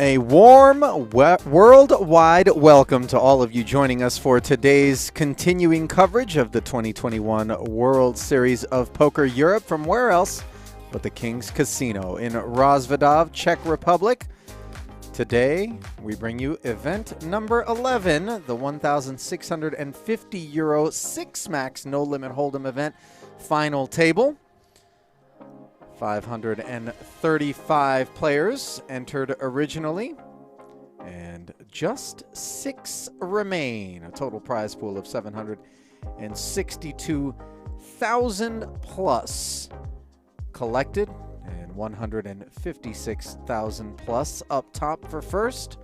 A warm, worldwide welcome to all of you joining us for today's continuing coverage of the 2021 World Series of Poker Europe from where else but the King's Casino in Rozvadov, Czech Republic. Today, we bring you event number 11, the 1,650 euro 6-max no-limit hold'em event final table. 535 players entered originally, and just 6 remain. A total prize pool of 762,000 plus collected, and 156,000 plus up top for first.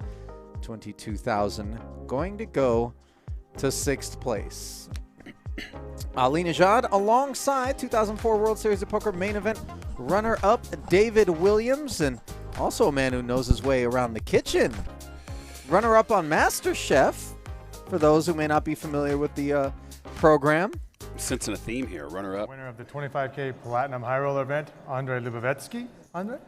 22,000 going to go to 6th place. Ali Nejad alongside 2004 World Series of Poker main event runner-up David Williams, and also a man who knows his way around the kitchen. Runner-up on MasterChef, for those who may not be familiar with the program. I'm sensing a theme here, runner-up. Winner of the 25K Platinum High Roller event, Andre Lubovetsky. Andre,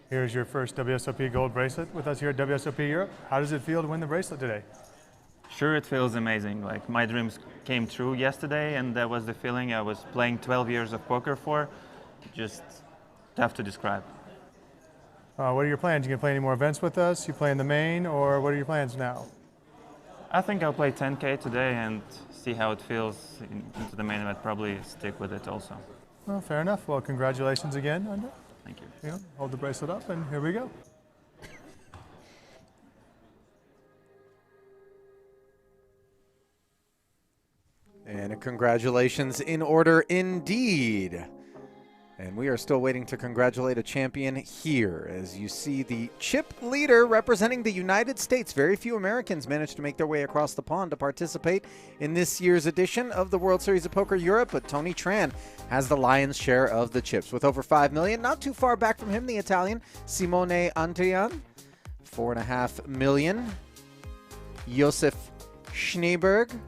here's your first WSOP gold bracelet with us here at WSOP Europe. How does it feel to win the bracelet today? Sure, it feels amazing. Like, my dreams came true yesterday, and that was the feeling I was playing 12 years of poker for. Just tough to describe. What are your plans? You gonna play any more events with us? You play in the main, or what are your plans now? I think I'll play 10K today and see how it feels into the main event. Probably stick with it also. Well, fair enough. Well, congratulations again, Andre. Thank you. Yeah, hold the bracelet up, and here we go. And a congratulations in order indeed. And we are still waiting to congratulate a champion here. As you see, the chip leader representing the United States. Very few Americans managed to make their way across the pond to participate in this year's edition of the World Series of Poker Europe, but Tony Tran has the lion's share of the chips with over 5 million. Not too far back from him, the Italian Simone Antrian, 4.5 million. Josef Snejberg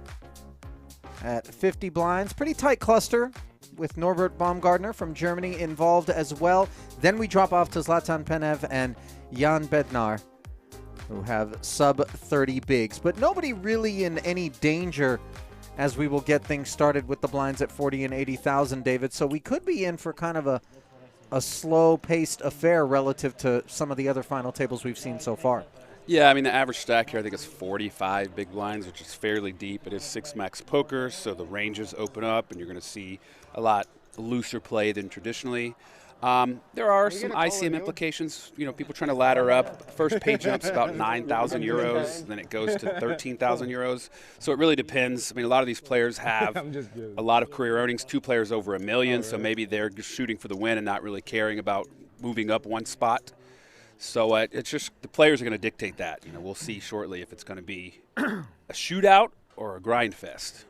at 50 blinds. Pretty tight cluster with Norbert Baumgartner from Germany involved as well. Then we drop off to Zlatin Penev and Jan Bednar, who have sub 30 bigs. But nobody really in any danger as we will get things started with the blinds at 40 and 80,000, David. So we could be in for kind of a slow-paced affair relative to some of the other final tables we've seen so far. Yeah, I mean, the average stack here, I think, is 45 big blinds, which is fairly deep. It is 6-max poker, so the ranges open up, and you're going to see a lot looser play than traditionally. There are some ICM implications. You know, people trying to ladder up. First pay jump's about 9,000 euros, then it goes to 13,000 euros. So it really depends. I mean, a lot of these players have a lot of career earnings. 2 players over $1 million, so maybe they're just shooting for the win and not really caring about moving up one spot. So it's just the players are going to dictate that. You know, we'll see shortly if it's going to be a shootout or a grind fest.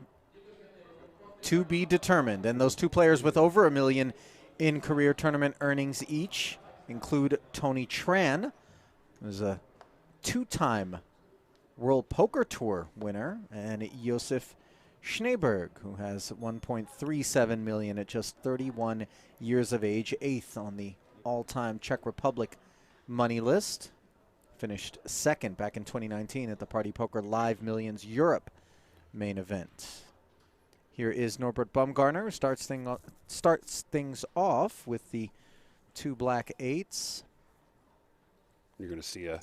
To be determined. And those 2 players with over $1 million in career tournament earnings each include Tony Tran, who's a 2-time World Poker Tour winner, and Josef Snejberg, who has 1.37 million at just 31 years of age, 8th on the all-time Czech Republic money list. Finished 2nd back in 2019 at the Party Poker Live Millions Europe main event. Here is Norbert Baumgartner, who starts things off with the 2 black 8s. You're going to see a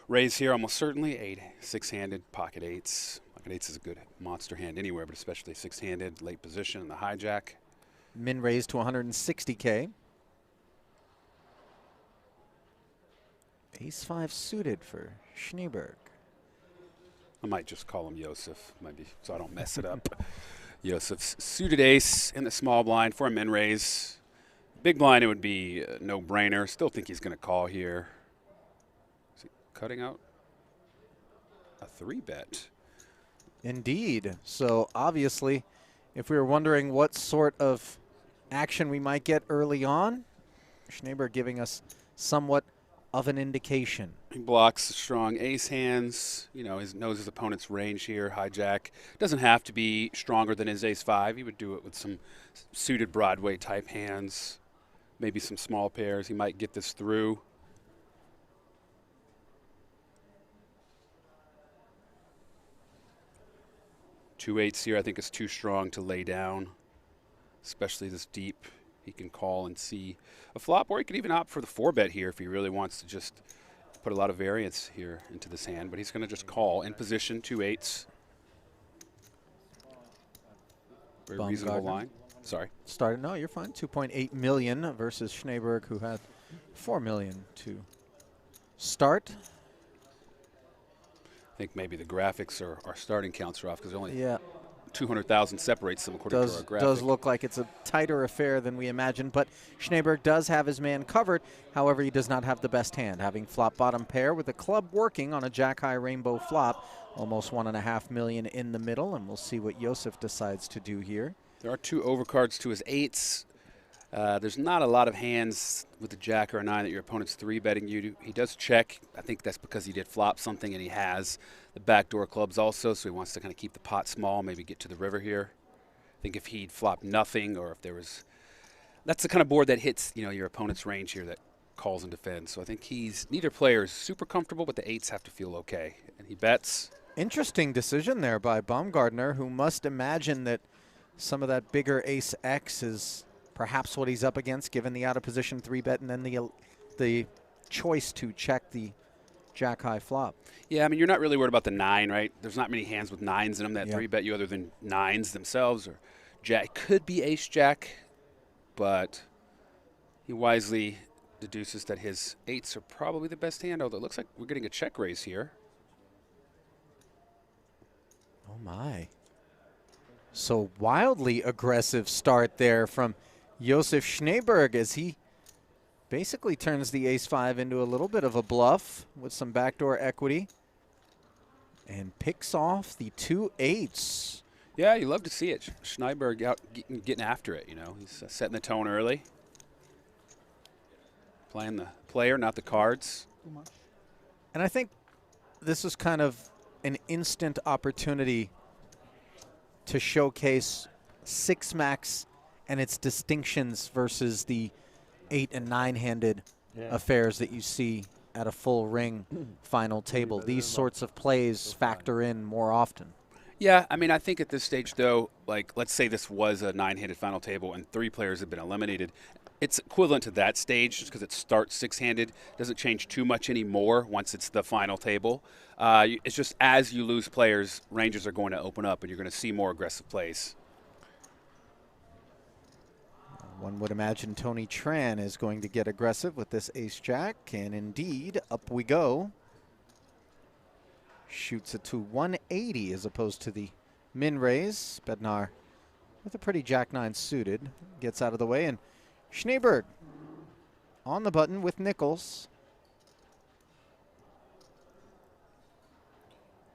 raise here almost certainly. 8 6-handed pocket 8s. Pocket 8s is a good monster hand anywhere, but especially 6-handed, late position in the hijack. Min raise to 160K. Ace-5 suited for Snejberg. I might just call him Josef, maybe, so I don't mess it up. Josef's suited ace in the small blind for a min raise. Big blind, it would be a no-brainer. Still think he's going to call here. Is he cutting out a 3-bet? Indeed. So obviously, if we were wondering what sort of action we might get early on, Snejberg giving us somewhat of an indication. He blocks strong ace hands. You know, knows his opponent's range here. Hijack doesn't have to be stronger than his ace-5. He would do it with some suited Broadway type hands, maybe some small pairs. He might get this through. Two eights here I think is too strong to lay down, especially this deep. He can call and see a flop, or he could even opt for the 4-bet here if he really wants to just put a lot of variance here into this hand. But he's going to just call in position, 2 eights. Very reasonable line. Sorry. Started. No, you're fine. 2.8 million versus Snejberg, who had 4 million to start. I think maybe the graphics or our starting counts are off because only 200,000 separates them according to our graphic. Does look like it's a tighter affair than we imagined, but Snejberg does have his man covered. However, he does not have the best hand, having flop bottom pair with the club working on a jack-high rainbow flop. Almost 1.5 million in the middle, and we'll see what Josef decides to do here. There are 2 overcards to his 8s. There's not a lot of hands with a jack or a 9 that your opponent's 3-betting you. He does check. I think that's because he did flop something, and he has the backdoor clubs also, so he wants to kind of keep the pot small, maybe get to the river here. I think if he'd flopped nothing, or if there was, that's the kind of board that hits, you know, your opponent's range here that calls and defends. So I think neither player is super comfortable, but the 8s have to feel okay. And he bets. Interesting decision there by Baumgartner, who must imagine that some of that bigger ace X is perhaps what he's up against, given the out-of-position 3-bet and then the choice to check the jack-high flop. Yeah, I mean, you're not really worried about the 9, right? There's not many hands with 9s in them that 3-bet you other than 9s themselves. Or jack. Could be ace-jack, but he wisely deduces that his 8s are probably the best hand, although it looks like we're getting a check raise here. Oh, my. So wildly aggressive start there from Josef Snejberg as he basically turns the ace-5 into a little bit of a bluff with some backdoor equity and picks off the 2 8s. Yeah, you love to see it. Snejberg out getting after it, you know. He's setting the tone early. Playing the player, not the cards. And I think this is kind of an instant opportunity to showcase 6-max and its distinctions versus the 8 and 9-handed affairs that you see at a full ring final table. These sorts of plays factor in more often. Yeah, I mean, I think at this stage, though, like, let's say this was a 9-handed final table and 3 players have been eliminated. It's equivalent to that stage just because it starts 6-handed. Doesn't change too much anymore once it's the final table. It's just as you lose players, ranges are going to open up and you're going to see more aggressive plays. One would imagine Tony Tran is going to get aggressive with this ace-jack, and indeed, up we go. Shoots it to 180 as opposed to the min raise. Bednar with a pretty jack-9 suited. Gets out of the way, and Snejberg on the button with Nichols.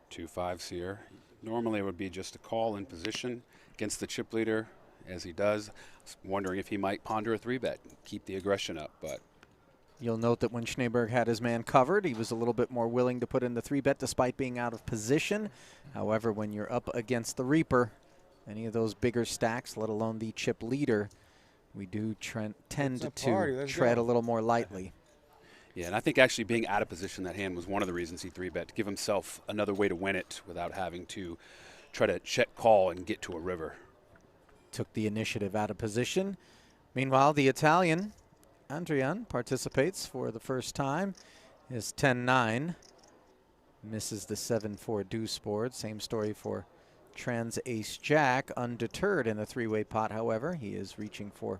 2 5s here. Normally it would be just a call in position against the chip leader, as he does. I was wondering if he might ponder a 3-bet, keep the aggression up, but You'll note that when Snejberg had his man covered, he was a little bit more willing to put in the 3-bet despite being out of position. However, when you're up against the Reaper, any of those bigger stacks, let alone the chip leader, we do tend to tread a little more lightly. yeah, and I think actually being out of position that hand was one of the reasons he 3-bet, to give himself another way to win it without having to try to check call and get to a river. Took the initiative out of position. Meanwhile, the Italian, Andrian, participates for the first time. Is 10-9. Misses the 7-4 deuce board. Same story for Tran's ace-jack. Undeterred in the 3-way pot, however. He is reaching for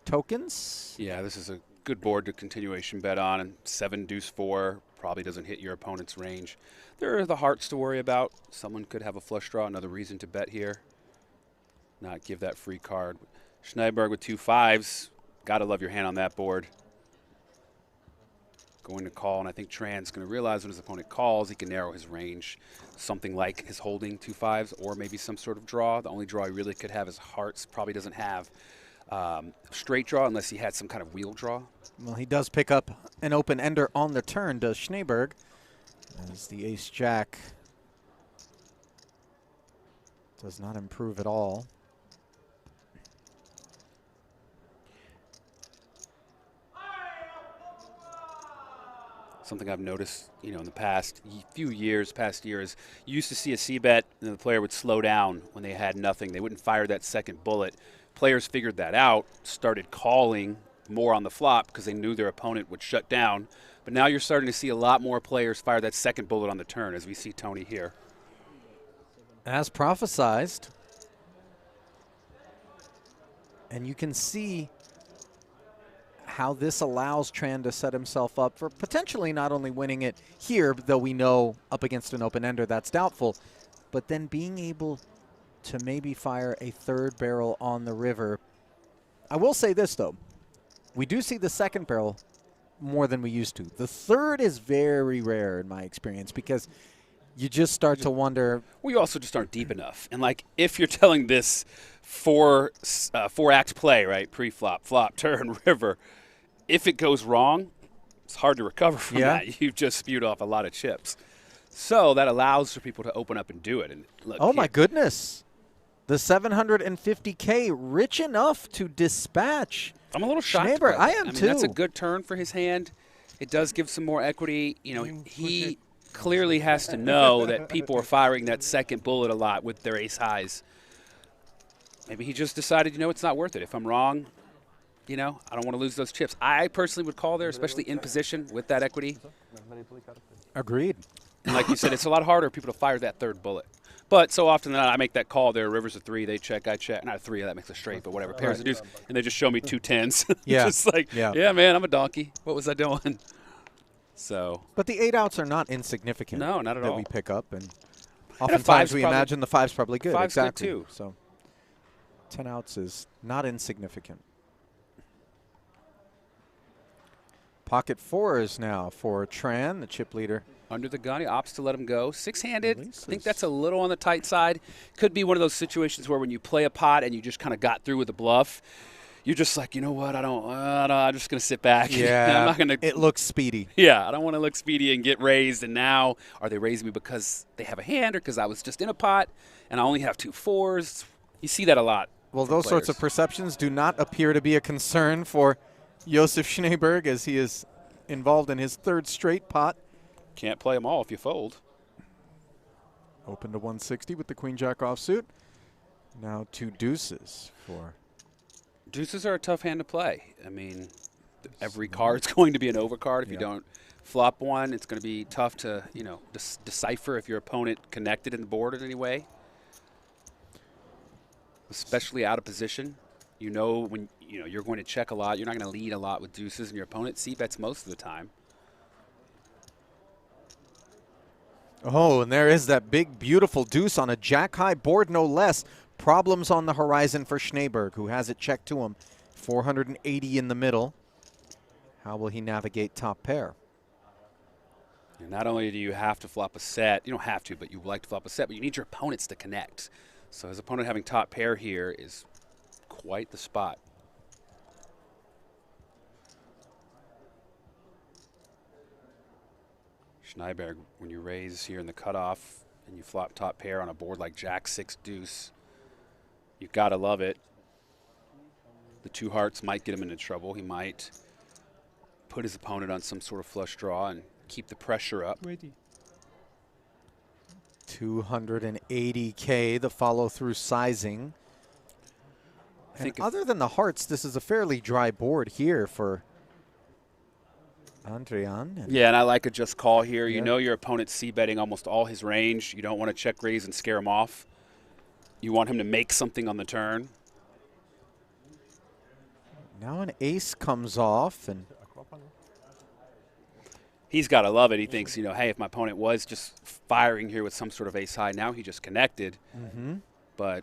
tokens. Yeah, this is a good board to continuation bet on, and 7 deuce 4 probably doesn't hit your opponent's range. There are the hearts to worry about. Someone could have a flush draw, another reason to bet here. Not give that free card. Snejberg with 2 5s. Got to love your hand on that board. Going to call, and I think Tran's going to realize when his opponent calls, he can narrow his range. Something like his holding 2 5s, or maybe some sort of draw. The only draw he really could have is hearts. Probably doesn't have straight draw unless he had some kind of wheel draw. Well, he does pick up an open ender on the turn, does Snejberg, as the ace-jack does not improve at all. something I've noticed, you know, in the past few years, you used to see a C-bet and the player would slow down when they had nothing. They wouldn't fire that second bullet. Players figured that out, started calling more on the flop because they knew their opponent would shut down. But now you're starting to see a lot more players fire that second bullet on the turn, as we see Tony here. As prophesized. And you can see how this allows Tran to set himself up for potentially not only winning it here, though we know up against an open-ender that's doubtful, but then being able to maybe fire a third barrel on the river. I will say this, though. We do see the second barrel more than we used to. The third is very rare in my experience because you just start to wonder. We also just aren't deep enough. And, like, if you're telling this four-act play, right, pre-flop, flop, turn, river, if it goes wrong, it's hard to recover from that. You've just spewed off a lot of chips. So that allows for people to open up and do it. And look, oh, my goodness. The 750K rich enough to dispatch. I'm a little shocked. Snejberg, I am too. That's a good turn for his hand. It does give some more equity. You know, he clearly has to know that people are firing that second bullet a lot with their ace highs. Maybe he just decided, you know, it's not worth it. If I'm wrong, you know, I don't want to lose those chips. I personally would call there, especially in position with that equity. Agreed. And like you said, it's a lot harder for people to fire that third bullet. But so often that I make that call there, river's a 3, they check, I check. Not a 3, that makes a straight, but whatever. Pairs of deuce, and they just show me 2 10s. Yeah. Just like, yeah, man, I'm a donkey. What was I doing? So. But the 8 outs are not insignificant. No, not at all. That we pick up. And oftentimes we imagine the 5's probably good. 5's exactly. good too. So 10 outs is not insignificant. Pocket 4s now for Tran, the chip leader. Under the gun, he opts to let him go. 6-handed, I think that's a little on the tight side. Could be one of those situations where when you play a pot and you just kind of got through with a bluff, you're just like, you know what, I'm just going to sit back. Yeah, I'm not gonna, it looks speedy. Yeah, I don't want to look speedy and get raised. And now, are they raising me because they have a hand or because I was just in a pot and I only have 2 4s? You see that a lot. Well, those sorts of perceptions do not appear to be a concern for Josef Snejberg as he is involved in his 3rd straight pot. Can't play them all if you fold. Open to 160 with the queen-jack offsuit. Now 2 deuces for. Deuces are a tough hand to play. I mean, every card's going to be an overcard. If you don't flop one, it's going to be tough to, you know, decipher if your opponent connected in the board in any way. Especially out of position. You know when you're going to check a lot. You're not going to lead a lot with deuces, and your opponent c-bets most of the time. Oh, and there is that big, beautiful deuce on a jack-high board, no less. Problems on the horizon for Snejberg, who has it checked to him. 480 in the middle. How will he navigate top pair? And not only do you have to flop a set, you don't have to, but you would like to flop a set, but you need your opponents to connect. So his opponent having top pair here is quite the spot. Snejberg, when you raise here in the cutoff and you flop top pair on a board like Jack 6 deuce, you gotta love it. The 2 hearts might get him into trouble. He might put his opponent on some sort of flush draw and keep the pressure up. 280K, the follow-through sizing. I think other than the hearts, this is a fairly dry board here for Andrian. Yeah, and I like a just call here. You know your opponent's c-betting almost all his range. You don't want to check raise and scare him off. You want him to make something on the turn. Now an ace comes off, and he's got to love it. He thinks, you know, hey, if my opponent was just firing here with some sort of ace high, now he just connected. But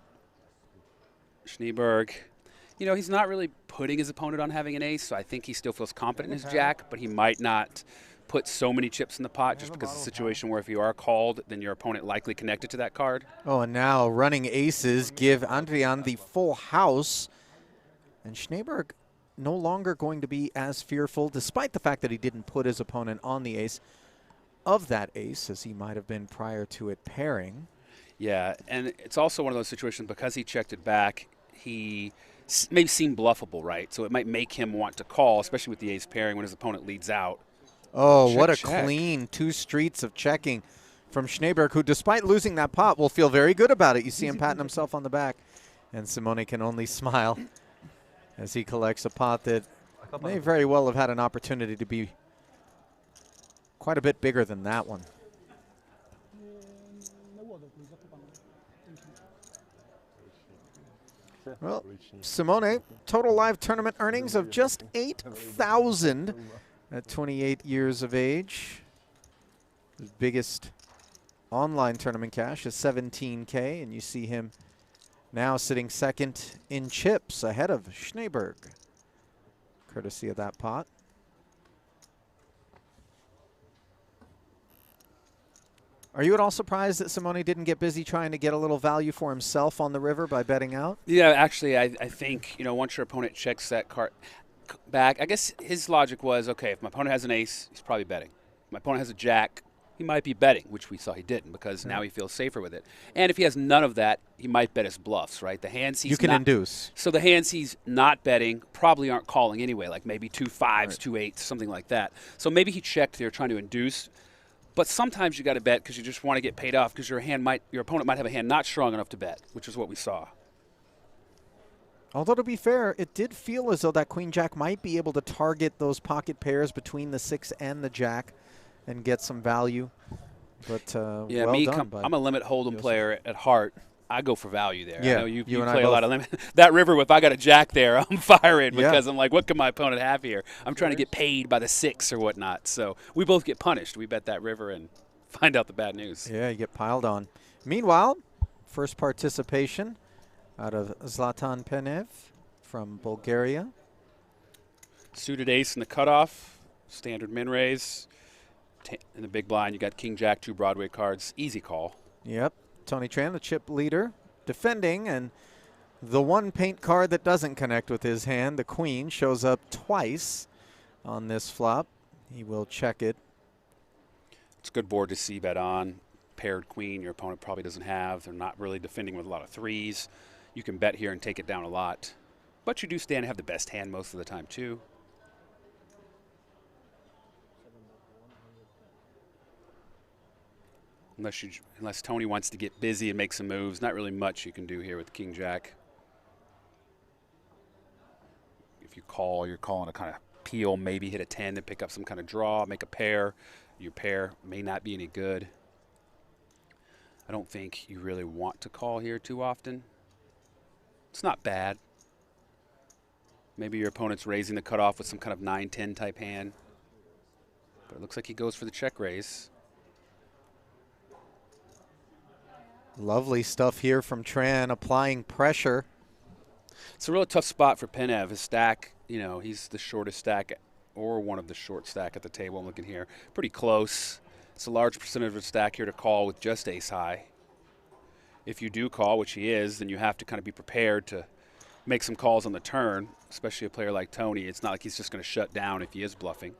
Snejberg, you know, he's not really putting his opponent on having an ace, so I think he still feels confident in his jack, but he might not put so many chips in the pot just because it's a situation where if you are called, then your opponent likely connected to that card. Oh, and now running aces give Andrian the full house, and Snejberg no longer going to be as fearful, despite the fact that he didn't put his opponent on the ace, of that ace, as he might have been prior to it pairing. Yeah, and it's also one of those situations because he checked it back, he may seem bluffable, right? So it might make him want to call, especially with the ace pairing when his opponent leads out. Oh, Check, what a check. clean 2 streets of checking from Snejberg, who, despite losing that pot, will feel very good about it. You see him patting himself on the back, and Simone can only smile as he collects a pot that may very well have had an opportunity to be quite a bit bigger than that one. Well, Simone, total live tournament earnings of just 8,000 at 28 years of age. His biggest online tournament cash is 17K, and you see him now sitting second in chips ahead of Snejberg, courtesy of that pot. Are you at all surprised that Simone didn't get busy trying to get a little value for himself on the river by betting out? Yeah, actually, I think, you know, once your opponent checks that card back, I guess his logic was, okay, if my opponent has an ace, he's probably betting. If my opponent has a jack, he might be betting, which we saw he didn't, because now he feels safer with it. And if he has none of that, he might bet his bluffs, right? The hands he's you can not, induce. So the hands he's not betting probably aren't calling anyway, like maybe 2 5s, 2 8s, something like that. So maybe he checked there trying to induce. But sometimes you got to bet because you just want to get paid off because your opponent might have a hand not strong enough to bet, which is what we saw. Although, to be fair, it did feel as though that queen jack might be able to target those pocket pairs between the 6 and the jack and get some value. But yeah, well done. I'm a limit hold'em player at heart. I go for value there. Yeah, I know you and play I a lot of limit. That river, if I got a jack there, I'm firing because I'm like, what can my opponent have here? I'm trying to get paid by the 6 or whatnot. So we both get punished. We bet that river and find out the bad news. Yeah, you get piled on. Meanwhile, first participation out of Zlatin Penev from Bulgaria. Suited ace in the cutoff, standard min raise. In the big blind, you got king jack, 2 Broadway cards. Easy call. Yep. Tony Tran, the chip leader, defending, and the one paint card that doesn't connect with his hand, the queen, shows up twice on this flop. He will check it. It's a good board to see bet on. Paired queen, your opponent probably doesn't have. They're not really defending with a lot of 3s. You can bet here and take it down a lot. But you do stand to have the best hand most of the time, too. Unless Tony wants to get busy and make some moves, not really much you can do here with king jack. If you call, you're calling a kind of peel, maybe hit a 10 to pick up some kind of draw, make a pair. Your pair may not be any good. I don't think you really want to call here too often. It's not bad. Maybe your opponent's raising the cutoff with some kind of 9-10 type hand. But it looks like he goes for the check raise. Lovely stuff here from Tran, applying pressure. It's a really tough spot for Penev. His stack, you know, he's the shortest stack or one of the short stack at the table. I'm looking here. Pretty close. It's a large percentage of the stack here to call with just ace high. If you do call, which he is, then you have to kind of be prepared to make some calls on the turn, especially a player like Tony. It's not like he's just going to shut down if he is bluffing.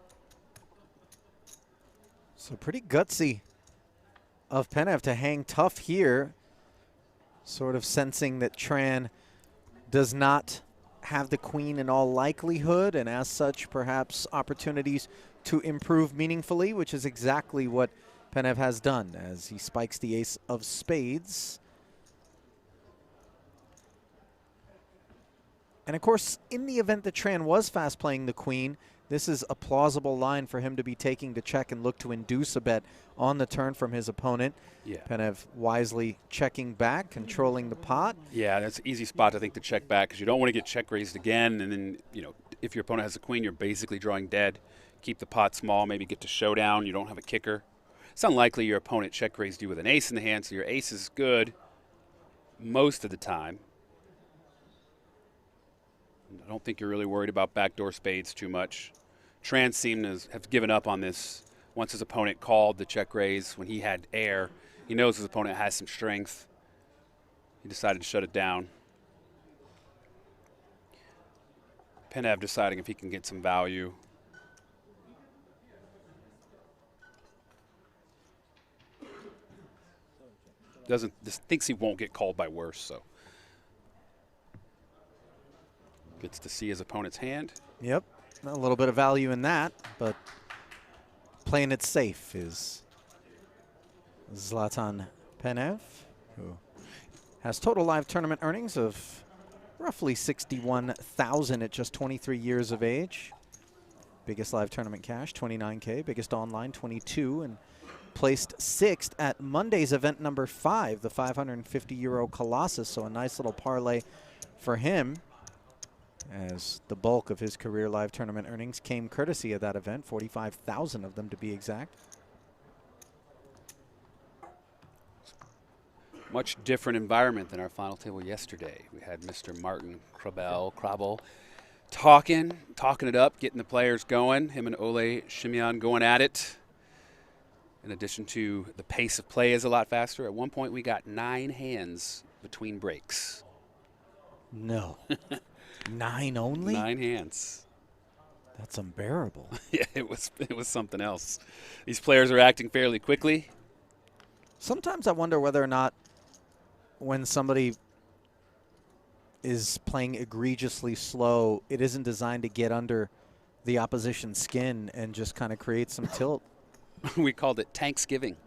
So pretty gutsy of Penev to hang tough here, sort of sensing that Tran does not have the queen in all likelihood, and as such perhaps opportunities to improve meaningfully, which is exactly what Penev has done as he spikes the ace of spades. And of course, in the event that Tran was fast playing the queen, this is a plausible line for him to be taking to check and look to induce a bet on the turn from his opponent. Yeah. Penev wisely checking back, controlling the pot. Yeah, that's an easy spot, I think, to check back because you don't want to get check raised again. And then, you know, if your opponent has a queen, you're basically drawing dead. Keep the pot small, maybe get to showdown. You don't have a kicker. It's unlikely your opponent check raised you with an ace in the hand, so your ace is good most of the time. I don't think you're really worried about backdoor spades too much. Tran seemed to have given up on this once his opponent called the check raise when he had air. He knows his opponent has some strength. He decided to shut it down. Penev deciding if he can get some value. Thinks he won't get called by worse, so. Gets to see his opponent's hand. Yep, a little bit of value in that, but playing it safe is Zlatin Penev, who has total live tournament earnings of roughly 61,000 at just 23 years of age. Biggest live tournament cash, 29K. Biggest online, 22, and placed 6th at Monday's event number 5, the 550 euro Colossus. So a nice little parlay for him, as the bulk of his career live tournament earnings came courtesy of that event, 45,000 of them to be exact. Much different environment than our final table yesterday. We had Mr. Martin Krabel talking it up, getting the players going. Him and Ole Shimyan going at it. In addition to the pace of play is a lot faster. At one point, we got 9 hands between breaks. No. 9 only? 9 hands. That's unbearable. Yeah, it was something else. These players are acting fairly quickly. Sometimes I wonder whether or not when somebody is playing egregiously slow, it isn't designed to get under the opposition's skin and just kind of create some tilt. We called it Tanksgiving.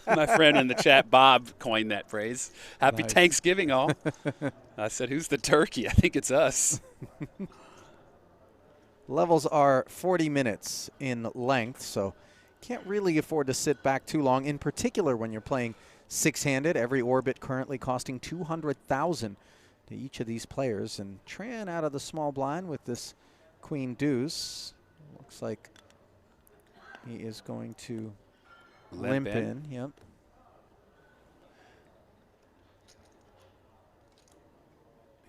My friend in the chat, Bob, coined that phrase. Happy Nice. Thanksgiving, all. I said, who's the turkey? I think it's us. Levels are 40 minutes in length, so can't really afford to sit back too long, in particular when you're playing six-handed. Every orbit currently costing 200,000 to each of these players. And Tran out of the small blind with this queen deuce. Looks like he is going to limp in. Yep.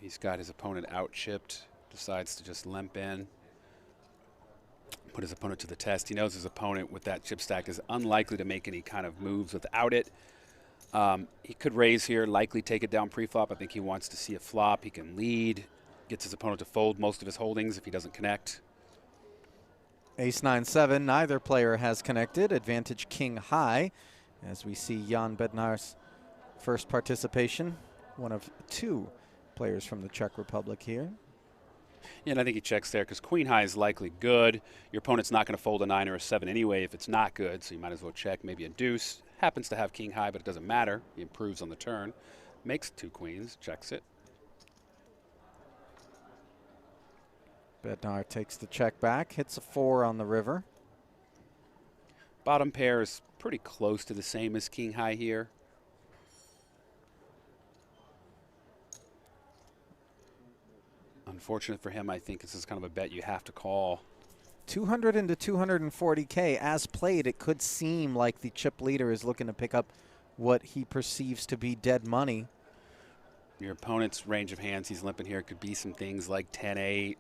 He's got his opponent out-chipped, decides to just limp in, put his opponent to the test. He knows his opponent with that chip stack is unlikely to make any kind of moves without it. He could raise here, likely take it down pre-flop. I think he wants to see a flop. He can lead, gets his opponent to fold most of his holdings if he doesn't connect. Ace 9-7, neither player has connected. Advantage king high, as we see Jan Bednar's first participation. One of 2 players from the Czech Republic here. Yeah, and I think he checks there because queen high is likely good. Your opponent's not going to fold a 9 or a 7 anyway if it's not good, so you might as well check maybe a deuce. Happens to have king high, but it doesn't matter. He improves on the turn. Makes 2 queens, checks it. Bednar takes the check back, hits a 4 on the river. Bottom pair is pretty close to the same as king high here. Unfortunate for him, I think this is kind of a bet you have to call. 200 into 240K. As played, it could seem like the chip leader is looking to pick up what he perceives to be dead money. Your opponent's range of hands he's limping here could be some things like 10-8,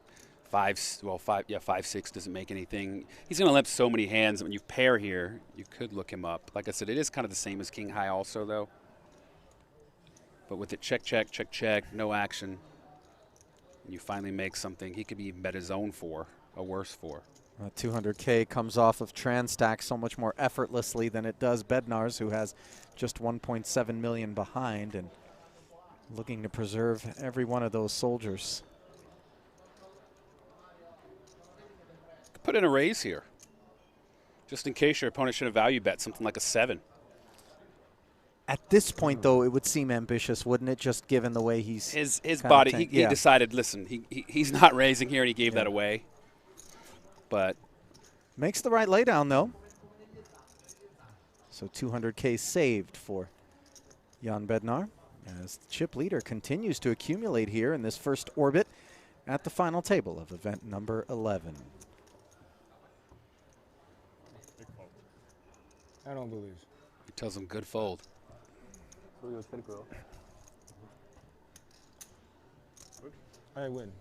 5-6 doesn't make anything. He's going to limp so many hands that when you pair here, you could look him up. Like I said, it is kind of the same as king high also, though. But with it check, check, check, check, no action, and you finally make something, he could be even bet his own 4, a worse 4. 200K comes off of Transtack so much more effortlessly than it does Bednar's, who has just 1.7 million behind and looking to preserve every one of those soldiers. Put in a raise here, just in case your opponent should have value bet something like a 7. At this point, though, it would seem ambitious, wouldn't it? Just given the way he's his body, he decided. Listen, he's not raising here, and he gave that away. But makes the right laydown, though. So 200K saved for Jan Bednar, as the chip leader continues to accumulate here in this first orbit at the final table of event number 11. I don't believe. He tells him good fold. I win.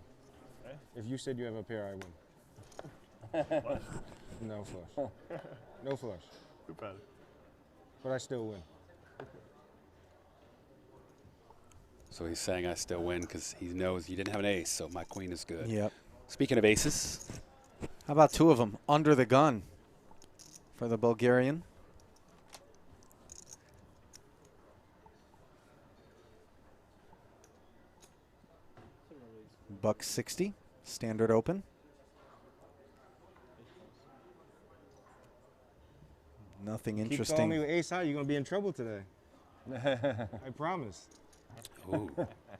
If you said you have a pair, I win. No flush. No flush. But I still win. So he's saying I still win because he knows you didn't have an ace, so my queen is good. Yep. Speaking of aces. How about 2 of them under the gun for the Bulgarian? Buck 60, standard open. Nothing Keep calling interesting. me with ace high, you're gonna be in trouble today. I promise. Ooh,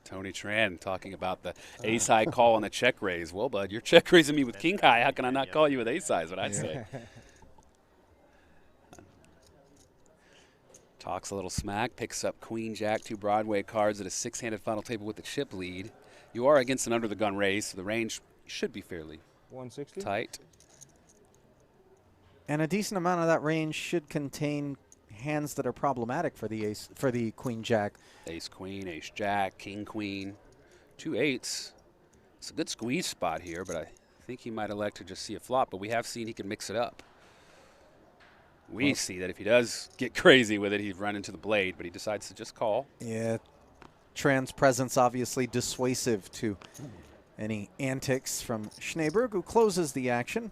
Tony Tran talking about the ace high call on the check raise. Well, bud, you're check raising me with king high. How can I not call you with ace high is what I'd say. Talks a little smack, picks up queen, jack, 2 Broadway cards at a 6-handed final table with the chip lead. You are against an under-the-gun raise, so the range should be fairly 160. tight. And a decent amount of that range should contain hands that are problematic for the ace, for the queen jack. Ace queen, ace jack, king queen, 2 8s. It's a good squeeze spot here, but I think he might elect to just see a flop, but we have seen he can mix it up. We see that if he does get crazy with it, he'd run into the blade, but he decides to just call. Yeah, Tran's presence obviously dissuasive to any antics from Snejberg, who closes the action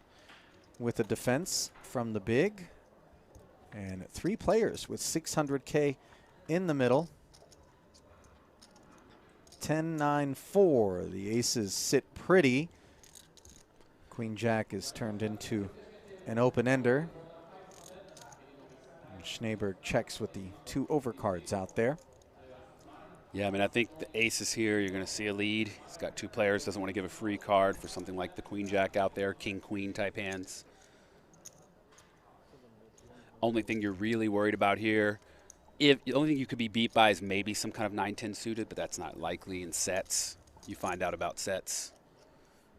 with a defense from the big. And 3 players with 600K in the middle. 10-9-4. The aces sit pretty. Queen jack is turned into an open-ender. Snejberg checks with the 2 overcards out there. Yeah, I mean, I think the aces here, you're going to see a lead. He's got 2 players, doesn't want to give a free card for something like the queen jack out there, king queen type hands. Only thing you're really worried about here, the only thing you could be beat by is maybe some kind of 9-10 suited, but that's not likely in sets. You find out about sets.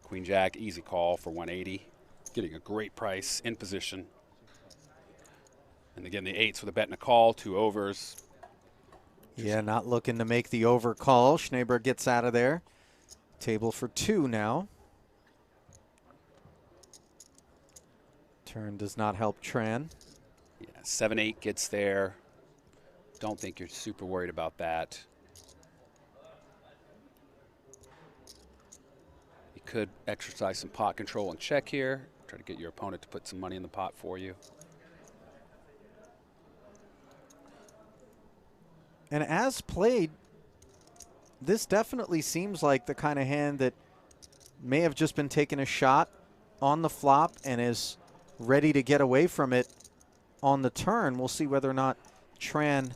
Queen jack, easy call for 180. Getting a great price in position. And again, the 8s with a bet and a call, 2 overs. Yeah, not looking to make the over call. Snejberg gets out of there. Table for 2 now. Turn does not help Tran. Yeah, 7-8 gets there. Don't think you're super worried about that. You could exercise some pot control and check here. Try to get your opponent to put some money in the pot for you. And as played, this definitely seems like the kind of hand that may have just been taking a shot on the flop and is ready to get away from it on the turn. We'll see whether or not Tran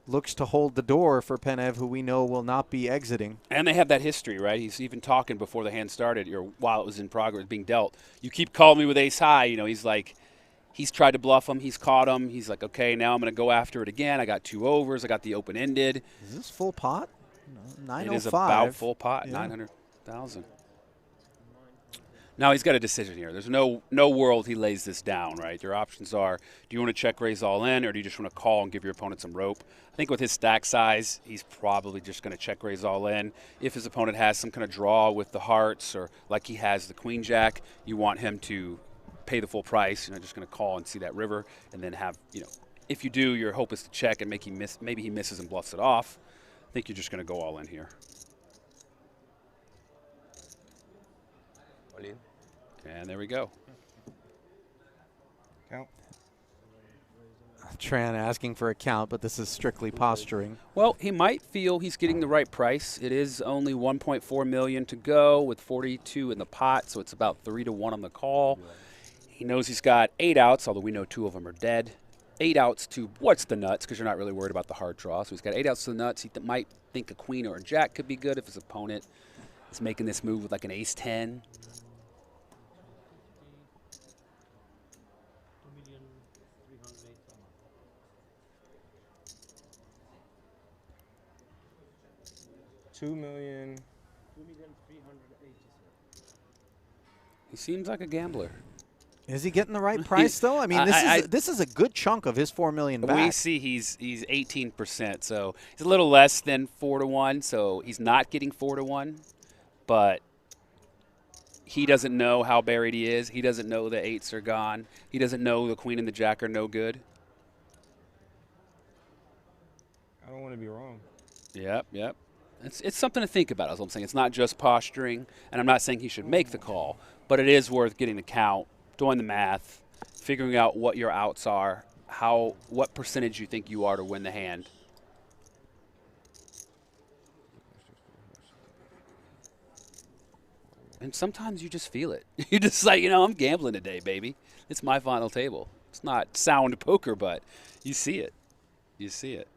looks to hold the door for Penev, who we know will not be exiting. And they have that history, right? He's even talking before the hand started, or while it was in progress being dealt. You keep calling me with ace high. You know, he's like, he's tried to bluff him. He's caught him. He's like, okay, now I'm going to go after it again. I got 2 overs. I got the open-ended. Is this full pot? No, 905. It is about full pot, yeah. 900,000. Now he's got a decision here. There's no world he lays this down, right? Your options are, do you want to check raise all in, or do you just want to call and give your opponent some rope? I think with his stack size, he's probably just going to check raise all in. If his opponent has some kind of draw with the hearts, or like he has the queen jack, you want him to pay the full price. You're not just going to call and see that river, and then have, you know, if you do, your hope is to check and maybe he misses and bluffs it off. I think you're just going to go all in here. All in. And there we go. Count. Tran asking for a count, but this is strictly posturing. Well, he might feel he's getting the right price. It is only 1.4 million to go with 42 in the pot, so it's about 3-1 on the call. He knows he's got 8 outs, although we know 2 of them are dead. 8 outs to what's the nuts, because you're not really worried about the hard draw. So he's got 8 outs to the nuts. He might think a queen or a jack could be good if his opponent is making this move with like an ace-10. $2,380,000. He seems like a gambler. Is he getting the right price, though? I mean, this is a good chunk of his $4 million back. We see he's 18%, so he's a little less than 4-1, so he's not getting 4-1, but he doesn't know how buried he is. He doesn't know the 8s are gone. He doesn't know the queen and the jack are no good. I don't want to be wrong. Yep. It's something to think about, as I'm saying. It's not just posturing, and I'm not saying he should make the call, but it is worth getting the count, doing the math, figuring out what your outs are, what percentage you think you are to win the hand. And sometimes you just feel it. You just like, I'm gambling today, baby. It's my final table. It's not sound poker, but you see it. You see it.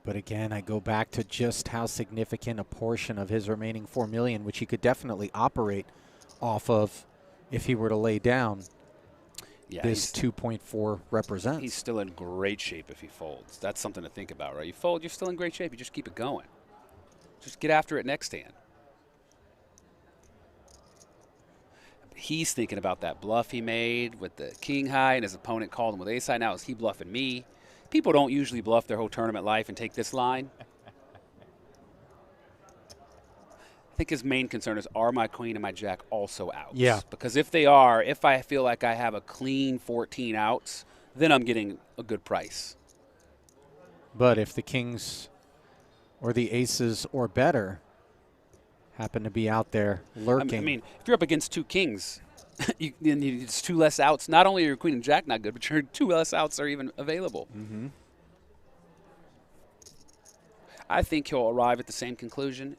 But again, I go back to just how significant a portion of his remaining $4 million, which he could definitely operate off of if he were to lay down, this 2.4 represents. He's still in great shape if he folds. That's something to think about, right? You fold, you're still in great shape. You just keep it going. Just get after it next hand. He's thinking about that bluff he made with the king high, and his opponent called him with ace high. Now is he bluffing me? People don't usually bluff their whole tournament life and take this line. I think his main concern is, are my queen and my jack also outs? Yeah. Because if they are, if I feel like I have a clean 14 outs, then I'm getting a good price. But if the kings or the aces or better happen to be out there lurking. I mean, if you're up against two kings, it's two less outs. Not only are your queen and jack not good, but your two less outs are even available. Mm-hmm. I think he'll arrive at the same conclusion,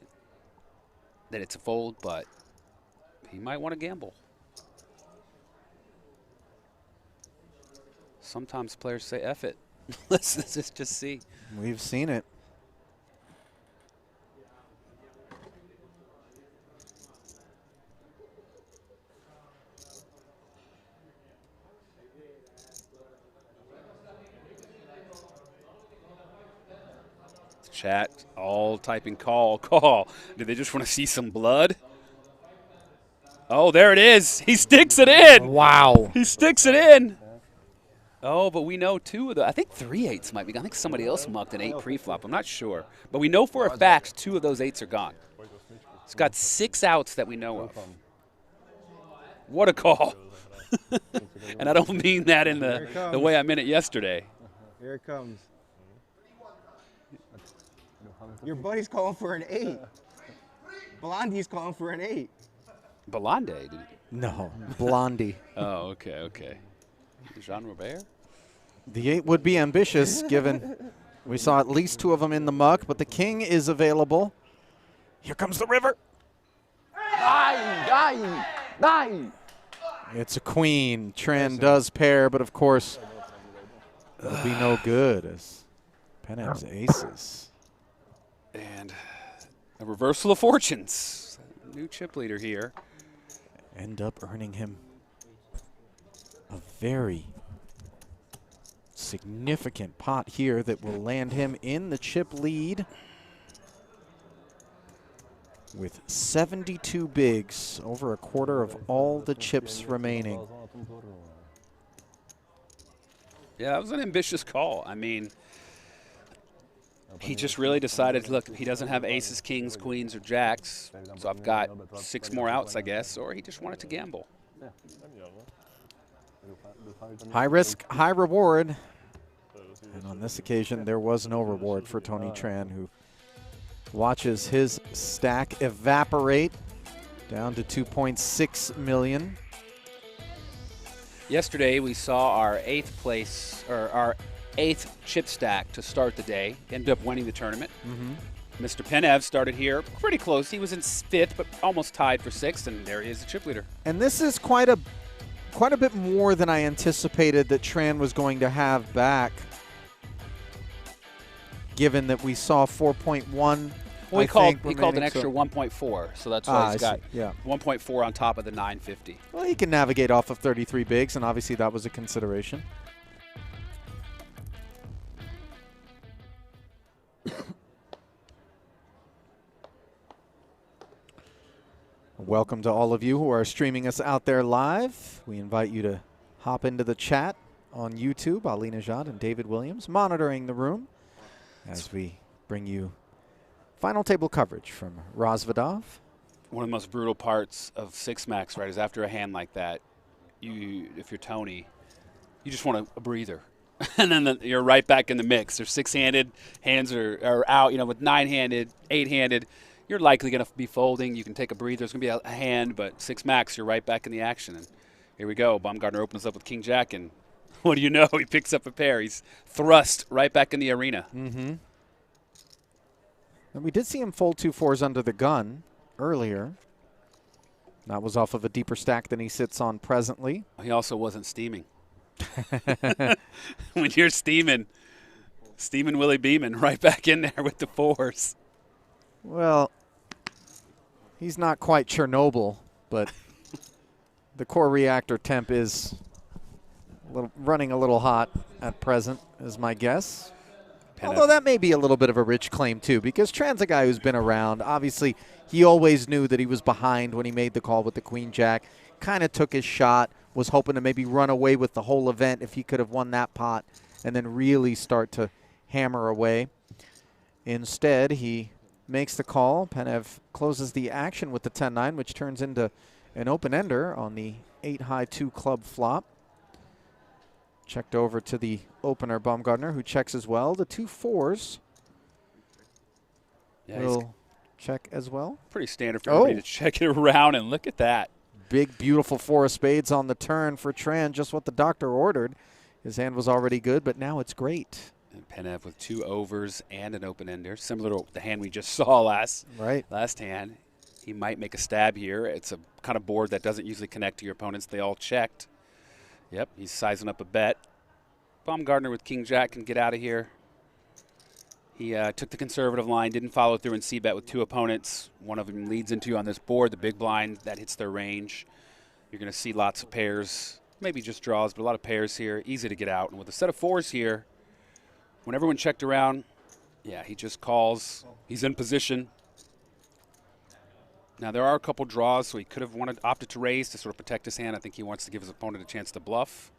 that it's a fold, but he might want to gamble. Sometimes players say, F it. Let's just see. We've seen it. Chat, all typing call, call. Do they just want to see some blood? Oh, there it is. He sticks it in. Wow. He sticks it in. Oh, but we know two of the, I think 3 8s might be gone. I think somebody else mucked an 8 pre-flop. I'm not sure. But we know for a fact 2 of those 8s are gone. It's got 6 outs that we know of. What a call. And I don't mean that in the way I meant it yesterday. Here it comes. Your buddy's calling for an 8. Blondie's calling for an 8. Belande? No, Blondie. Oh, okay, okay. Jean Robert? The 8 would be ambitious, given we saw at least 2 of them in the muck, but the king is available. Here comes the river. It's a queen. Tran does pair, but of course, it'll be no good as Penev's aces. And a reversal of fortunes. New chip leader here. End up earning him a very significant pot here that will land him in the chip lead with 72 bigs, over a quarter of all the chips remaining. Yeah, that was an ambitious call. I mean, he just really decided, look, he doesn't have aces, kings, queens, or jacks, so I've got 6 more outs, I guess, or he just wanted to gamble. High risk, high reward. And on this occasion, there was no reward for Tony Tran, who watches his stack evaporate down to 2.6 million. Yesterday, we saw our 8th place, or our 8th chip stack to start the day, ended up winning the tournament. Mr. Penev started here pretty close. He was in 5th, but almost tied for 6th, and there he is, the chip leader. And this is quite a bit more than I anticipated that Tran was going to have back, given that we saw 4.1. Well, he called an extra 1.4, so that's why he's got 1.4 on top of the 950. Well, he can navigate off of 33 bigs, and obviously that was a consideration. Welcome to all of you who are streaming us out there live. We invite you to hop into the chat on YouTube. Ali Najad and David Williams monitoring the room as we bring you final table coverage from Rozvadov. One of the most brutal parts of 6-max, right, is after a hand like that, if you're Tony, you just want a breather. And then you're right back in the mix. There's 6-handed, hands are out, with 9-handed, 8-handed. You're likely going to be folding. You can take a breather. There's going to be a hand, but 6-max, you're right back in the action. And here we go. Baumgartner opens up with King Jack, and what do you know? He picks up a pair. He's thrust right back in the arena. And we did see him fold 2 4s under the gun earlier. That was off of a deeper stack than he sits on presently. He also wasn't steaming. When you're steaming Willie Beeman right back in there with the 4s. Well, he's not quite Chernobyl, but the core reactor temp is running a little hot at present, is my guess. Although that may be a little bit of a rich claim, too, because Tran's a guy who's been around. Obviously, he always knew that he was behind when he made the call with the queen-jack. Kind of took his shot, was hoping to maybe run away with the whole event if he could have won that pot and then really start to hammer away. Instead, he makes the call. Penev closes the action with the 10-9, which turns into an open-ender on the 8-high 2-club flop. Checked over to the opener, Baumgartner, who checks as well. The 2 4s will check as well. Pretty standard for everybody to check it around, and look at that. Big, beautiful 4 of spades on the turn for Tran, just what the doctor ordered. His hand was already good, but now it's great. And Penev with 2 overs and an open-ender, similar to the hand we just saw last hand. He might make a stab here. It's a kind of board that doesn't usually connect to your opponents. They all checked. Yep, he's sizing up a bet. Baumgartner with king-jack can get out of here. He took the conservative line, didn't follow through and c-bet with 2 opponents. One of them leads into on this board, the big blind. That hits their range. You're going to see lots of pairs, maybe just draws, but a lot of pairs here. Easy to get out. And with a set of 4s here, when everyone checked around, yeah, he just calls. He's in position. Now, there are a couple draws, so he could have opted to raise to sort of protect his hand. I think he wants to give his opponent a chance to bluff.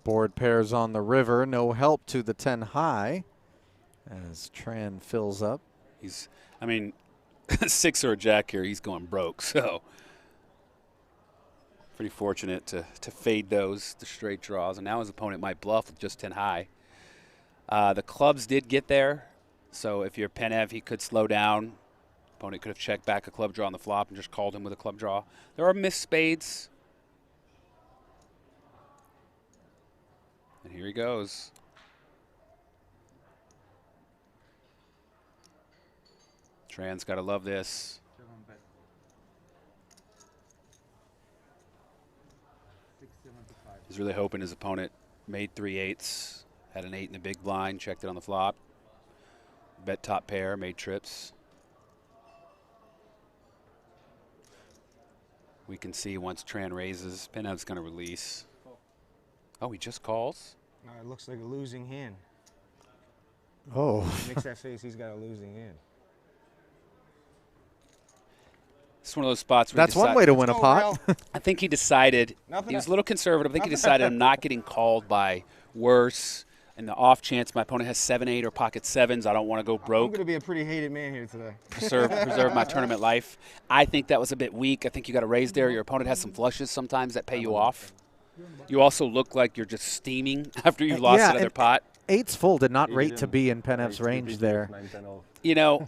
Board pairs on the river. No help to the 10-high as Tran fills up. He's, I mean, 6 or a jack here, he's going broke. So pretty fortunate to fade the straight draws. And now his opponent might bluff with just 10-high. The clubs did get there. So if you're Penev, he could slow down. Opponent could have checked back a club draw on the flop and just called him with a club draw. There are missed spades. And here he goes. Tran's got to love this. He's really hoping his opponent made 3/8, had an 8 in the big blind, checked it on the flop. Bet top pair, made trips. We can see once Tran raises, Penev's going to release. Oh, he just calls? No, it looks like a losing hand. Oh. He makes that face, he's got a losing hand. It's one of those spots where that's one way to win a pot. I think he decided, he was a little conservative. I think he decided I'm not getting called by worse. And the off chance my opponent has 7-8 or pocket 7s, I don't want to go broke. I'm going to be a pretty hated man here today. Preserve my tournament life. I think that was a bit weak. I think you got to raise there. Your opponent has some flushes sometimes that pay you off. You also look like you're just steaming after you lost another pot. 8's full did not rate to be in Penev's range there. You know,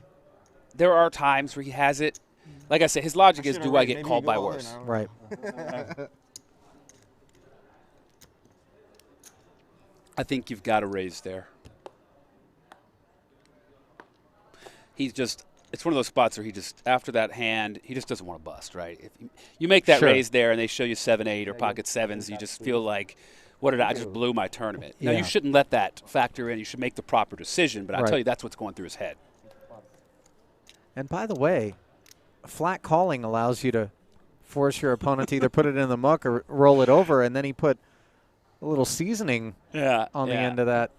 there are times where he has it. Like I said, his logic is, do I get called by worse? Right. I think you've got to raise there. He's just, it's one of those spots where he just, after that hand, he just doesn't want to bust, right? If you make that raise there and they show you 7-8 or pocket 7s, you just feel like, what did I just blew my tournament. Now, you shouldn't let that factor in. You should make the proper decision, but I'll tell you, that's what's going through his head. And by the way, flat calling allows you to force your opponent to either put it in the muck or roll it over, and then he put a little seasoning on the end of that.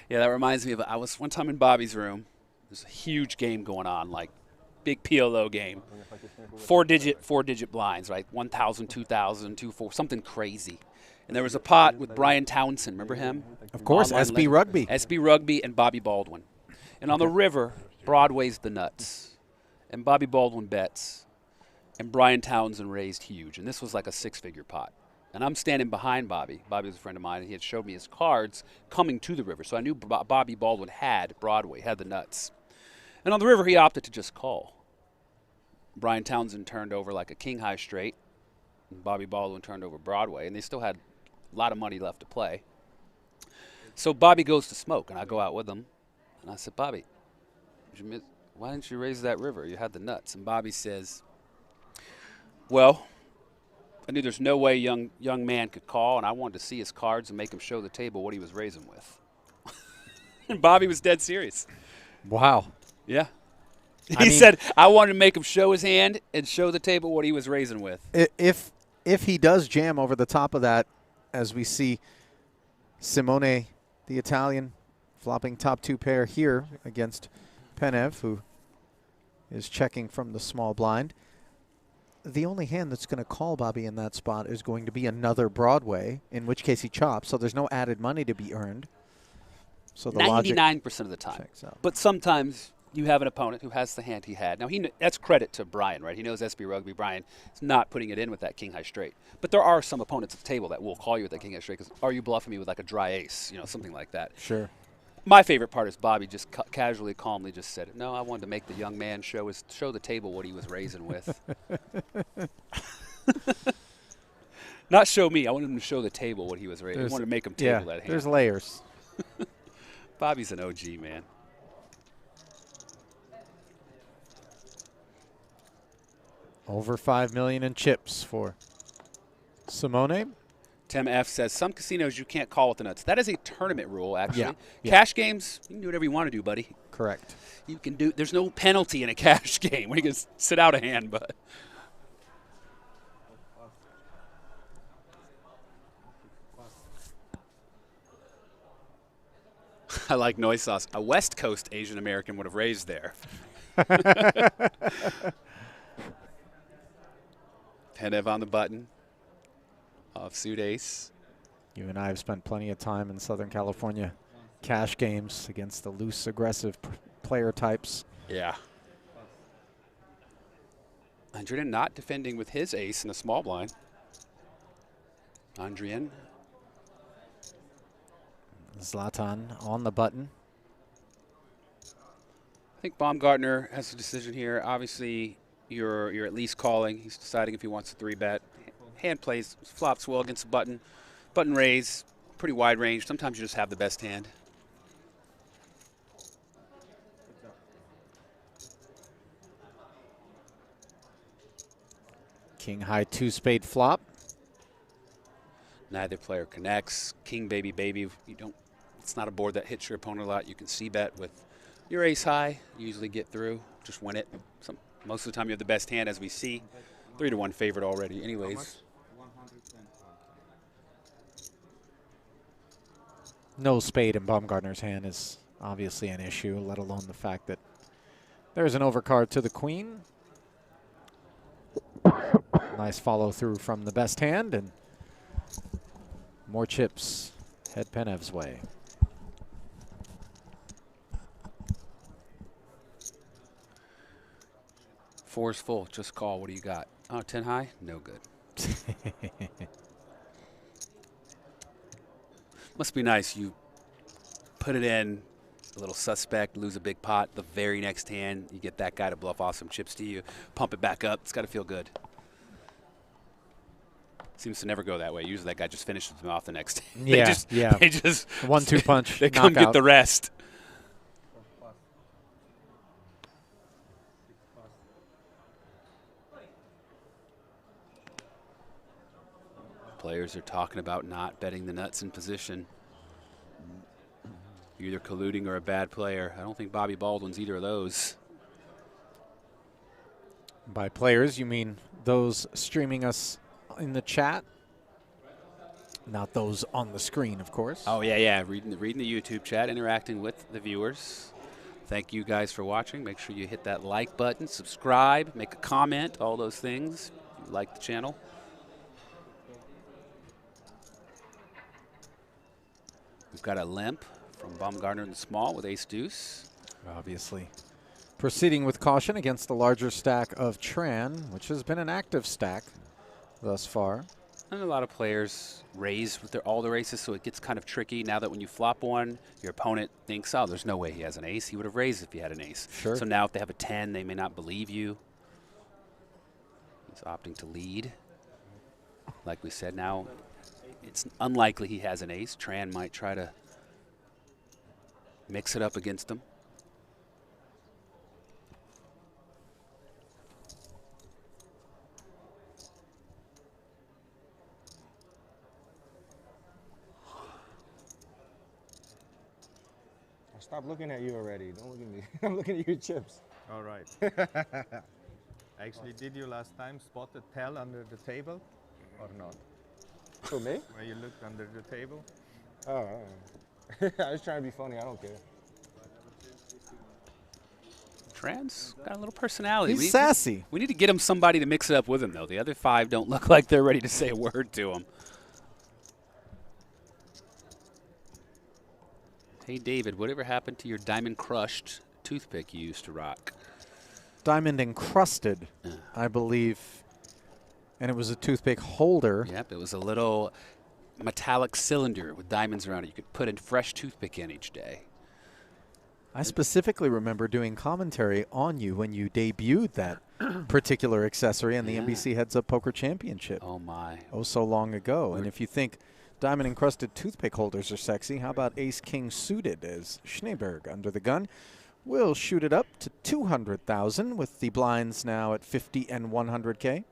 Yeah, that reminds me of, I was one time in Bobby's room. There's a huge game going on, like big PLO game. Four-digit blinds, right? 1,000, 2,000, 2,4, something crazy. And there was a pot with Brian Townsend. Remember him? Of course, SB Rugby. SB Rugby and Bobby Baldwin. And on the river, Broadway's the nuts. And Bobby Baldwin bets. And Brian Townsend raised huge. And this was like a 6-figure pot. And I'm standing behind Bobby. Bobby was a friend of mine, and he had showed me his cards coming to the river. So I knew Bobby Baldwin had Broadway, had the nuts. And on the river, he opted to just call. Brian Townsend turned over like a king-high straight. And Bobby Baldwin turned over Broadway, and they still had a lot of money left to play. So Bobby goes to smoke, and I go out with him. And I said, Bobby, why didn't you raise that river? You had the nuts. And Bobby says, Well, I knew there's no way young man could call, and I wanted to see his cards and make him show the table what he was raising with. And Bobby was dead serious. Wow. Yeah. He said, I wanted to make him show his hand and show the table what he was raising with. If he does jam over the top of that, as we see Simone, the Italian, flopping top 2 pair here against Penev, who is checking from the small blind. The only hand that's going to call Bobby in that spot is going to be another Broadway, in which case he chops, so there's no added money to be earned. So the 99% of the time. But sometimes you have an opponent who has the hand he had. Now, that's credit to Brian, right? He knows SB Rugby. Brian is not putting it in with that king high straight. But there are some opponents at the table that will call you with that king high straight because are you bluffing me with like a dry ace, you know, something like that. Sure. My favorite part is Bobby just casually, calmly just said, no, I wanted to make the young man show the table what he was raising with. Not show me. I wanted him to show the table what he was raising. I wanted to make him table that hand. There's layers. Bobby's an OG, man. Over $5 million in chips for Simone. Tim F says, some casinos you can't call with the nuts. That is a tournament rule, actually. Yeah. Cash games, you can do whatever you want to do, buddy. Correct. You can do. There's no penalty in a cash game when you can sit out a hand, but. I like Noise Sauce. A West Coast Asian American would have raised there. Penev on the button. Offsuit ace. You and I have spent plenty of time in Southern California cash games against the loose, aggressive player types. Yeah. Andrian not defending with his ace in the small blind. Andrian. Zlatan on the button. I think Baumgartner has a decision here. Obviously, you're at least calling. He's deciding if he wants to 3-bet. Hand plays, flops well against the button. Button raise, pretty wide range. Sometimes you just have the best hand. King high 2-spade flop. Neither player connects. King baby baby. You don't. It's not a board that hits your opponent a lot. You can c-bet with your ace high. You usually get through. Just win it. Most of the time you have the best hand, as we see. 3-1 favorite already. Anyways. No spade in Baumgartner's hand is obviously an issue, let alone the fact that there's an overcard to the queen. Nice follow through from the best hand, and more chips head Penev's way. Four's full. Just call. What do you got? Oh, 10 high? No good. Must be nice. You put it in, a little suspect, lose a big pot. The very next hand, you get that guy to bluff off some chips to you, pump it back up. It's got to feel good. Seems to never go that way. Usually that guy just finishes them off the next hand. Yeah, They just 1-2 punch. They come get the rest. Players are talking about not betting the nuts in position. You're either colluding or a bad player. I don't think Bobby Baldwin's either of those. By players, you mean those streaming us in the chat? Not those on the screen, of course. Oh, yeah. Reading the YouTube chat, interacting with the viewers. Thank you guys for watching. Make sure you hit that like button, subscribe, make a comment, all those things if you like the channel. We've got a limp from Baumgartner in the small with ace-deuce. Obviously proceeding with caution against the larger stack of Tran, which has been an active stack thus far. And a lot of players raise with all their aces, so it gets kind of tricky. Now that when you flop one, your opponent thinks, oh, there's no way he has an ace. He would have raised if he had an ace. Sure. So now if they have a 10, they may not believe you. He's opting to lead. Like we said, now it's unlikely he has an ace. Tran might try to mix it up against him. Stop looking at you already. Don't look at me. I'm looking at your chips. All right. Actually, did you last time spot the tell under the table or not? For me? Where you looked under the table? Oh, I was trying to be funny. I don't care. Tran's got a little personality. He's sassy. We need to get him somebody to mix it up with him, though. The other 5 don't look like they're ready to say a word to him. Hey, David, whatever happened to your diamond-crushed toothpick you used to rock? Diamond encrusted, I believe. And it was a toothpick holder. Yep, it was a little metallic cylinder with diamonds around it. You could put a fresh toothpick in each day. I specifically remember doing commentary on you when you debuted that particular accessory in the NBC Heads Up Poker Championship. Oh, my. Oh, so long ago. And if you think diamond encrusted toothpick holders are sexy, how about ace king suited as Snejberg under the gun? We'll shoot it up to 200,000 with the blinds now at 50 and 100K.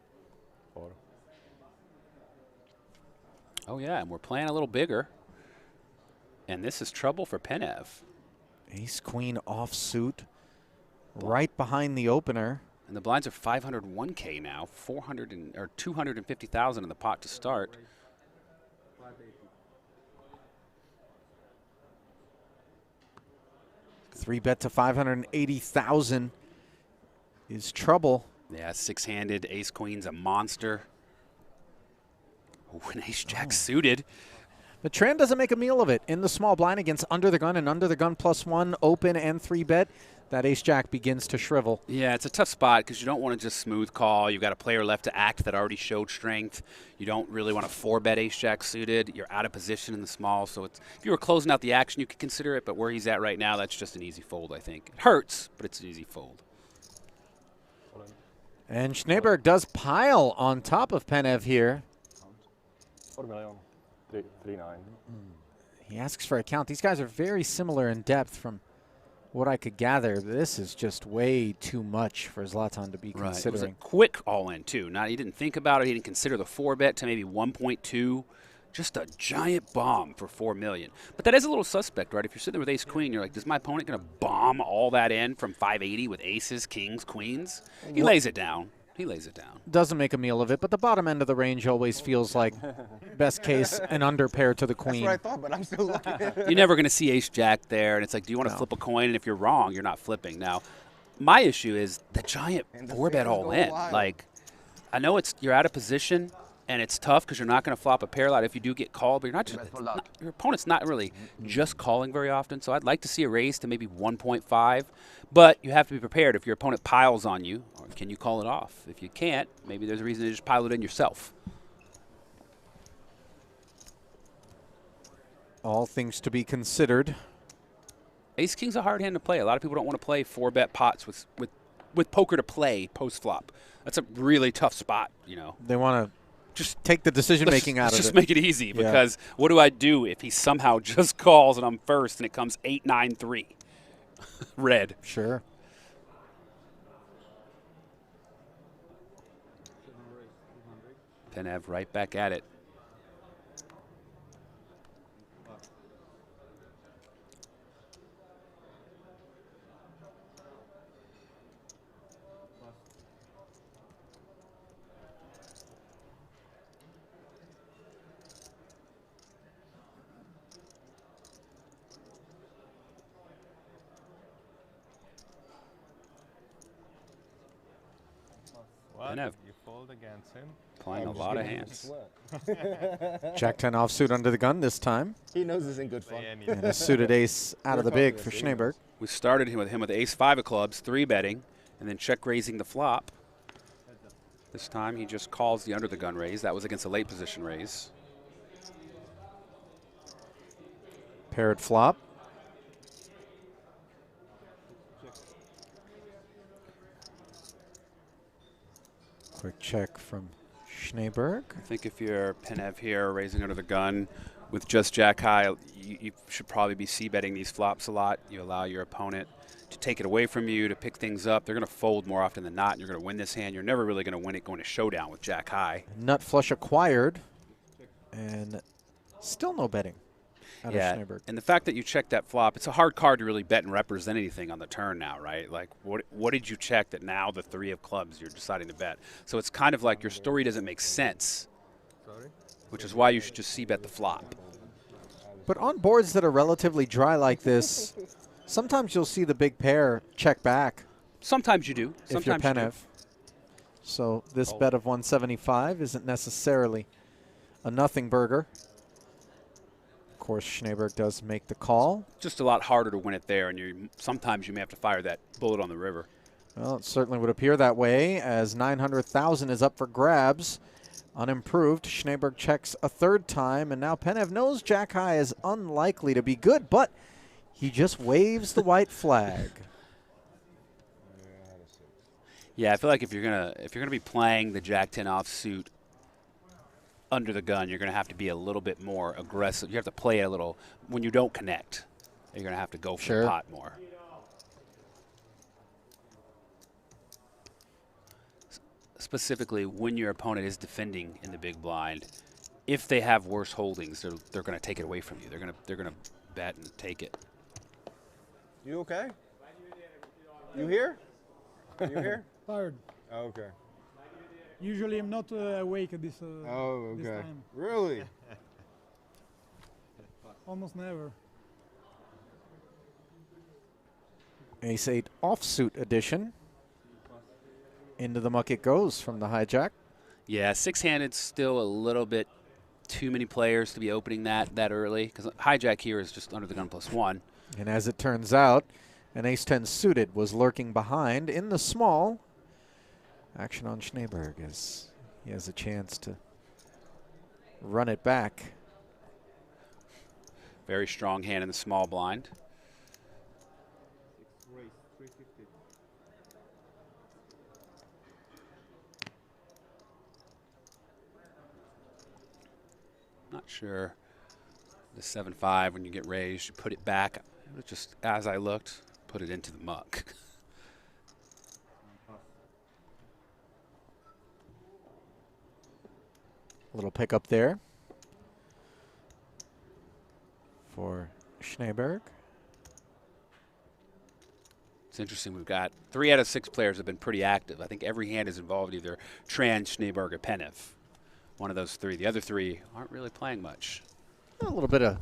Oh, yeah, and we're playing a little bigger. And this is trouble for Penev. Ace queen offsuit right behind the opener. And the blinds are 501K now, 250,000 in the pot to start. Three bet to 580,000 is trouble. Yeah, 6-handed, ace queen's a monster. Oh, an ace jack suited. But Tran doesn't make a meal of it in the small blind against under the gun and under the gun +1 open and 3-bet. That ace jack begins to shrivel. Yeah, it's a tough spot because you don't want to just smooth call. You've got a player left to act that already showed strength. You don't really want to 4-bet ace jack suited. You're out of position in the small. So it's, if you were closing out the action, you could consider it. But where he's at right now, that's just an easy fold, I think. It hurts, but it's an easy fold. And Snejberg does pile on top of Penev here. 4 million. 3.9. He asks for a count. These guys are very similar in depth from what I could gather. This is just way too much for Zlatin to be considering. It was a quick all-in, too. He didn't think about it. He didn't consider the 4-bet to maybe 1.2. Just a giant bomb for 4 million. But that is a little suspect, right? If you're sitting there with ace-queen, you're like, is my opponent going to bomb all that in from 580 with aces, kings, queens? He lays it down. He lays it down. Doesn't make a meal of it, but the bottom end of the range always feels like best case an under pair to the queen. That's what I thought, but I'm still looking. You're never going to see ace-jack there, and it's like, do you want to flip a coin? And if you're wrong, you're not flipping. Now, my issue is the giant 4-bet all-in. Like, I know you're out of position, and it's tough because you're not going to flop a pair a lot if you do get called, but your opponent's not really just calling very often. So I'd like to see a raise to maybe 1.5, but you have to be prepared. If your opponent piles on you, or can you call it off? If you can't, maybe there's a reason to just pile it in yourself. All things to be considered. Ace-king's a hard hand to play. A lot of people don't want to play 4-bet pots with poker to play post-flop. That's a really tough spot, you know. They want to just take the decision-making out of it. Let's just make it easy, because what do I do if he somehow just calls and I'm first and it comes 8-9-3? Red. Sure. Penev right back at it. Penev. You fold against him. Playing a lot of hands. Jack 10 offsuit under the gun this time. He knows this ain't good fun. And a suited ace out of the big for Snejberg. We started him with ace-5 of clubs, 3-betting, and then check-raising the flop. This time he just calls the under-the-gun raise. That was against a late position raise. Paired flop. Quick check from Snejberg. I think if you're Penev here, raising under the gun with just jack high, you should probably be c-betting these flops a lot. You allow your opponent to take it away from you, to pick things up. They're going to fold more often than not, and you're going to win this hand. You're never really going to win it going to showdown with jack high. Nut flush acquired, and still no betting. out Yeah, of Snejberg. and the fact that you checked that flop, it's a hard card to really bet and represent anything on the turn now, right? Like, what did you check that now the 3 of clubs you're deciding to bet? So it's kind of like your story doesn't make sense, which is why you should just c-bet the flop. But on boards that are relatively dry like this, sometimes you'll see the big pair check back. Sometimes you do. If you're Sometimes you do. Penev. So this bet of 175 isn't necessarily a nothing burger. Of course, Snejberg does make the call. Just a lot harder to win it there, and sometimes you may have to fire that bullet on the river. Well, it certainly would appear that way, as 900,000 is up for grabs. Unimproved, Snejberg checks a third time, and now Penev knows Jack High is unlikely to be good, but he just waves the white flag. Yeah, I feel like if you're gonna be playing the Jack 10 offsuit under the gun, you're gonna have to be a little bit more aggressive. You have to play it a little when you don't connect. You're gonna have to go for the pot more. Specifically, when your opponent is defending in the big blind, if they have worse holdings, they're gonna take it away from you. They're gonna bet and take it. You okay? You here? You here? Tired. Oh, okay. Usually I'm not awake at this, Oh, this okay. time. Really? Almost never. Ace-8 offsuit edition. Into the muck it goes from the hijack. Yeah, 6-handed's still a little bit too many players to be opening that early, because hijack here is just under the gun +1. And as it turns out, an ace-10 suited was lurking behind in the small. Action on Snejberg as he has a chance to run it back. Very strong hand in the small blind. Not sure. The 7-5, when you get raised, you put it back. Just as I looked, put it into the muck. A little pickup there for Snejberg. It's interesting. We've got 3 out of 6 players have been pretty active. I think every hand is involved either Tran, Snejberg, or Penev. One of those 3. The other 3 aren't really playing much. A little bit of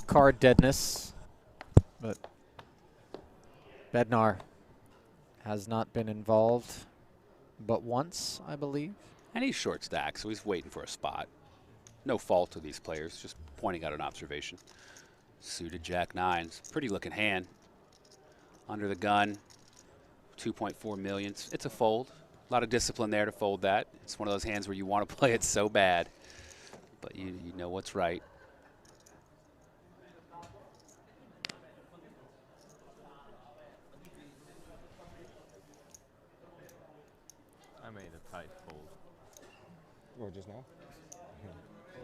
card deadness, but Bednar has not been involved but once, I believe. And he's short stack, so he's waiting for a spot. No fault to these players, just pointing out an observation. Suited Jack 9s. Pretty looking hand. Under the gun, 2.4 million. It's a fold. A lot of discipline there to fold that. It's one of those hands where you want to play it so bad, but you know what's right. I made a tight fold. Oh, just now?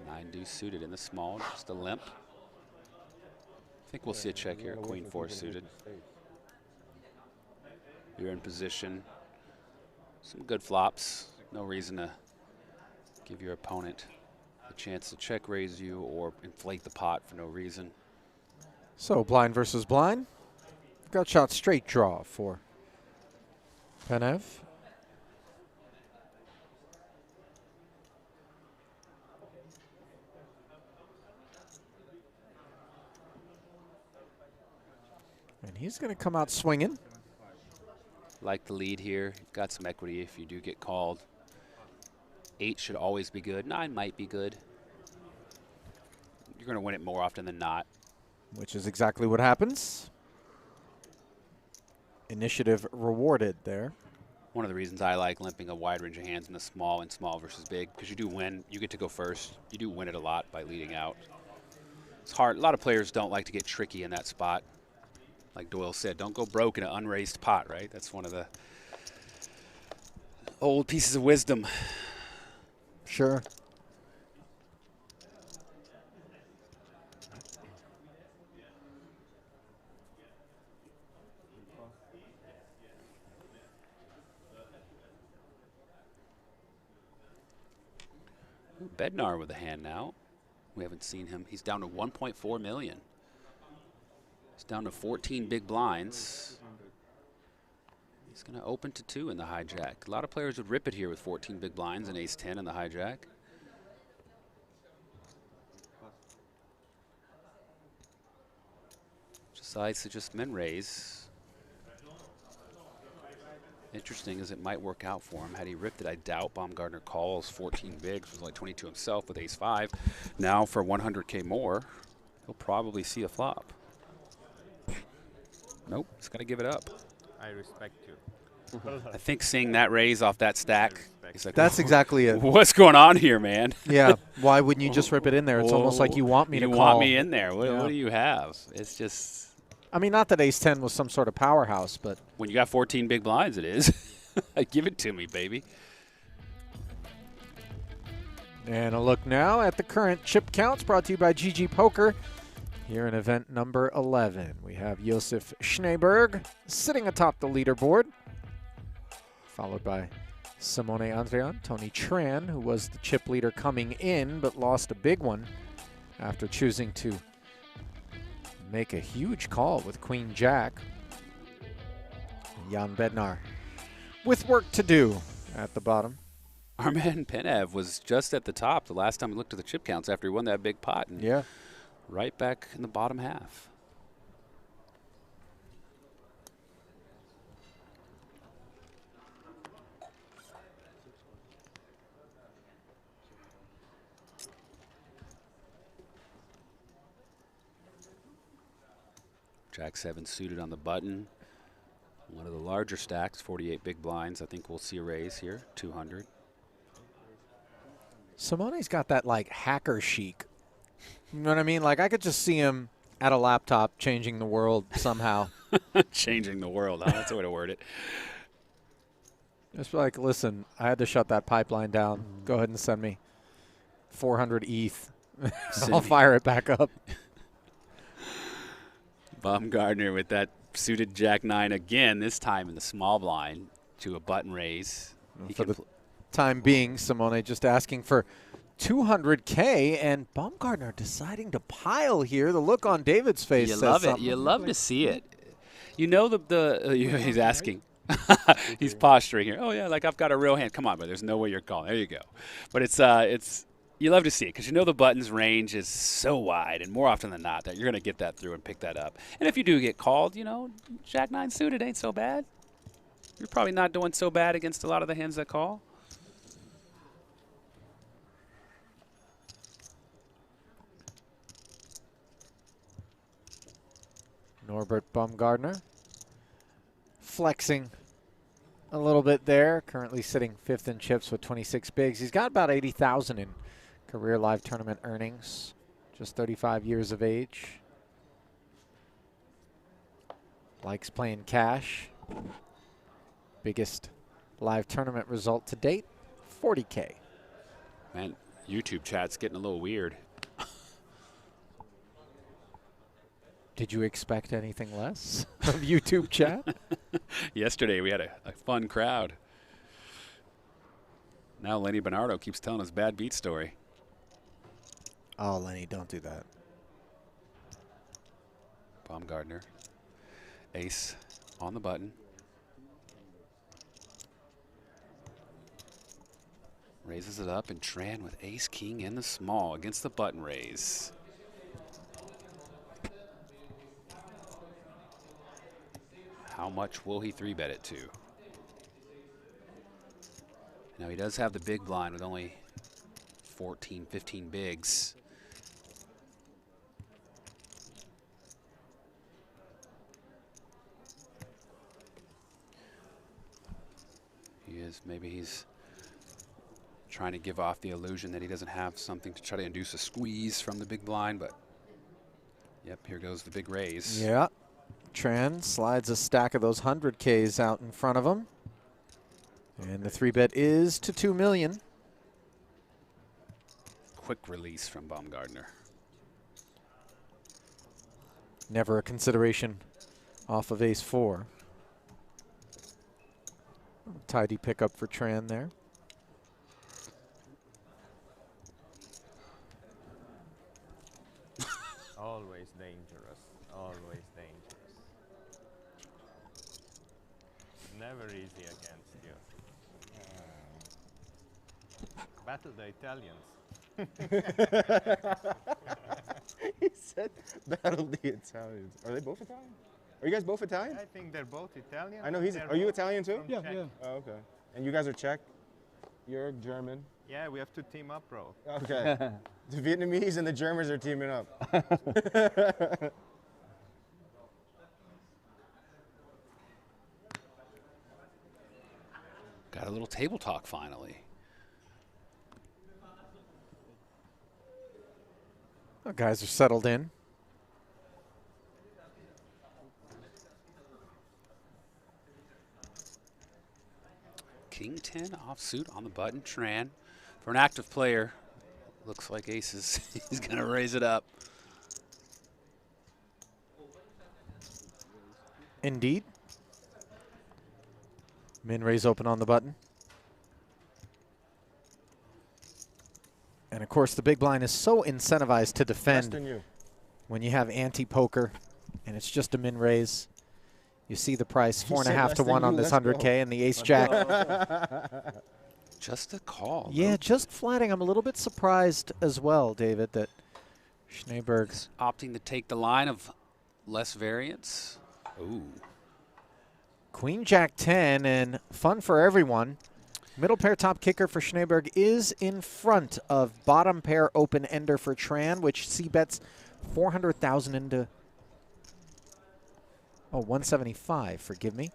9 deuce suited in the small, just a limp. I think we'll see a check here, Queen 4 suited. You're in position. Some good flops. No reason to give your opponent a chance to check raise you or inflate the pot for no reason. So blind versus blind. Got shot straight draw for Penev. And he's going to come out swinging. Like the lead here. Got some equity if you do get called. 8 should always be good. 9 might be good. You're going to win it more often than not. Which is exactly what happens. Initiative rewarded there. One of the reasons I like limping a wide range of hands in the small and small versus big, because you do win. You get to go first. You do win it a lot by leading out. It's hard. A lot of players don't like to get tricky in that spot. Like Doyle said, don't go broke in an unraised pot, right? That's one of the old pieces of wisdom. Sure. Bednar with a hand now. We haven't seen him. He's down to 1.4 million. He's down to 14 big blinds. He's going to open to 2 in the hijack. A lot of players would rip it here with 14 big blinds and ace-10 in the hijack. Decides to just min raise. Interesting as it might work out for him. Had he ripped it, I doubt Baumgartner calls 14 bigs, was like 22 himself with ace-5. Now for 100K more, he'll probably see a flop. Nope, he's got to give it up. I respect you. I think seeing that raise off that stack, he's like, That's exactly it. what's going on here, man? Yeah, why wouldn't you just rip it in there? It's almost like you want me to call. You want me in there. What, Yeah. what do you have? It's just... I mean, not that ace-10 was some sort of powerhouse, but... When you got 14 big blinds, it is. Give it to me, baby. And a look now at the current chip counts brought to you by GG Poker. Here in event number 11, we have Josef Snejberg sitting atop the leaderboard, followed by Simone Andrian, Tony Tran, who was the chip leader coming in but lost a big one after choosing to make a huge call with Queen Jack. Jan Bednar with work to do at the bottom. Our man Penev was just at the top the last time we looked at the chip counts after he won that big pot. And Yeah. right back in the bottom half. Jack-7 suited on the button. One of the larger stacks, 48 big blinds. I think we'll see a raise here, 200. Simone's got that, like, hacker chic. You know what I mean? Like, I could just see him at a laptop changing the world somehow. Changing the world, huh? That's the way to word it. Just like, listen, I had to shut that pipeline down. Go ahead and send me 400 ETH. I'll fire it back up. Baumgartner with that suited Jack-9 again, this time in the small blind to a button raise. For the time being, Simone just asking for 200K, and Baumgartner deciding to pile here. The look on David's face You says love it. something. You love to see it. You know he's asking. He's posturing here. Oh, yeah, like I've got a real hand. Come on, but there's no way you're calling. There you go. But it's you love to see it because you know the button's range is so wide, and more often than not that you're going to get that through and pick that up. And if you do get called, you know, Jack-9 suited ain't so bad. You're probably not doing so bad against a lot of the hands that call. Norbert Baumgartner flexing a little bit there. Currently sitting 5th in chips with 26 bigs. He's got about 80,000 in career live tournament earnings. Just 35 years of age. Likes playing cash. Biggest live tournament result to date, 40K. Man, YouTube chat's getting a little weird. Did you expect anything less of YouTube chat? Yesterday we had a fun crowd. Now Lenny Bernardo keeps telling us bad beat story. Oh, Lenny, don't do that. Baumgartner. Ace on the button. Raises it up, and Tran with ace-king in the small against the button raise. How much will he 3-bet it to? Now he does have the big blind with only 14, 15 bigs. Maybe he's trying to give off the illusion that he doesn't have something to try to induce a squeeze from the big blind, but yep, here goes the big raise. Yeah. Tran slides a stack of those 100Ks out in front of him. And the 3-bet is to 2 million. Quick release from Baumgartner. Never a consideration off of ace-4. Tidy pickup for Tran there. Always dangerous. Always dangerous. Never easy against you. Battle the Italians. He said, battle the Italians. Are they both Italian? Are you guys both Italian? I think they're both Italian. I know he's. Are you Italian too? Yeah, Czech. yeah. Oh, okay. And you guys are Czech? You're German? Yeah, we have to team up, bro. Okay. The Vietnamese and the Germans are teaming up. Got a little table talk finally. The guys are settled in. King 10 offsuit on the button. Tran, for an active player, looks like aces. He's going to raise it up. Indeed. Min raise open on the button. And of course, the big blind is so incentivized to defend when you have anti-poker and it's just a min raise. You see the price, 4.5 to 1 on this 100K and the ace jack. Just a call. Yeah, just flatting. I'm a little bit surprised as well, David, that Snejberg's opting to take the line of less variance. Ooh. Queen Jack 10 and fun for everyone. Middle pair top kicker for Snejberg is in front of bottom pair open ender for Tran, which c-bets 400,000 into, 175, forgive me.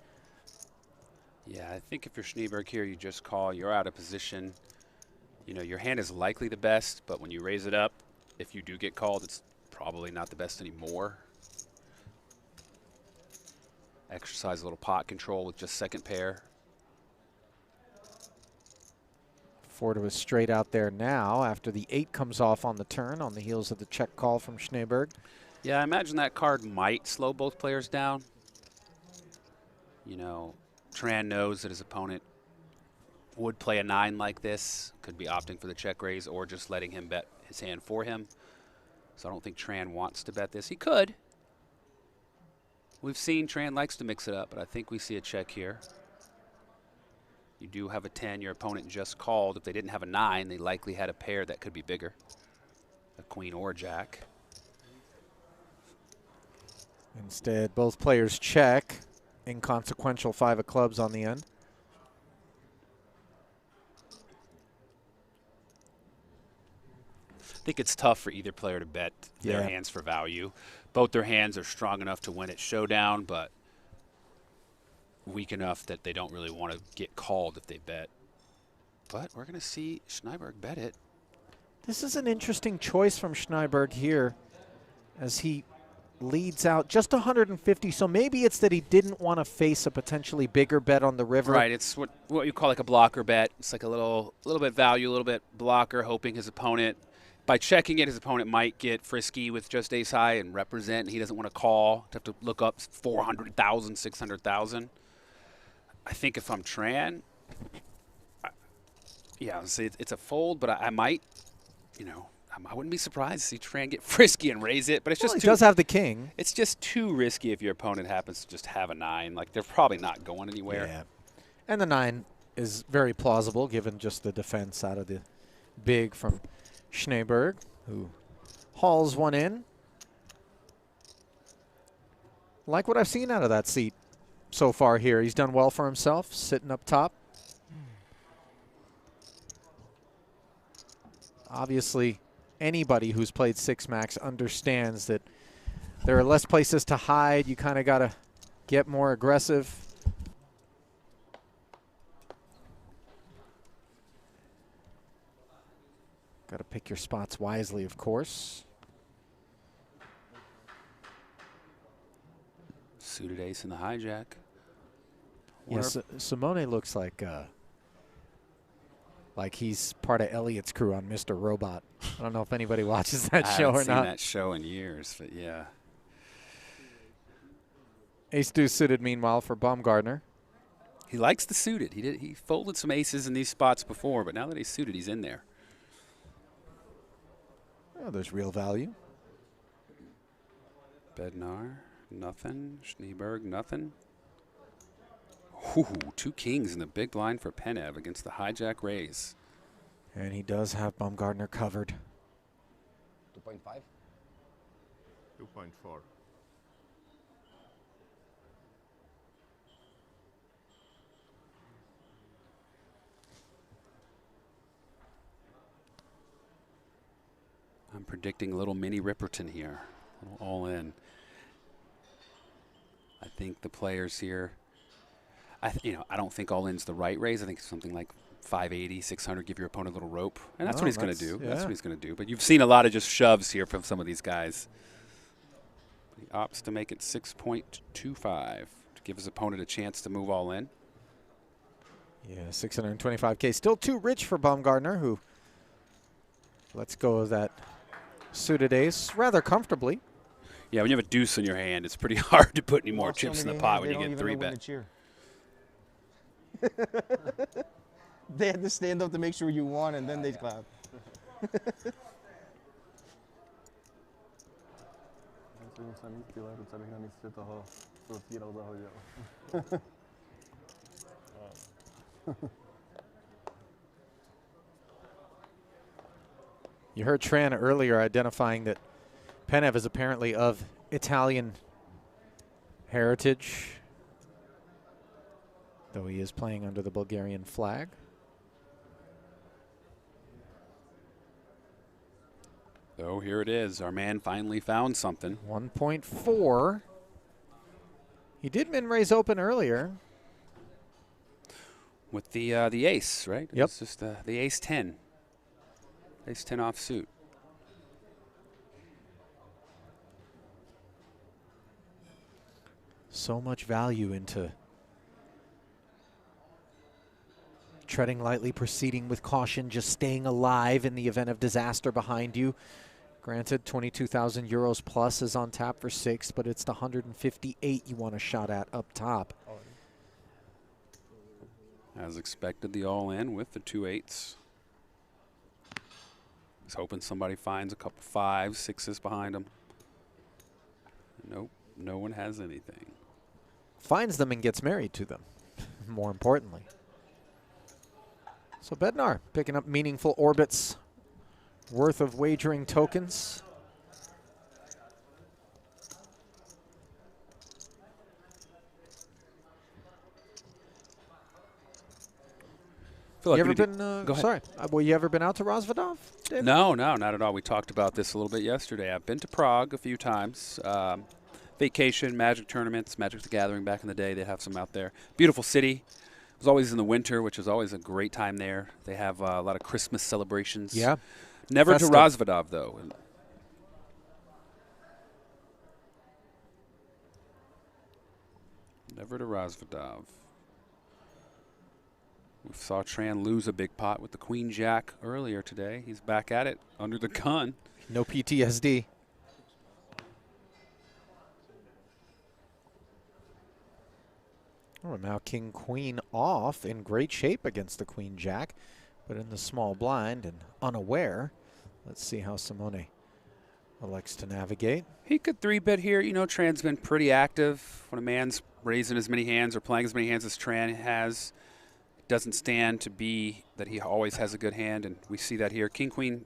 Yeah, I think if you're Snejberg here, you just call. You're out of position. You know, your hand is likely the best, but when you raise it up, if you do get called, it's probably not the best anymore. Exercise a little pot control with just second pair. 4 to a straight out there now after the 8 comes off on the turn on the heels of the check call from Snejberg. Yeah, I imagine that card might slow both players down. You know, Tran knows that his opponent would play a 9 like this, could be opting for the check raise or just letting him bet his hand for him. So I don't think Tran wants to bet this. He could. We've seen Tran likes to mix it up, but I think we see a check here. You do have a 10. Your opponent just called. If they didn't have a 9, they likely had a pair that could be bigger, a queen or a jack. Instead, both players check. Inconsequential 5 of clubs on the end. I think it's tough for either player to bet their hands for value. Both their hands are strong enough to win at showdown, but weak enough that they don't really want to get called if they bet. But we're going to see Snejberg bet it. This is an interesting choice from Snejberg here as he leads out just 150. So maybe it's that he didn't want to face a potentially bigger bet on the river. Right, it's what you call like a blocker bet. It's like a little bit value, a little bit blocker, hoping his opponent, by checking it, his opponent might get frisky with just ace high and represent, and he doesn't want to call, to have to look up 400,000, 600,000. I think if I'm Tran, yeah, it's a fold, but I might, you know, I wouldn't be surprised to see Tran get frisky and raise it, but it's just he does have the king. It's just too risky if your opponent happens to just have a 9. Like, they're probably not going anywhere. Yeah. And the 9 is very plausible given just the defense out of the big from Snejberg, who hauls one in. Like what I've seen out of that seat so far here. He's done well for himself, sitting up top. Obviously, anybody who's played 6-max understands that there are less places to hide. You kind of got to get more aggressive. Got to pick your spots wisely, of course. Suited ace in the hijack. Yes, Simone looks like he's part of Elliot's crew on Mr. Robot. I don't know if anybody watches that show or not. I haven't seen that show in years, but yeah. Ace-deuce suited, meanwhile, for Baumgartner. He likes the suited. He folded some aces in these spots before, but now that he's suited, he's in there. Oh, there's real value. Bednar, nothing. Snejberg, nothing. Ooh, 2 kings in the big blind for Penev against the hijack raise. And he does have Baumgartner covered. 2.5. 2.4. I'm predicting a little mini Ripperton here, a little all in. I think the players here, I don't think all in's the right raise. I think something like 580, 600, give your opponent a little rope. And that's what he's going to do. Yeah. That's what he's going to do. But you've seen a lot of just shoves here from some of these guys. He opts to make it 6.25 to give his opponent a chance to move all in. Yeah, 625K. Still too rich for Baumgartner, who lets go of that suited ace rather comfortably. Yeah, when you have a deuce in your hand, it's pretty hard to put any more chips in the pot when you get 3-bet. They had to stand up to make sure you won, and then they clap. You heard Tran earlier identifying that Penev is apparently of Italian heritage, though he is playing under the Bulgarian flag. So here it is. Our man finally found something. 1.4. He did min raise open earlier. With the ace, right? Yep. It's just the ace 10. Ace 10 offsuit. So much value into treading lightly, proceeding with caution, just staying alive in the event of disaster behind you. Granted, 22,000 euros plus is on tap for 6, but it's the 158 you want a shot at up top. As expected, the all-in with the 2-8s. He's hoping somebody finds a couple 5s, 6s behind him. Nope, no one has anything. Finds them and gets married to them, more importantly. So Bednar picking up meaningful orbits worth of wagering tokens. Like you ever been, sorry, well, you ever been out to Rozvadov, David? No, not at all. We talked about this a little bit yesterday. I've been to Prague a few times. Vacation, Magic tournaments, Magic the Gathering back in the day. They have some out there. Beautiful city. It was always in the winter, which is always a great time there. They have a lot of Christmas celebrations. Yeah. Never Festive. to Rozvadov, though. Never to Rozvadov. We saw Tran lose a big pot with the Queen Jack earlier today. He's back at it under the gun. No PTSD. Oh, now King Queen off in great shape against the Queen Jack, but in the small blind and unaware. Let's see how Simone elects to navigate. He could 3-bet here. You know, Tran's been pretty active. When a man's raising as many hands or playing as many hands as Tran has, it doesn't stand to be that he always has a good hand, and we see that here. King Queen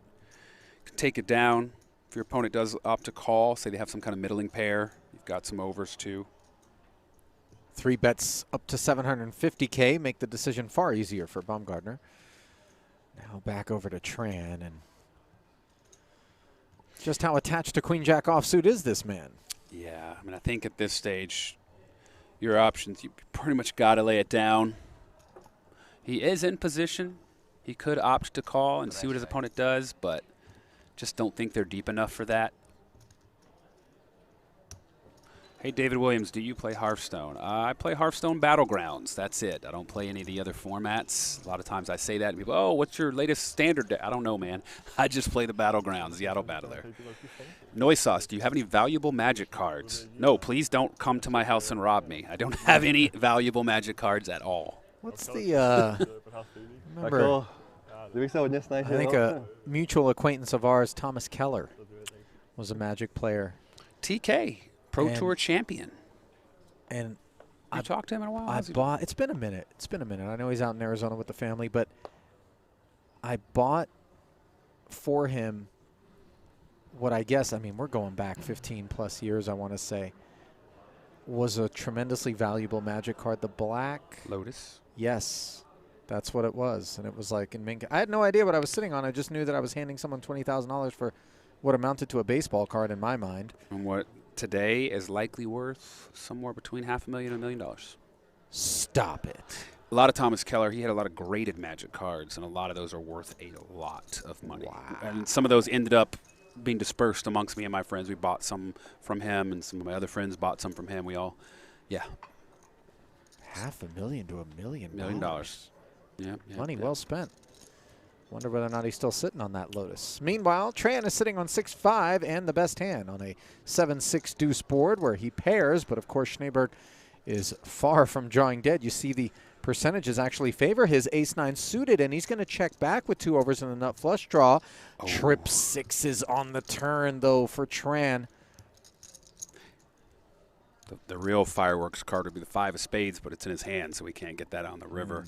can take it down. If your opponent does opt to call, say they have some kind of middling pair, you've got some overs too. 3 bets up to 750K make the decision far easier for Baumgartner. Now back over to Tran, and just how attached to Queen Jack offsuit is this man? Yeah, I mean, I think at this stage, your options, you pretty much got to lay it down. He is in position. He could opt to call and see what his opponent does, but just don't think they're deep enough for that. Hey, David Williams, do you play Hearthstone? I play Hearthstone Battlegrounds. That's it. I don't play any of the other formats. A lot of times I say that, and people, oh, what's your latest standard? I don't know, man. I just play the Battlegrounds, the auto battler. Noisauce, do you have any valuable Magic cards? No, please don't come to my house and rob me. I don't have any valuable Magic cards at all. What's the, remember, I think a mutual acquaintance of ours, Thomas Keller, was a Magic player. TK Pro Tour champion. And you talked to him in a while? It's been a minute. It's been a minute. I know he's out in Arizona with the family, but I bought for him what I guess, I mean, we're going back 15 plus years, I want to say, was a tremendously valuable Magic card. The Black Lotus. Yes, that's what it was. And it was like in Mink. I had no idea what I was sitting on. I just knew that I was handing someone $20,000 for what amounted to a baseball card in my mind. And what today is likely worth somewhere between $500,000 and $1 million. Stop it. A lot of Thomas Keller, he had a lot of graded Magic cards, and a lot of those are worth a lot of money. Wow. And some of those ended up being dispersed amongst me and my friends. We bought some from him, and some of my other friends bought some from him. We all, yeah. $500,000 to $1 million. $1 million. Yeah. Money well spent. Wonder whether or not he's still sitting on that Lotus. Meanwhile, Tran is sitting on 6-5 and the best hand on a 7-6 deuce board where he pairs, but of course Snejberg is far from drawing dead. You see the percentages actually favor his ace-9 suited, and he's going to check back with 2 overs and a nut flush draw. Oh. Trip 6s on the turn, though, for Tran. The real fireworks card would be the 5 of spades, but it's in his hand, so we can't get that on the river.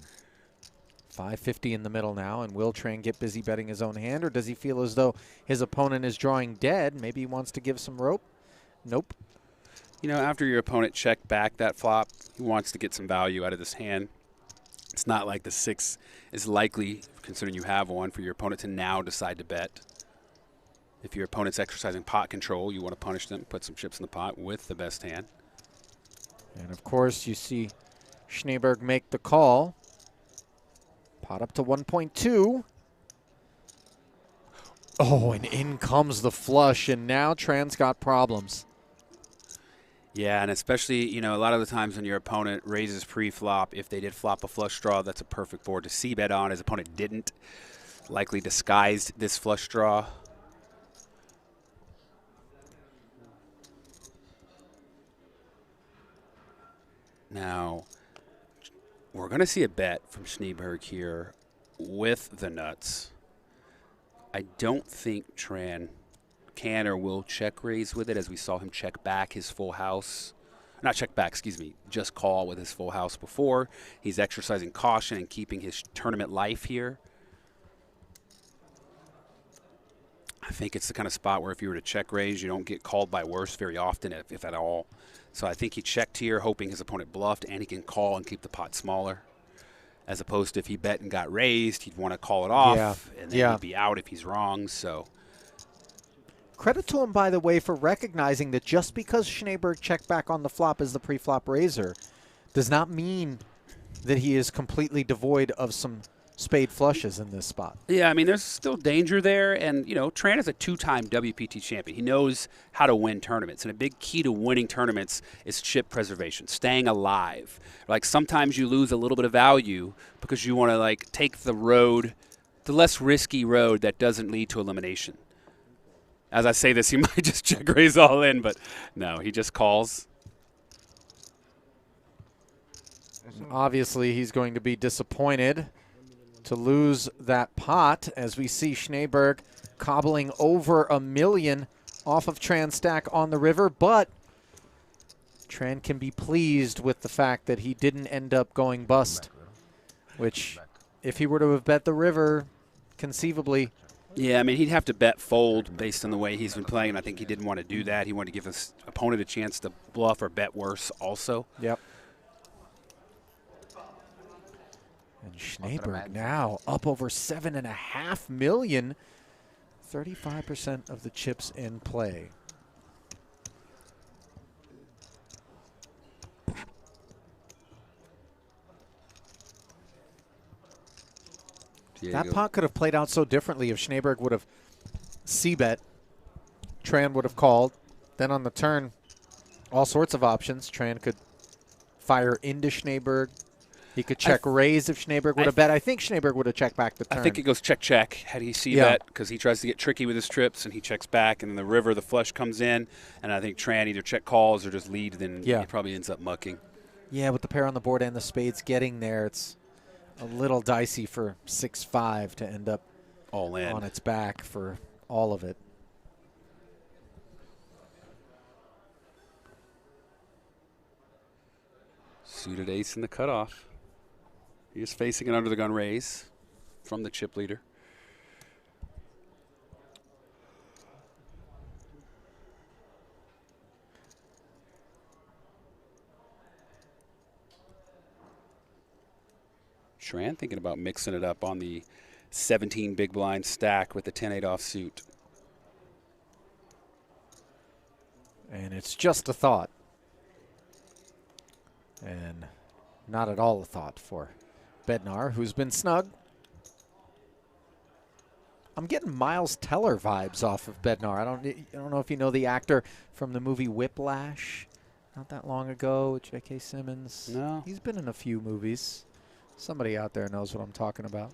550 in the middle now, and will Tran get busy betting his own hand, or does he feel as though his opponent is drawing dead? Maybe he wants to give some rope? Nope. You know, after your opponent checked back that flop, he wants to get some value out of this hand. It's not like the 6 is likely, considering you have one, for your opponent to now decide to bet. If your opponent's exercising pot control, you want to punish them, put some chips in the pot with the best hand. And, of course, you see Snejberg make the call. Pot up to 1.2. Oh, and in comes the flush, and now Tran's got problems. Yeah, and especially, you know, a lot of the times when your opponent raises pre-flop, if they did flop a flush draw, that's a perfect board to c-bet on. His opponent didn't. Likely disguised this flush draw. Now, we're going to see a bet from Snejberg here with the nuts. I don't think Tran can or will check raise with it, as we saw him check back his full house. Not check back, excuse me, just call with his full house before. He's exercising caution and keeping his tournament life here. I think it's the kind of spot where if you were to check raise, you don't get called by worse very often, if at all. So I think he checked here, hoping his opponent bluffed, and he can call and keep the pot smaller. As opposed to if he bet and got raised, he'd want to call it off, and then he'd be out if he's wrong. So credit to him, by the way, for recognizing that just because Snejberg checked back on the flop as the pre-flop raiser does not mean that he is completely devoid of some spade flushes in this spot. Yeah, I mean, there's still danger there. And, you know, Tran is a 2-time WPT champion. He knows how to win tournaments. And a big key to winning tournaments is chip preservation, staying alive. Like, sometimes you lose a little bit of value because you want to, like, take the road, the less risky road that doesn't lead to elimination. As I say this, he might just check raise all in, but no, he just calls. Obviously, he's going to be disappointed to lose that pot, as we see Snejberg cobbling over $1 million off of Tran's stack on the river, but Tran can be pleased with the fact that he didn't end up going bust, which if he were to have bet the river, conceivably. Yeah, I mean, he'd have to bet fold based on the way he's been playing, and I think he didn't want to do that. He wanted to give his opponent a chance to bluff or bet worse also. Yep. And Snejberg now up over $7.5 million, 35% of the chips in play. That pot could have played out so differently if Snejberg would have c-bet, Tran would have called. Then on the turn, all sorts of options. Tran could fire into Snejberg. He could check raise if Snejberg would have bet. I think Snejberg would have checked back the turn. I think it goes check-check had he c-bet, because he tries to get tricky with his trips, and he checks back, and then the river, the flush comes in, and I think Tran either check calls or just lead, then he probably ends up mucking. Yeah, with the pair on the board and the spades getting there, it's a little dicey for 6-5 to end up all in on its back for all of it. Suited ace in the cutoff. He is facing an under the gun raise from the chip leader. Tran thinking about mixing it up on the 17 big blind stack with the 10-8 offsuit. And it's just a thought. And not at all a thought for Bednar, who's been snug. I'm getting Miles Teller vibes off of Bednar. I don't know if you know the actor from the movie Whiplash, not that long ago, with J.K. Simmons. No. He's been in a few movies. Somebody out there knows what I'm talking about.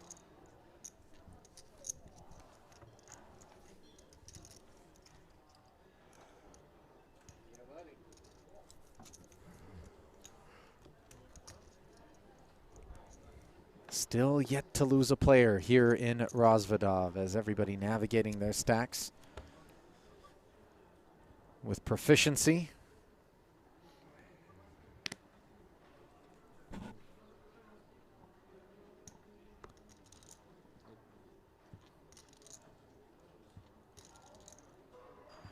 Still yet to lose a player here in Rozvadov as everybody navigating their stacks with proficiency.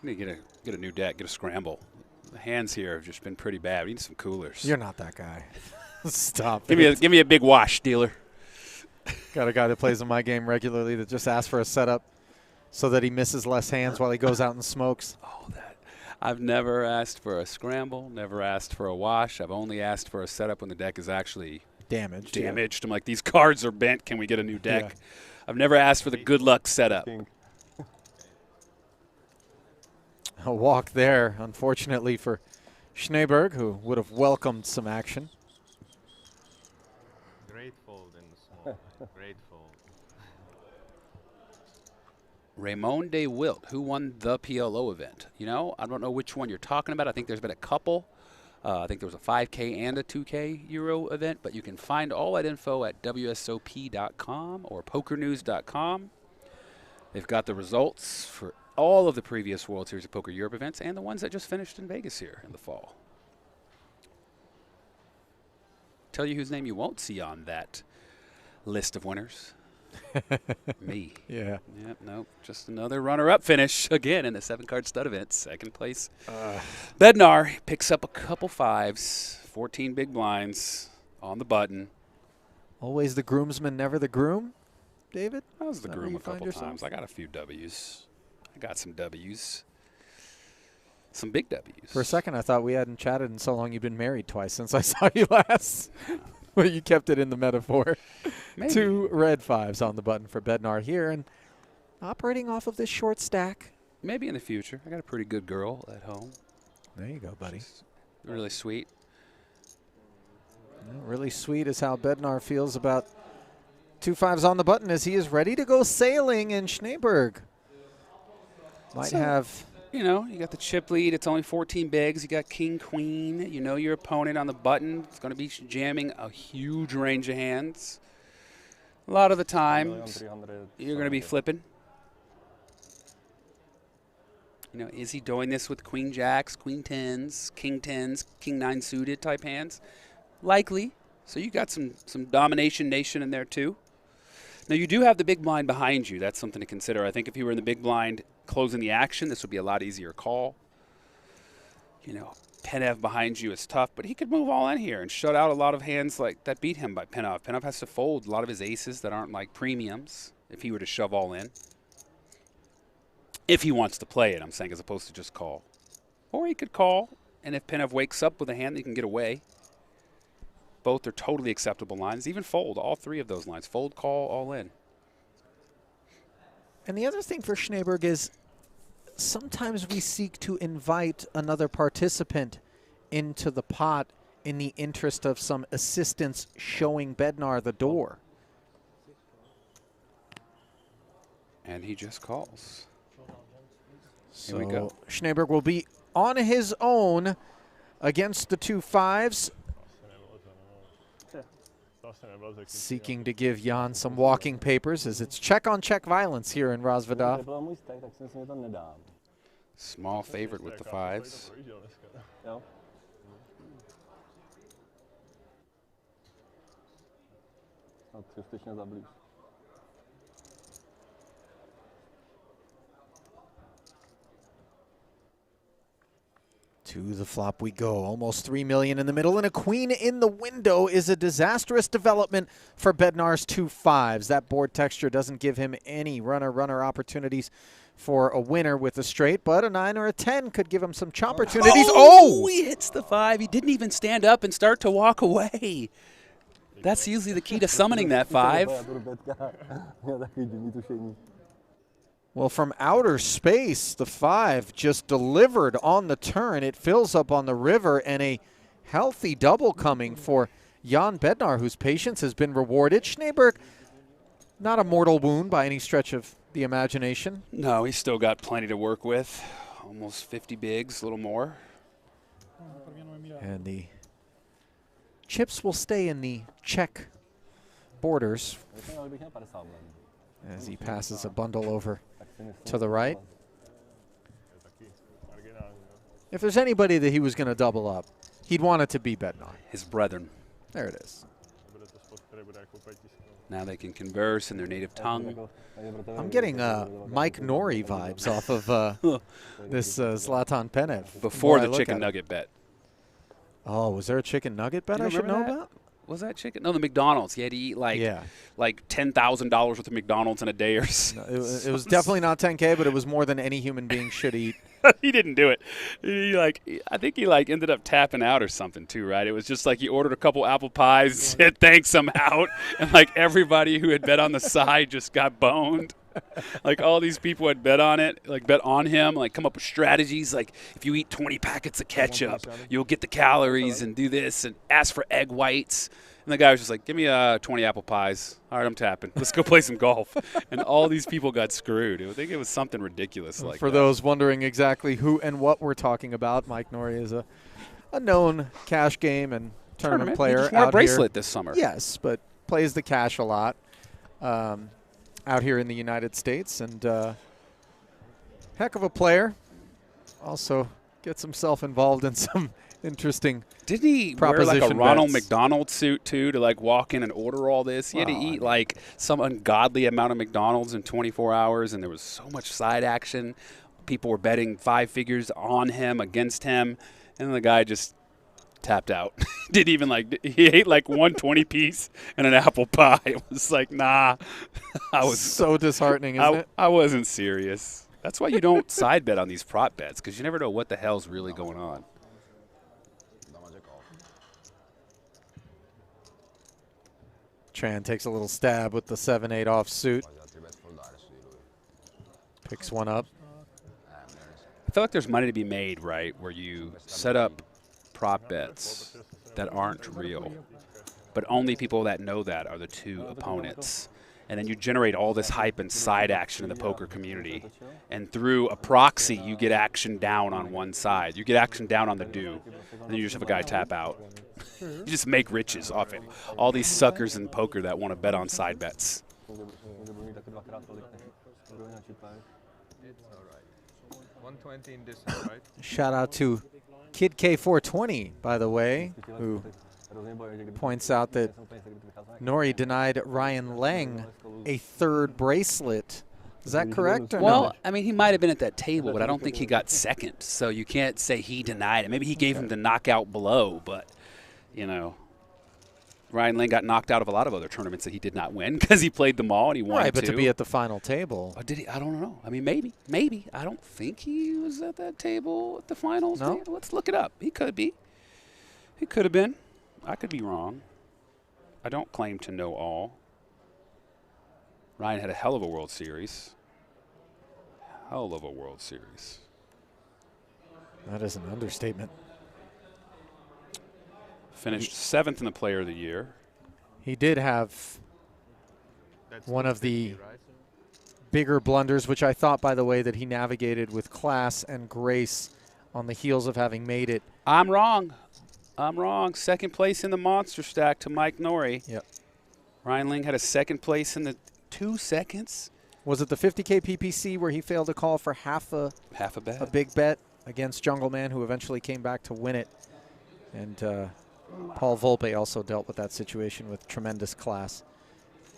I need to get a new deck, get a scramble. The hands here have just been pretty bad. We need some coolers. You're not that guy. Stop. Give me a big wash, dealer. Got a guy that plays in my game regularly that just asks for a setup so that he misses less hands while he goes out and smokes. Oh, I've never asked for a scramble, never asked for a wash. I've only asked for a setup when the deck is actually damaged. Yeah. I'm like, these cards are bent. Can we get a new deck? Yeah. I've never asked for the good luck setup. A walk there, unfortunately, for Snejberg, who would have welcomed some action. Great fold in the small. Great fold. Raymond de Wilt, who won the PLO event. You know, I don't know which one you're talking about. I think there's been a couple. I think there was a 5K and a 2K Euro event, but you can find all that info at WSOP.com or pokernews.com. They've got the results for all of the previous World Series of Poker Europe events and the ones that just finished in Vegas here in the fall. Tell you whose name you won't see on that list of winners. Me. Yeah. Yep, nope. Just another runner-up finish again in the 7-card stud event. Second place. Bednar picks up a couple fives, 14 big blinds on the button. Always the groomsman, never the groom, David? I was the groom a couple times. I got a few W's. I got some W's. Some big W's. For a second, I thought we hadn't chatted in so long. You've been married twice since I saw you last. Well, you kept it in the metaphor. Maybe. 2 red 5s on the button for Bednar here, and operating off of this short stack. Maybe in the future. I got a pretty good girl at home. There you go, buddy. She's really sweet. Really sweet is how Bednar feels about 2 5s on the button as he is ready to go sailing, and Snejberg might have... You know, you got the chip lead. It's only 14 bigs. You got king, queen. You know your opponent on the button. It's going to be jamming a huge range of hands. A lot of the time, you're going to be flipping. You know, is he doing this with queen jacks, queen tens, king 9 suited type hands? Likely. So you got some domination nation in there too. Now you do have the big blind behind you. That's something to consider. I think if you were in the big blind closing the action, this would be a lot easier call. You know, Penev behind you is tough, but he could move all in here and shut out a lot of hands like that beat him by Penev. Penev has to fold a lot of his aces that aren't like premiums if he were to shove all in. If he wants to play it, I'm saying, as opposed to just call. Or he could call, and if Penev wakes up with a hand, he can get away. Both are totally acceptable lines. Even fold, all 3 of those lines. Fold, call, all in. And the other thing for Snejberg is sometimes we seek to invite another participant into the pot in the interest of some assistance showing Bednar the door. And he just calls. So Here we go. Snejberg will be on his own against the 2 5s. Seeking to give Jan some walking papers as it's check-on-check violence here in Rozvadov. Small favorite with the 5s. snad částečně zablíž. To the flop we go. Almost 3 million in the middle, and a queen in the window is a disastrous development for Bednar's 2-5s. That board texture doesn't give him any runner opportunities for a winner with a straight, but a 9 or a 10 could give him some opportunities. Oh! He hits the 5. He didn't even stand up and start to walk away. That's usually the key to summoning that 5. Well, from outer space, the 5 just delivered on the turn. It fills up on the river, and a healthy double coming for Jan Bednar, whose patience has been rewarded. Snejberg, not a mortal wound by any stretch of the imagination. No, he's still got plenty to work with. Almost 50 bigs, a little more. And the chips will stay in the Czech borders as he passes a bundle over to the right. If there's anybody that he was going to double up, he'd want it to be Bednar. His brethren. There it is. Now they can converse in their native tongue. I'm getting Mike Norrie vibes off of this Zlatan Penev. Before the chicken nugget bet. Oh, was there a chicken nugget bet I should know about? Was that chicken? No, the McDonald's. He had to eat like $10,000 worth of McDonald's in a day or so. No, it was definitely not 10K, but it was more than any human being should eat. He didn't do it. I think he ended up tapping out or something too, right? It was just like he ordered a couple apple pies, said thanks, I'm out, and like everybody who had bet on the side just got boned. Like all these people had bet on it, like bet on him, like come up with strategies, like if you eat 20 packets of ketchup, you'll get the calories and do this and ask for egg whites. And the guy was just like, give me 20 apple pies. All right, I'm tapping. Let's go play some golf. And all these people got screwed. I think it was something ridiculous like that. For those wondering exactly who and what we're talking about, Mike Norrie is a known cash game and tournament player. He just wore a bracelet this summer. Yes, but plays the cash a lot out here in the United States. And heck of a player. Also gets himself involved in some interesting Didn't he wear like a Ronald McDonald suit too to like walk in and order all this? He had to eat like some ungodly amount of McDonald's in 24 hours, and there was so much side action. People were betting 5 figures on him, against him, and the guy just tapped out. Didn't even he ate like 120 piece and an apple pie. It was like, nah. I was so disheartening, isn't it? I wasn't serious. That's why you don't side bet on these prop bets, because you never know what the hell's really going on. Tran takes a little stab with the 7-8 offsuit. Picks one up. I feel like there's money to be made, right, where you set up prop bets that aren't real, but only people that know that are the two opponents. And then you generate all this hype and side action in the poker community. And through a proxy, you get action down on one side. You get action down on the do. And then you just have a guy tap out. You just make riches off it. All these suckers in poker that want to bet on side bets. It's all right. 120 in this hand, right? Shout out to Kid K420, by the way, who points out that Norrie denied Ryan Lang a 3rd bracelet. Is that correct? Or well, no? I mean, he might have been at that table, but I don't think he got second. So you can't say he denied it. Maybe he gave him the knockout blow, but, you know, Ryan Lang got knocked out of a lot of other tournaments that he did not win because he played them all and he won Right, but two. to be at the final table. Oh, did he? I don't know. I mean, maybe. I don't think he was at that table at the finals. No? Let's look it up. He could be. He could have been. I could be wrong. I don't claim to know all. Ryan had a hell of a World Series. Hell of a World Series. That is an understatement. Finished 7th in the Player of the Year. He did have one of the bigger blunders, which I thought, by the way, that he navigated with class and grace on the heels of having made it. I'm wrong. 2nd place in the Monster Stack to Mike Norrie. Yep. Ryan Lang had a 2nd place in the 2 seconds. Was it the 50K PPC where he failed to call for half a bet? A big bet against Jungle Man, who eventually came back to win it. And Paul Volpe also dealt with that situation with tremendous class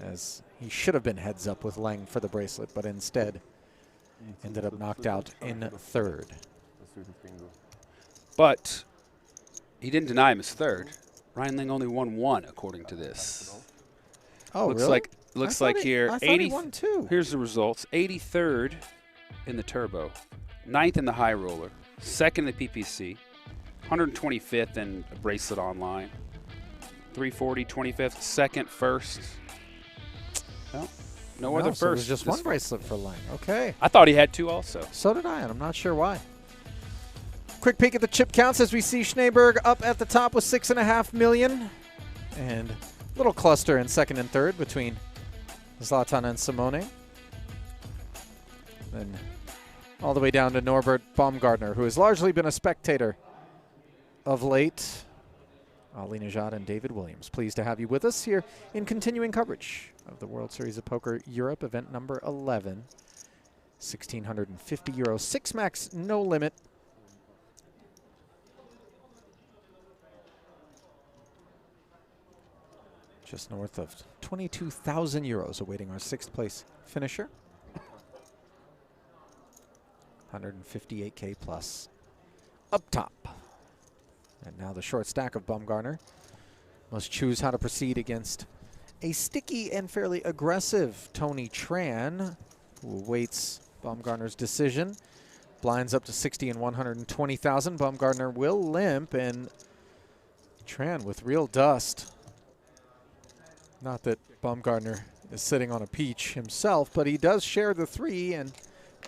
as he should have been heads up with Lang for the bracelet, but instead ended up knocked out in third. But he didn't deny him his third. Ryan Lang only won one, according to this. Oh, looks really? like here. I thought he won two. Here's the results: 83rd in the turbo, 9th in the high roller, 2nd in the PPC, 125th in a bracelet online, 340, 25th, 2nd, 1st. Well, no other So first. there's just one bracelet for Lang. Okay. I thought he had two also. So did I, and I'm not sure why. Quick peek at the chip counts as we see Snejberg up at the top with 6.5 million. And a little cluster in second and third between Zlatan and Simone. Then all the way down to Norbert Baumgartner, who has largely been a spectator of late. Ali Najad and David Williams, pleased to have you with us here in continuing coverage of the World Series of Poker Europe, event number 11. 1,650 euros, 6 max, no limit. Just north of 22,000 euros awaiting our 6th place finisher. 158K plus up top. And now the short stack of Baumgartner must choose how to proceed against a sticky and fairly aggressive Tony Tran, who awaits Baumgartner's decision. Blinds up to 60 and 120,000. Baumgartner will limp, and Tran with real dust. Not that Baumgartner is sitting on a peach himself, but he does share the 3 and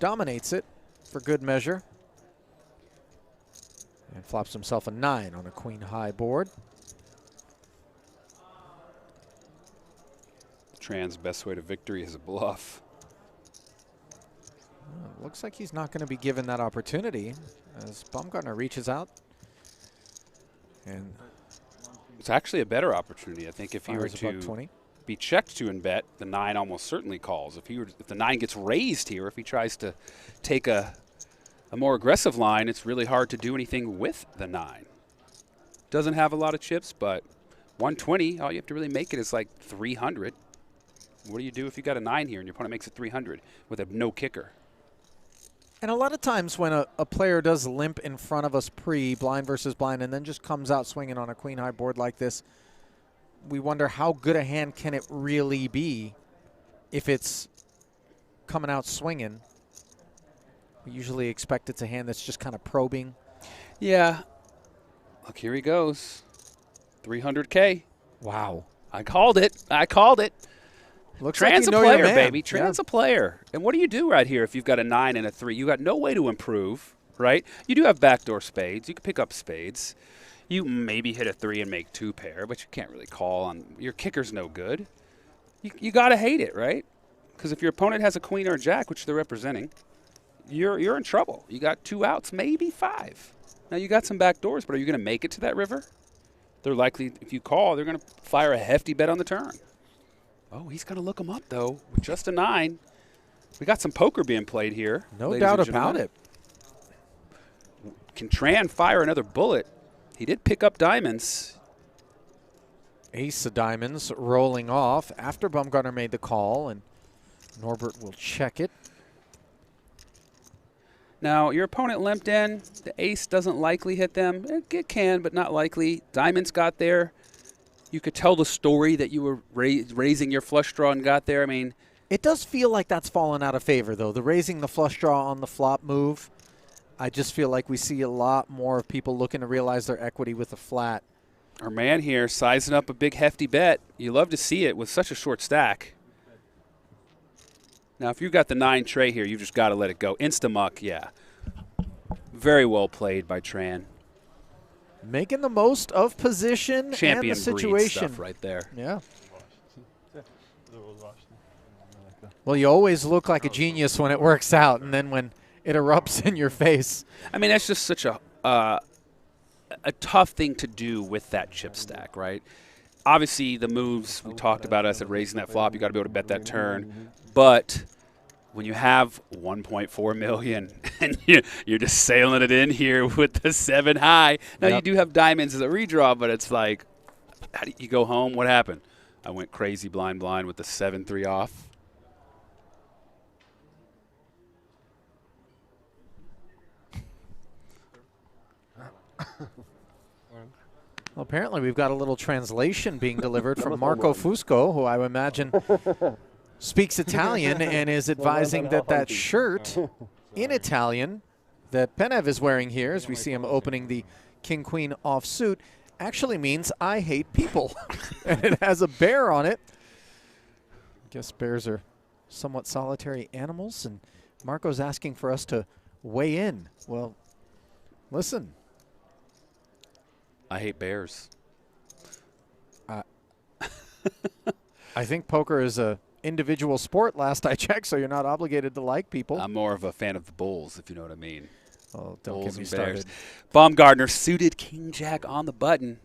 dominates it for good measure. And flops himself a 9 on a queen high board. Tran's best way to victory is a bluff. Well, looks like he's not going to be given that opportunity as Baumgartner reaches out. And it's actually a better opportunity. I think if he were fires above to 20. be checked to and bet, the 9 almost certainly calls. If the 9 gets raised here, if he tries to take a more aggressive line, it's really hard to do anything with the 9. Doesn't have a lot of chips, but 120, all you have to really make it is like 300. What do you do if you got a 9 here and your opponent makes it 300 with a no kicker? And a lot of times when a player does limp in front of us blind versus blind, and then just comes out swinging on a queen high board like this, we wonder how good a hand can it really be if it's coming out swinging. We usually expect it's a hand that's just kind of probing. Yeah. Look, here he goes. 300K. Wow. I called it. I called it. Looks Tran's like a you know your player, man. baby. Tran's a player. And what do you do right here if you've got a 9 and a 3? You got no way to improve, right? You do have backdoor spades. You can pick up spades. You maybe hit a 3 and make 2 pair, but you can't really call on. Your kicker's no good. You got to hate it, right? Because if your opponent has a queen or a jack, which they're representing, you're in trouble. You got 2 outs, maybe 5. Now you got some back doors, but are you going to make it to that river? They're likely, if you call, they're going to fire a hefty bet on the turn. Oh, he's going to look him up, though, with just a 9. We got some poker being played here. No doubt about it. Can Tran fire another bullet? He did pick up diamonds. Ace of diamonds rolling off after Baumgartner made the call, and Norbert will check it. Now, your opponent limped in. The ace doesn't likely hit them. It can, but not likely. Diamonds got there. You could tell the story that you were raising your flush draw and got there. I mean, it does feel like that's fallen out of favor, though. The raising the flush draw on the flop move, I just feel like we see a lot more of people looking to realize their equity with a flat. Our man here sizing up a big hefty bet. You love to see it with such a short stack. Now, if you've got the 9 tray here, you've just got to let it go. Insta-muck, yeah. Very well played by Tran. Making the most of position Champion and the situation. breed stuff right there. Yeah. Well, you always look like a genius when it works out, and then when it erupts in your face. I mean, that's just such a tough thing to do with that chip stack, right? Obviously, the moves we talked about, I said raising that flop, you got to be able to bet that turn. But when you have 1.4 million and you're just sailing it in here with the 7 high, now you do have diamonds as a redraw, but it's like, how do you go home? What happened? I went crazy blind with the 7-3 off. Well, apparently we've got a little translation being delivered from Marco Fusco, who I imagine speaks Italian and is advising that that shirt in Italian that Penev is wearing here, as we see him opening the King-Queen offsuit, actually means I hate people. And it has a bear on it. Guess bears are somewhat solitary animals, and Marco's asking for us to weigh in. Well, listen. I hate bears. I think poker is a individual sport last I checked, so you're not obligated to like people. I'm more of a fan of the bulls, if you know what I mean. Oh, don't Bulls get me and started. bears. Baumgartner suited King Jack on the button.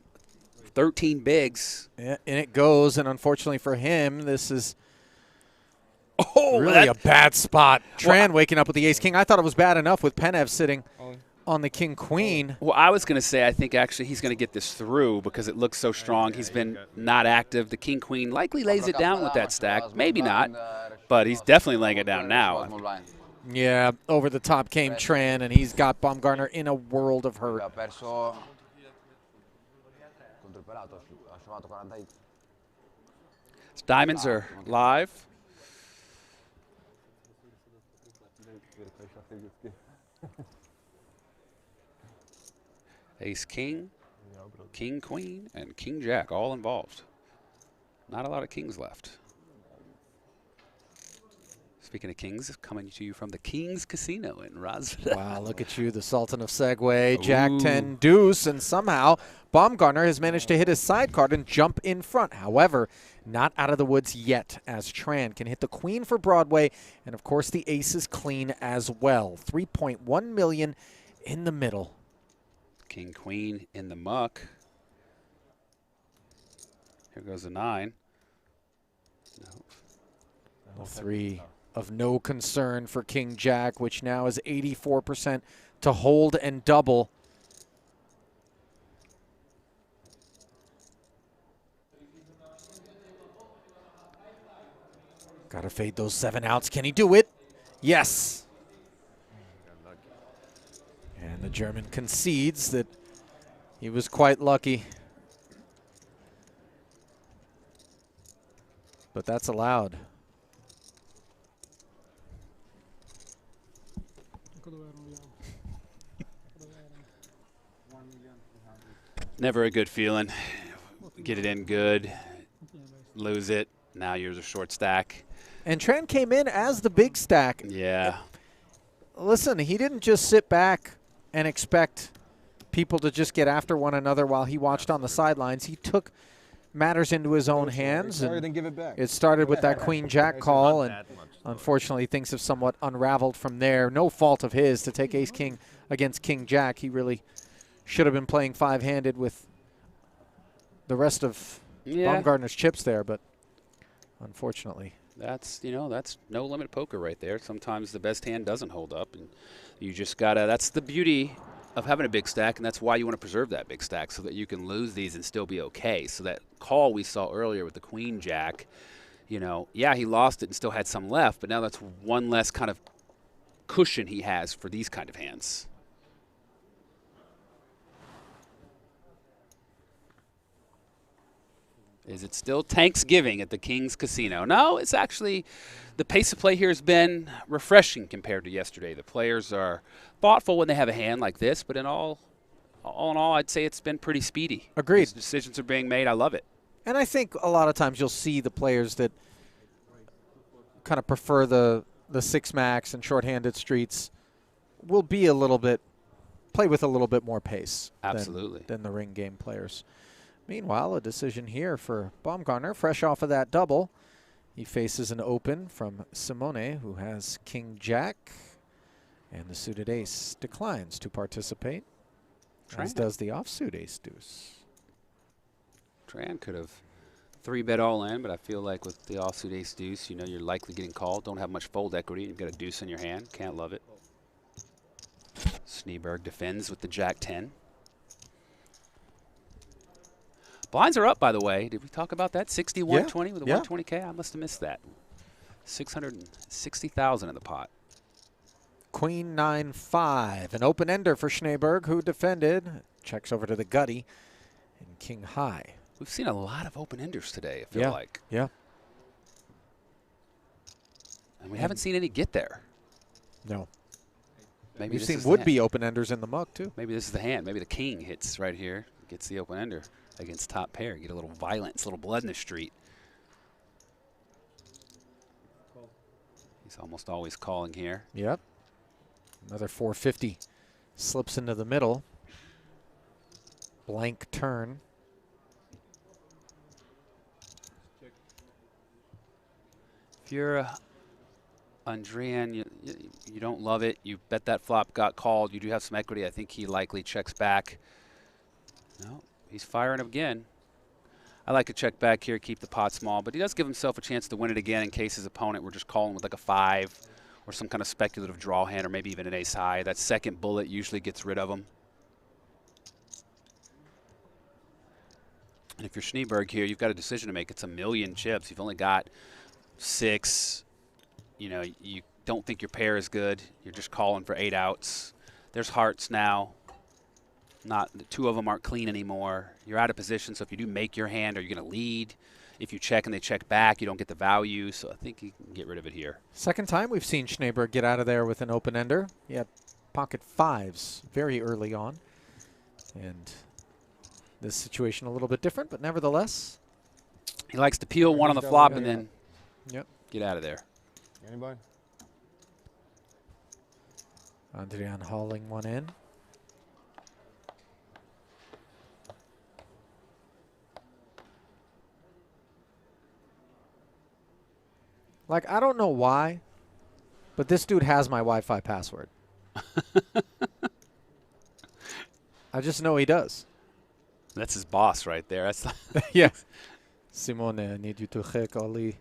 13 bigs. Yeah, and it goes, and unfortunately for him, this is Oh, really a bad spot. Tran waking up with the ace-king. I thought it was bad enough with Penev sitting on the king-queen. Well, I was going to say I think actually he's going to get this through because it looks so strong. He's been not active. The king-queen likely lays it down with that stack. Maybe not, but he's definitely laying it down now. Yeah, over the top came Tran, and he's got Baumgartner in a world of hurt. Diamonds are live. Ace-king, king-queen, and king-jack all involved. Not a lot of kings left. Speaking of kings, coming to you from the King's Casino in Rozvadov. Wow, look at you, the Sultan of Segway, Jack 10 deuce, and somehow Baumgartner has managed to hit his side card and jump in front. However, not out of the woods yet, as Tran can hit the queen for Broadway, and of course the ace is clean as well. 3.1 million in the middle. King-queen in the muck. Here goes a 9. No. 3 of no concern for King Jack, which now is 84% to hold and double. Got to fade those 7 outs. Can he do it? Yes. And the German concedes that he was quite lucky. But that's allowed. Never a good feeling. Get it in good, lose it. Now yours a short stack. And Tran came in as the big stack. Yeah. Listen, he didn't just sit back and expect people to just get after one another while he watched on the sidelines. He took matters into his own hands. And then give it back. it started with that queen-jack call, and unfortunately things have somewhat unraveled from there. No fault of his to take ace-king against king-jack. He really should have been playing 5-handed with the rest of Baumgartner's chips there, but unfortunately. That's, you know, that's no limit poker right there. Sometimes the best hand doesn't hold up, and you just got to, that's the beauty of having a big stack, and that's why you want to preserve that big stack so that you can lose these and still be okay. So that call we saw earlier with the queen jack, you know, yeah, he lost it and still had some left, but now that's one less kind of cushion he has for these kind of hands. Is it still Thanksgiving at the King's Casino? No, it's actually, the pace of play here has been refreshing compared to yesterday. The players are thoughtful when they have a hand like this, but all in all, I'd say it's been pretty speedy. Agreed. These decisions are being made. I love it. And I think a lot of times you'll see the players that kind of prefer the 6-max and short-handed streets will be a little bit, play with a little bit more pace. Absolutely. Than the ring game players. Meanwhile, a decision here for Baumgartner, fresh off of that double. He faces an open from Simone, who has king-jack, and the suited ace declines to participate, as does the offsuit ace-deuce. Tran could have 3-bet all in, but I feel like with the offsuit ace-deuce, you know you're likely getting called. Don't have much fold equity. You've got a deuce in your hand. Can't love it. Snejberg defends with the jack 10. Blinds are up, by the way. Did we talk about that? 6120 with a yeah. 120K? I must have missed that. 660,000 in the pot. Queen 9-5, an open ender for Snejberg, who defended. Checks over to the gutty and king high. We've seen a lot of open enders today, I feel like. Yeah. And we haven't seen any get there. No. Maybe We've this seen is the would-be open enders in the muck, too. Maybe this is the hand. Maybe the king hits right here, gets the open ender against top pair. Get a little violence, a little blood in the street. He's almost always calling here. Yep. Another 450 slips into the middle. Blank turn. If you're Andrian, you don't love it. You bet that flop got called. You do have some equity. I think he likely checks back. No, he's firing again. I like to check back here, keep the pot small, but he does give himself a chance to win it again in case his opponent were just calling with like a 5 or some kind of speculative draw hand or maybe even an ace high. That second bullet usually gets rid of him. And if you're Snejberg here, you've got a decision to make. It's a million chips. You've only got 6. You know, you don't think your pair is good. You're just calling for 8 outs. There's hearts now. Not the 2 of them aren't clean anymore. You're out of position, so if you do make your hand, are you going to lead? If you check and they check back, you don't get the value. So I think you can get rid of it here. Second time we've seen Snejberg get out of there with an open ender. He had pocket 5s very early on. And this situation a little bit different, but nevertheless. He likes to peel one on the flop and then get out of there. Anybody? Andrian hauling one in. Like, I don't know why, but this dude has my Wi-Fi password. I just know he does. That's his boss right there. That's yeah. Simone, I need you to check Ali.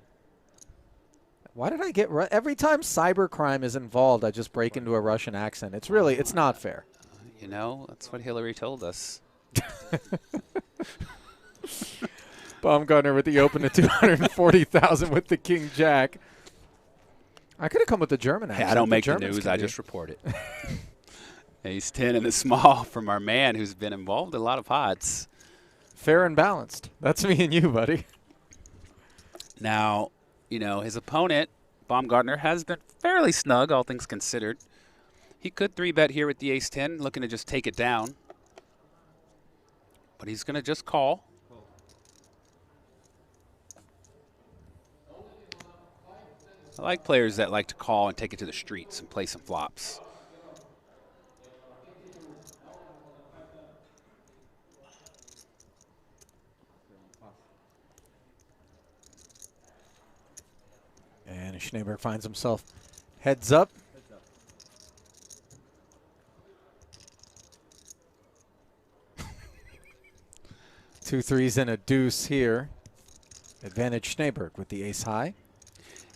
Why did I get every time cybercrime is involved, I just break into a Russian accent. It's really, it's not fair. You know, that's what Hillary told us. Baumgartner with the open at 240,000 with the king jack. I could have come with the German accent. Hey, I don't make the news. I just report it. Ace 10 in the small from our man who's been involved in a lot of pots. Fair and balanced. That's me and you, buddy. Now, you know, his opponent, Baumgartner, has been fairly snug, all things considered. He could 3-bet here with the ace 10, looking to just take it down. But he's going to just call. I like players that like to call and take it to the streets and play some flops. And Snejberg finds himself heads up. 2 3s and a deuce here. Advantage Snejberg with the ace high.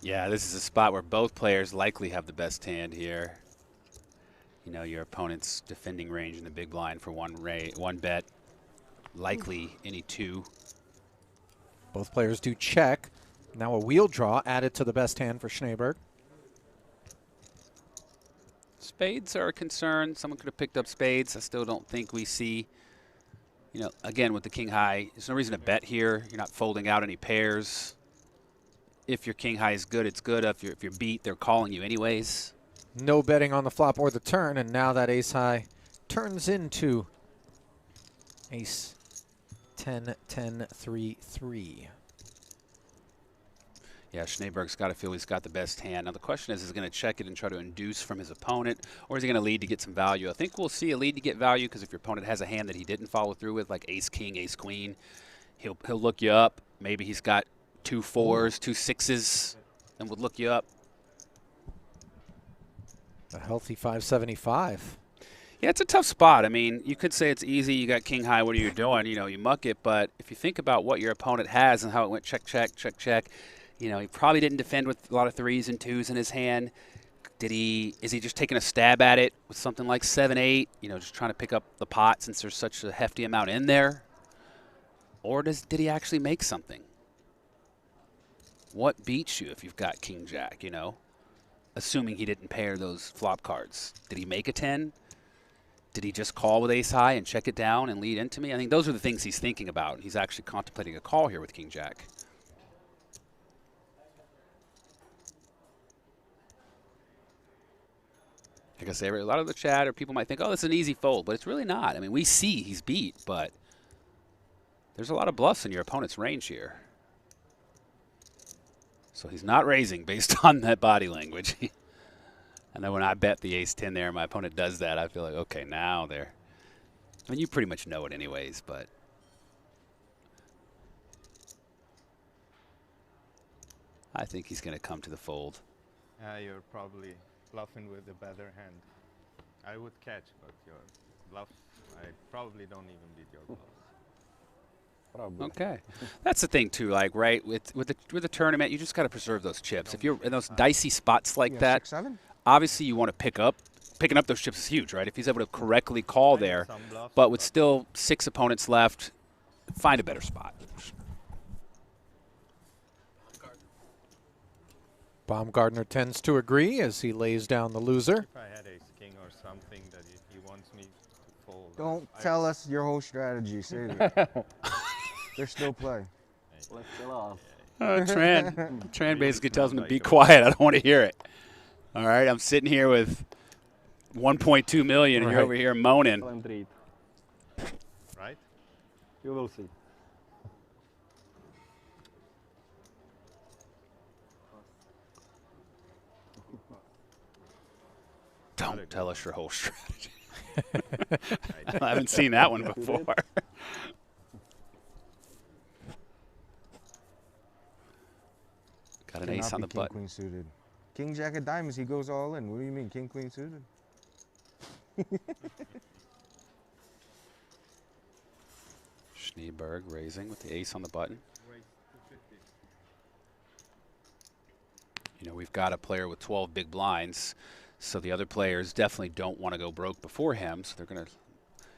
Yeah, this is a spot where both players likely have the best hand here. You know, your opponent's defending range in the big blind for one bet. Likely any 2. Both players do check. Now a wheel draw added to the best hand for Snejberg. Spades are a concern. Someone could have picked up spades. I still don't think we see, you know, again with the king high, there's no reason to bet here. You're not folding out any pairs. If your king high is good, it's good. If you're beat, they're calling you anyways. No betting on the flop or the turn, and now that ace high turns into ace 10, 10, 3, 3. Yeah, Snejberg's got to feel he's got the best hand. Now the question is he going to check it and try to induce from his opponent, or is he going to lead to get some value? I think we'll see a lead to get value because if your opponent has a hand that he didn't follow through with, like ace king, ace queen, he'll look you up. Maybe he's got 2 4s, 2 6s, and would look you up. A healthy 575. Yeah, it's a tough spot. I mean, you could say it's easy. You got king high. What are you doing? You know, you muck it. But if you think about what your opponent has and how it went check, check, check, check, you know, he probably didn't defend with a lot of 3s and 2s in his hand. Is he just taking a stab at it with something like 7, 8? You know, just trying to pick up the pot since there's such a hefty amount in there. Or did he actually make something? What beats you if you've got king jack, you know? Assuming he didn't pair those flop cards. Did he make a 10? Did he just call with ace high and check it down and lead into me? I think those are the things he's thinking about. He's actually contemplating a call here with king jack. Like I say, a lot of the chat or people might think, oh, it's an easy fold, but it's really not. I mean, we see he's beat, but there's a lot of bluffs in your opponent's range here. So he's not raising based on that body language. And then when I bet the ace-10 there and my opponent does that, I feel like, okay, now they're... I mean, you pretty much know it anyways, but... I think he's going to come to the fold. You're probably bluffing with a better hand. I would catch, but your bluff, I probably don't even beat your bluff. Okay, that's the thing too. Like, right with the tournament, you just got to preserve those chips. If you're in those dicey spots like that, 6-7? obviously you want to picking up those chips is huge, right? If he's able to correctly call there, but with still 6 opponents left, find a better spot. Baumgartner tends to agree as he lays down the loser. If I had ace king or something that he wants me to fold. Don't tell us your whole strategy. Save it. There's still play. Let's chill off. Tran basically tells him to be quiet. I don't want to hear it. All right, I'm sitting here with 1.2 million, and you're over here moaning. Right? You will see. Don't tell us your whole strategy. I haven't seen that one before. Got an ace on the button. Queen suited. King jack of diamonds, he goes all in. What do you mean, king queen suited? Snejberg raising with the ace on the button. You know, we've got a player with 12 big blinds, so the other players definitely don't want to go broke before him, so they're going to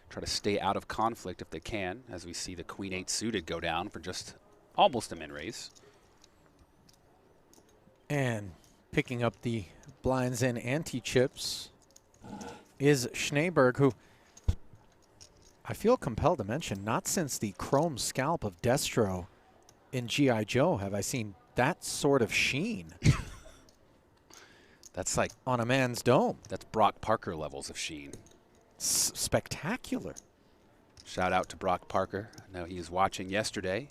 try to stay out of conflict if they can, as we see the queen 8 suited go down for just almost a min raise. And picking up the blinds and anti-chips is Snejberg, who I feel compelled to mention, not since the chrome scalp of Destro in G.I. Joe have I seen that sort of sheen. That's like on a man's dome. That's Brock Parker levels of sheen. Spectacular. Shout out to Brock Parker. I know he was watching yesterday.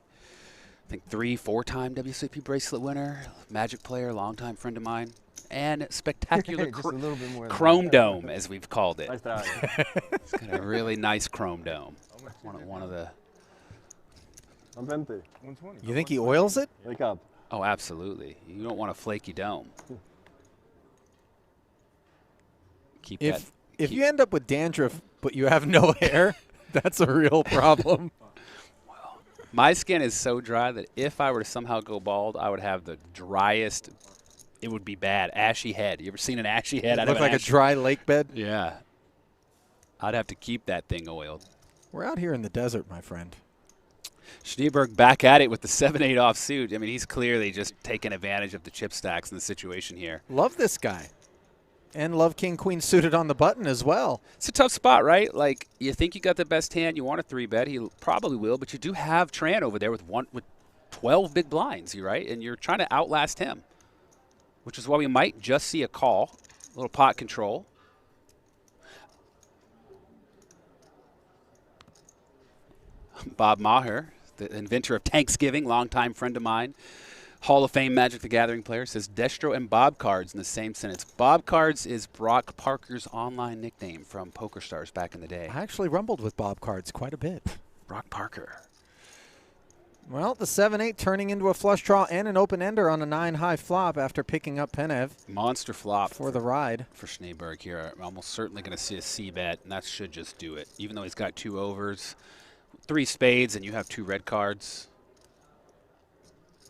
I think 3-4-time WSOP bracelet winner, Magic player, longtime friend of mine, and spectacular chrome dome, as we've called it. Nice try. It's got a really nice chrome dome. One of the. 120. 120. You think he oils it? Wake up. Oh, absolutely. You don't want a flaky dome. Keep that. If you end up with dandruff, but you have no hair, that's a real problem. My skin is so dry that if I were to somehow go bald, I would have the driest. It would be bad. Ashy head. You ever seen an ashy head? Look like a dry lake bed? Yeah. I'd have to keep that thing oiled. We're out here in the desert, my friend. Snejberg back at it with the 7-8 offsuit. I mean, he's clearly just taking advantage of the chip stacks in the situation here. Love this guy. And love king queen suited on the button as well. It's a tough spot, right? Like, you think you got the best hand, you want a 3-bet, he probably will, but you do have Tran over there with 12 big blinds, right? And you're trying to outlast him, which is why we might just see a call, a little pot control. Bob Maher, the inventor of Thanksgiving, longtime friend of mine, Hall of Fame Magic the Gathering player, says Destro and Bob Cards in the same sentence. Bob Cards is Brock Parker's online nickname from PokerStars back in the day. I actually rumbled with Bob Cards quite a bit. Brock Parker. Well, the 7-8 turning into a flush draw and an open-ender on a 9-high flop after picking up Penev. Monster flop for the ride. For Snejberg here. I'm almost certainly going to see a C-bet, and that should just do it. Even though he's got 2 overs, 3 spades, and you have 2 red cards.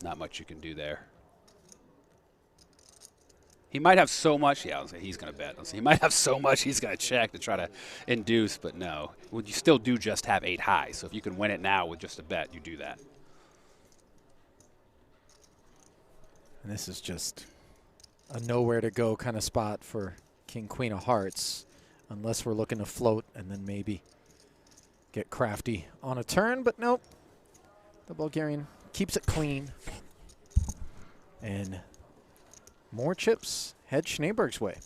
Not much you can do there. He might have so much. Yeah, I was like, he's going to bet. He might have so much he's going to check to try to induce, but no. Well, you still do just have 8 high, so if you can win it now with just a bet, you do that. And this is just a nowhere to go kind of spot for King, Queen of Hearts, unless we're looking to float and then maybe get crafty on a turn, but nope. The Bulgarian keeps it clean. And more chips head Snejberg's way.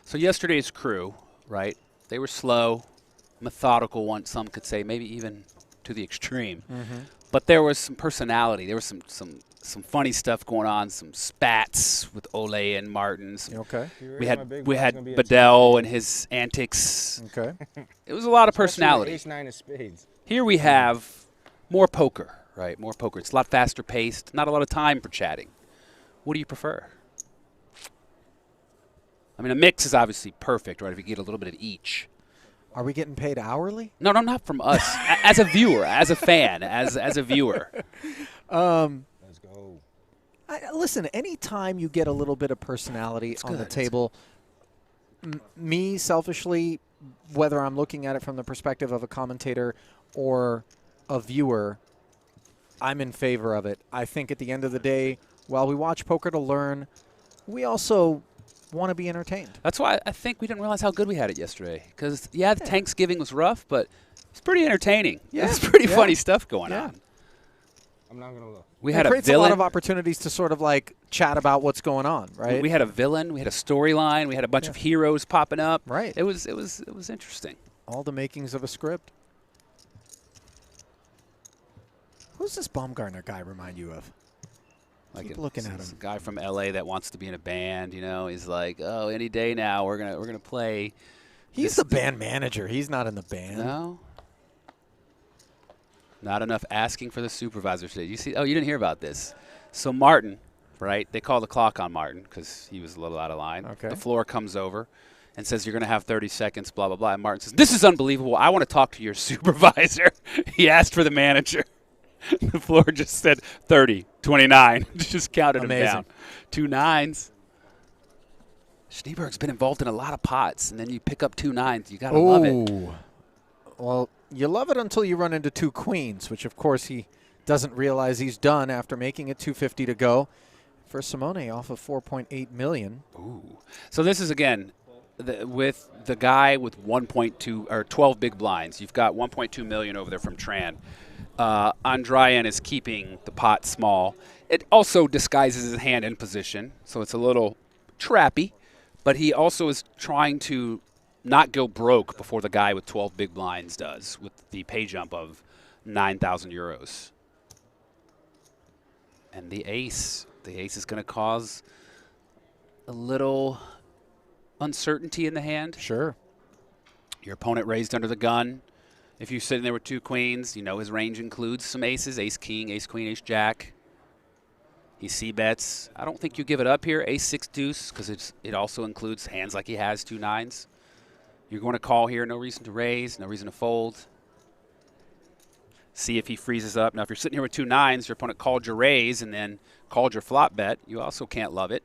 So yesterday's crew, right, they were slow, methodical, one some could say, maybe even to the extreme. But there was some personality. There was some funny stuff going on, some spats with Ole and Martin. Okay. We had Bedell and his antics. Okay. It was a lot of personality. Ace-9 of spades. Here we have more poker, right? More poker. It's a lot faster paced, not a lot of time for chatting. What do you prefer? I mean, a mix is obviously perfect, right, if you get a little bit of each. Are we getting paid hourly? No, not from us. As a viewer, as a fan, as a viewer. Let's go. Listen, anytime you get a little bit of personality on the table, me, selfishly, whether I'm looking at it from the perspective of a commentator or a viewer, I'm in favor of it. I think at the end of the day, while we watch poker to learn, we also want to be entertained. That's why I think we didn't realize how good we had it yesterday. Because, yeah, the Thanksgiving was rough, but it's pretty entertaining. Yeah. It's pretty funny stuff going on. I'm not going to look. We had a creates villain. a lot of opportunities to sort of like chat about what's going on, right? We had a villain. We had a storyline. We had a bunch of heroes popping up. Right. It was interesting. All the makings of a script. Who's this Baumgartner guy remind you of? Keep looking at him. A guy from LA that wants to be in a band, you know, he's like, oh, any day now we're gonna play. He's the band manager. He's not in the band. No. Not enough asking for the supervisor today. You see? Oh, you didn't hear about this. So Martin, right? They call the clock on Martin because he was a little out of line. Okay. The floor comes over and says you're going to have 30 seconds, blah, blah, blah. And Martin says, this is unbelievable. I want to talk to your supervisor. He asked for the manager. The floor just said 30, 29. Just counted him down. 2 nines. Snejberg's been involved in a lot of pots, and then you pick up 2 nines. You got to love it. Well, you love it until you run into 2 queens, which, of course, he doesn't realize he's done after making it 250 to go. For Simone, off of 4.8 million. Ooh. So this is, again, with the guy with 1.2 or 12 big blinds. You've got 1.2 million over there from Tran. Andrian is keeping the pot small. It also disguises his hand in position, so it's a little trappy. But he also is trying to not go broke before the guy with 12 big blinds does with the pay jump of 9,000 euros. And the ace. The ace is going to cause a little uncertainty in the hand. Sure. Your opponent raised under the gun. If you're sitting there with 2 queens, you know his range includes some aces, ace-king, ace-queen, ace-jack. He c-bets. I don't think you give it up here, ace-6-deuce, because it also includes hands like he has, 2 nines. You're going to call here, no reason to raise, no reason to fold. See if he freezes up. Now, if you're sitting here with 2 nines, your opponent called your raise and then called your flop bet. You also can't love it.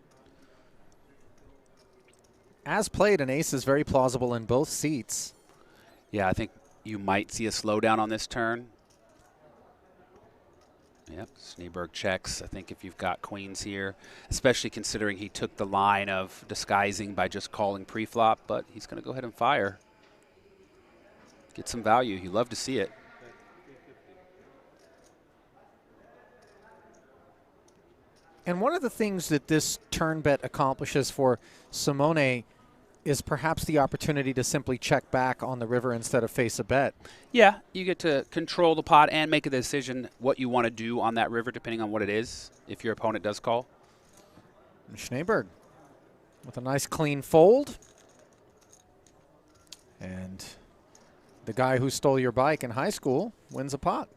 As played, an ace is very plausible in both seats. Yeah, I think you might see a slowdown on this turn. Yep, Snejberg checks. I think if you've got queens here, especially considering he took the line of disguising by just calling pre-flop, but he's going to go ahead and fire. Get some value. You love to see it. And one of the things that this turn bet accomplishes for Simone is perhaps the opportunity to simply check back on the river instead of face a bet. Yeah, you get to control the pot and make a decision what you want to do on that river depending on what it is, if your opponent does call. And Snejberg with a nice clean fold. And the guy who stole your bike in high school wins a pot.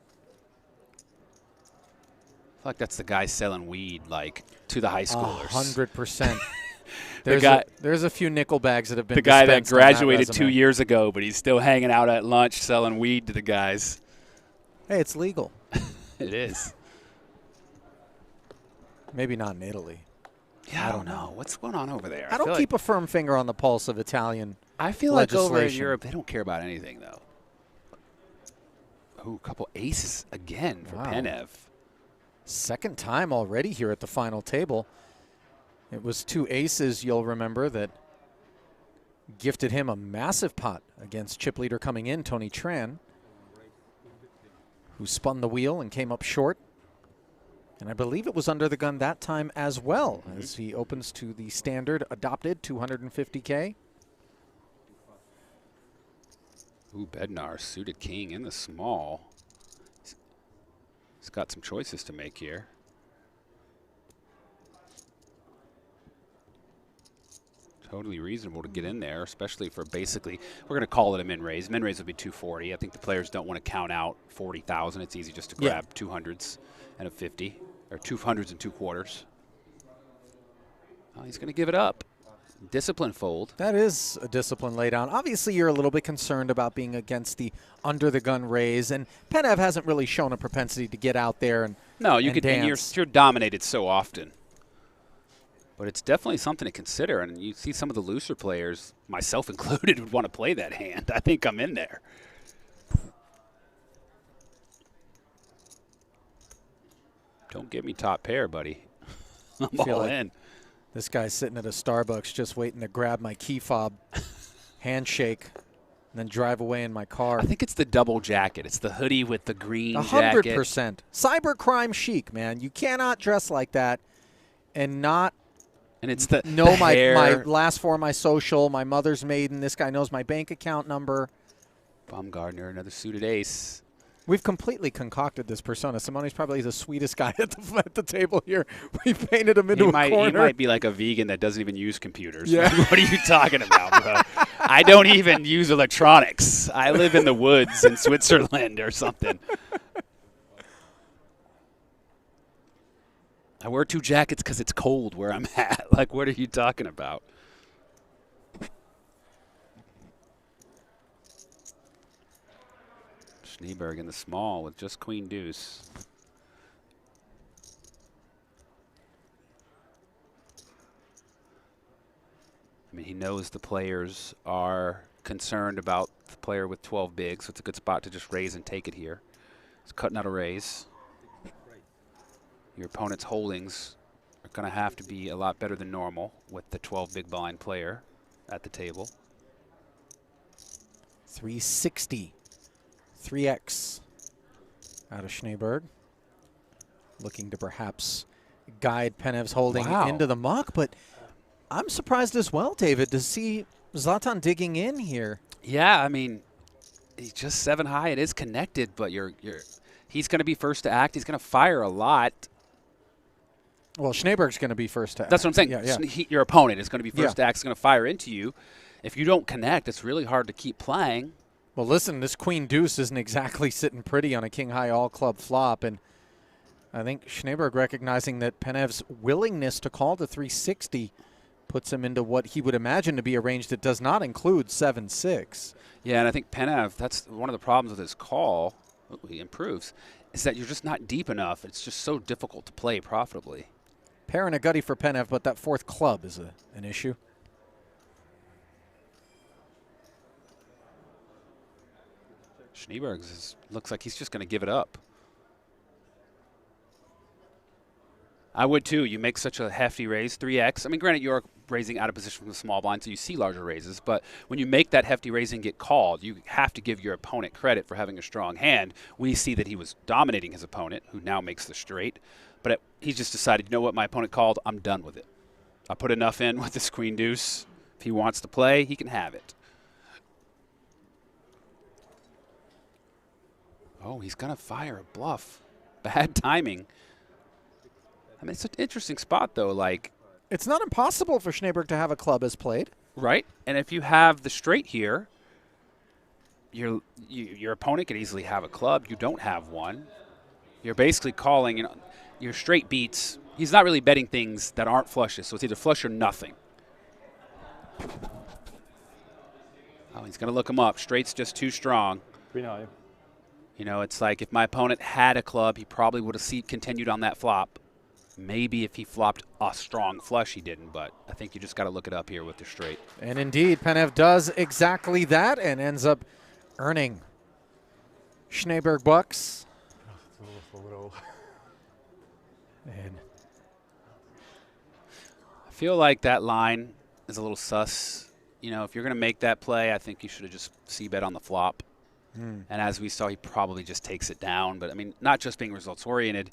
I feel like that's the guy selling weed, like, to the high schoolers. 100%. There's a few nickel bags that have been the guy that dispensed on graduated that 2 years ago, but he's still hanging out at lunch selling weed to the guys. Hey, it's legal. It is. Maybe not in Italy. Yeah, I don't know. What's going on over there? I don't keep a firm finger on the pulse of Italian I feel like over in legislation. Europe, they don't care about anything, though. Oh, a couple aces again for Penev. Second time already here at the final table. It was 2 aces, you'll remember, that gifted him a massive pot against chip leader coming in, Tony Tran, who spun the wheel and came up short. And I believe it was under the gun that time as well, as he opens to the standard adopted 250K. Ooh, Bednar, suited king in the small. He's got some choices to make here. Totally reasonable to get in there, especially for basically, we're going to call it a min raise. Min raise would be 240. I think the players don't want to count out 40,000. It's easy just to grab 200s and a 50, or 200s and 2 quarters. Oh, he's going to give it up. Discipline fold. That is a discipline laydown. Obviously, you're a little bit concerned about being against the under-the-gun raise, and Penev hasn't really shown a propensity to get out there and No, you and could. And dance. you're dominated so often. But it's definitely something to consider, and you see some of the looser players, myself included, would want to play that hand. I think I'm in there. Don't give me top pair, buddy. I'm all in. This guy's sitting at a Starbucks just waiting to grab my key fob, handshake, and then drive away in my car. I think it's the double jacket. It's the hoodie with the green jacket. 100%. Cybercrime chic, man. You cannot dress like that and not and it's the know my hair. last 4 of my social, my mother's maiden. This guy knows my bank account number. Baumgartner, another suited ace. We've completely concocted this persona. Simone's probably the sweetest guy at the table here. We painted him into a corner. He might be like a vegan that doesn't even use computers. Yeah. What are you talking about, bro? I don't even use electronics. I live in the woods in Switzerland or something. I wear 2 jackets because it's cold where I'm at. Like, what are you talking about? Snejberg in the small with just queen deuce. I mean, he knows the players are concerned about the player with 12 big, so it's a good spot to just raise and take it here. He's cutting out a raise. Your opponent's holdings are going to have to be a lot better than normal with the 12 big blind player at the table. 360. 3x out of Snejberg. Looking to perhaps guide Penev's holding into the muck, but I'm surprised as well, David, to see Zlatan digging in here. Yeah, I mean, he's just 7 high. It is connected, but he's going to be first to act. He's going to fire a lot. Well, Snejberg's going to be first to act. That's what I'm saying. Yeah. Your opponent is going to be first to act. He's going to fire into you. If you don't connect, it's really hard to keep playing. Well, listen, this queen deuce isn't exactly sitting pretty on a king high all club flop, and I think Snejberg recognizing that Penev's willingness to call the 360 puts him into what he would imagine to be a range that does not include 7-6. Yeah, and I think Penev, that's one of the problems with his call, he improves, is that you're just not deep enough. It's just so difficult to play profitably. Pair and a gutty for Penev, but that 4th club is an issue. Snejberg looks like he's just going to give it up. I would too. You make such a hefty raise, 3x. I mean, granted, you're raising out of position from the small blind, so you see larger raises. But when you make that hefty raise and get called, you have to give your opponent credit for having a strong hand. We see that he was dominating his opponent, who now makes the straight. But he just decided, you know what, my opponent called, I'm done with it. I put enough in with this queen deuce. If he wants to play, he can have it. Oh, he's going to fire a bluff. Bad timing. I mean, it's an interesting spot, though. Like, it's not impossible for Snejberg to have a club as played. Right. And if you have the straight here, your opponent could easily have a club. You don't have one. You're basically calling, your straight beats. He's not really betting things that aren't flushes, so it's either flush or nothing. Oh, he's going to look him up. Straight's just too strong. Queen high. It's like if my opponent had a club, he probably would have continued on that flop. Maybe if he flopped a strong flush, he didn't, but I think you just got to look it up here with the straight. And indeed, Penev does exactly that and ends up earning Snejberg bucks. It's a little. And I feel like that line is a little sus. You know, if you're going to make that play, I think you should have just c-bet on the flop. And as we saw, he probably just takes it down. But, I mean, not just being results-oriented,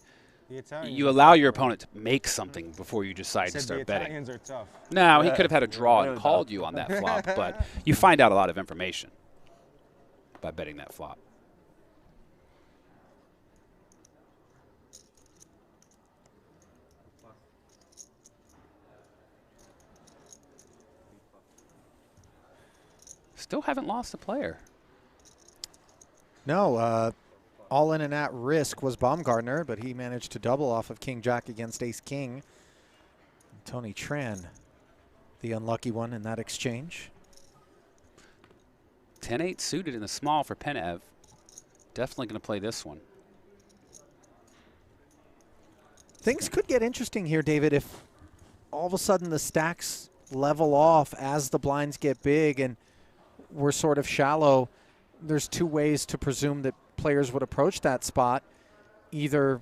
you allow your opponent to make something before you decide to start betting. Italians are tough. No, he could have had a draw and called you on that flop, but you find out a lot of information by betting that flop. Still haven't lost a player. no, all in and at risk was Baumgartner, but he managed to double off of King Jack against Ace King. Tony Tran, the unlucky one in that exchange. 10-8 suited in the small for Penev. Definitely going to play this one. Things could get interesting here, David, if all of a sudden the stacks level off as the blinds get big and we're sort of shallow. There's two ways to presume that players would approach that spot. Either,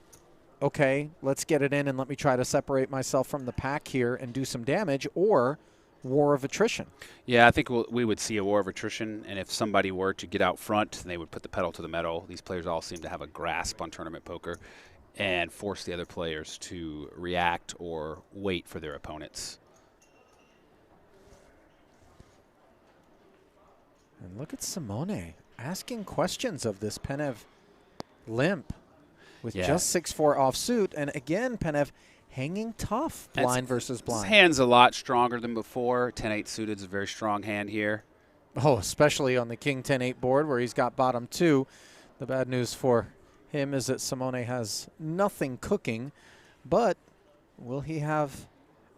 okay, let's get it in and let me try to separate myself from the pack here and do some damage, or war of attrition. Yeah, I think we would see a war of attrition, and if somebody were to get out front, they would put the pedal to the metal. These players all seem to have a grasp on tournament poker and force the other players to react or wait for their opponents. And look at Simone asking questions of this Penev limp with just 6-4 offsuit. And again, Penev hanging tough, blind versus blind. His hand's a lot stronger than before. 10-8 suited is a very strong hand here. Oh, especially on the King 10-8 board where he's got bottom two. The bad news for him is that Simone has nothing cooking, but will he have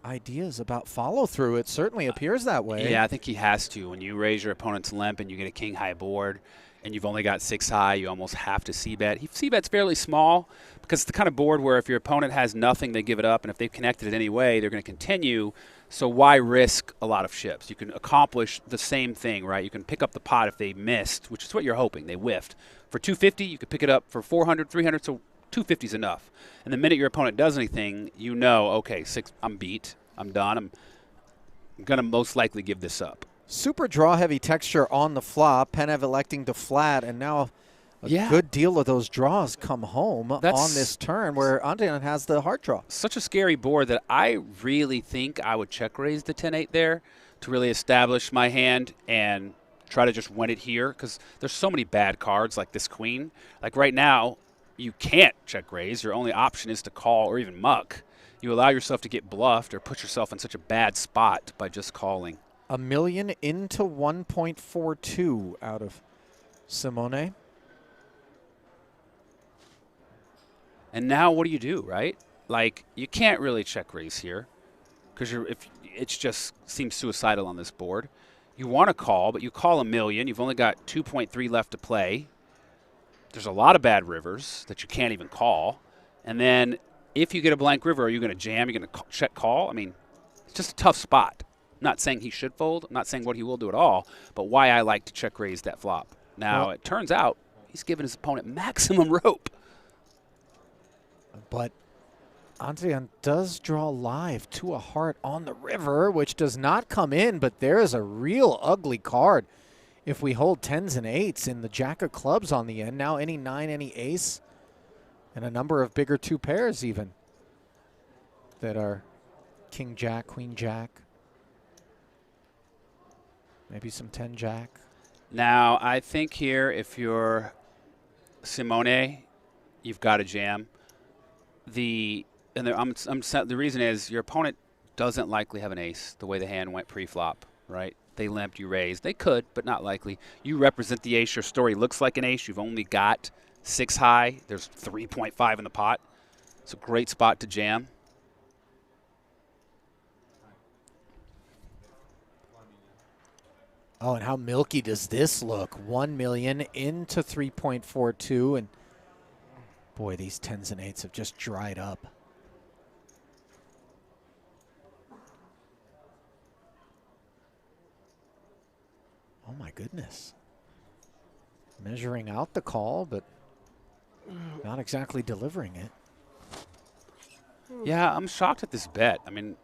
ideas about follow-through? It certainly appears that way. Yeah, I think he has to. When you raise your opponent's limp and you get a king high board and you've only got 6 high, you almost have to c-bet. C-bet's fairly small because it's the kind of board where if your opponent has nothing, they give it up, and if they've connected it anyway, they're going to continue. So why risk a lot of chips? You can accomplish the same thing, right? You can pick up the pot if they missed, which is what you're hoping. They whiffed. For 250, you could pick it up for 400, 300, so 250 is enough. And the minute your opponent does anything, you know, okay, I'm beat. I'm done. I'm going to most likely give this up. Super draw-heavy texture on the flop. Penev electing to flat, and now a good deal of those draws come home on this turn where Andrian has the hard draw. Such a scary board that I really think I would check raise the 10-8 there to really establish my hand and try to just win it here because there's so many bad cards like this queen. Like right now, you can't check raise. Your only option is to call or even muck. You allow yourself to get bluffed or put yourself in such a bad spot by just calling. $1 million into 1.42 out of Simone. And now what do you do, right? Like, you can't really check raise here because it just seems suicidal on this board. You want to call, but you call $1 million. You've only got 2.3 left to play. There's a lot of bad rivers that you can't even call. And then if you get a blank river, are you going to jam? You're going to check call? I mean, it's just a tough spot. I'm not saying he should fold. I'm not saying what he will do at all, but why I like to check raise that flop. Now, it turns out he's giving his opponent maximum rope. But Andrian does draw live to a heart on the river, which does not come in, but there is a real ugly card. If we hold 10s and 8s in the jack of clubs on the end, now any 9, any ace, and a number of bigger 2 pairs even that are king jack, queen jack, maybe some 10 jack. Now, I think here if you're Simone, you've got to jam. The reason is your opponent doesn't likely have an ace the way the hand went pre-flop, right? They limped, you raised. They could, but not likely. You represent the ace. Your story looks like an ace. You've only got 6 high. There's 3.5 in the pot. It's a great spot to jam. Oh, and how milky does this look? 1 million into 3.42, and boy, these 10s and 8s have just dried up. my goodness. Measuring out the call, but not exactly delivering it. Yeah, I'm shocked at this bet. I mean,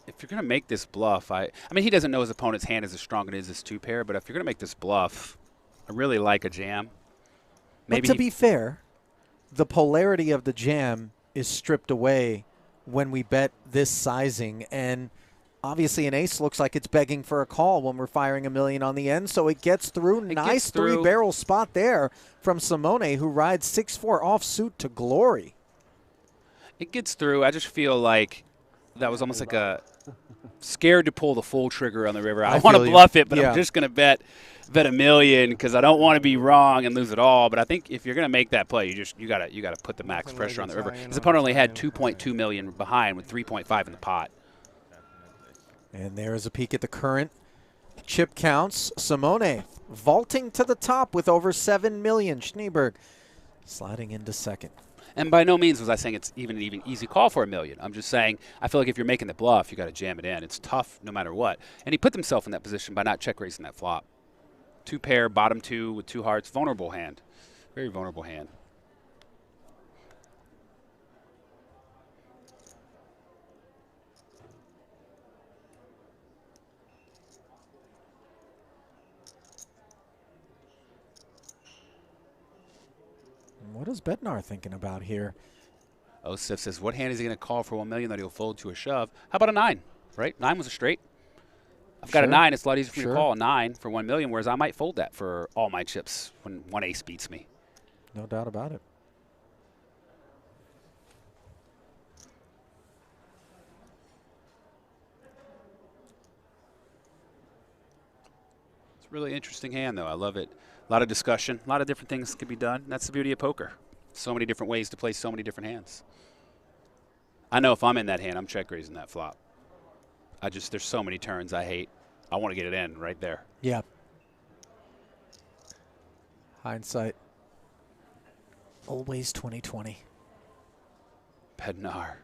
if you're going to make this bluff, I mean, he doesn't know his opponent's hand is as strong as this 2-pair, but if you're going to make this bluff, I really like a jam. Maybe but to be fair, the polarity of the jam is stripped away when we bet this sizing, and obviously an ace looks like it's begging for a call when we're firing $1 million on the end, so it gets through. Nice three-barrel spot there from Simone, who rides 6-4 offsuit to glory. It gets through. I just feel like that was almost like a scared to pull the full trigger on the river. I want to bluff it, but I'm just going to bet $1 million because I don't want to be wrong and lose it all. But I think if you're going to make that play, you got to put the max pressure on the river. His opponent only had 2.2 million behind with 3.5 in the pot. And there is a peek at the current chip counts. Simone vaulting to the top with over 7 million. Snejberg sliding into second. And by no means was I saying it's even an easy call for $1 million. I'm just saying I feel like if you're making the bluff, you got to jam it in. It's tough no matter what. And he put himself in that position by not check raising that flop. 2-pair, bottom 2 with 2 hearts, vulnerable hand, very vulnerable hand. What is Bednar thinking about here? Josef says, what hand is he going to call for $1 million that he'll fold to a shove? How about a 9, right? 9 was a straight. I've got a 9. It's a lot easier for me to call a 9 for $1 million, whereas I might fold that for all my chips when one ace beats me. No doubt about it. It's a really interesting hand, though. I love it. A lot of discussion, a lot of different things could be done. That's the beauty of poker. So many different ways to play so many different hands. I know if I'm in that hand, I'm check raising that flop. There's so many turns I hate. I want to get it in right there. Yeah. Hindsight. Always 20/20. Bednar.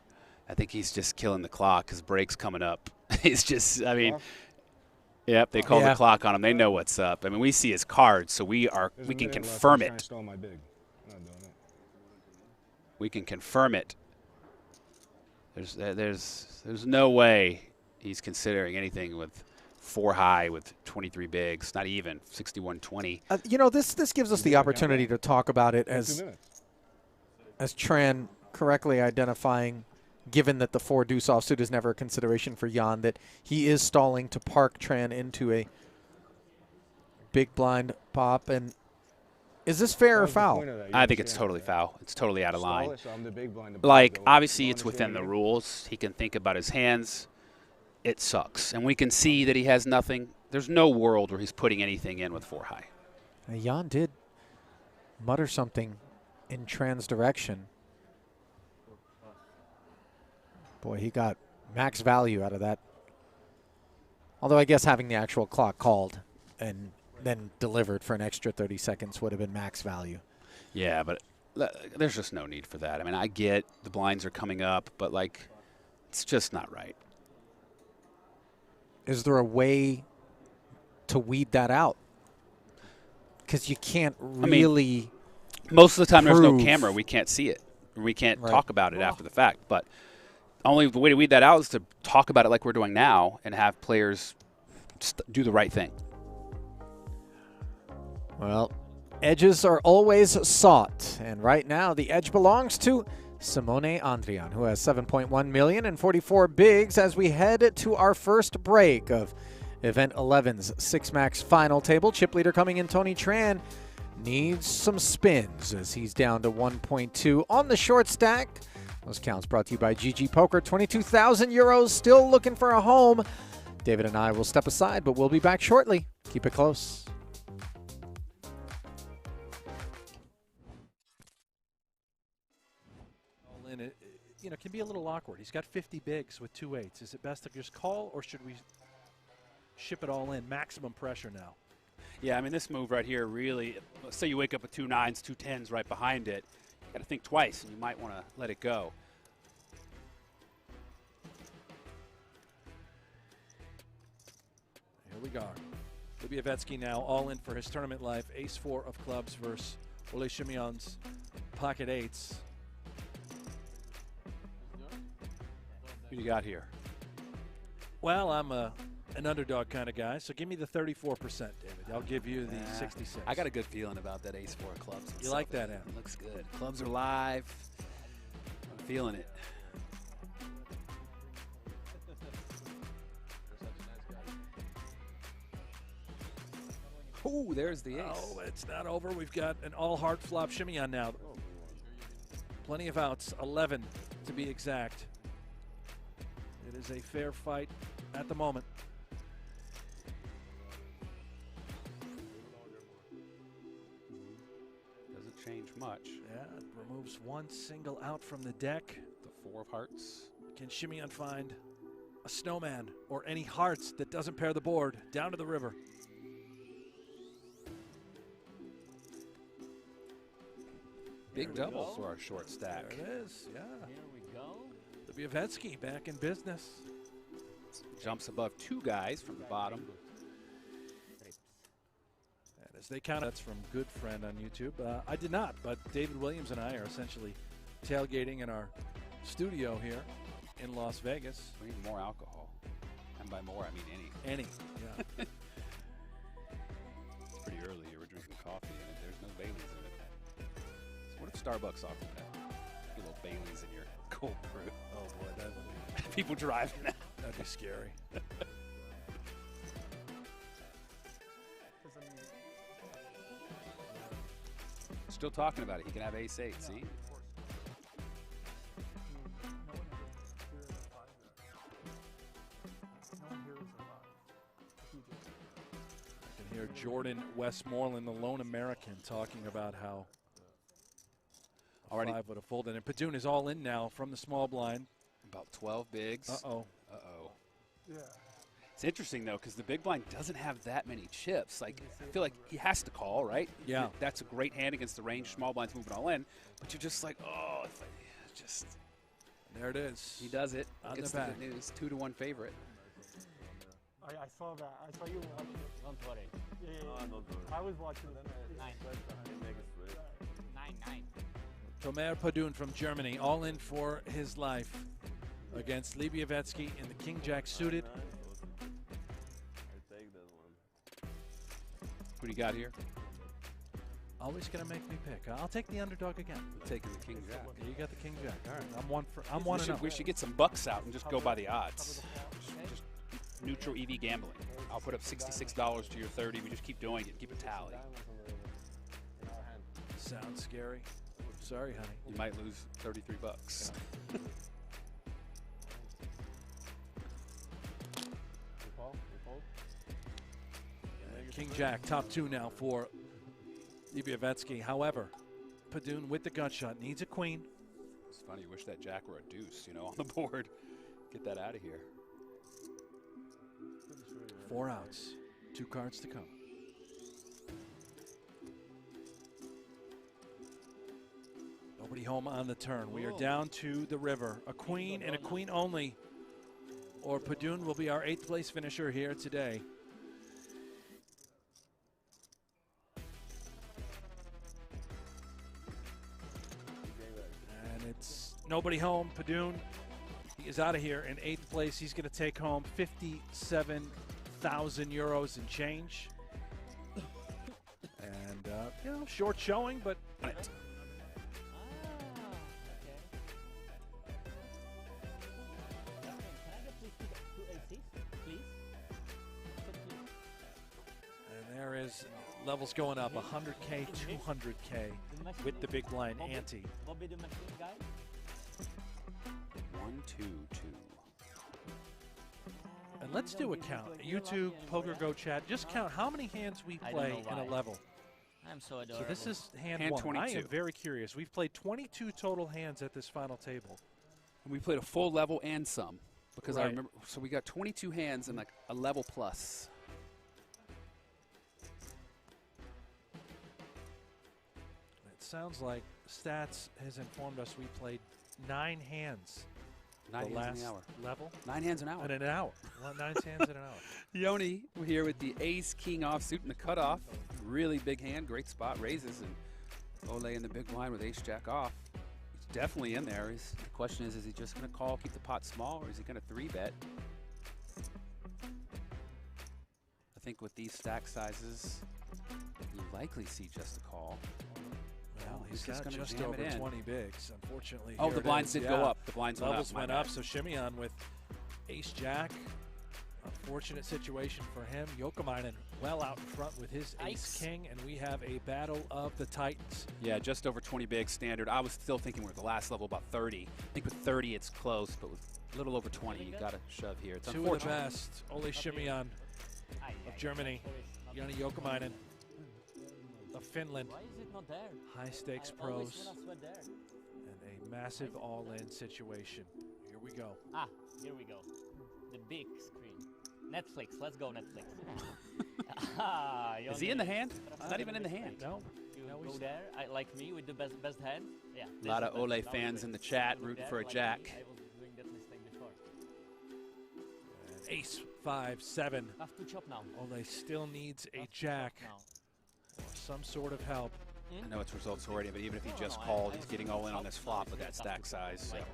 I think he's just killing the clock. His break's coming up. He's just, I mean, yep, they call the clock on him. They know what's up. I mean, we see his cards, so we can confirm it. We can confirm it. There's no way he's considering anything with 4 high with 23 bigs, not even 61-20. You know, this gives us the opportunity to talk about it as Tran correctly identifying, given that the 4 deuce offsuit is never a consideration for Jan, that he is stalling to park Tran into a big blind pop. And is this fair or foul? I think it's totally foul. It's totally out of line. Like, obviously, it's within the rules. He can think about his hands. It sucks. And we can see that he has nothing. There's no world where he's putting anything in with 4 high. Jan did mutter something in Tran's direction. Boy, he got max value out of that. Although I guess having the actual clock called and then delivered for an extra 30 seconds would have been max value. Yeah, but there's just no need for that. I mean, I get the blinds are coming up, but, like, it's just not right. Is there a way to weed that out? Because you can't really. I mean, most of the time there's no camera. We can't see it. We can't talk about it after the fact. But only the way to weed that out is to talk about it like we're doing now and have players do the right thing. Well, edges are always sought. And right now the edge belongs to Simone Andrian, who has 7.1 million and 44 bigs as we head to our first break of Event 11's 6-max final table. Chip leader coming in, Tony Tran, needs some spins as he's down to 1.2 on the short stack. Those counts brought to you by GG Poker. 22,000 euros, still looking for a home. David and I will step aside, but we'll be back shortly. Keep it close. You know, can be a little awkward. He's got 50 bigs with 2 8s. Is it best to just call, or should we ship it all in? Maximum pressure now. Yeah, I mean, this move right here really, let's say you wake up with 2 9s, 2 10s right behind it. You got to think twice, and you might want to let it go. Here we go. Libyavetsky now all in for his tournament life. Ace-4 of clubs versus Ole Simeon's pocket eights. Who you got here? Well, I'm an underdog kind of guy, so give me the 34%, David. I'll give you the 66. I got a good feeling about that ace-4 of clubs. You like that, Em? It looks good. Clubs are live. I'm feeling it. Oh, there's the ace. Oh, it's not over. We've got an all-heart flop shimmy on now. Plenty of outs, 11 to be exact. It is a fair fight at the moment. Doesn't change much. Yeah, it removes one single out from the deck. The 4 of hearts. Can Shimeon find a snowman or any hearts that doesn't pair the board down to the river? Big doubles for our short stack. There it is, yeah. Here we go. Libyavetsky back in business. Jumps above 2 guys from the bottom. And as they count, that's from good friend on YouTube. I did not, but David Williams and I are essentially tailgating in our studio here in Las Vegas. We need more alcohol. And by more, I mean any. Any, yeah. It's pretty early here. We're drinking coffee, and there's no Baileys in it. So what if Starbucks offered that? Get a little Baileys in your cold brew. Oh, boy, that would be, People driving now. that'd be scary. Still talking about it. He can have ace-8, see? I can hear Jordan Westmoreland, the lone American, talking about how Already 5 would have folded. And Padun is all in now from the small blind. about 12 bigs. Uh-oh. Uh-oh. Yeah. It's interesting, though, because the big blind doesn't have that many chips. Like, I feel like he has to call, right? Yeah. That's a great hand against the range. Small blind's moving all in. But you're just like, oh, if I just... There it is. He does it. On Gets the the back. good news. 2-1 favorite. I saw that. I saw you watching it. Don't worry. Yeah. Don't worry. I was watching it. 9-9. Tomer Padun from Germany, all in for his life against Libyavetsky in the King-Jack suited. Take that one. Who do you got here? Always gonna make me pick. I'll take the underdog again. We're taking the king jack. You got the King Jack. All right, I'm one and up. We should get some bucks out and just go by the odds. Just neutral EV gambling. I'll put up $66 to your 30. We just keep doing it. Keep a tally. Sounds scary. Sorry, honey. You might lose 33 bucks. King Jack, top 2 now for Libyavetsky. However, Padun with the gut shot needs a queen. It's funny. You wish that jack were a deuce, on the board. Get that out of here. 4 outs, 2 cards to come. Nobody home on the turn. We are down to the river. A queen and a queen only, or Padun will be our 8th place finisher here today. And it's nobody home. Padun, he is out of here in 8th place. He's going to take home 57,000 euros and change. And, short showing, but there is levels going up, 100K, 200K with the big blind ante. 1, 2, 2. And let's do a count. YouTube, Poker Go chat, just count how many hands we play in a level. I'm so adorable. So this is hand 1. 22. I am very curious. We've played 22 total hands at this final table. And we played a full level and some. Because I Right. remember, so we got 22 hands and like a level plus. It sounds like Stats has informed us we played 9 hands 9 the hands last an hour. level. 9 hands an hour. In an hour. Well, 9 hands in an hour. Yoni here with the ace king offsuit and the cutoff. Really big hand, great spot, raises, and Ole in the big blind with ace jack off. He's definitely in there. The question is he just going to call, keep the pot small, or is he going to 3-bet? I think with these stack sizes, you likely see just a call. Well, he's just got gonna just jam over it in. 20 bigs, unfortunately. Oh, Here the it blinds is, did yeah. go up. The blinds Levels went went up. up, so Shimeon with ace-jack. Unfortunate situation for him. Jokimainen well out in front with his ace-king, and we have a battle of the Titans. Yeah, just over 20 bigs standard. I was still thinking we're at the last level about 30. I think with 30 it's close, but with a little over 20 you got to shove here. It's Two of the best. Ole Shimeon of Germany. Joni Jokimainen of Finland. Why is it not there? High stakes I always pros. wanna sweat there. And a massive all-in situation. Here we go. Ah, here we go. The big screen. Netflix, let's go Netflix. Is he in the hand? He's not even in the hand. No. You No, go he's there, like me with the best hand. Yeah. A lot of Ole fans in the chat rooting for a jack. I was doing that mistake before. And ace, 5, 7. Have to chop now. Ole still needs a Have to jack chop now. or some sort of help. I know it's results already, but even if he just called, he's getting all in on this flop with that stack size. So. Like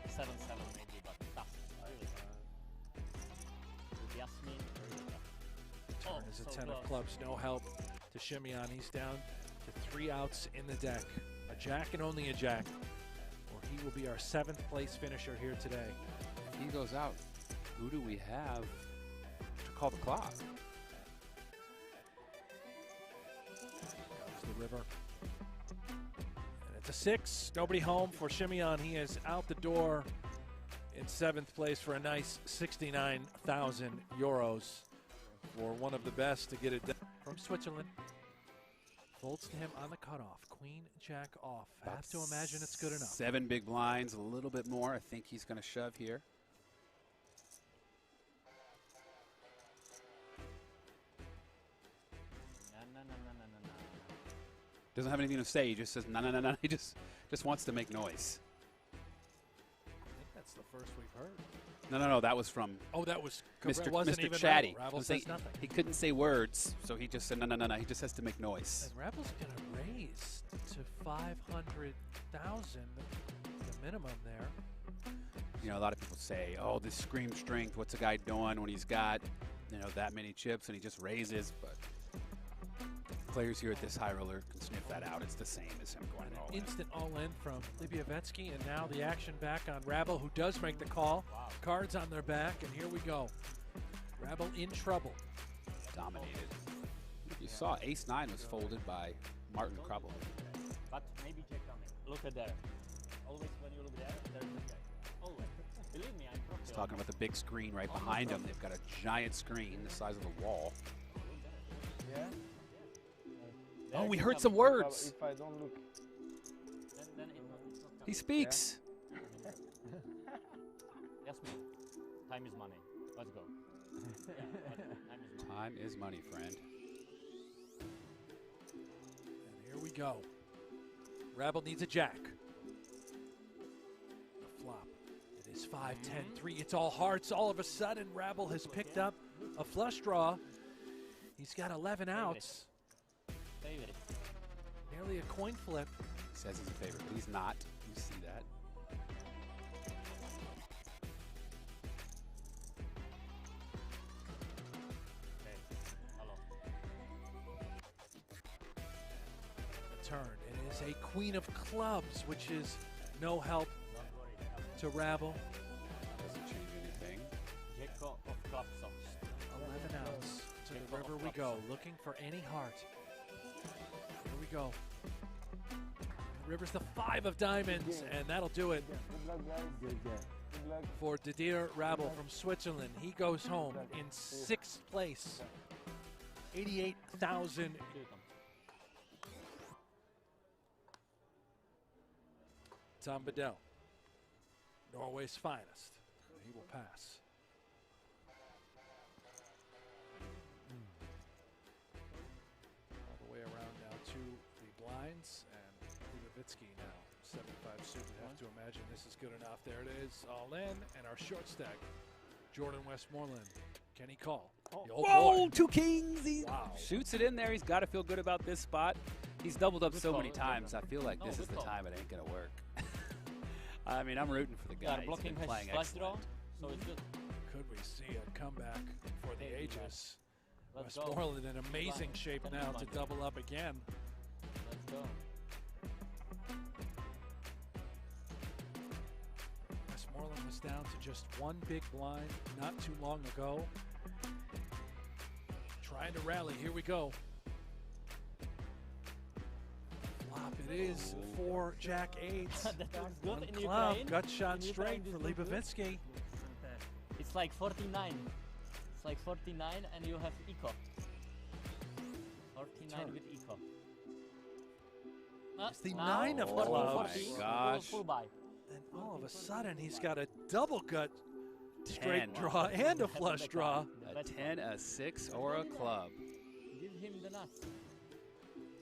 7-7 maybe, but tough. Really tough. With Yasmin, really tough. Turn is a 10 of clubs, no help to Shimeon. He's down to 3 outs in the deck. A jack and only a jack, or he will be our 7th place finisher here today. If he goes out, who do we have to call the clock? Goes the river. And it's a 6. Nobody home for Shimeon. He is out the door in 7th place for a nice 69,000 euros for one of the best to get it done from Switzerland. Folds to him on the cutoff. Queen, jack off. Have to imagine it's good enough. 7 big blinds, a little bit more. I think he's going to shove here. Doesn't have anything to say. He just says no, no, no, no. He just wants to make noise. I think that's the first we've heard. No, no, no. That was from Oh, that was Mr. even Chatty. Rabble I'm says saying nothing. he couldn't say words, so he just said no, no, no, no. He just has to make noise. And Rabble's going to raise to 500,000, the minimum there. You know, a lot of people say, "Oh, this scream strength. What's a guy doing when he's got, you know, that many chips and he just raises?" But players here at this high roller can sniff that out. It's the same as him going all in. Instant all-in from Libyavetsky, and now the action back on Rabble, who does make the call. Cards on their back, and here we go. Rabble in trouble. Dominated. You saw Ace-9 was folded by Martin Krabel. But maybe check on it. Look at there. Always when you look there, there's a guy. Always. Believe me, I'm He's professional. talking about the big screen right behind him. They've got a giant screen the size of the wall. Yeah? Oh, we heard some words. If I don't look. Then it's not He speaks. Yasmin, time is money. Let's go. Yeah, time is money. Time is money, friend. And here we go. Rabble needs a jack. The flop. It is 5, 10, 3. It's all hearts. All of a sudden, Rabble has picked up a flush draw. He's got 11 outs. Favorite. Nearly a coin flip. He says he's a favorite, but he's not. You see that. Okay. Hello. The turn. It is a queen of clubs, which is no help Don't worry. to Rabble. Doesn't change anything. Jacko of club socks. 11 outs. To the river we go, looking for any heart. Here we go. The river's the 5 of diamonds, and that'll do it Good luck, guys. Good luck. for Didier Rabble from Switzerland. He goes home in 6th place. 88,000. Tom Bedell, Norway's finest. He will pass. All the way around now to the blinds, and Libyavitsky now 7-5 suited. I have to imagine this is good enough. There it is, all in, and our short stack, Jordan Westmoreland. Can he call? Oh, Whoa, boy. 2 kings. He Wow. shoots it in there. He's got to feel good about this spot. He's doubled up so many times. I feel like this is the time it ain't going to work. I mean, I'm rooting for the guy. He's blocking been his playing flush draw, excellent. so it's good. Could we see a comeback for the ages? Let's go. Westmoreland in amazing Blind. shape 10 now blind. to double up again. Let's go. Westmoreland was down to just one big blind not too long ago. Trying to rally. Here we go. Flop it is for Jack 8. That looks good One in club, Ukraine. gut shot In straight Ukraine, for this looks good. Leibovitsky. It's like 49. It's like 49 and you have eco. 49 with eco. It's the Now, 9 of 14, clubs. 14, gosh. Full buy. And all of a sudden, he's got a double gut straight 10. draw and a flush draw. A 10, a 6, or a club. Give him the nuts.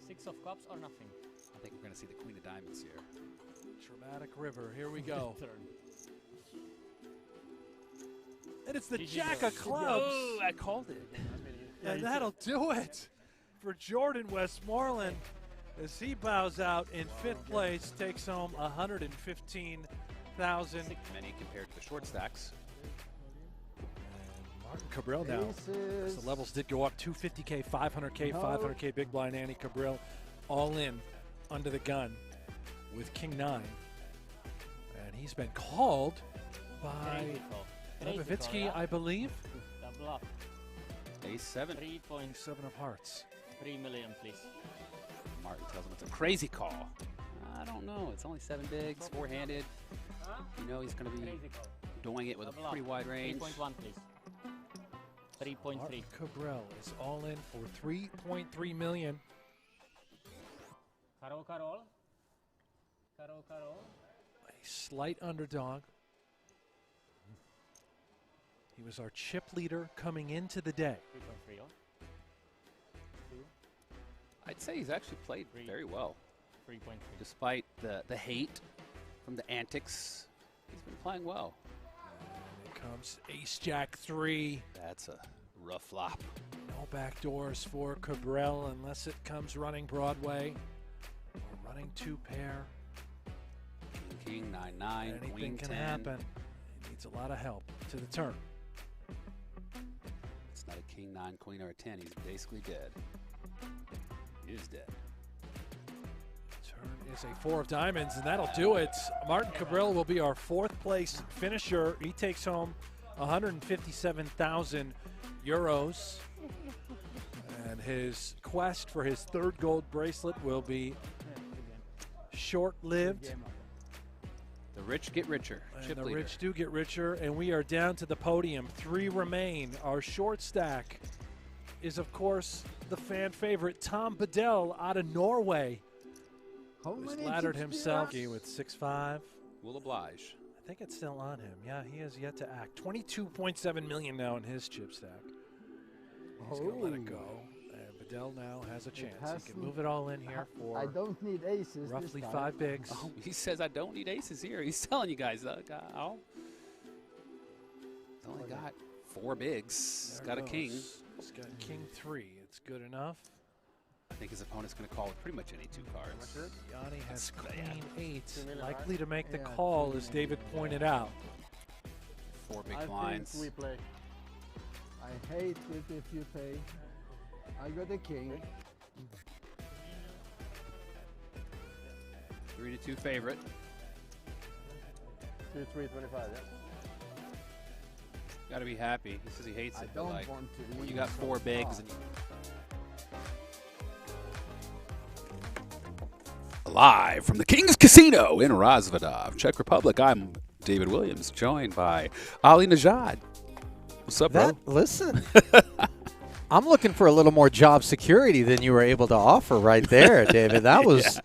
6 of cups or nothing. I think we're going to see the Queen of Diamonds here. Dramatic river. Here we go. Turn. And it's the GG Jack of clubs. Oh, I called it. And that'll do it for Jordan Westmoreland as he bows out in 5th place, takes home 115,000. Many compared to the short stacks. Martin Cabral now. As the levels did go up, 250K, 500K, 500K big blind. Andy Cabral all in under the gun with King 9. And he's been called by Leibovitsky, I believe. Double up. Ace 7. 7 of hearts. 3 million, please. Martin tells him it's a crazy call. I don't know. It's only 7 bigs, 4-handed. You know he's going to be Crazy call. doing it with a Double pretty up. wide range. 3.1, please. 3.3. Martin Cabral is all in for 3.3 million. Carol. A slight underdog. He was our chip leader coming into the day. 3.3. I'd say he's actually played very well. 3.3. Despite the hate from the antics, he's been playing well. And here comes Ace Jack 3. That's a rough flop. No back doors for Cabral unless it comes running Broadway or running 2-pair. King 9-9, Anything Queen can 10. happen. He needs a lot of help to the turn. It's not a King 9, Queen, or a 10. He's basically dead. He is dead. Turn is a 4 of diamonds, and that'll do it. Martin Cabral will be our 4th place finisher. He takes home 157,000 euros. And his quest for his 3rd gold bracelet will be short-lived. The rich get richer. And Chip the leader. rich do get richer, and we are down to the podium. 3 remain. Our short stack is, of course, the fan favorite, Tom Bedell out of Norway. Who's laddered himself with 6-5. Will oblige. I think it's still on him. Yeah, he has yet to act. 22.7 million now in his chip stack. He's going to let it go. And Bedell now has a chance. He can move it all in here for I don't need aces. roughly this 5 bigs. Oh, he says I don't need aces here. He's telling you guys that. Oh. He's only got 4 bigs. He's There got a goes. king. He's got King 3. It's good enough. I think his opponent's going to call with pretty much any 2 cards. Yanni has Queen 8. 2 million, Likely to make the Yeah, call, 2 as David million. pointed out. 4 big I blinds. think we play. I hate it if you pay. I got a king. 3-2 favorite. 2-3-25, yeah. Got to be happy. He says he hates I it, but don't like want to when you leave got so 4 bigs far. and live from the King's Casino in Rozvadov, Czech Republic. I'm David Williams, joined by Ali Najad. What's up, bro? Listen, I'm looking for a little more job security than you were able to offer right there, David. That was,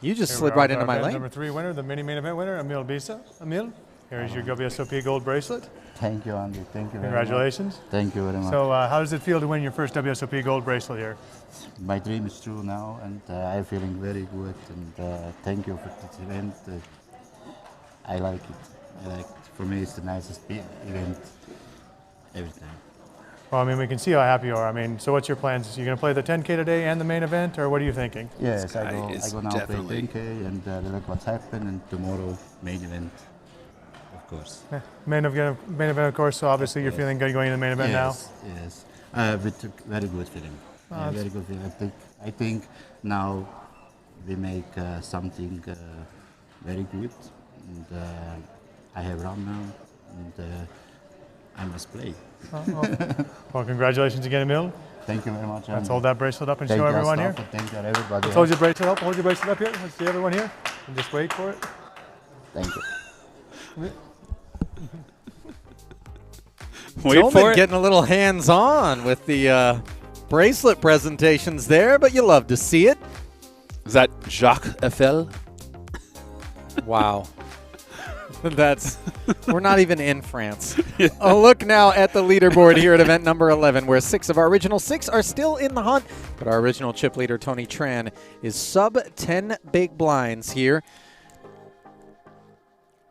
you just Here slid we are right with into our my event lane. Number 3 winner, the mini main event winner, Emil Bisa. Emil, Here's your WSOP gold bracelet. Thank you, Andy. Thank you very Congratulations. much. Thank you very much. So how does it feel to win your first WSOP gold bracelet here? My dream is true now, and I'm feeling very good. And thank you for this event. I like it. For me, it's the nicest event every time. Well, I mean, we can see how happy you are. I mean, so what's your plans? You're going to play the 10K today and the main event, or what are you thinking? Yes, I go now play 10K and look what's happened, and tomorrow main event, of course. Yeah. Main event, of course. So obviously you're feeling good going into the main event now. Yes. With a very good feeling. Very good feeling. I think now we make something very good, and I have run now, and I must play. Well, congratulations again, Emil. Thank you very much. Let's hold that bracelet up and show everyone here. Thank you, everybody. Let's hold your bracelet up. Hold your bracelet up here. Let's see everyone here. And just wait for it. Thank you. Wait for it. Getting a little hands-on with the bracelet presentations there, but you love to see it. Is that Jacques Eiffel? Wow. We're not even in France. A look now at the leaderboard here at event number 11, where 6 of our original 6 are still in the hunt, but our original chip leader, Tony Tran, is sub 10 big blinds here.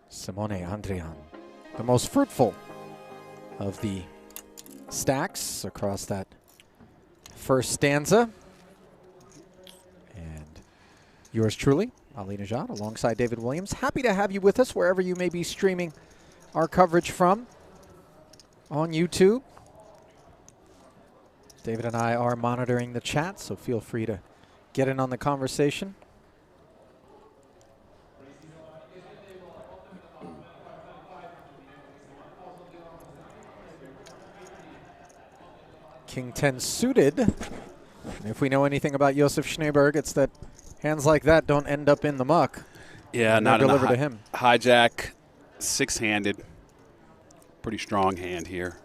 Simone Andrian, the most fruitful of the stacks across that first stanza. And yours truly, Ali Najad, alongside David Williams. Happy to have you with us wherever you may be streaming our coverage from on YouTube. David and I are monitoring the chat, so feel free to get in on the conversation. King 10 suited. And if we know anything about Josef Snejberg, it's that hands like that don't end up in the muck. Yeah, not delivered to him. Hijack, 6-handed. Pretty strong hand here.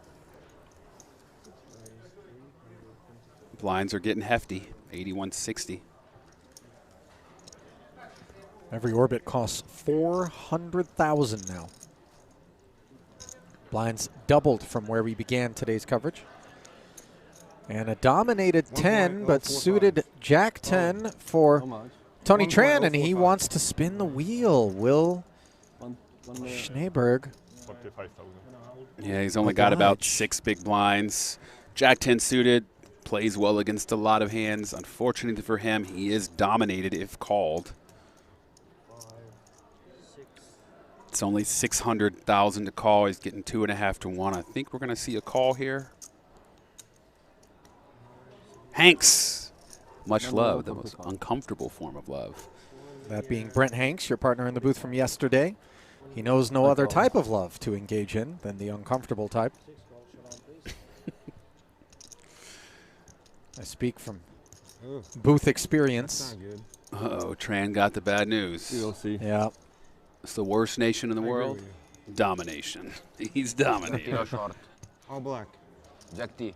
Blinds are getting hefty, 8160. Every orbit costs $400,000 now. Blinds doubled from where we began today's coverage. And a dominated 10, but suited Jack 10 for Tony Tran, and he wants to spin the wheel. Will Snejberg? Yeah, he's only got about 6 big blinds. Jack 10 suited, plays well against a lot of hands. Unfortunately for him, he is dominated if called. It's only 600,000 to call. He's getting 2.5 to 1. I think we're going to see a call here. Hanks, much love, the most uncomfortable form of love. That being Brent Hanks, your partner in the booth from yesterday. He knows no other type of love to engage in than the uncomfortable type. I speak from booth experience. Uh-oh, Tran got the bad news. You'll see. Yeah. It's the worst nation in the world. Domination. He's dominating. All black. Jack T.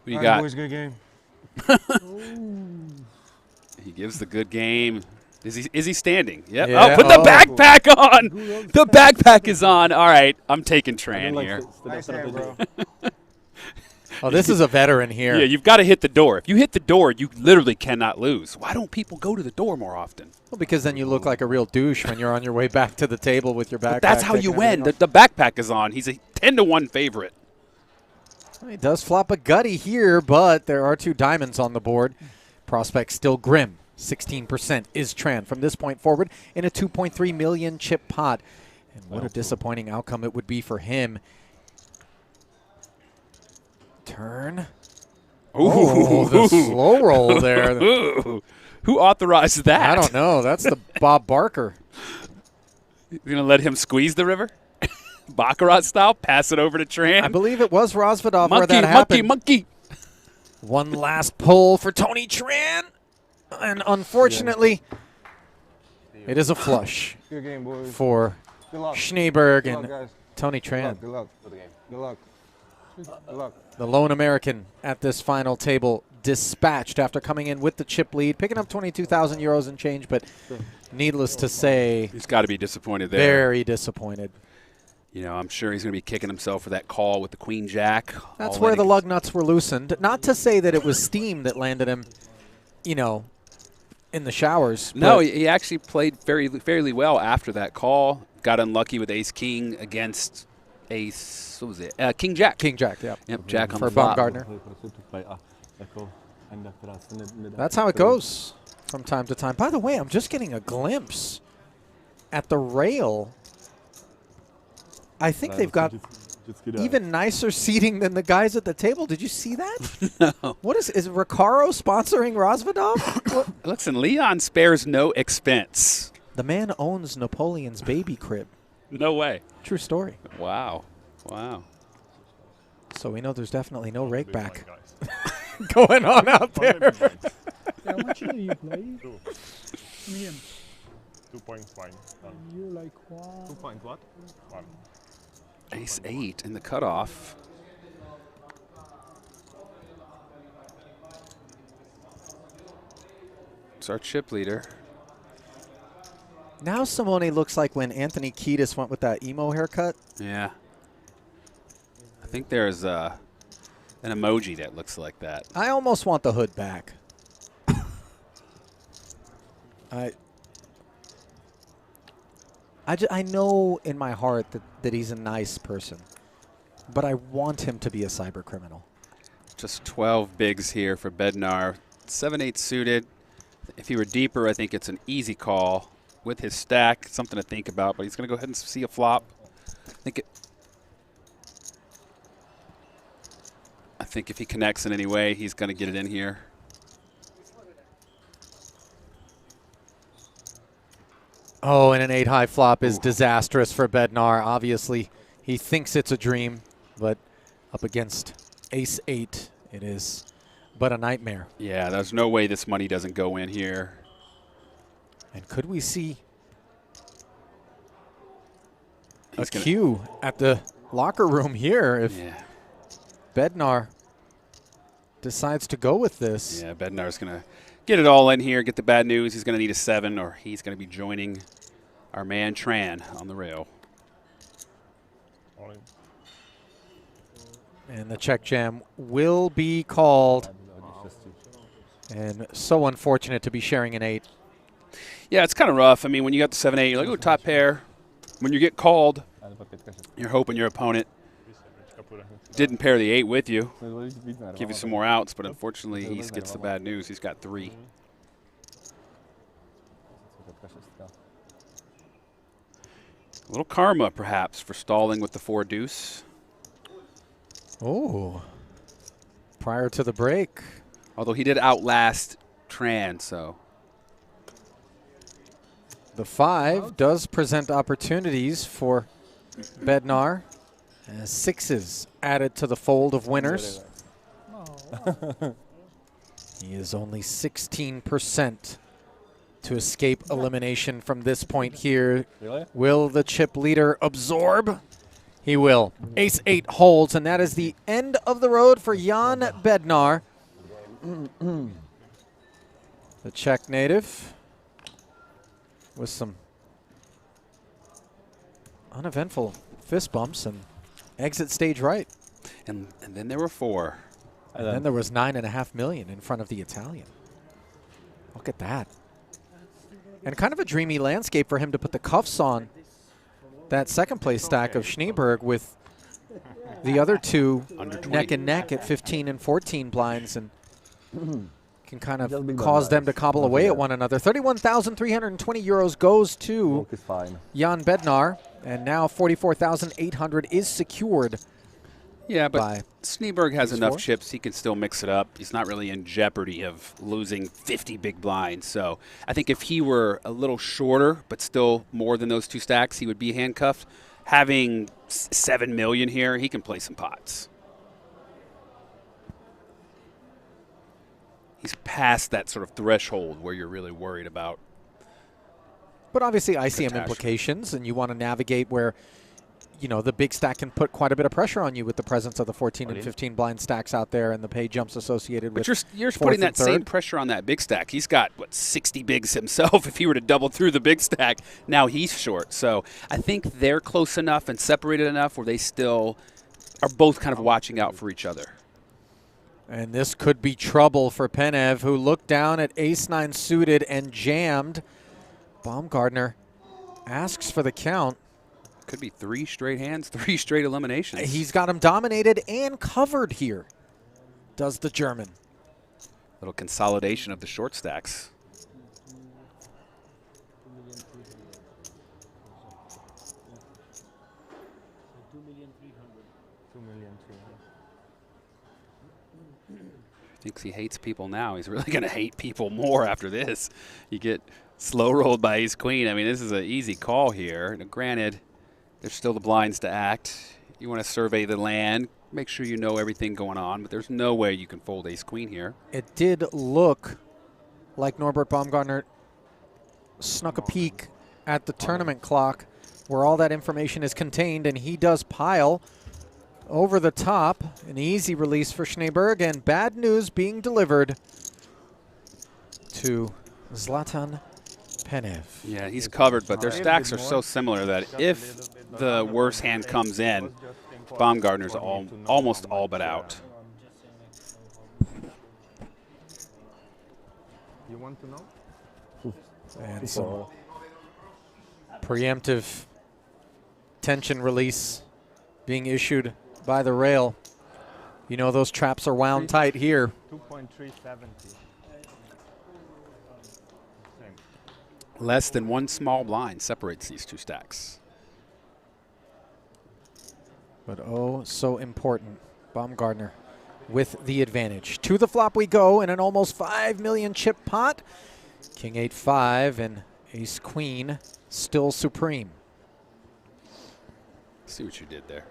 What do you got? Boys, good game. He gives the good game. Is he standing? Yep. Yeah. Oh, put the backpack on. The backpack is on. All right, I'm taking Tran here. Nice hand, bro. Oh, this is a veteran here. Yeah, you've got to hit the door. If you hit the door, you literally cannot lose. Why don't people go to the door more often? Well, because then you look like a real douche when you're on your way back to the table with your backpack. But that's how you win. The backpack is on. He's a 10-to-1 favorite. He does flop a gutty here, but there are 2 diamonds on the board. Prospect still grim. 16% is Tran from this point forward in a 2.3 million chip pot. And what a disappointing outcome it would be for him. Turn. Oh, the slow roll there. Ooh. Who authorized that? I don't know. That's the Bob Barker. You're going to let him squeeze the river? Baccarat style, pass it over to Tran. I believe it was Rozvadov where that happened. Monkey. One last pull for Tony Tran. And unfortunately, it is a flush Good game, boys. for Good luck. Schneeberg Good and luck, guys. Tony Tran. Good luck. Good luck. Good luck. The lone American at this final table dispatched after coming in with the chip lead, picking up 22,000 euros and change, but needless to say, he's got to be disappointed there. Very disappointed. You know, I'm sure he's going to be kicking himself for that call with the queen jack. That's where the lug nuts were loosened. Not to say that it was steam that landed him, you know, in the showers. No, he actually played fairly well after that call. Got unlucky with ace king against ace, what was it? King jack. King jack, yeah. Yep, jack on for the flop. Baumgartner. That's how it goes from time to time. By the way, I'm just getting a glimpse at the rail. I think they've got even nicer seating than the guys at the table. Did you see that? No. What is Recaro sponsoring Rozvadov? Listen, Leon spares no expense. The man owns Napoleon's baby crib. No way. True story. Wow. Wow. So we know there's definitely no rake back going on out there. How much do you play? Million. 2.1. You like one? 2 point what? 1. Ace 8 in the cutoff. It's our chip leader. Now Simone looks like when Anthony Kiedis went with that emo haircut. Yeah. I think there's an emoji that looks like that. I almost want the hood back. I know in my heart that he's a nice person, but I want him to be a cyber criminal. Just 12 bigs here for Bednar. 7-8 suited. If he were deeper, I think it's an easy call with his stack. Something to think about, but he's going to go ahead and see a flop. I think if he connects in any way, he's going to get it in here. Oh, and an 8-high flop is disastrous for Bednar. Obviously, he thinks it's a dream, but up against ace 8, it is but a nightmare. Yeah, there's no way this money doesn't go in here. And could we see a cue at the locker room here if Bednar decides to go with this? Yeah, Bednar's going to get it all in here, get the bad news. He's going to need a 7, or he's going to be joining our man Tran on the rail. And the check jam will be called. And so unfortunate to be sharing an 8. Yeah, it's kind of rough. I mean, when you got the 7-8, you're like, oh, top pair. When you get called, you're hoping your opponent didn't pair the 8 with you. Give you some more outs, but unfortunately, he gets the bad news. He's got 3. A little karma, perhaps, for stalling with the 4 deuce. Oh, prior to the break. Although he did outlast Tran, so. The 5 does present opportunities for Bednar. As 6s added to the fold of winners. He is only 16% to escape elimination from this point here. Really? Will the chip leader absorb? He will. Ace 8 holds, and that is the end of the road for Jan Bednar. The Czech native with some uneventful fist bumps and exit stage right. And then there were 4. And then there was 9.5 million in front of the Italian. Look at that. And kind of a dreamy landscape for him to put the cuffs on that second place stack of Snejberg with the other 2 neck and neck at 15 and 14 blinds, and can kind of cause them to cobble away at one another. 31,320 euros goes to Jan Bednar, and now 44,800 is secured. Yeah, but Snejberg has enough chips. He can still mix it up. He's not really in jeopardy of losing 50 big blinds. So I think if he were a little shorter, but still more than those 2 stacks, he would be handcuffed. Having 7 million here, he can play some pots. He's past that sort of threshold where you're really worried about. But obviously ICM implications, and you want to navigate where you know, the big stack can put quite a bit of pressure on you with the presence of the 14 and 15 blind stacks out there and the pay jumps associated with. But you're putting that same pressure on that big stack. He's got, what, 60 bigs himself. If he were to double through the big stack, now he's short. So I think they're close enough and separated enough where they still are both kind of watching out for each other. And this could be trouble for Penev, who looked down at ace-9 suited and jammed. Baumgartner asks for the count. Could be 3 straight hands, 3 straight eliminations. He's got him dominated and covered here, does the German. Little consolidation of the short stacks. Thinks he hates people now. He's really going to hate people more after this. You get slow rolled by ace queen. I mean, this is an easy call here. Now, granted, there's still the blinds to act. You want to survey the land, make sure you know everything going on, but there's no way you can fold ace queen here. It did look like Norbert Baumgartner snuck a peek at the tournament clock where all that information is contained, and he does pile over the top. An easy release for Snejberg, and bad news being delivered to Zlatan Penev. Yeah, he's covered, but their stacks are so similar that if the worst hand comes in, Baumgartner's almost all but out. You want to know? And some preemptive tension release being issued by the rail. You know those traps are wound tight here. 2.370. Less than one small blind separates these two stacks. But oh, so important. Baumgartner with the advantage. To the flop we go in an almost 5 million chip pot. King 8-5 and ace queen still supreme. See what you did there.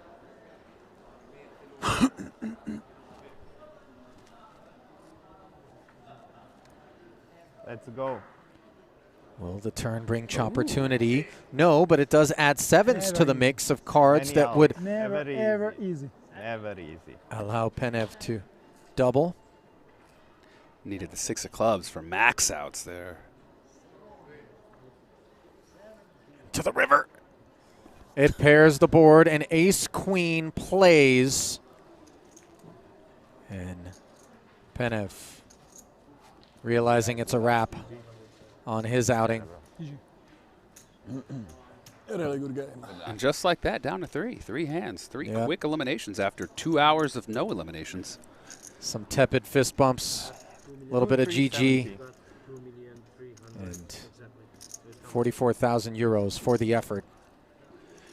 Let's go. Will the turn bring opportunity? No, but it does add sevens to the mix of cards that would Never, ever easy. Never easy. allow Penev to double. Needed the 6 of clubs for max outs there. To the river. It pairs the board, and ace queen plays. And Penev realizing it's a wrap on his outing. Really good game. And just like that, down to 3. 3 hands, 3 quick eliminations after 2 hours of no eliminations. Some tepid fist bumps, a little bit of GG, and 44,000 euros for the effort.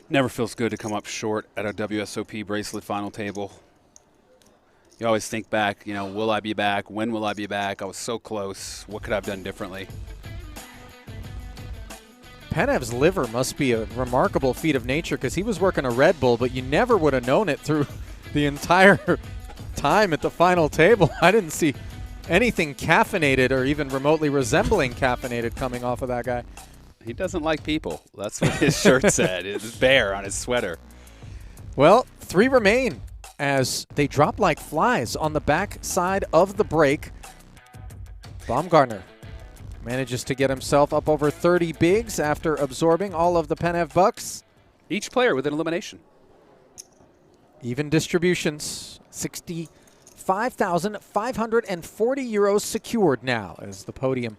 Never feels good to come up short at a WSOP bracelet final table. You always think back, you know, will I be back? When will I be back? I was so close. What could I have done differently? Penev's liver must be a remarkable feat of nature, because he was working a Red Bull, but you never would have known it through the entire time at the final table. I didn't see anything caffeinated or even remotely resembling caffeinated coming off of that guy. He doesn't like people. That's what his shirt said. It's bear on his sweater. Well, 3 remain as they drop like flies on the back side of the break. Baumgartner manages to get himself up over 30 bigs after absorbing all of the Penev bucks. Each player with an elimination. Even distributions, 65,540 euros secured now as the podium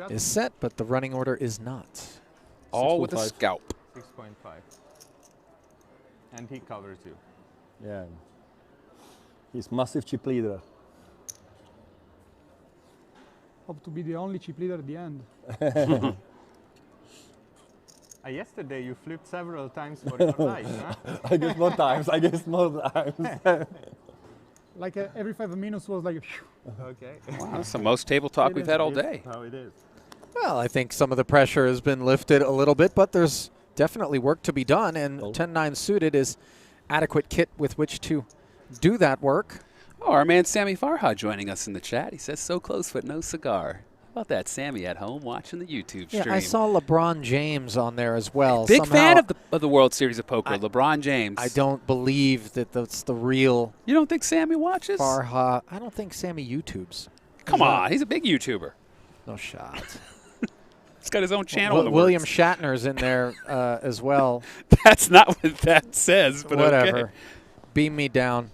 is set, but the running order is not. All with a scalp. 6.5. And he covers you. Yeah. He's massive chip leader. Hope to be the only chip leader at the end. Yesterday you flipped several times for your life, huh? I guess more times. I guess more times. Like every 5 minutes was like, okay. Wow, that's the most table talk we've had all day. How it is. Well, I think some of the pressure has been lifted a little bit, but there's definitely work to be done, and 10-9 suited is adequate kit with which to do that work. Oh, our man Sammy Farha joining us in the chat. He says, so close but no cigar. about that? Sammy at home watching the YouTube stream. Yeah, I saw LeBron James on there as well. Big Somehow, fan of the World Series of Poker, LeBron James. I don't believe that that's the real. You don't think Sammy watches? Farha. I don't think Sammy YouTubes. Come on, he's a big YouTuber. No shot. He's got his own channel. William Shatner's in there as well. That's not what that says, but whatever. Okay. Beam me down.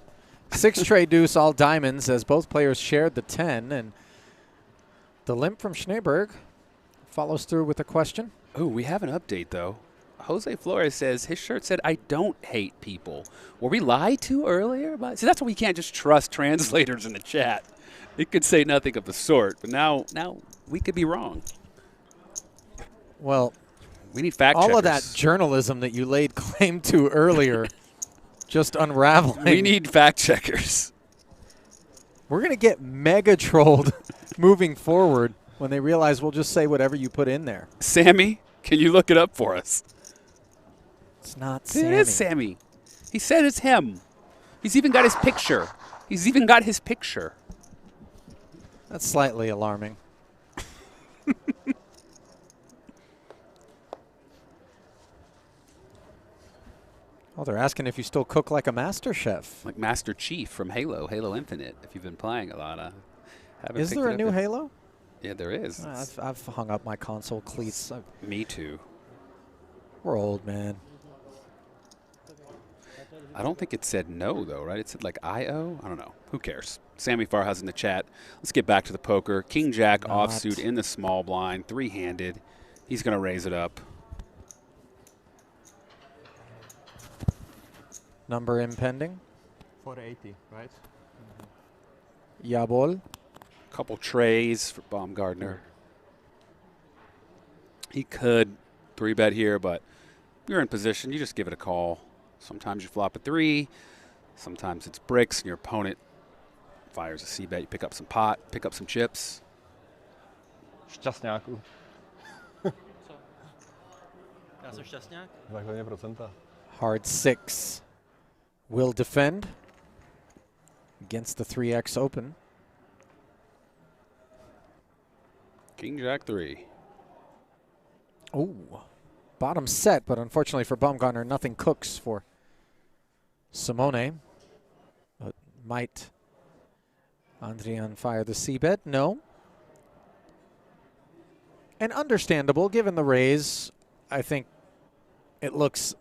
6 tray deuce, all diamonds, as both players shared the 10. And the limp from Snejberg follows through with a question. Oh, we have an update, though. Jose Flores says his shirt said, "I don't hate people." Were we lied to earlier? See, that's why we can't just trust translators in the chat. It could say nothing of the sort, but now we could be wrong. Well, we need fact all checkers. of that journalism that you laid claim to earlier just unraveling. We need fact checkers. We're going to get mega trolled moving forward when they realize we'll just say whatever you put in there. Sammy, can you look it up for us? It's not Sammy. It is Sammy. He said it's him. He's even got his picture. He's even got his picture. That's slightly alarming. Oh, they're asking if you still cook like a master chef. Like Master Chief from Halo Infinite, if you've been playing a lot. Is there a new Halo? Yeah, there is. I've hung up my console cleats. Me too. We're old, man. I don't think it said no, though, right? It said like I-O? I don't know. Who cares? Sammy Farhas in the chat. Let's get back to the poker. King-Jack offsuit in the small blind, three-handed. He's going to raise it up. Number impending. 480, right? Jabol. Couple trays for Baumgartner. He could 3-bet here, but you're in position. You just give it a call. Sometimes you flop a 3. Sometimes it's bricks, and your opponent fires a C-bet. You pick up some pot, pick up some chips. Šťastňáku. Já jsem šťastňák. Základně procenta. Hard 6. Will defend against the 3x open. King-Jack 3. Oh, bottom set, but unfortunately for Baumgartner, nothing cooks for Simone. But might Andrian fire the C-bet? No. And understandable, given the raise. I think it looks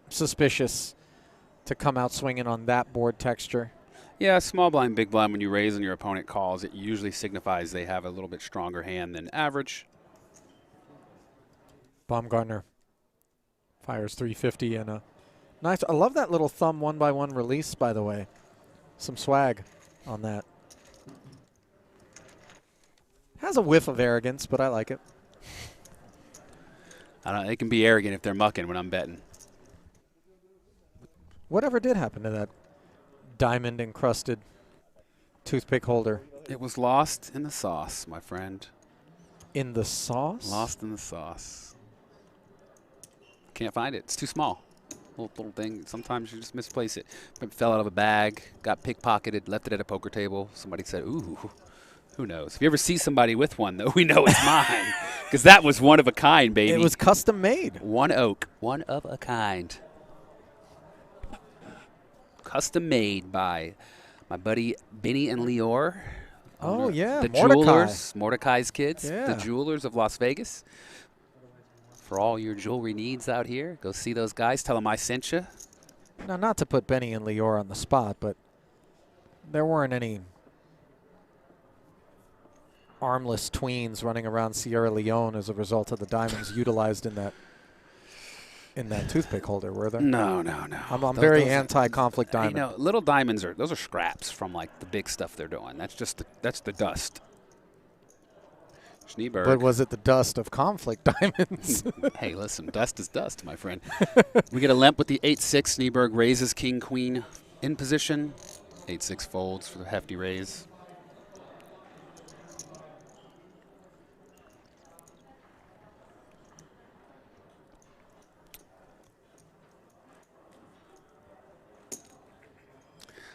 suspicious to come out swinging on that board texture. Yeah, small blind, big blind, when you raise and your opponent calls, it usually signifies they have a little bit stronger hand than average. Baumgartner fires 350 and a nice. I love that little thumb 1x1 release, by the way. Some swag on that. Has a whiff of arrogance, but I like it. I don't know, they can be arrogant if they're mucking when I'm betting. Whatever did happen to that diamond encrusted toothpick holder? It was lost in the sauce, my friend. In the sauce? Lost in the sauce. Can't find it. It's too small. Little thing. Sometimes you just misplace it. It fell out of a bag, got pickpocketed, left it at a poker table. Somebody said, ooh, who knows? If you ever see somebody with one, though, we know it's mine. Because that was one of a kind, baby. It was custom made. One oak. One of a kind. Custom made by my buddy Benny and Lior. Oh, yeah. The Mordecai. jewelers. Mordecai's kids. Yeah. The jewelers of Las Vegas. For all your jewelry needs out here, go see those guys. Tell them I sent you. Now, not to put Benny and Lior on the spot, but there weren't any armless tweens running around Sierra Leone as a result of the diamonds utilized in that toothpick holder, were there? No. I'm very anti-conflict diamond. You know, little diamonds those are scraps from like the big stuff they're doing. That's the dust. Snejberg. But was it the dust of conflict diamonds? Hey, listen, dust is dust, my friend. We get a limp with the 8-6. Snejberg raises king, queen in position. 8-6 folds for the hefty raise.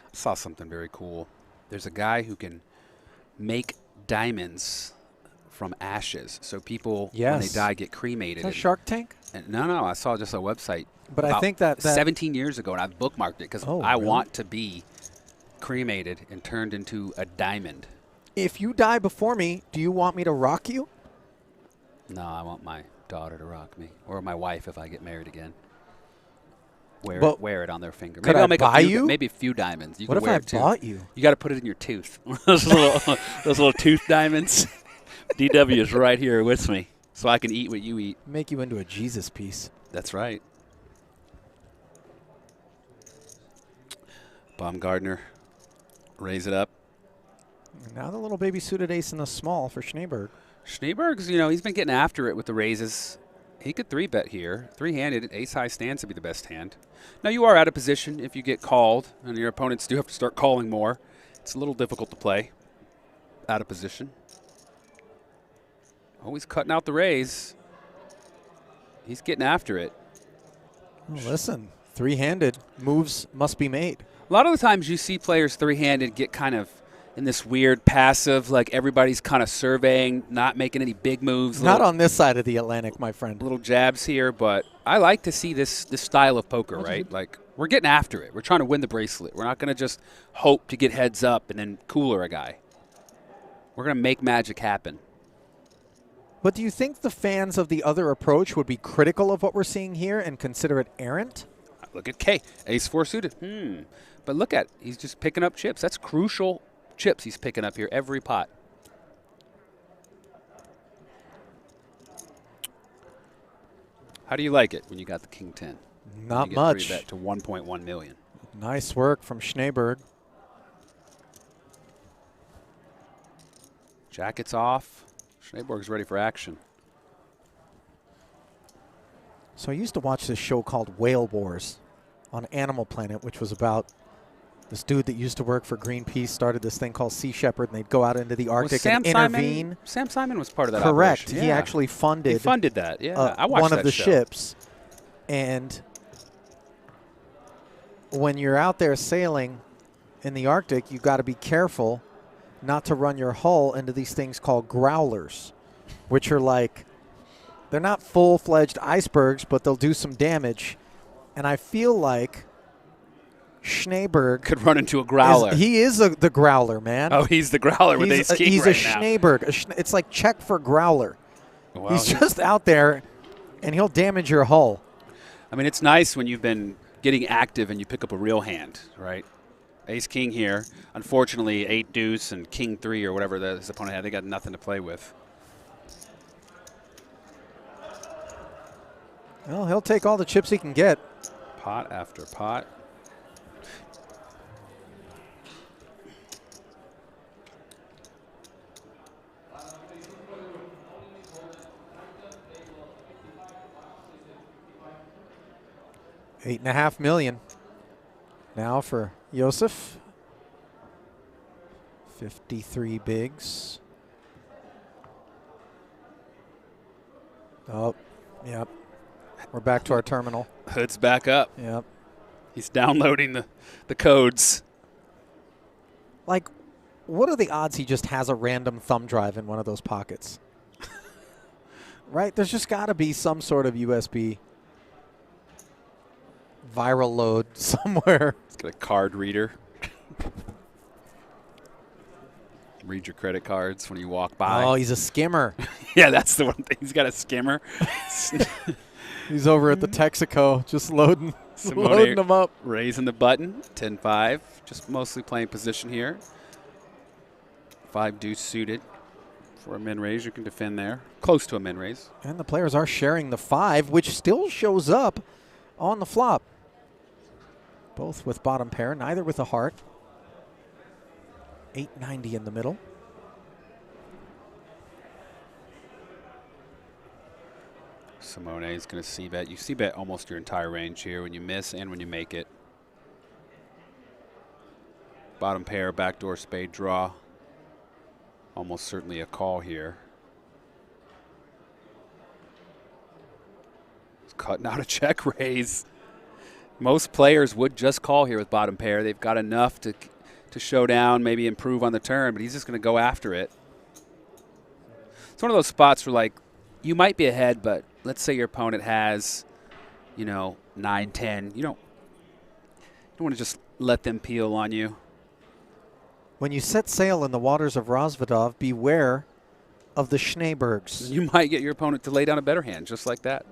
I saw something very cool. There's a guy who can make diamonds from ashes. So people, when Yes. they die, get cremated. Is that and- Shark Tank? and no, I saw just a website. But I about think that 17 years ago, and I bookmarked it because Oh, I really? want to be cremated and turned into a diamond. If you die before me, do you want me to rock you? No, I want my daughter to rock me, or my wife if I get married again. But Wear it on their finger. could Maybe I I'll make buy a few, you? maybe a few diamonds. You What can if wear I it too. bought you? You got to put it in your tooth. those little tooth diamonds. DW is right here with me, so I can eat what you eat. Make you into a Jesus piece. That's right. Baumgartner, raise it up. Now the little baby suited ace in the small for Snejberg. Snejberg's, you know, he's been getting after it with the raises. He could 3-bet here. 3-handed, ace-high stands to be the best hand. Now, you are out of position if you get called, and your opponents do have to start calling more. It's a little difficult to play out of position. Always cutting out the raise. He's getting after it. Oh, listen, 3-handed moves must be made. A lot of the times you see players 3-handed get kind of in this weird passive, like everybody's kind of surveying, not making any big moves. Not on this side of the Atlantic, my friend. Little jabs here, but I like to see this style of poker, right? Like, we're getting after it. We're trying to win the bracelet. We're not going to just hope to get heads up and then cooler a guy. We're going to make magic happen. But do you think the fans of the other approach would be critical of what we're seeing here and consider it errant? Look at K, ace-4 suited. But look at, he's just picking up chips. That's crucial chips he's picking up here every pot. How do you like it when you got the king 10? Not you get much. 3-bet to 1.1 million. Nice work from Snejberg. Jackets off. Snejberg's ready for action. So I used to watch this show called Whale Wars on Animal Planet, which was about this dude that used to work for Greenpeace, started this thing called Sea Shepherd, and they'd go out into the Arctic and intervene. Sam Simon was part of that Correct. operation. He Yeah. actually funded. He funded that. Yeah, I watched one that of the show. ships, and when you're out there sailing in the Arctic, you've got to be careful not to run your hull into these things called growlers, which are like, they're not full-fledged icebergs, but they'll do some damage. And I feel like Snejberg could run into a growler. He is the growler, man. Oh, he's the growler with ace king He's right a now. Snejberg. It's like check for growler. Well, he's just out there, and he'll damage your hull. I mean, it's nice when you've been getting active and you pick up a real hand, right? Ace king here. Unfortunately, 8 deuce and king 3 or whatever his opponent had, they got nothing to play with. Well, he'll take all the chips he can get. Pot after pot. $8.5 million now for Josef. 53 bigs. Oh, yep. We're back to our terminal. Hood's back up. Yep. He's downloading the codes. Like, what are the odds he just has a random thumb drive in one of those pockets? Right? There's just got to be some sort of USB viral load somewhere. He's got a card reader. Read your credit cards when you walk by. Oh, he's a skimmer. Yeah, that's the one thing. He's got a skimmer. He's over at the Texaco just loading them up. Raising the button. 10-5. Just mostly playing position here. 5 deuce suited. For a min raise, you can defend there. Close to a min raise. And the players are sharing the 5, which still shows up on the flop. Both with bottom pair, neither with a heart. 890 in the middle. Simone is going to c-bet. You c-bet almost your entire range here when you miss and when you make it. Bottom pair, backdoor spade draw. Almost certainly a call here. He's cutting out a check raise. Most players would just call here with bottom pair. They've got enough to show down, maybe improve on the turn, but he's just going to go after it. It's one of those spots where, like, you might be ahead, but let's say your opponent has, you know, 9-10. You don't want to just let them peel on you. When you set sail in the waters of Rozvadov, beware of the Snejbergs. You might get your opponent to lay down a better hand, just like that.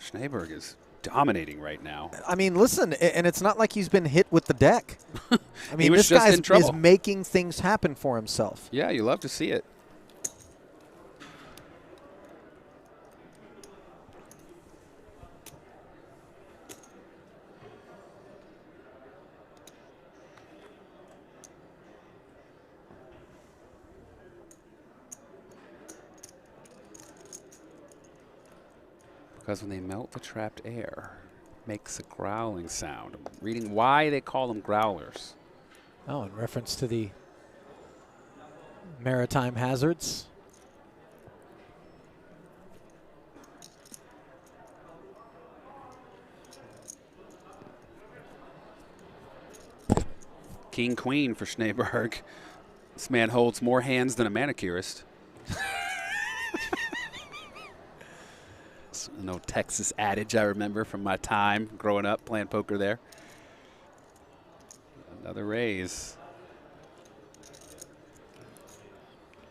Snejberg is dominating right now. I mean, listen, and it's not like he's been hit with the deck. I mean, was this guy in trouble. is making things happen for himself. Yeah, you love to see it. Because when they melt the trapped air, it makes a growling sound. I'm reading why they call them growlers. Oh, in reference to the maritime hazards. King Queen for Snejberg. This man holds more hands than a manicurist. An old Texas adage I remember from my time growing up playing poker there. Another raise.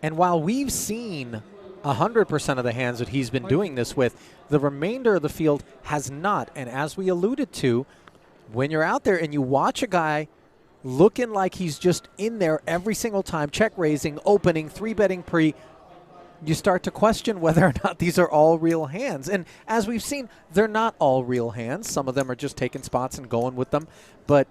And while we've seen 100% of the hands that he's been doing this with, the remainder of the field has not. And as we alluded to, when you're out there and you watch a guy looking like he's just in there every single time, check raising, opening, 3-betting pre, you start to question whether or not these are all real hands. And as we've seen, they're not all real hands. Some of them are just taking spots and going with them. But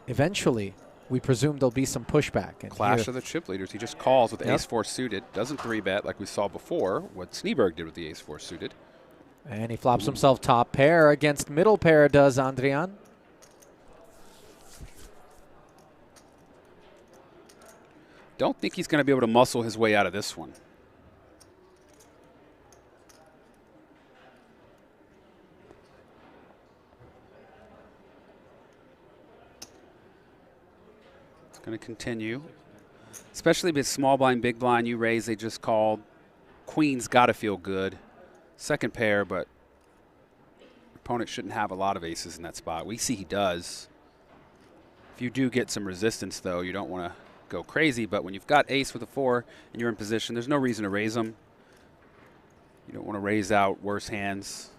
eventually, we presume there'll be some pushback. And Clash of the chip leaders. He just calls with ace-4 suited. Doesn't 3-bet like we saw before, what Snejberg did with the ace-4 suited. And he flops himself top pair against middle pair, does Andrian. Don't think he's going to be able to muscle his way out of this one. It's going to continue. Especially with small blind, big blind, you raise, they just called. Queen's got to feel good. Second pair, but your opponent shouldn't have a lot of aces in that spot. We see he does. If you do get some resistance, though, you don't want to go crazy, but when you've got ace with a 4 and you're in position, there's no reason to raise them. You don't want to raise out worse hands.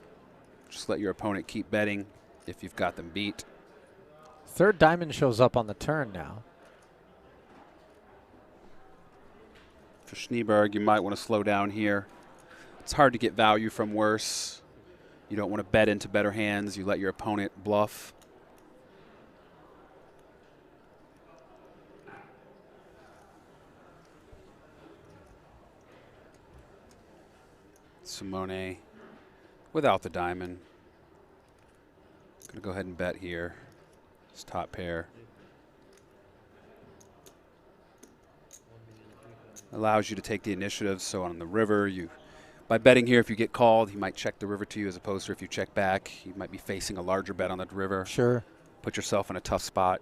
Just let your opponent keep betting if you've got them beat. Third diamond shows up on the turn now. For Snejberg, you might want to slow down here. It's hard to get value from worse. You don't want to bet into better hands. You let your opponent bluff. Simone without the diamond. Going to go ahead and bet here. It's top pair. Allows you to take the initiative. So on the river, by betting here, if you get called, he might check the river to you, as opposed to if you check back, you might be facing a larger bet on the river. Sure. Put yourself in a tough spot.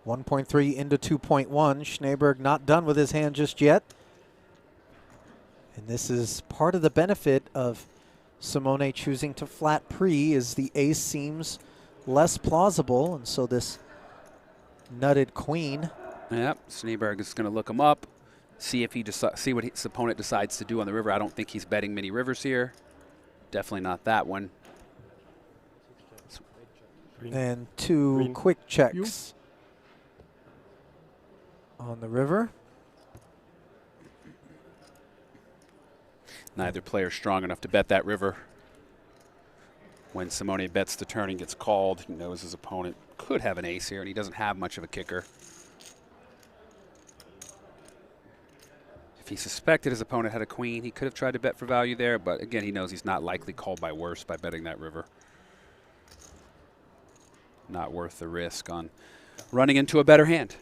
1.3 into 2.1. Snejberg not done with his hand just yet. And this is part of the benefit of Simone choosing to flat pre, is the ace seems less plausible, and so this nutted queen. Yep, Snejberg is going to look him up, see if see what his opponent decides to do on the river. I don't think he's betting many rivers here. Definitely not that one. And two quick checks on the river. Neither player strong enough to bet that river. When Simone bets the turn and gets called, he knows his opponent could have an ace here, and he doesn't have much of a kicker. If he suspected his opponent had a queen, he could have tried to bet for value there, but again, he knows he's not likely called by worse by betting that river. Not worth the risk on running into a better hand.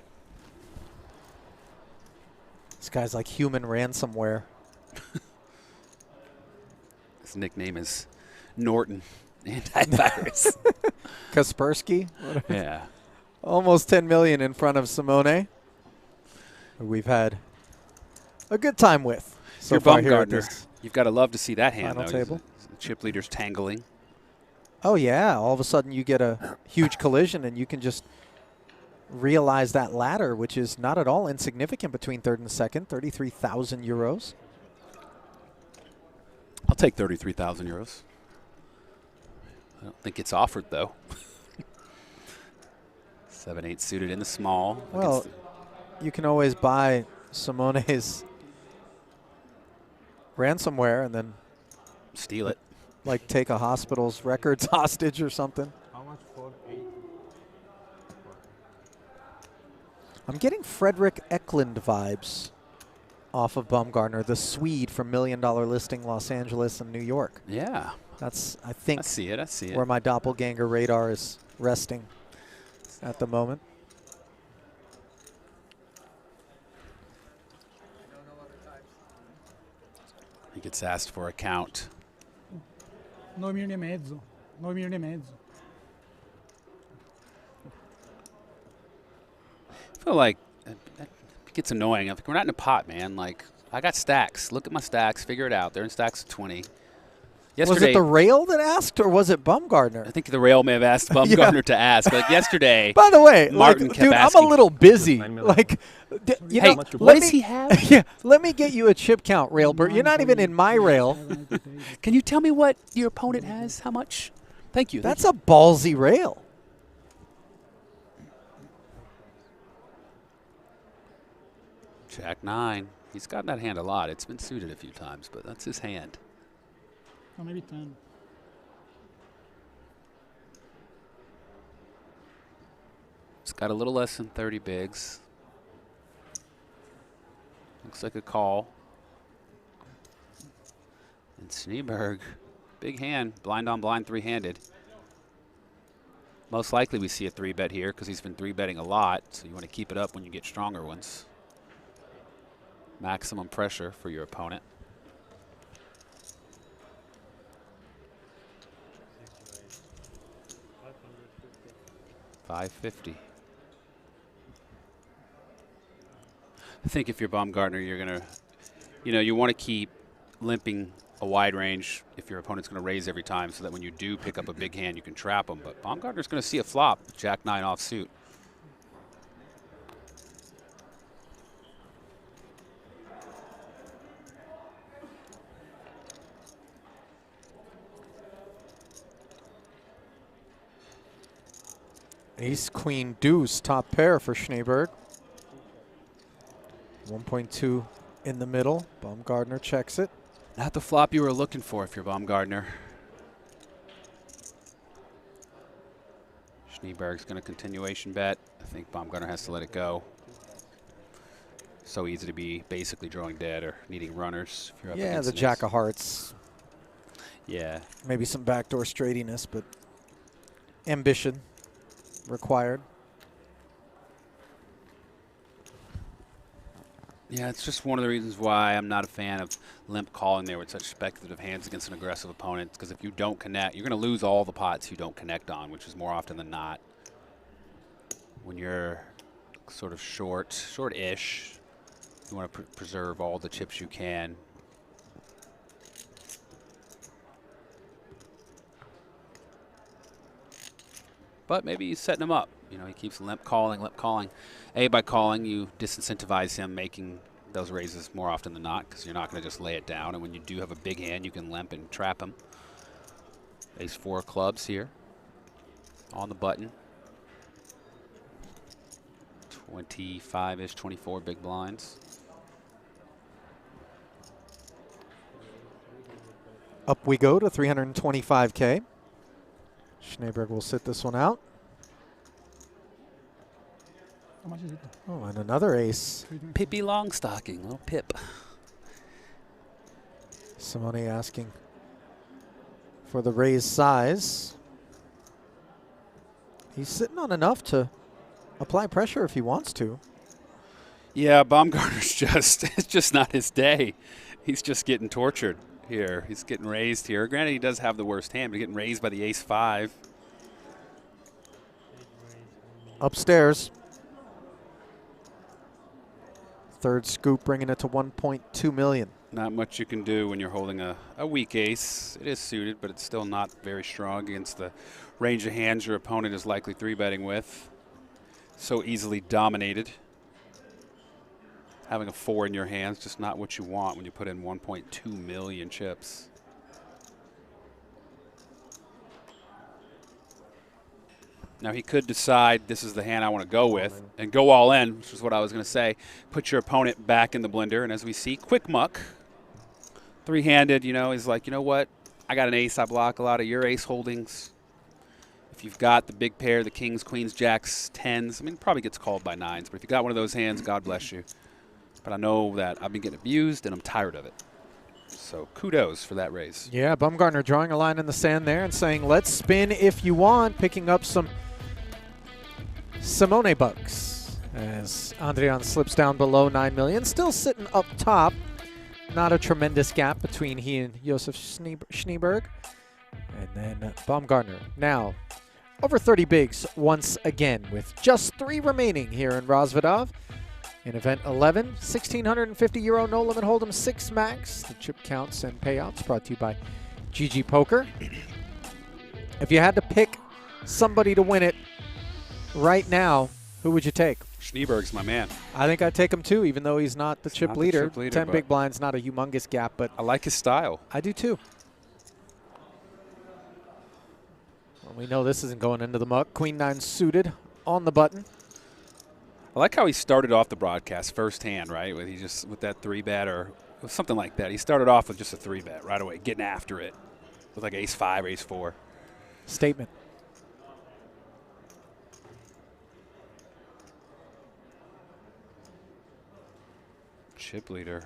This guy's like human ransomware. His nickname is Norton Antivirus. Kaspersky? Yeah. Almost 10 million in front of Simone. who we've had a good time with so Your far here at Baumgartner. this You've got to love to see that hand, final though. table. The chip leader's tangling. Oh, yeah. All of a sudden you get a huge collision, and you can just realize that ladder, which is not at all insignificant between third and second, 33,000 euros. I'll take 33,000 euros. I don't think it's offered, though. 7-8 suited in the small. Well, you can always buy Simone's ransomware and then steal it. Like take a hospital's records hostage or something. How much for 8? I'm getting Frederick Eklund vibes off of Baumgartner, the Swede from $1 Million Listing Los Angeles and New York. Yeah. That's, I think, I see it. where my doppelganger radar is resting at the moment. He gets asked for a count. 9 milioni e mezzo. 9 milioni e mezzo. I feel like it gets annoying. We're not in a pot, man. Like, I got stacks. Look at my stacks. Figure it out. They're in stacks of 20. Was it the rail that asked, or was it Baumgartner? I think the rail may have asked Baumgartner to ask. Like yesterday. By the way, Martin like, kept dude, asking. I'm a little busy. Like, you Hey, know, what does he have? Yeah, let me get you a chip count, Railbert. You're not even in my rail. Can you tell me what your opponent has? How much? Thank you. That's a ballsy rail. Jack 9. He's gotten that hand a lot. It's been suited a few times, but that's his hand. No, maybe 10. It's got a little less than 30 bigs. Looks like a call. And Snejberg, big hand, blind on blind, three-handed. Most likely we see a 3-bet here because he's been 3-betting a lot, so you want to keep it up when you get stronger ones. Maximum pressure for your opponent. $550. I think if you're Baumgartner, you're going to, you want to keep limping a wide range if your opponent's going to raise every time so that when you do pick up a big hand, you can trap them. But Baumgartner's going to see a flop, Jack 9 offsuit. Ace, queen, deuce, top pair for Snejberg. 1.2 in the middle. Baumgartner checks it. Not the flop you were looking for if you're Baumgartner. Snejberg's going to continuation bet. I think Baumgartner has to let it go. So easy to be basically drawing dead or needing runners. If you're up Yeah, against the an jack ace. of hearts. Yeah. Maybe some backdoor straightiness, but ambition required. Yeah, it's just one of the reasons why I'm not a fan of limp calling there with such speculative hands against an aggressive opponent. Because if you don't connect, you're going to lose all the pots you don't connect on, which is more often than not. When you're sort of short-ish, you want to preserve all the chips you can. But maybe he's setting him up. He keeps limp calling. By calling, you disincentivize him making those raises more often than not because you're not going to just lay it down. And when you do have a big hand, you can limp and trap him. Ace 4 clubs here on the button. 25-ish, 24 big blinds. Up we go to 325K. Snejberg will sit this one out. How much is it? Oh, and another ace. Pippi Longstocking, little Pip. Simone asking for the raise size. He's sitting on enough to apply pressure if he wants to. Yeah, Baumgartner's it's just not his day. He's just getting tortured here. He's getting raised here. Granted, he does have the worst hand, but getting raised by the ace 5. Upstairs. Third scoop bringing it to 1.2 million. Not much you can do when you're holding a weak ace. It is suited, but it's still not very strong against the range of hands your opponent is likely 3-betting with. So easily dominated. Having a 4 in your hands, just not what you want when you put in 1.2 million chips. Now he could decide this is the hand I want to go with and go all in, which is what I was going to say. Put your opponent back in the blender, and as we see, quick muck. Three-handed, you know, he's like, you know what? I got an ace. I block a lot of your ace holdings. If you've got the big pair, the kings, queens, jacks, tens, I mean, it probably gets called by nines, but if you got one of those hands, God bless you. But I know that I've been getting abused, and I'm tired of it. So kudos for that raise. Yeah, Bumgarner drawing a line in the sand there and saying, let's spin if you want, picking up some Simone bucks as Andrian slips down below 9 million, still sitting up top. Not a tremendous gap between he and Josef Snejberg. And then Bumgarner now over 30 bigs once again with just 3 remaining here in Rozvadov. In event 11, €1,650 no limit hold'em 6 max. The chip counts and payouts brought to you by GG Poker. If you had to pick somebody to win it right now, who would you take? Snejberg's my man. I think I'd take him too, even though he's not the chip leader. 10 big blinds, not a humongous gap, but I like his style. I do too. Well, we know this isn't going into the muck. Queen 9 suited on the button. I like how he started off the broadcast first hand, right? With that 3-bet or something like that. He started off with just a 3-bet right away, getting after it with like ace 5, ace 4. Statement. Chip leader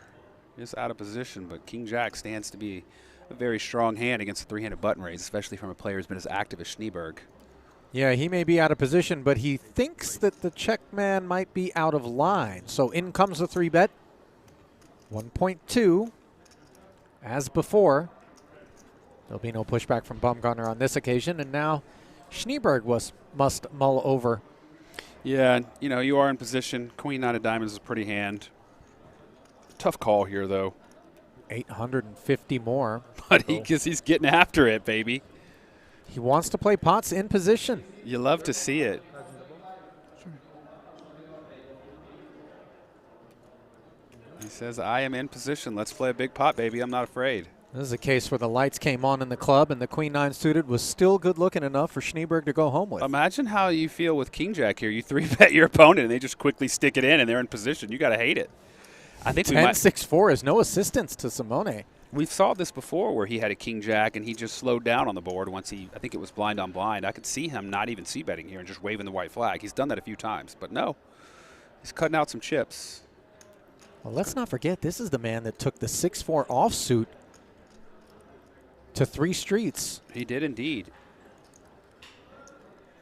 is out of position, but King Jack stands to be a very strong hand against a 3-handed button raise, especially from a player who's been as active as Snejberg. Yeah, he may be out of position, but he thinks that the Czech man might be out of line. So in comes the 3-bet. 1.2. As before, there'll be no pushback from Bumgarner on this occasion, and now Snejberg must mull over. Yeah, you know, you are in position. Queen 9 of diamonds is a pretty hand. Tough call here, though. 850 more. But he's getting after it, baby. He wants to play pots in position. You love to see it. He says, I am in position. Let's play a big pot, baby. I'm not afraid. This is a case where the lights came on in the club and the Queen 9 suited was still good looking enough for Snejberg to go home with. Imagine how you feel with King Jack here. You 3-bet your opponent and they just quickly stick it in and they're in position. You got to hate it. I think 10-6-4 is no assistance to Simone. We saw this before where he had a King Jack and he just slowed down on the board once I think it was blind on blind. I could see him not even c-betting here and just waving the white flag. He's done that a few times, but no. He's cutting out some chips. Well, let's not forget, this is the man that took the 6-4 offsuit to 3 streets. He did indeed.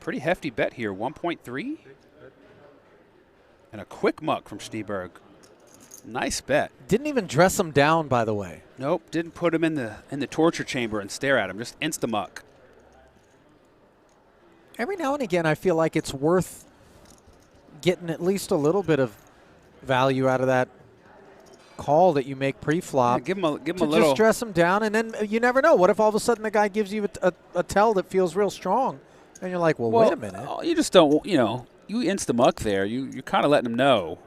Pretty hefty bet here, 1.3. And a quick muck from Snejberg. Nice bet. Didn't even dress him down, by the way. Nope, didn't put him in the torture chamber and stare at him. Just insta-muck. Every now and again, I feel like it's worth getting at least a little bit of value out of that call that you make pre-flop. Yeah, give him a little. Just dress him down, and then you never know. What if all of a sudden the guy gives you a tell that feels real strong, and you're like, well wait a minute. You just don't, you know, you insta-muck there. You're kind of letting him know.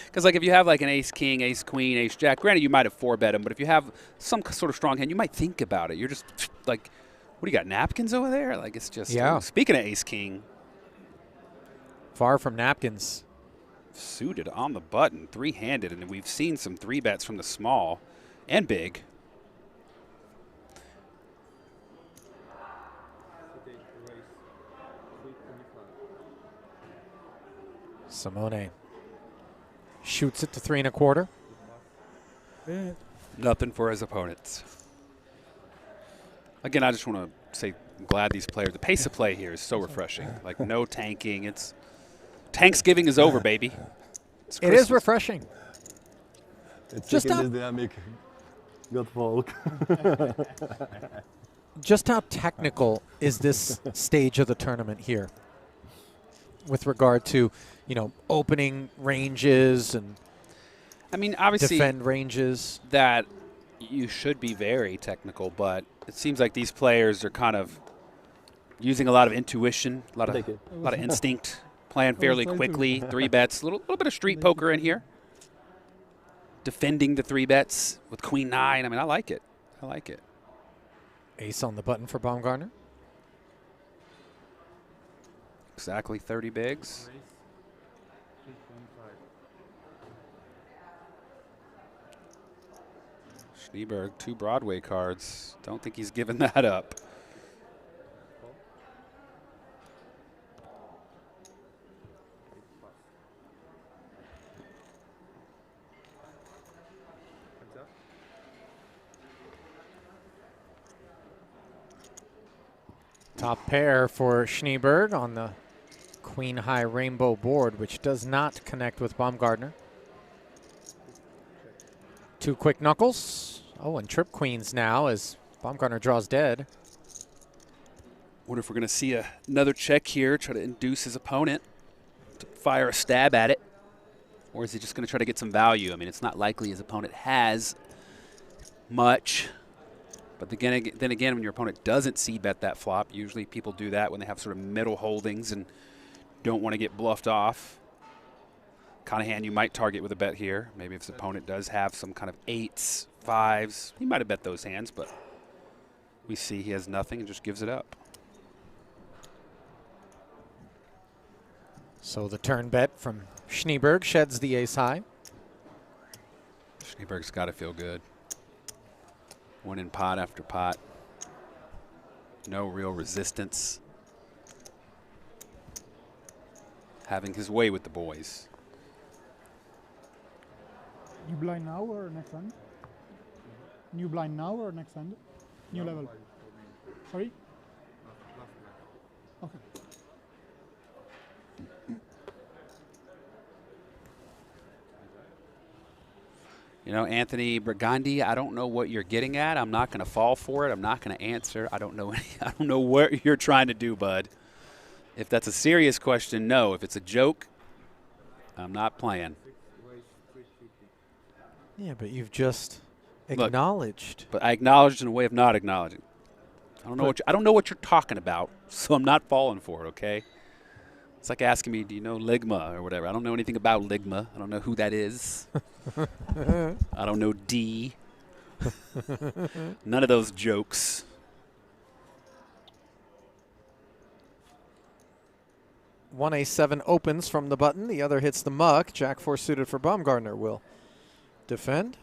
Because, like, if you have, like, an ace-king, ace-queen, ace-jack, granted, you might have 4-bet him, but if you have some sort of strong hand, you might think about it. You're just, like, what do you got, napkins over there? Like, it's just, yeah. Speaking of ace-king. Far from napkins. Suited on the button, 3-handed, and we've seen some 3-bets from the small and big. Simone shoots it to 3 1/4. Nothing for his opponents. Again, I just want to say I'm glad these players, the pace of play here is so refreshing. Like, no tanking. It's Thanksgiving is over, baby. It is refreshing. It's just this dynamic. Good folk. Just how technical is this stage of the tournament here? with regard to, you know, opening ranges and I mean, obviously, defend ranges. That you should be very technical, but it seems like these players are kind of using a lot of intuition, a lot of instinct, playing fairly quickly, 3 bets, a little bit of street poker in here. Defending the 3 bets with Queen 9. I mean, I like it. I like it. Ace on the button for Baumgartner. Exactly 30 bigs. Snejberg, 2 Broadway cards. Don't think he's given that up. Top pair for Snejberg on the Queen High Rainbow board, which does not connect with Baumgartner. 2 quick knuckles. Oh, and trip queens now as Baumgartner draws dead. Wonder if we're going to see another check here, try to induce his opponent to fire a stab at it. Or is he just going to try to get some value? I mean, it's not likely his opponent has much. But then again, when your opponent doesn't c-bet that flop, usually people do that when they have sort of middle holdings and don't want to get bluffed off. Kind of hand you might target with a bet here. Maybe if his opponent does have some kind of 8s, 5s, he might have bet those hands, but we see he has nothing and just gives it up. So the turn bet from Snejberg sheds the ace high. Snejberg's got to feel good. Winning pot after pot. No real resistance. Having his way with the boys. New blind now or next hand? New blind now or next hand? New level. Sorry? Okay. You know, Anthony Brigandi, I don't know what you're getting at. I'm not going to fall for it. I'm not going to answer. I don't know what you're trying to do, bud. If that's a serious question, no. If it's a joke, I'm not playing. Yeah, but you've just acknowledged. Look, but I acknowledged in a way of not acknowledging. I don't know what you're talking about, so I'm not falling for it, okay? It's like asking me, do you know Ligma or whatever? I don't know anything about Ligma. I don't know who that is. I don't know D. None of those jokes. One A7 opens from the button. The other hits the muck. Jack 4 suited for Baumgartner will defend.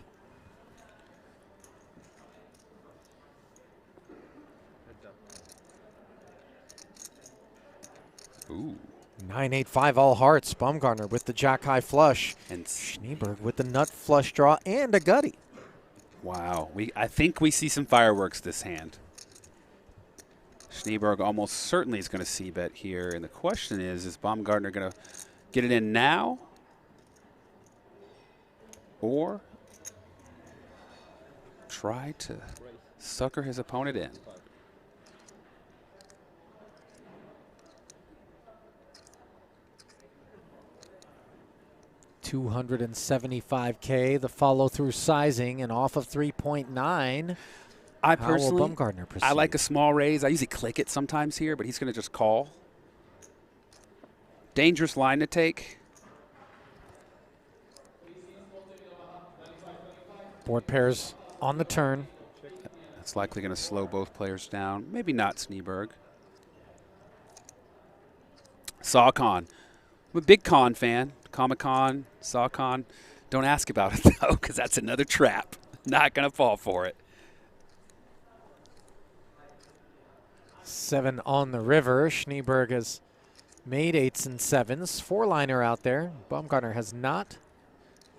Ooh. 9-8-5 all hearts. Baumgartner with the jack high flush. And Snejberg with the nut flush draw and a gutty. Wow. I think we see some fireworks this hand. Snejberg almost certainly is going to c-bet here. And the question is Baumgartner going to get it in now? Or try to sucker his opponent in? $275K, the follow-through sizing, and off of 3.9. I How will personally, Baumgartner proceed? I like a small raise. I usually click it sometimes here, but he's going to just call. Dangerous line to take. Board pairs on the turn. That's likely going to slow both players down. Maybe not Snejberg. Sawcon. I'm a big con fan. Comic-Con, Sawcon. Don't ask about it, though, because that's another trap. Not going to fall for it. 7 on the river. Snejberg has made 8s and 7s. 4-liner out there. Baumgartner has not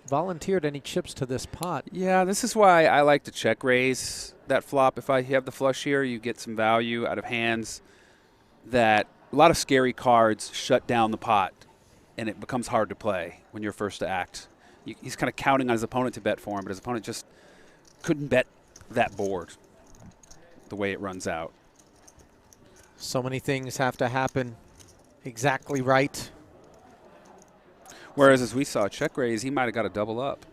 volunteered any chips to this pot. Yeah, this is why I like to check raise that flop. If I have the flush here, you get some value out of hands that a lot of scary cards shut down the pot, and it becomes hard to play when you're first to act. He's kind of counting on his opponent to bet for him, but his opponent just couldn't bet that board the way it runs out. So many things have to happen exactly right Whereas as we saw check raise, he might have got a double up.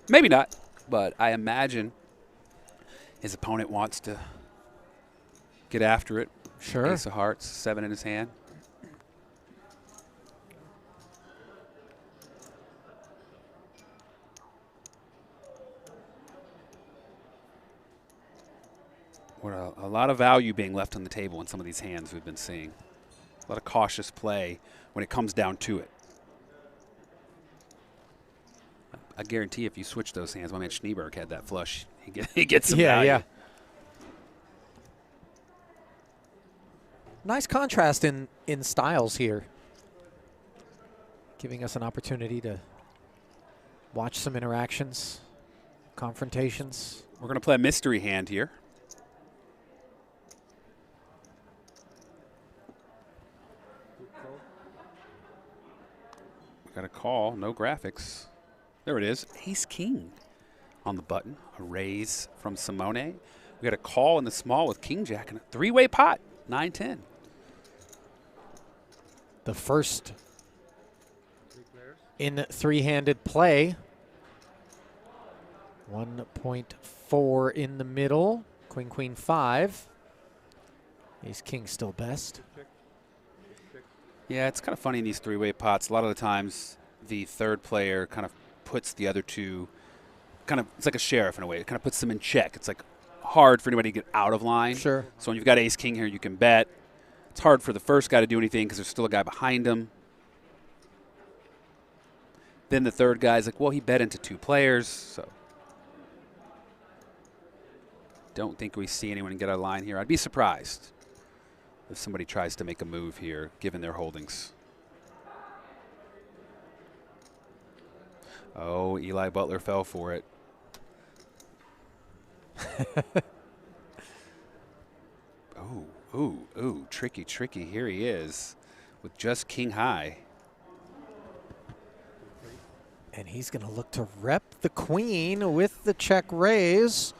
Maybe not, but I imagine his opponent wants to get after it. Sure. Ace of hearts, 7 in his hand. What a lot of value being left on the table in some of these hands we've been seeing. A lot of cautious play when it comes down to it. I guarantee if you switch those hands, my man Snejberg had that flush. He gets some value. Yeah. Nice contrast in styles here. Giving us an opportunity to watch some interactions, confrontations. We're going to play a mystery hand here. Got a call, no graphics. There it is, ace king on the button. A raise from Simone. We got a call in the small with king jack and a three-way pot, 9-10. The first in three-handed play. 1.4 in the middle. Queen, queen, 5. Ace king still best. Yeah, it's kind of funny in these three-way pots. A lot of the times, the third player kind of puts the other two, it's like a sheriff in a way. It kind of puts them in check. It's like hard for anybody to get out of line. Sure. So when you've got ace king here, you can bet. It's hard for the first guy to do anything because there's still a guy behind him. Then the third guy's like, well, he bet into 2 players, so don't think we see anyone get out of line here. I'd be surprised if somebody tries to make a move here, given their holdings. Oh, Eli Butler fell for it. Ooh, tricky. Here he is with just king high. And he's going to look to rep the queen with the check raise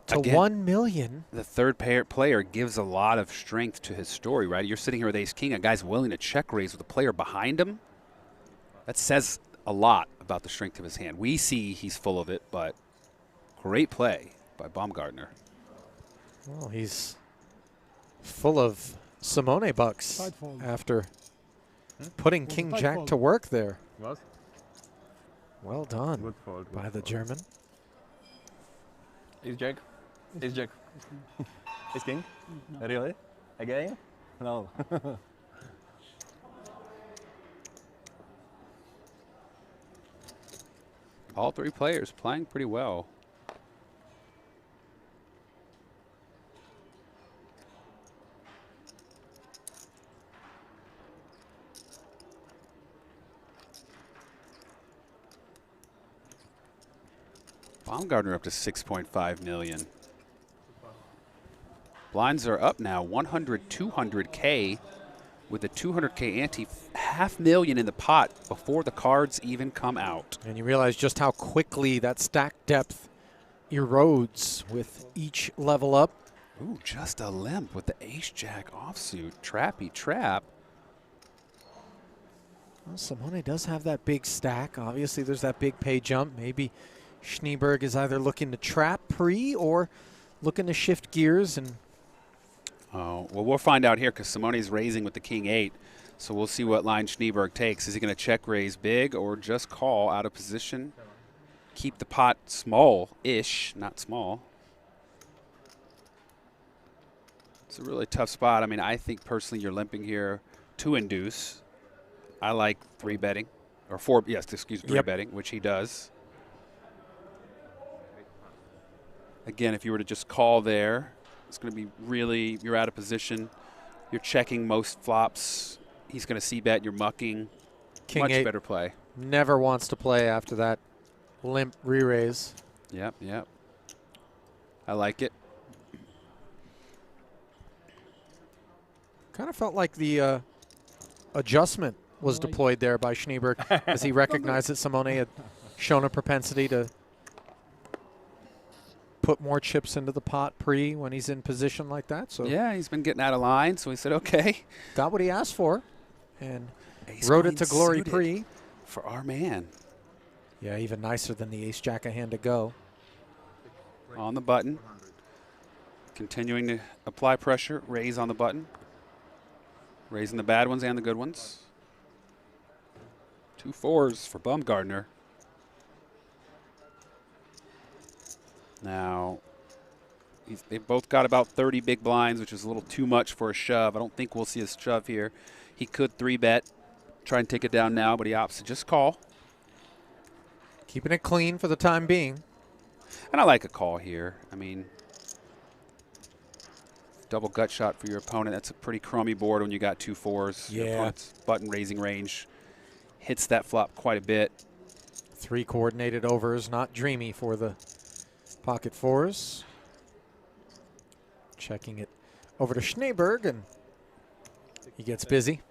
to Again, 1 million. The third player gives a lot of strength to his story, right? You're sitting here with ace king, a guy's willing to check raise with a player behind him. That says a lot about the strength of his hand. We see he's full of it, but great play by Baumgartner. Well, he's full of Simone bucks after putting king jack to work there. Was? Well done by the German. Ace jack. Ace jack. Ace king. Really? Again? No. All 3 players playing pretty well. Baumgartner up to 6.5 million. Blinds are up now, 100, 200K with a 200K ante, $500,000 in the pot before the cards even come out. And you realize just how quickly that stack depth erodes with each level up. Ooh, just a limp with the ace-jack offsuit. Trappy trap. Well, Simone does have that big stack. Obviously, there's that big pay jump. Maybe Snejberg is either looking to trap pre or looking to shift gears. And oh, well, we'll find out here because Simone's raising with the king-8. So we'll see what line Snejberg takes. Is he going to check raise big or just call out of position? Keep the pot small-ish, not small. It's a really tough spot. I mean, I think personally you're limping here to induce. I like 3-betting, or 4, yes, excuse me, 3-betting, which he does. Again, if you were to just call there, it's going to be really, you're out of position. You're checking most flops. He's going to c-bet, you're mucking. King Much 8 better play. never wants to play after that limp re-raise. Yep. I like it. Kind of felt like the adjustment was deployed there by Snejberg as he recognized that Simone had shown a propensity to put more chips into the pot pre when he's in position like that. So yeah, he's been getting out of line, so he said, okay. Got what he asked for and Ace rode queen it to glory suited. pre. for our man. Yeah, even nicer than the ace-jack of hand to go. On the button. Continuing to apply pressure, raise on the button. Raising the bad ones and the good ones. 2 4s for Bumgardner. Now, they've both got about 30 big blinds, which is a little too much for a shove. I don't think we'll see a shove here. He could 3-bet, try and take it down now, but he opts to just call. Keeping it clean for the time being. And I like a call here. I mean, double gut shot for your opponent. That's a pretty crummy board when you got 2 4s. Yeah. Your opponent's button raising range hits that flop quite a bit. 3 coordinated overs, not dreamy for the pocket 4s. Checking it over to Snejberg, and he gets busy.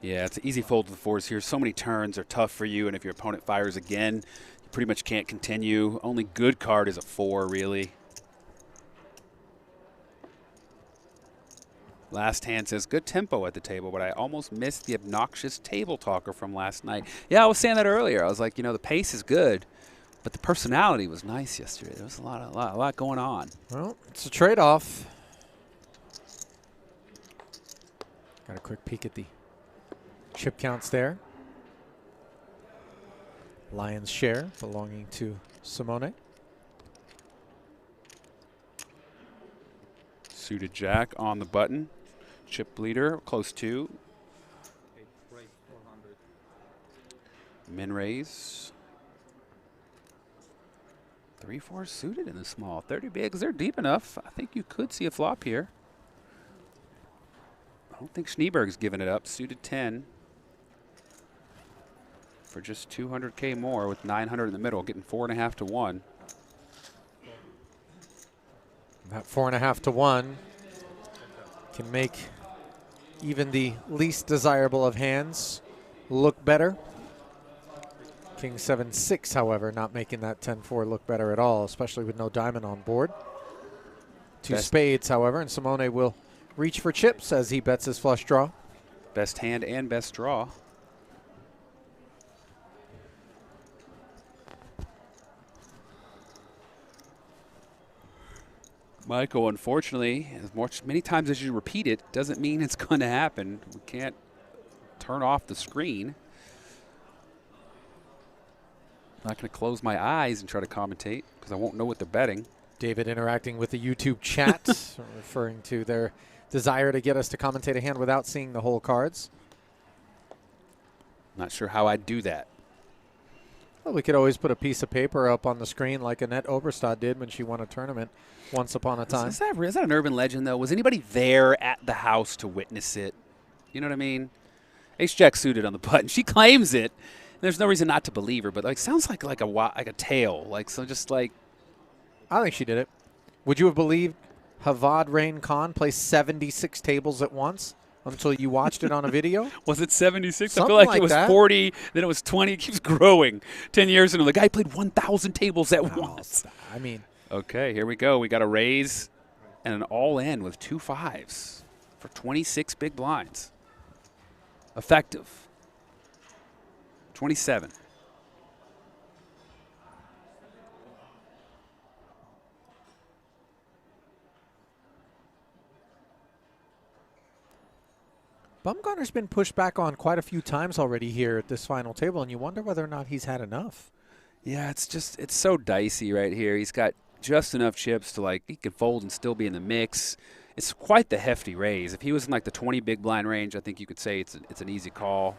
Yeah, it's an easy fold to the 4s here. So many turns are tough for you, and if your opponent fires again, you pretty much can't continue. Only good card is a 4, really. Last hand says, good tempo at the table, but I almost missed the obnoxious table talker from last night. Yeah, I was saying that earlier. I was like, you know, the pace is good, but the personality was nice yesterday. There was a lot going on. Well, it's a trade-off. Got a quick peek at the chip counts there. Lion's share belonging to Simone. Suited jack on the button. Chip leader, close to. Min raise. 3 4 suited in the small. 30 bigs, they're deep enough. I think you could see a flop here. I don't think Snejberg's giving it up. Suited 10. For just 200K more with 900 in the middle, getting 4.5 to 1. That 4.5 to 1 can make even the least desirable of hands look better. King 7-6, however, not making that 10-4 look better at all, especially with no diamond on board. 2 spades, however, and Simone will reach for chips as he bets his flush draw. Best hand and best draw. Michael, unfortunately, many times as you repeat it, doesn't mean it's going to happen. We can't turn off the screen. I'm not going to close my eyes and try to commentate because I won't know what they're betting. David interacting with the YouTube chat, referring to their desire to get us to commentate a hand without seeing the whole cards. Not sure how I'd do that. Well, we could always put a piece of paper up on the screen like Annette Oberstad did when she won a tournament once upon a time. Is that an urban legend, though? Was anybody there at the house to witness it? You know what I mean? Ace-Jack suited on the button. She claims it. There's no reason not to believe her, but like sounds like a tale. Like so, just like. I think she did it. Would you have believed Havad Rain Khan play 76 tables at once until you watched it on a video? Was it 76? Something I feel like like it was that. 40, then it was 20. It keeps growing. 10 years ago, the guy played 1,000 tables at once. I mean. Okay, here we go. We got a raise and an all-in with 2 5s for 26 big blinds. Effective. 27. Bumgarner's been pushed back on quite a few times already here at this final table, and you wonder whether or not he's had enough. Yeah, it's so dicey right here. He's got just enough chips to, like, he could fold and still be in the mix. It's quite the hefty raise. If he was in, like, the 20 big blind range, I think you could say it's an easy call.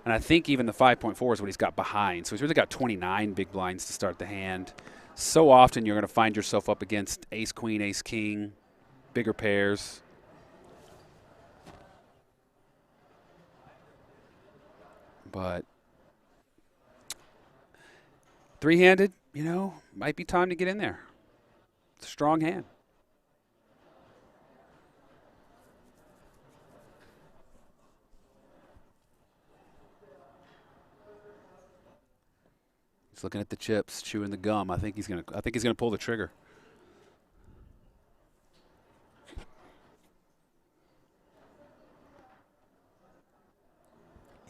And I think even the 5.4 is what he's got behind. So he's really got 29 big blinds to start the hand. So often you're going to find yourself up against ace-queen, ace-king, bigger pairs. But three-handed, you know, might be time to get in there. It's a strong hand. He's looking at the chips, chewing the gum. I think he's gonna pull the trigger.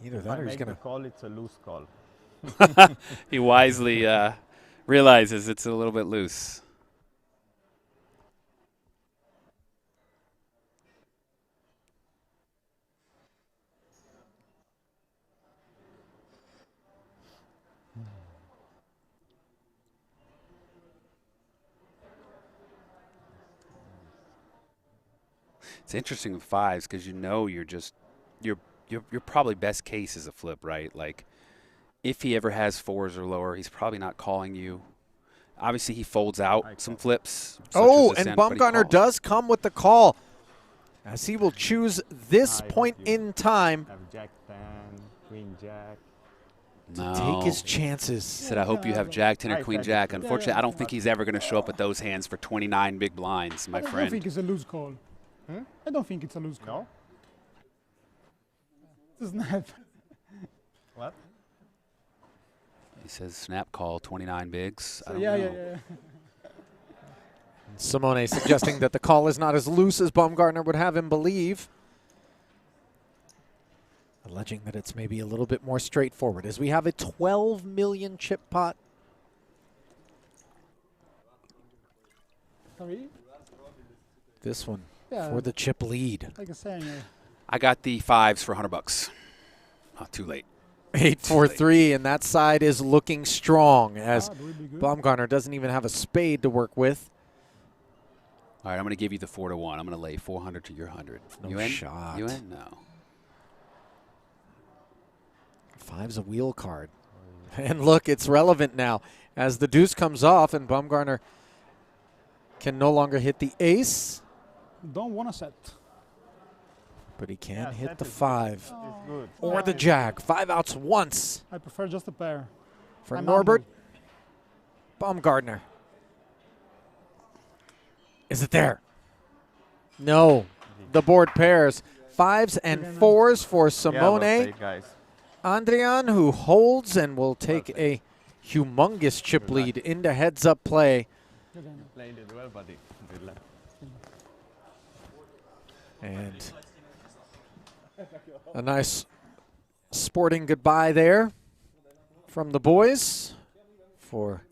Either If that I or he's make going the call, it's a loose call. He wisely realizes it's a little bit loose. It's interesting with fives because you know you're probably best case is a flip, right? Like if he ever has fours or lower, he's probably not calling you. Obviously, he folds out some flips. Oh, and Baumgartner does come with the call, as he will choose this point in time Have Jack 10, Queen Jack. to take his chances. Said, I hope you have Jack 10 or Queen Jack. Unfortunately, I don't think he's ever going to show up with those hands for 29 big blinds, my I don't friend. think it's a loose call. I don't think it's a loose call. No? It's a snap. What? He says snap call 29 bigs. I don't yeah, know. yeah. Simone suggesting that the call is not as loose as Baumgartner would have him believe, alleging that it's maybe a little bit more straightforward, as we have a 12 million chip pot. Sorry? This one Yeah. for the chip lead. Like I was saying, I got the fives for $100. Oh, too late. 8-4-3, and that side is looking strong, as would be good. Baumgartner doesn't even have a spade to work with. All right, I'm going to give you the 4-1. I'm going to lay 400 to your 100. No you in? shot. You in? No. Five's a wheel card. And look, it's relevant now, as the deuce comes off and Baumgartner can no longer hit the ace, don't want to set. but he can Yeah, hit set the is 5 good. or the jack. 5 outs once I prefer just a pair. for I'm Norbert humble. Baumgartner. Is it there? No. The board pairs. 5s and 4s for Simone. Yeah, well played, guys. Andrian, who holds and will take a humongous chip lead into heads-up play. You played it well, buddy. Good luck. And a nice sporting goodbye there from the boys for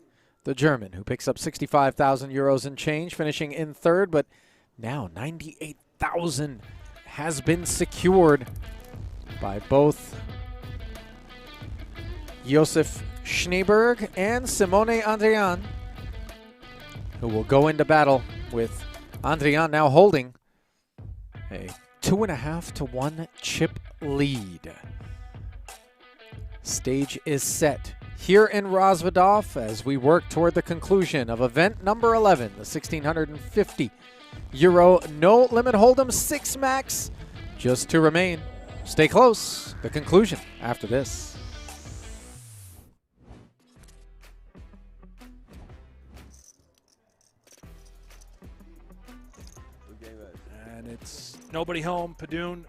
the German, who picks up 65,000 euros and change, finishing in third, but now 98,000 has been secured by both Josef Snejberg and Simone Andrian, who will go into battle with Andrian now holding a 2.5 to 1 chip lead. Stage is set here in Rozvadov as we work toward the conclusion of event number 11, the 1,650 euro no limit hold'em 6 max, just to remain. Stay close. The conclusion after this. And it's nobody home. Padun,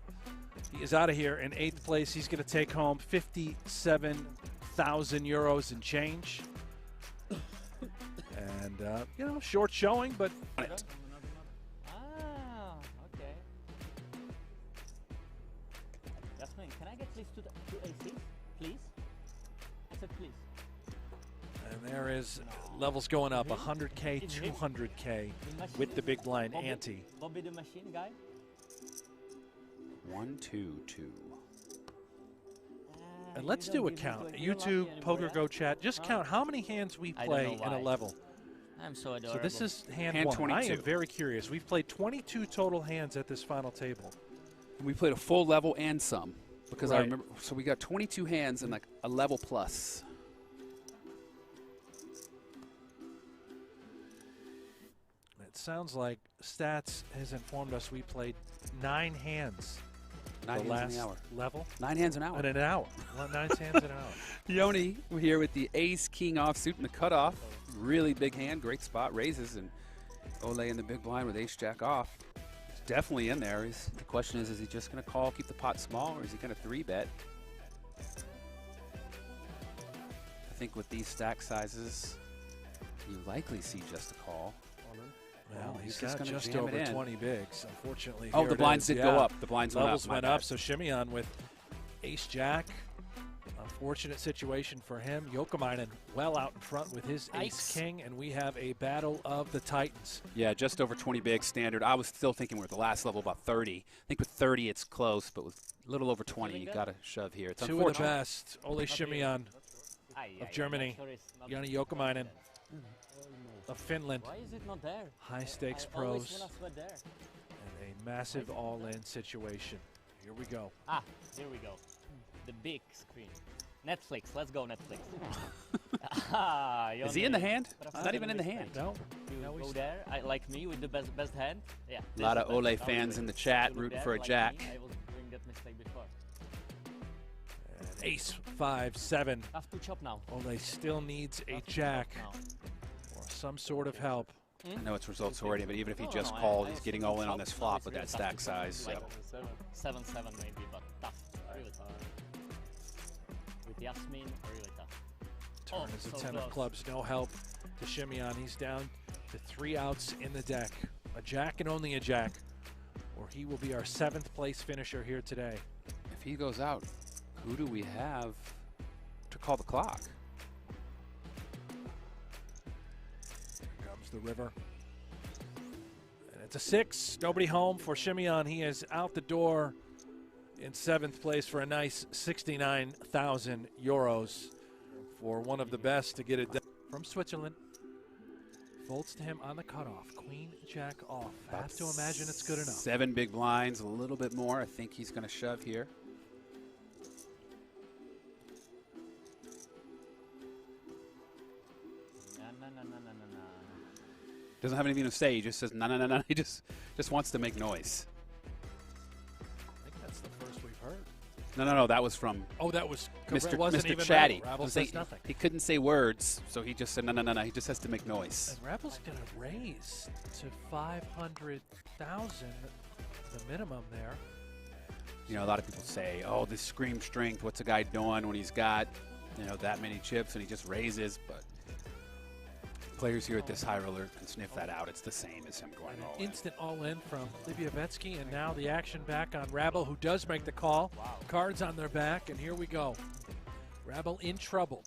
he is out of here in 8th place. He's going to take home 57,000 euros and change. And, you know, short showing, but on it. Ah, okay. Jasmine, can I get please two aces, please? I said please. And there is levels going up, 100K, 200K with the big blind ante. Bobby the machine guy? 1, 2, 2. And let's do a count. YouTube, Poker Go Chat, just count how many hands we play in a level. I'm so adorable. So this is hand 1. 22. I am very curious. We've played 22 total hands at this final table. We played a full level and some. Because I Right. remember, so we got 22 hands and like a level plus. It sounds like Stats has informed us we played 9 hands. 9 the hands last an hour. level. 9 hands an hour. In an hour. 9 hands an hour. Yoni here with the ace king offsuit and the cutoff. Really big hand, great spot, raises, and Ole in the big blind with ace jack off. It's definitely in there. The question is he just going to call, keep the pot small, or is he going to 3-bet? I think with these stack sizes, you likely see just a call. Well, he's just got gonna just jam over it in. 20 bigs, unfortunately. Oh, here the it blinds is. did Yeah. go up. The blinds Levels went went up. up, so Shimeon with Ace-Jack. Unfortunate situation for him. Jokimainen well out in front with his Ace-King, and we have a battle of the Titans. Yeah, just over 20 big standard. I was still thinking we're at the last level about 30. I think with 30 it's close, but with a little over 20, you got to shove here. It's Two of the best. Ole Simeon of Germany. Jani Jokimainen of Finland. Why is it not there? High stakes pros. And a massive all-in situation. Here we go. Ah, here we go. The big screen. Netflix, let's go Netflix. Is he in the hand? He's not even in the hand. No. You go there, like me, with the best hand. Yeah. A lot of Ole fans in the chat rooting for a jack. I was doing that mistake before. And ace 5-7. Have to chop now. Ole still needs a jack or some sort of help. I know it's results already, but even if he just called, he's getting all in on this flop with that stack size. So. 7-7 maybe, but tough. Really tough. With Yasmin, really tough. Turn is a 10 of clubs, no help to Simeon. He's down to 3 outs in the deck. A jack and only a jack, or he will be our 7th place finisher here today. If he goes out, who do we have to call the clock? Here comes the river. And it's a 6. Nobody home for Simeon. He is out the door in 7th place for a nice 69,000 euros for one of the best to get it done. From Switzerland. Folds to him on the cutoff. Queen, jack off. Have to imagine it's good enough. 7 big blinds, a little bit more. I think he's going to shove here. Doesn't have anything to say. He just says no, no, no, no. He just wants to make noise. I think that's the first we've heard. No. That was from. Oh, that was Mr. Chatty. Rabble says nothing. He couldn't say words, so he just said no. He just has to make noise. And Rabble's going to raise to 500,000, the minimum there. You know, a lot of people say, "Oh, this scream strength. What's a guy doing when he's got, that many chips and he just raises?" But players here at this high roller can sniff that out. It's the same as him going all in. Instant all-in from Livepoker, and now the action back on Rabble, who does make the call. Wow. Cards on their back, and here we go. Rabble in trouble.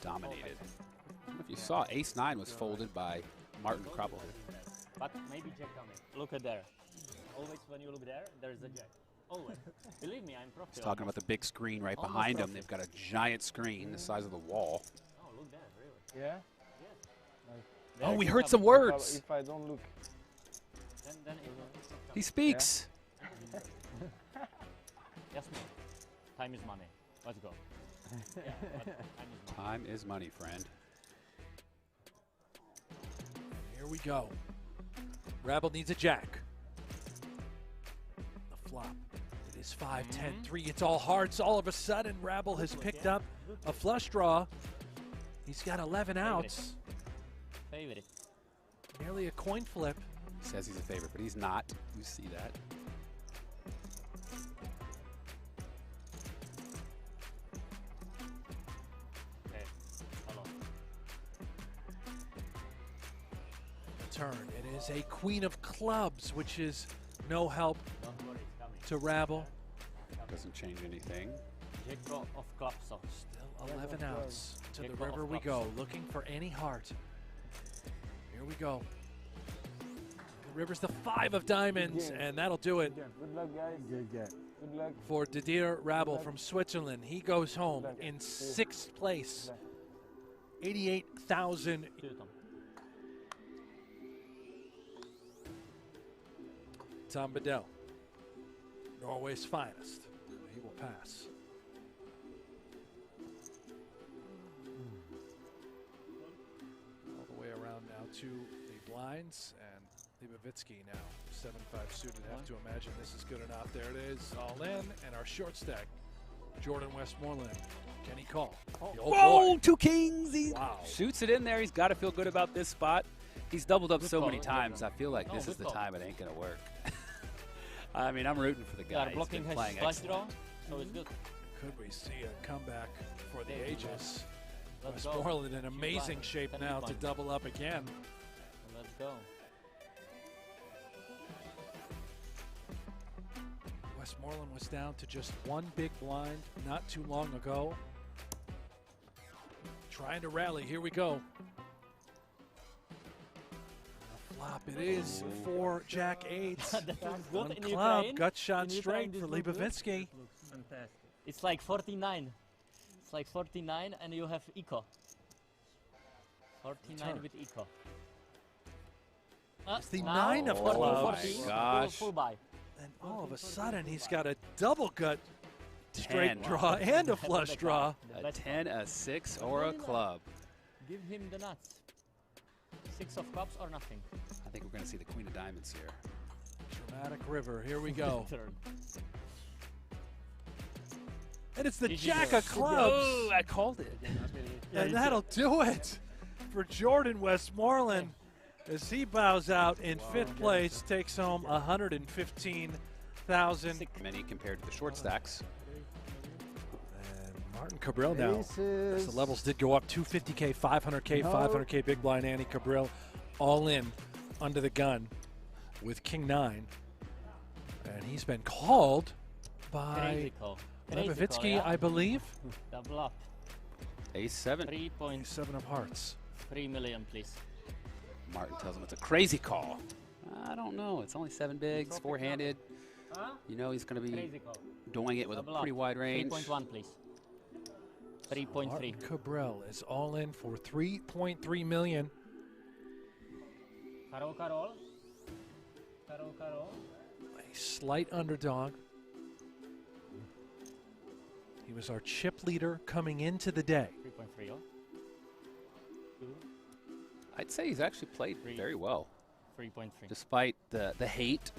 Dominated. I don't know if you saw, Ace-9 was folded by Martin Krabel. But maybe jack coming. Look at there. Always when you look there, there's a jack. Always. Believe me, I'm profitable. He's talking about the big screen right behind him. They've got a giant screen the size of the wall. Oh, look there, really. Yeah? Oh, we heard some words. If I don't look. Then he speaks. Yeah. Yasmin, time is money. Let's go. Yeah, time is money, friend. Here we go. Rabble needs a jack. The flop. It is 5-10-3. It's all hearts. All of a sudden, Rabble has picked up a flush draw. He's got 11 outs. Favorite. Nearly a coin flip. He says he's a favorite, but he's not. You see that. Okay. Hello. The turn. It is a queen of clubs, which is no help to Rabble. Doesn't change anything. Jack of clubs. Still 11 outs. To the river we go, looking for any heart. Here we go. The river's the 5 of diamonds, and that'll do it. Good luck, guys. Good luck. For Didier Rabble from Switzerland. He goes home in 6th place. 88,000. Tom Bedell, Norway's finest. He will pass. All the way around now to the blinds, and Livepoker now 7-5 suited. Have to imagine this is good enough. There it is, all in, and our short stack, Jordan Westmoreland. Can he call? Whoa, 2 kings. He wow. Shoots it in there. He's got to feel good about this spot. He's doubled up so many times. I feel like this is the time it ain't going to work. I mean, I'm rooting for the guy. He's blocking been playing his draw, excellent. so it's good. Could we see a comeback for the ages? Westmoreland in amazing shape now to double up again. Let's go. Westmoreland was down to just one big blind not too long ago. Trying to rally. Here we go. A flop it is for Jack 8. One club, gut shot straight for Liebowitsky. Fantastic. It's like 49. It's like 49 and you have eco. 49 with eco. It's the now 9 of 14, clubs. 14, gosh. full buy. And all of a sudden, he's got a double gut straight 10. draw and a flush draw. A 10, a 6, or a club. Give him the nuts. 6 of cups or nothing. I think we're going to see the Queen of Diamonds here. Dramatic river. Here we go. Turn. And it's the GG Jack girls. of clubs. Oh, I called it. And that'll do it for Jordan Westmoreland as he bows out in 5th place, takes home $115,000. Many compared to the short stacks. And Martin Cabril now, as Aces. the levels did go up, 250K, 500K, 500K big blind. Annie Cabril all in under the gun with King 9. And he's been called by Crazy call. Crazy call, Liebowitsky, yeah. I believe. Double up. Ace 7. 7 of hearts. 3 million, please. Martin tells him it's a crazy call. I don't know. It's only 7 bigs, 4-handed. You know he's going to be Crazy call. doing it with Double a pretty up. wide range. 3.1, please. 3.3. Martin Cabril is all in for 3.3 million. Carol, Carol. Carol, Carol. A slight underdog. He was our chip leader coming into the day. 3.3. I'd say he's actually played very well. 3.3. Despite the hate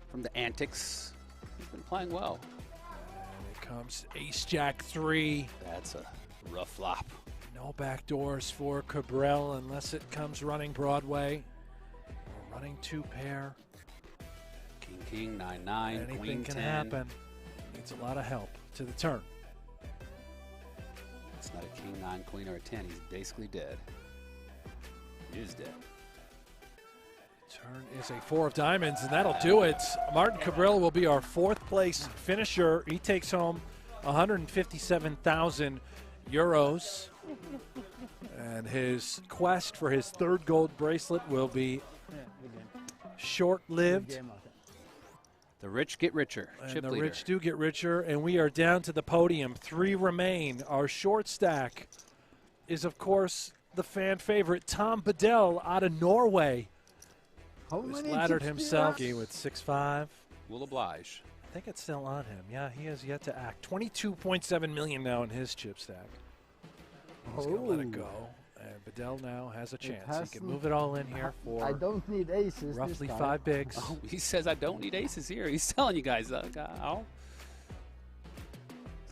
from the antics, he's been playing well. And it comes Ace Jack 3. That's a rough flop. No backdoors for Cabril unless it comes running Broadway or running 2-pair. King, King, 9-9, Anything Queen can 10. happen. Needs a lot of help to the turn. It's not a King, 9, Queen, or a 10. He's basically dead. He is dead. Turn is a 4 of diamonds, and that'll do it. Martin Cabril will be our 4th place finisher. He takes home 157,000 euros. And his quest for his 3rd gold bracelet will be short-lived. The rich get richer. And Chip the leader. rich do get richer, and we are down to the podium. 3 remain. Our short stack is, of course, the fan favorite, Tom Bedell out of Norway. Who's laddered himself with 6-5. Will oblige. I think it's still on him. Yeah, he has yet to act. 22.7 million now in his chip stack. He's going to let it go. And Bedell now has a chance. He can move it all in here for I don't need aces. roughly this time. 5 bigs. Oh, he says I don't need aces here. He's telling you guys. He's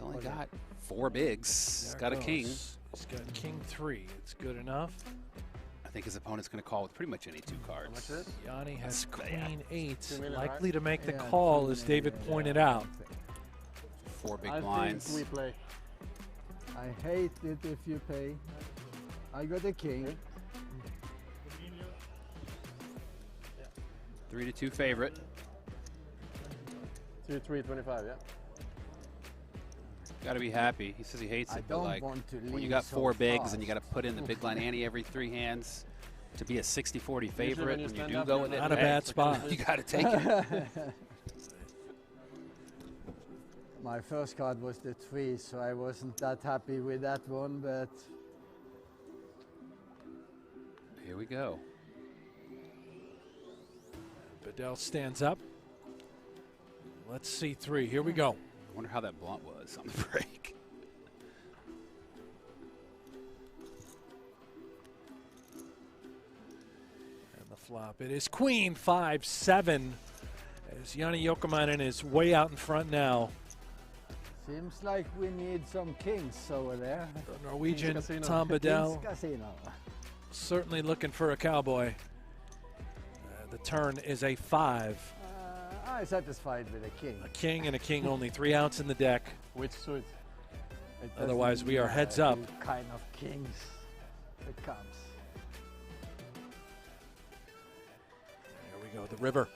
only got 4 bigs. He's got a king. He's got King 3. It's good enough. I think his opponent's going to call with pretty much any 2 cards. Yanni has That's Queen 8, 2 million, likely to make the Yeah, call, 2 as David million, pointed yeah. out. 4 big I blinds. think we play. I hate it if you pay. I got a king. 3-2 favorite. 2-3, 25, yeah. Got to be happy. He says he hates I it, but don't like want to when you leave got so 4 bigs fast. and you got to put in the big blind ante every 3 hands to be a 60-40 favorite, when you when you stand do up, go you're with it, Not a hey, bad spot. You got to take it. My first card was the 3, so I wasn't that happy with that one, but Here we go. Bedell stands up. Let's see 3. Here we go. I wonder how that blunt was on the break. And the flop. It is Queen 5-7. As Yanni Jokemainen is way out in front now. seems like we need some kings over there. The Norwegian King's Casino. Tom Bedell Kings Casino. certainly looking for a cowboy. The turn is a 5. I'm satisfied with a king. A king and a king only. 3 outs in the deck. Which suit? It Otherwise, doesn't we are heads up. do kind of kings it comes. Here we go. The river.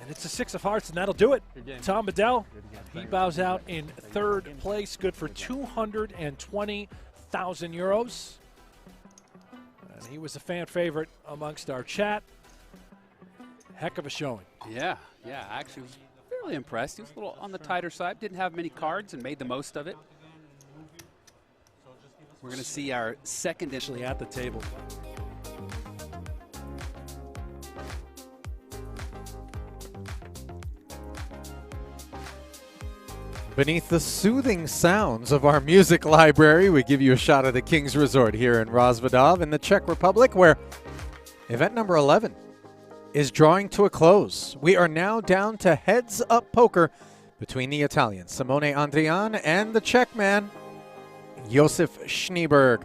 And it's a 6 of hearts, and that'll do it. Tom Bedell, he bows out in 3rd place, good for 220,000 euros. And he was a fan favorite amongst our chat. Heck of a showing. Yeah, I actually was fairly impressed. He was a little on the tighter side, didn't have many cards and made the most of it. We're going to see our second actually at the table. Beneath the soothing sounds of our music library, we give you a shot of the King's Resort here in Rozvadov in the Czech Republic, where event number 11 is drawing to a close. We are now down to heads-up poker between the Italian Simone Andrian and the Czech man, Josef Snejberg,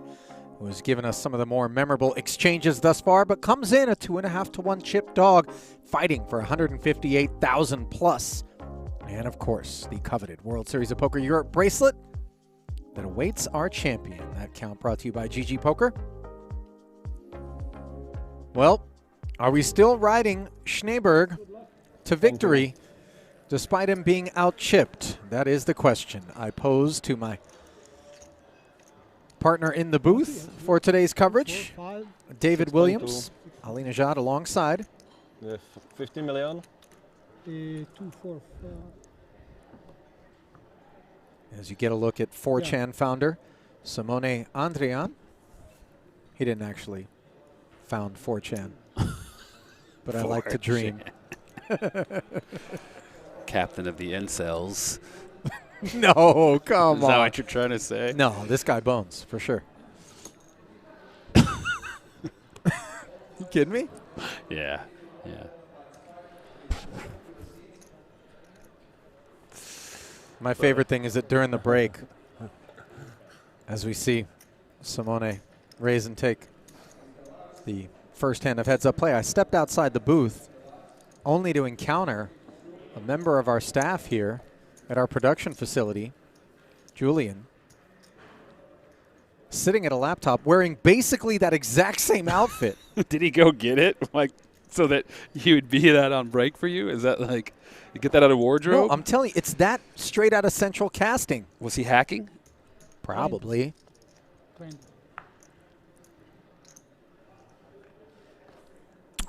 who has given us some of the more memorable exchanges thus far, but comes in a 2.5 to 1 chip dog, fighting for 158,000 plus. And of course, the coveted World Series of Poker Europe bracelet that awaits our champion. That count brought to you by GG Poker. Well, are we still riding Snejberg to victory despite him being out-chipped? That is the question I pose to my partner in the booth for today's coverage, David Williams, Ali Najad alongside. 15 million. 2, 4, 5. As you get a look at 4chan founder Simone Andrian. He didn't actually found 4chan, but I like to dream. Captain of the incels. No, come on. Is that what you're trying to say? No, this guy bones, for sure. You kidding me? Yeah. My favorite thing is that during the break, as we see Simone raise and take the first hand of heads-up play, I stepped outside the booth only to encounter a member of our staff here at our production facility, Julian, sitting at a laptop wearing basically that exact same outfit. Did he go get it? Like, so that he would be that on break for you? Is that like, you get that out of wardrobe? No, I'm telling you, it's that straight out of Central Casting. Was he hacking? Probably.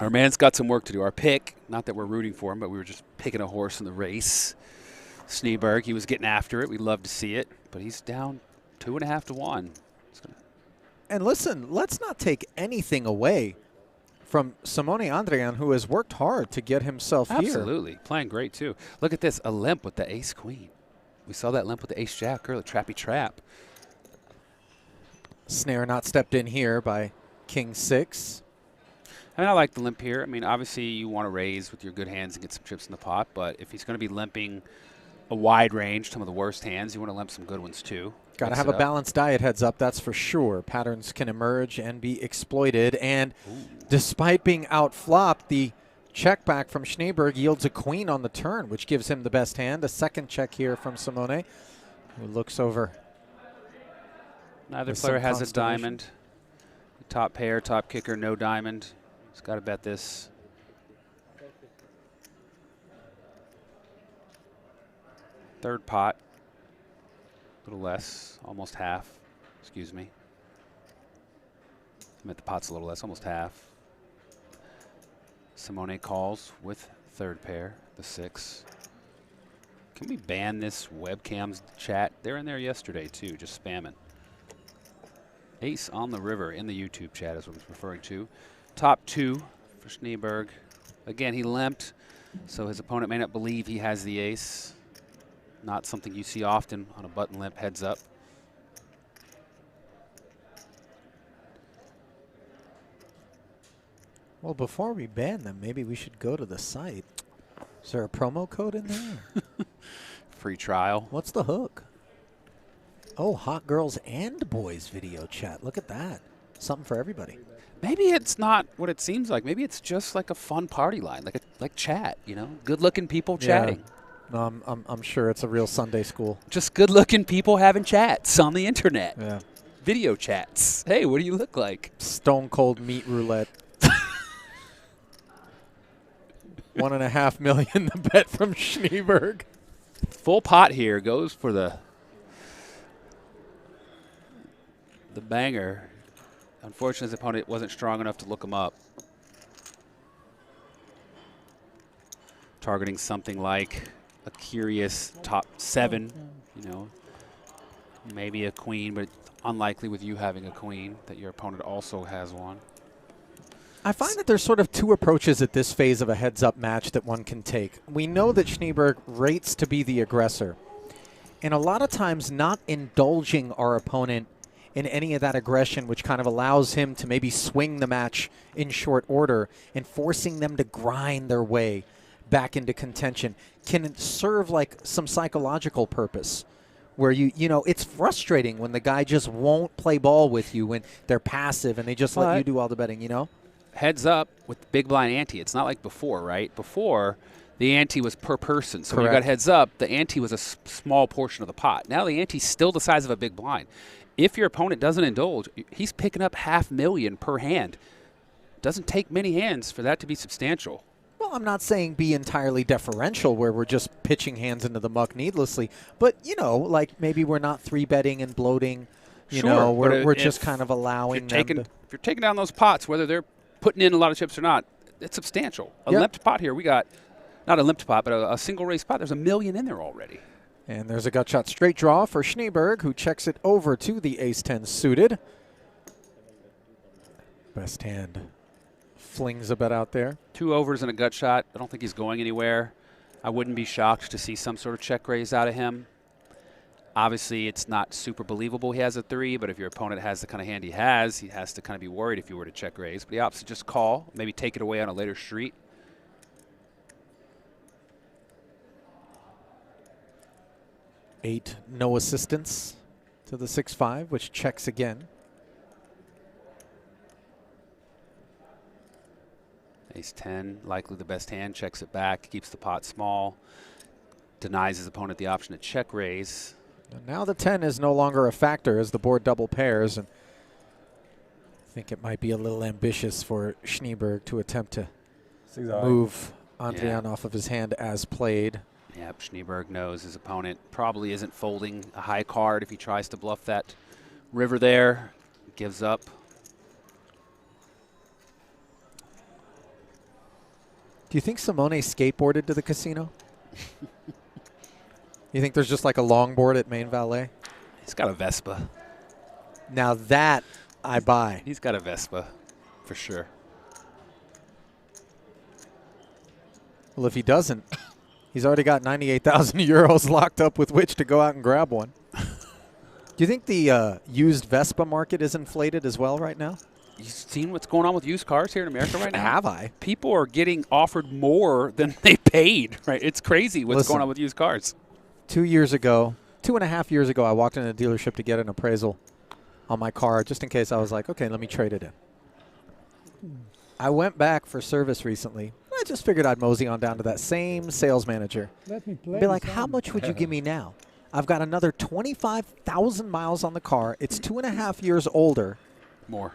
Our man's got some work to do. Our pick, not that we're rooting for him, but we were just picking a horse in the race. Snejberg, he was getting after it. We'd love to see it, but he's down 2.5 to 1. And listen, let's not take anything away from Simone Andrian, who has worked hard to get himself here. Absolutely. Playing great, too. Look at this, a limp with the ace-queen. We saw that limp with the ace-jack earlier, trappy trap. Snare not stepped in here by king 6. I mean, I like the limp here. I mean, obviously you want to raise with your good hands and get some chips in the pot, but if he's going to be limping a wide range, some of the worst hands, you want to limp some good ones too. Got to have a balanced diet heads up, that's for sure. Patterns can emerge and be exploited. And despite being out-flopped, the check back from Snejberg yields a queen on the turn, which gives him the best hand. A second check here from Simone, who looks over. Neither player has a diamond. Top pair, top kicker, no diamond. He's got to bet this. Third pot. A little less, almost half. Excuse me. I meant the pot's a little less, almost half. Simone calls with third pair, the 6. Can we ban this webcam's chat? They're in there yesterday too, just spamming. Ace on the river in the YouTube chat is what I'm referring to. Top 2 for Snejberg. Again, he limped, so his opponent may not believe he has the ace. Not something you see often on a button limp heads up. Well, before we ban them, maybe we should go to the site. Is there a promo code in there? Free trial. What's the hook? Oh, hot girls and boys video chat. Look at that. Something for everybody. Maybe it's not what it seems like. Maybe it's just like a fun party line, like chat, you know? Good-looking people chatting. No, I'm sure it's a real Sunday school. Just good-looking people having chats on the internet. Yeah. Video chats. Hey, what do you look like? Stone cold meat roulette. 1.5 million the bet from Snejberg. Full pot here goes for the banger. Unfortunately, his opponent wasn't strong enough to look him up. Targeting something like a curious top 7, you know, maybe a queen, but it's unlikely with you having a queen that your opponent also has one. I find that there's sort of two approaches at this phase of a heads-up match that one can take. We know that Snejberg rates to be the aggressor, and a lot of times not indulging our opponent in any of that aggression, which kind of allows him to maybe swing the match in short order and forcing them to grind their way back into contention, can serve like some psychological purpose where you know, it's frustrating when the guy just won't play ball with you, when they're passive and they just let you do all the betting, you know? Heads up with big blind ante. It's not like before, right? Before, the ante was per person. So when you got heads up, the ante was a small portion of the pot. Now the ante's still the size of a big blind. If your opponent doesn't indulge, he's picking up $500,000 per hand. Doesn't take many hands for that to be substantial. Well, I'm not saying be entirely deferential where we're just pitching hands into the muck needlessly, but, you know, like maybe we're not 3-betting and bloating. You know, we're just kind of allowing them to. If you're taking down those pots, whether they're putting in a lot of chips or not, it's substantial. A limped pot here, we got, not a limped pot, but a single race pot. There's $1 million in there already. And there's a gut shot straight draw for Snejberg, who checks it over to the ace-10 suited. Best hand flings a bet out there. 2 overs and a gut shot. I don't think he's going anywhere. I wouldn't be shocked to see some sort of check raise out of him. Obviously, it's not super believable he has a 3, but if your opponent has the kind of hand he has to kind of be worried if you were to check raise. But he opts to just call, maybe take it away on a later street. Eight, no assistance to the 6-5, which checks again. Ace-10, likely the best hand, checks it back, keeps the pot small, denies his opponent the option to check raise. And now the 10 is no longer a factor as the board double pairs, and I think it might be a little ambitious for Snejberg to attempt to move Andrian off of his hand as played. Yep, Snejberg knows his opponent probably isn't folding a high card if he tries to bluff that river there. Gives up. Do you think Simone skateboarded to the casino? You think there's just like a longboard at Main Valet? He's got a Vespa. Now that I buy. He's got a Vespa, for sure. Well, if he doesn't, he's already got 98,000 euros locked up with which to go out and grab one. Do you think the used Vespa market is inflated as well right now? You've seen what's going on with used cars here in America right now? Have I? People are getting offered more than they paid, right? It's crazy what's going on with used cars. 2 years ago, 2.5 years ago, I walked into a dealership to get an appraisal on my car just in case I was like, okay, let me trade it in. I went back for service recently. I just figured I'd mosey on down to that same sales manager. Let me play. Be like, how much would you give me now? I've got another 25,000 miles on the car. It's 2.5 years older. More.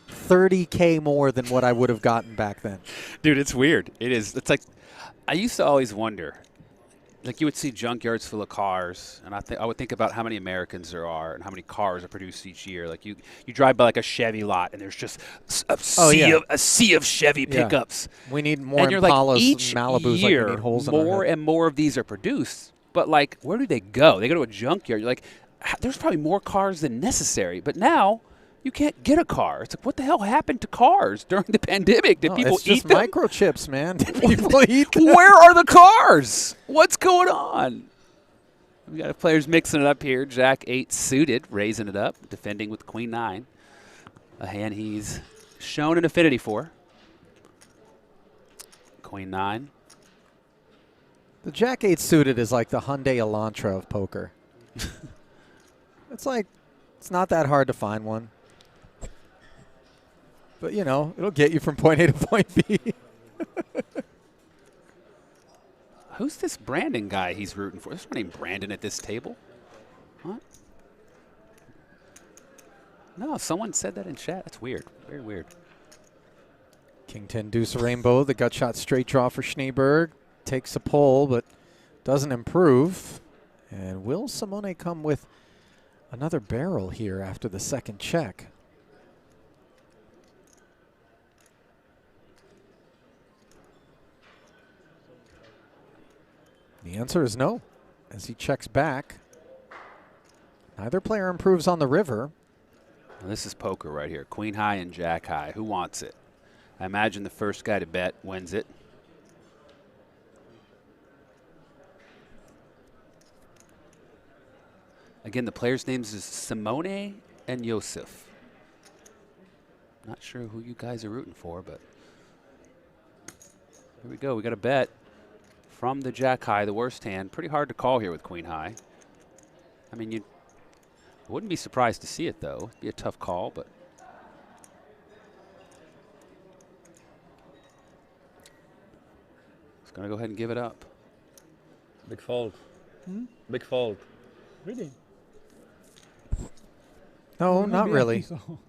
30K more than what I would have gotten back then. Dude, it's weird. It is. It's like, I used to always wonder, like you would see junkyards full of cars, and I would think about how many Americans there are and how many cars are produced each year. Like you drive by like a Chevy lot, and there's just a sea of Chevy pickups. We need more and you're like, Impalas, each Malibus, year, like we need holes in our more head. and more of these are produced. But like, where do they go? They go to a junkyard. You're like, there's probably more cars than necessary. But now you can't get a car. It's like, what the hell happened to cars during the pandemic? Did people it's eat just them? microchips, man. Did people eat them? Where are the cars? What's going on? We got players mixing it up here. Jack 8 suited, raising it up, defending with Queen 9. A hand he's shown an affinity for. Queen 9. The Jack 8 suited is like the Hyundai Elantra of poker. It's like, it's not that hard to find one. But, you know, it'll get you from point A to point B. Who's this Brandon guy he's rooting for? There's no name Brandon at this table. What? No, someone said that in chat. That's weird. Very weird. King 10 deuce rainbow, the gut shot straight draw for Snejberg. Takes a pull, but doesn't improve. And will Simone come with another barrel here after the second check? The answer is no, as he checks back. Neither player improves on the river. Now this is poker right here. Queen high and jack high. Who wants it? I imagine the first guy to bet wins it. Again, the players' names is Simone and Josef. Not sure who you guys are rooting for, but here we go. We got a bet from the jack high, the worst hand. Pretty hard to call here with queen high. I mean, you wouldn't be surprised to see it, though. It'd be a tough call, but it's going to go ahead and give it up. Big fold. Hmm? Big fold. Really? No, Will not be really. happy, so.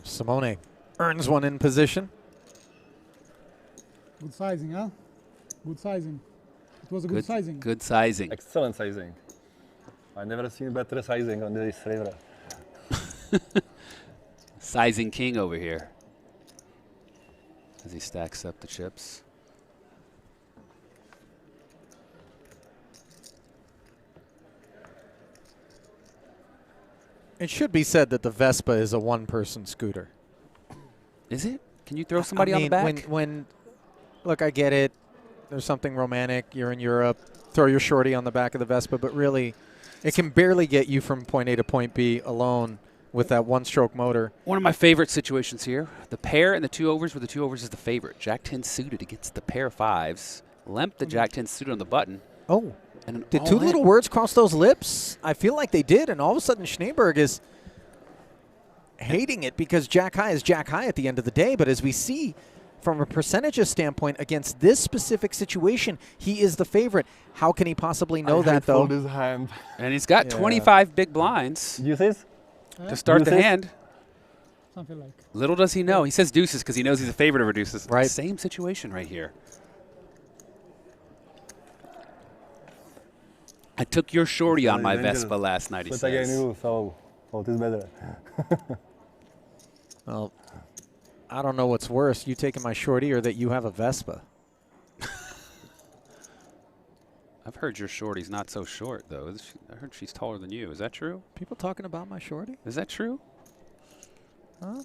Simone earns one in position. Good sizing, huh? Good sizing. It was a good sizing. Good sizing. Excellent sizing. I've never seen better sizing on this river. Sizing king over here as he stacks up the chips. It should be said that the Vespa is a one-person scooter. Is it? Can you throw somebody on the back? When look, I get it. There's something romantic. You're in Europe. Throw your shorty on the back of the Vespa, but really, it can barely get you from point A to point B alone with that one-stroke motor. One of my favorite situations here. The pair and the 2 overs, where the 2 overs is the favorite. Jack 10 suited against the pair of fives. Lemp the Jack 10 suited on the button. Oh. And Did two little words cross those lips? I feel like they did, and all of a sudden Snejberg is hating it because Jack high is Jack high at the end of the day. But as we see from a percentages standpoint against this specific situation, he is the favorite. How can he possibly know that, though? His hand. And he's got 25 big blinds Deuces? to start the Deuces? hand. Something like. Little does he know. He says deuces because he knows he's a favorite over deuces. Right. Same situation right here. I took your shorty on my Vespa last night, he But again, says. you, so what is better? Well, I don't know what's worse, you taking my shorty or that you have a Vespa. I've heard your shorty's not so short, though. I heard she's taller than you. Is that true? People talking about my shorty? Is that true? Huh?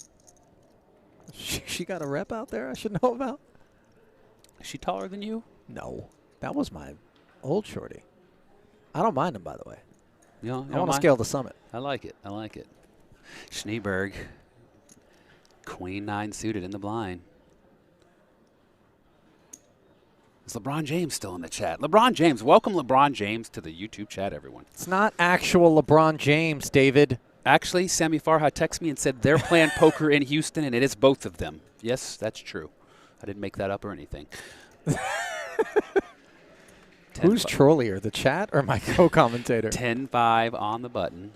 She got a rep out there I should know about? Is she taller than you? No. That was my old shorty. I don't mind him, by the way. You know, I want to scale the summit. I like it. I like it. Snejberg, queen 9 suited in the blind. Is LeBron James still in the chat? LeBron James. Welcome LeBron James to the YouTube chat, everyone. It's not actual LeBron James, David. Actually, Sammy Farha texted me and said they're playing poker in Houston, and it is both of them. Yes, that's true. I didn't make that up or anything. Who's trollier, the chat or my co-commentator? 10-5 on the button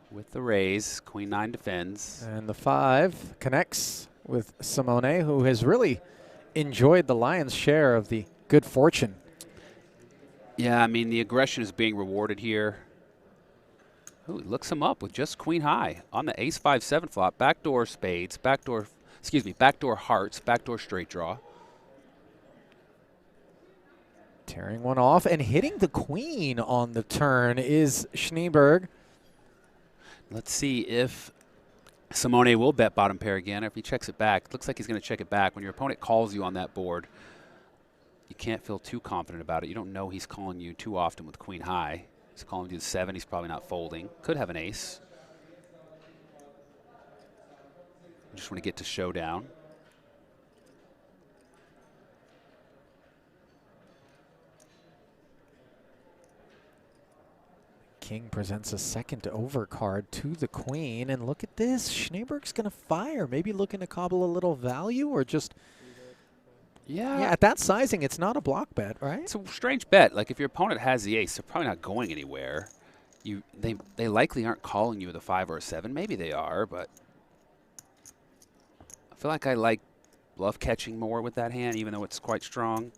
with the raise. Queen 9 defends. And the 5 connects with Simone, who has really enjoyed the lion's share of the good fortune. Yeah, I mean, the aggression is being rewarded here. Ooh, he looks him up with just queen high on the ace 5-7 flop. Backdoor spades, backdoor hearts, backdoor straight draw. Tearing one off and hitting the queen on the turn is Snejberg. Let's see if Simone will bet bottom pair again. If he checks it back, it looks like he's going to check it back. When your opponent calls you on that board, you can't feel too confident about it. You don't know he's calling you too often with queen high. He's calling you the 7. He's probably not folding. Could have an ace. Just want to get to showdown. King presents a second overcard to the queen, and look at this. Snejberg's going to fire. Maybe looking to cobble a little value or just... Yeah, at that sizing, it's not a block bet, right? It's a strange bet. Like, if your opponent has the ace, they're probably not going anywhere. They likely aren't calling you with a 5 or a 7. Maybe they are, but I feel like I like bluff catching more with that hand, even though it's quite strong.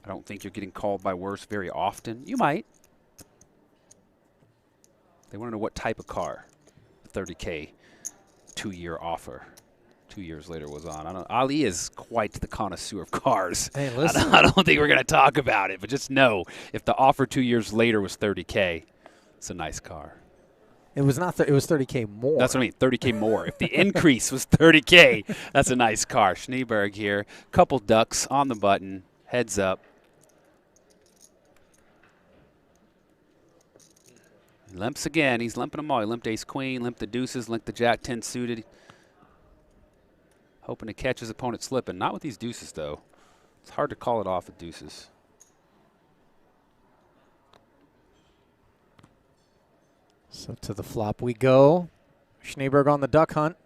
I don't think you're getting called by worse very often. You might. They want to know what type of car the 30K 2-year offer 2 years later was on. I don't, Ali is quite the connoisseur of cars. Hey, listen. I don't think we're going to talk about it, but just know if the offer 2 years later was 30K, it's a nice car. It was not. It was 30K more. That's what I mean. 30K more. If the increase was 30K, that's a nice car. Snejberg here. Couple ducks on the button. Heads up. He limps again. He's limping them all. He limped ace queen, limped the deuces, limped the jack 10 suited. Hoping to catch his opponent slipping. Not with these deuces, though. It's hard to call it off with deuces. So to the flop we go. Snejberg on the duck hunt.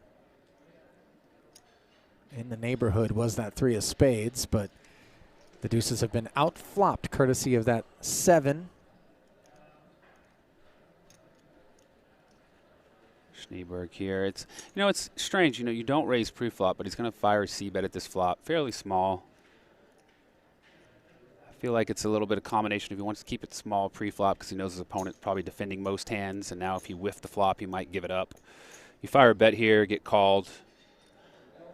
In the neighborhood was that 3 of spades, but the deuces have been out-flopped courtesy of that 7. Snejberg here. It's, you know, it's strange. You know, you don't raise pre-flop, but he's going to fire a C-bet at this flop. Fairly small. I feel like it's a little bit of combination if he wants to keep it small pre-flop because he knows his opponent's probably defending most hands, and now if he whiffed the flop, he might give it up. You fire a bet here, get called.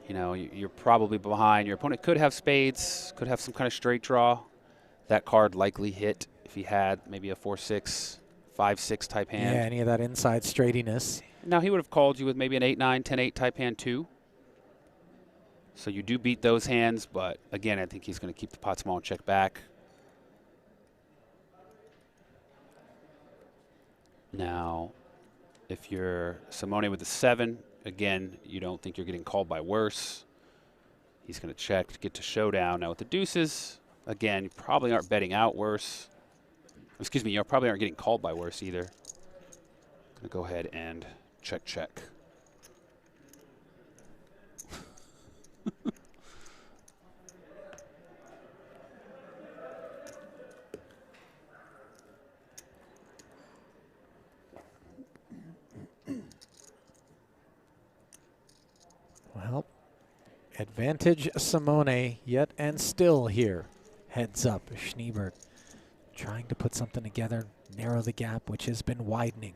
You know, you're probably behind. Your opponent could have spades, could have some kind of straight draw. That card likely hit if he had maybe a 4-6, 5-6 type hand. Yeah, any of that inside straightiness. Now, he would have called you with maybe an 8-9, 10-8 type hand, too. So you do beat those hands, but, again, I think he's going to keep the pot small and check back. Now, if you're Simone with a 7, again, you don't think you're getting called by worse. He's going to check to get to showdown. Now, with the deuces, again, you probably aren't betting out worse. Excuse me, you probably aren't getting called by worse either. Going to go ahead and check, check. Well, advantage Simone yet and still here. Heads up, Snejberg trying to put something together, narrow the gap, which has been widening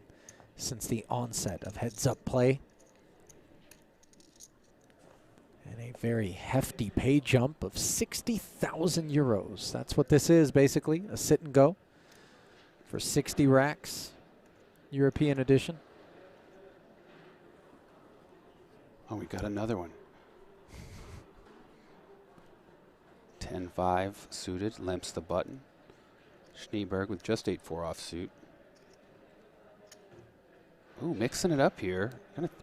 since the onset of heads-up play. And a very hefty pay jump of 60,000 euros. That's what this is, basically, a sit and go for 60 racks, European edition. Oh, we got another one. 10-5 suited, limps the button. Snejberg with just 8-4 offsuit. Ooh, mixing it up here.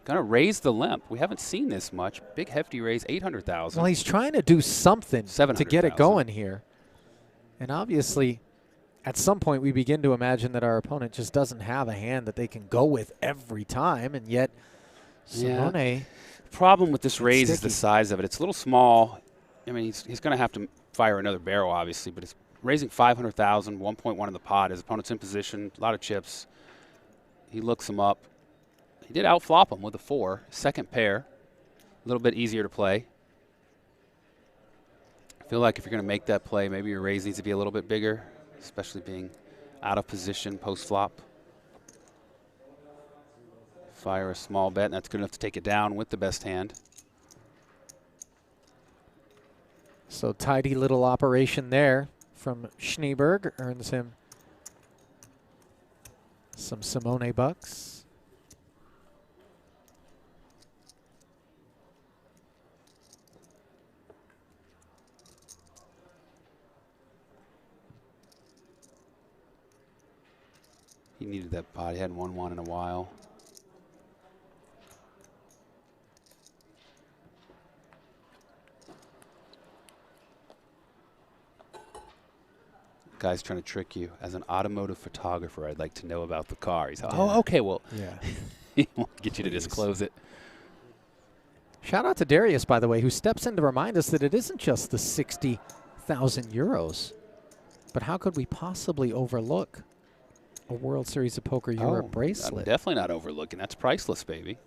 Gonna raise the limp. We haven't seen this much. Big hefty raise, 800,000. Well, he's trying to do something to get it going here. And obviously, at some point, we begin to imagine that our opponent just doesn't have a hand that they can go with every time, and yet Simone. Yeah. Problem with this raise is the size of it. It's a little small. I mean, he's going to have to fire another barrel, obviously, but it's raising 500,000, 1.1 in the pot. His opponent's in position, a lot of chips. He looks him up. He did outflop him with a 4. Second pair, a little bit easier to play. I feel like if you're going to make that play, maybe your raise needs to be a little bit bigger, especially being out of position post-flop. Fire a small bet, and that's good enough to take it down with the best hand. So tidy little operation there from Snejberg, earns him some Simone bucks. He needed that pot. He hadn't won one in a while. Guy's trying to trick you. As an automotive photographer, I'd like to know about the car. He's like, oh, okay, well, yeah. He won't get you to disclose it. Shout out to Darius, by the way, who steps in to remind us that it isn't just the 60,000 euros, but how could we possibly overlook a World Series of Poker Europe bracelet? I'm definitely not overlooking. That's priceless, baby.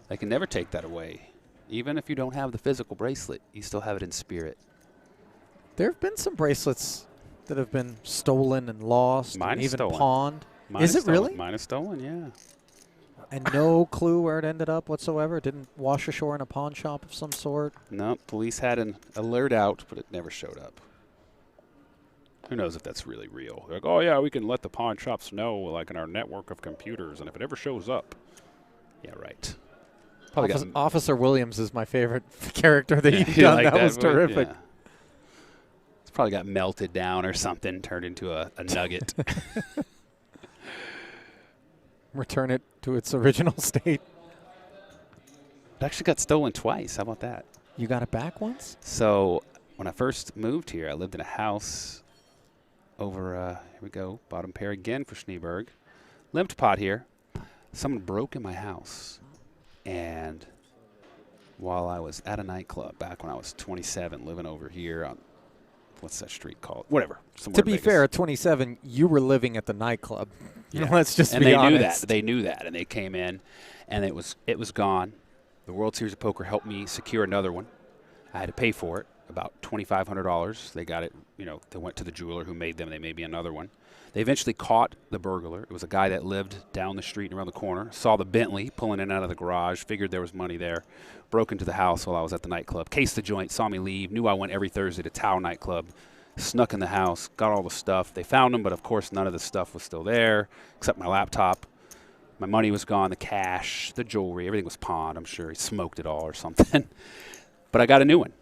I can never take that away. Even if you don't have the physical bracelet, you still have it in spirit. There have been some bracelets that have been stolen and lost Mine and is even stolen. pawned. Mine is it stolen. really? Mine is stolen, yeah. And no clue where it ended up whatsoever? It didn't wash ashore in a pawn shop of some sort? No, police had an alert out, but it never showed up. Who knows if that's really real? They're like, oh, yeah, we can let the pawn shops know, like, in our network of computers, and if it ever shows up. Yeah, right. Probably Officer Williams is my favorite character that you've you done. like that was one? terrific. Yeah. It's probably got melted down or something, turned into a nugget. Return it to its original state. It actually got stolen twice. How about that? You got it back once? So when I first moved here, I lived in a house over, here we go, bottom pair again for Snejberg. Limped pot here. Someone broke in my house. And while I was at a nightclub back when I was 27, living over here on, what's that street called? Whatever. To be fair, at 27, you were living at the nightclub. Yeah. Let's just and be they honest. knew that. They knew that, and they came in, and it was gone. The World Series of Poker helped me secure another one. I had to pay for it, about $2,500. They got it, you know, they went to the jeweler who made them. They made me another one. They eventually caught the burglar. It was a guy that lived down the street and around the corner, saw the Bentley pulling in and out of the garage, figured there was money there, broke into the house while I was at the nightclub, cased the joint, saw me leave, knew I went every Thursday to Tao nightclub, snuck in the house, got all the stuff. They found them, but of course none of the stuff was still there except my laptop. My money was gone, the cash, the jewelry, everything was pawned. I'm sure he smoked it all or something. But I got a new one.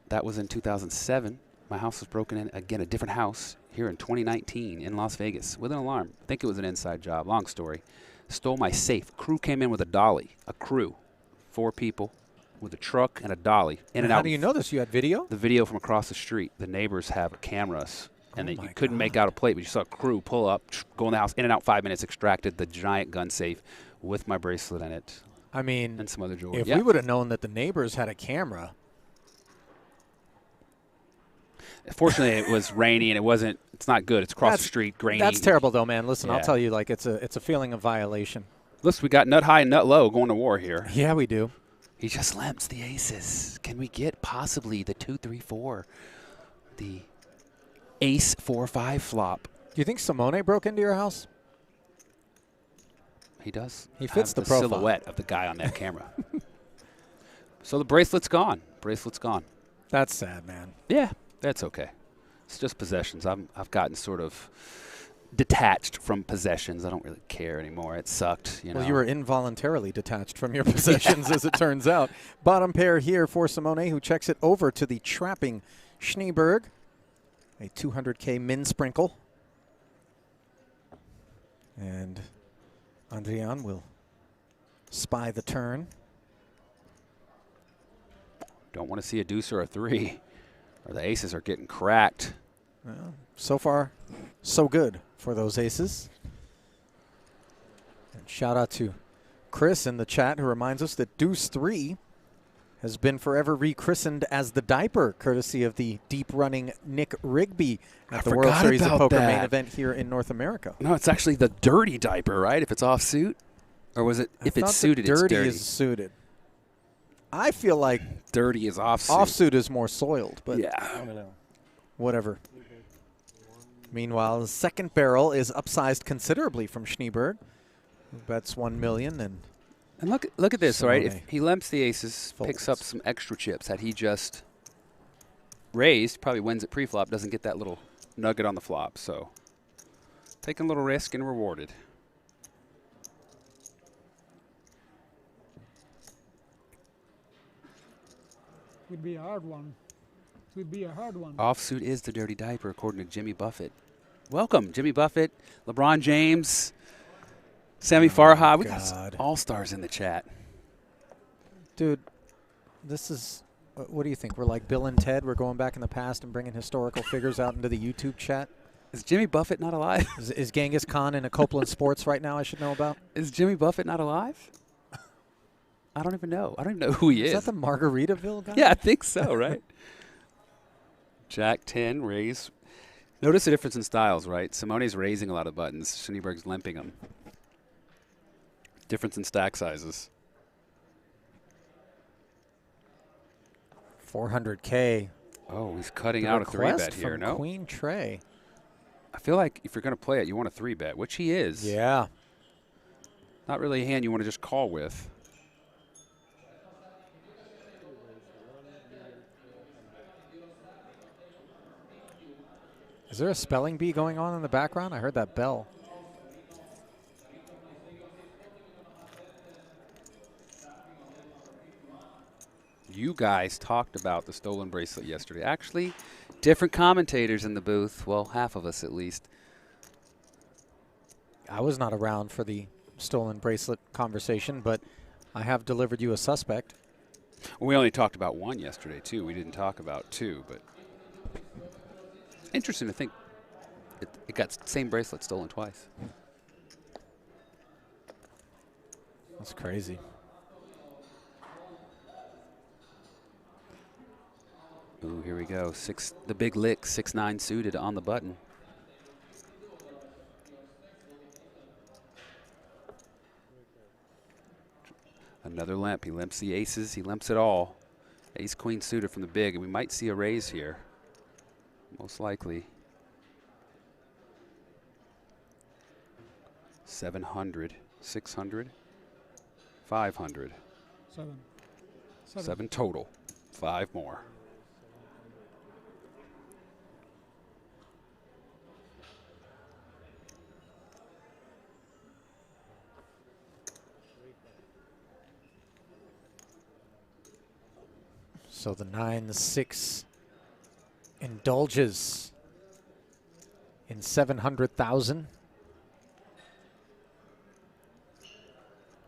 That was in 2007. My house was broken in, again, a different house here in 2019 in Las Vegas with an alarm. I think it was an inside job. Long story. Stole my safe. Crew came in with a dolly. A crew. 4 people with a truck and a dolly. In and out. How do you know this? You had video? The video from across the street. The neighbors have cameras. And you couldn't make out a plate, but you saw a crew pull up, go in the house, in and out 5 minutes, extracted the giant gun safe with my bracelet in it. I mean, and some other jewelry. If we would have known that the neighbors had a camera. Fortunately, it was rainy and it's not good. It's across the street, grainy. That's terrible, though, man. Listen, Yeah. I'll tell you, like, it's a feeling of violation. Listen, we got nut high and nut low going to war here. Yeah, we do. He just limps the aces. Can we get possibly the 2-3-4? The ace 4-5 flop. Do you think Simone broke into your house? He does. He fits have the profile. silhouette of the guy on that camera. So the bracelet's gone. Bracelet's gone. That's sad, man. Yeah, that's okay. It's just possessions. I've gotten sort of detached from possessions. I don't really care anymore. It sucked. You know. Well, you were involuntarily detached from your possessions, as it turns out. Bottom pair here for Simone, who checks it over to the trapping Snejberg. A 200K min sprinkle. And Andrian will spy the turn. Don't want to see a deuce or a 3, or the aces are getting cracked. Well, so far, so good for those aces. And shout out to Chris in the chat, who reminds us that deuce 3 has been forever rechristened as the diaper, courtesy of the deep-running Nick Rigby at the World Series of Poker main event here in North America. No, it's actually the dirty diaper, right? If it's off suit, or was it if it's suited? It's dirty. Is suited. I feel like dirty is off suit. Off suit is more soiled, but yeah, I don't know. Whatever. Meanwhile, the second barrel is upsized considerably from Snejberg, who bets $1 million And look at this, right? Simone. If he limps the aces, picks up some extra chips, had he just raised, probably wins at pre-flop, doesn't get that little nugget on the flop. So taking a little risk and rewarded. Would be a hard one. Would be a hard one. Offsuit is the dirty diaper, according to Jimmy Buffett. Welcome, Jimmy Buffett, LeBron James, Sammy Farha. We got some all-stars in the chat. Dude, this is, what do you think? We're like Bill and Ted. We're going back in the past and bringing historical figures out into the YouTube chat. Is Jimmy Buffett not alive? Is Genghis Khan in a Copeland Sports right now I should know about? Is Jimmy Buffett not alive? I don't even know. I don't even know who he is. Is that the Margaritaville guy? Yeah, I think so, right? Jack 10, raise. Notice the difference in styles, right? Simone's raising a lot of buttons. Snejberg's limping them. Difference in stack sizes. 400K. Oh, he's cutting The out a 3-bet request here. from No. Queen Trey. I feel like if you're going to play it, you want a 3-bet, which he is. Yeah. Not really a hand you want to just call with. Is there a spelling bee going on in the background? I heard that bell. You guys talked about the stolen bracelet yesterday. Actually, different commentators in the booth. Well, half of us at least. I was not around for the stolen bracelet conversation, but I have delivered you a suspect. We only talked about one yesterday, too. We didn't talk about two, but interesting to think it got the same bracelet stolen twice. That's crazy. Ooh, here we go. The big lick, 6-9 suited on the button. Another limp. He limps the aces. He limps it all. Ace queen suited from the big, and we might see a raise here. Most likely. 700, 600, 500. 7. 7 total. 5 more. So the 9-6 indulges in 700,000.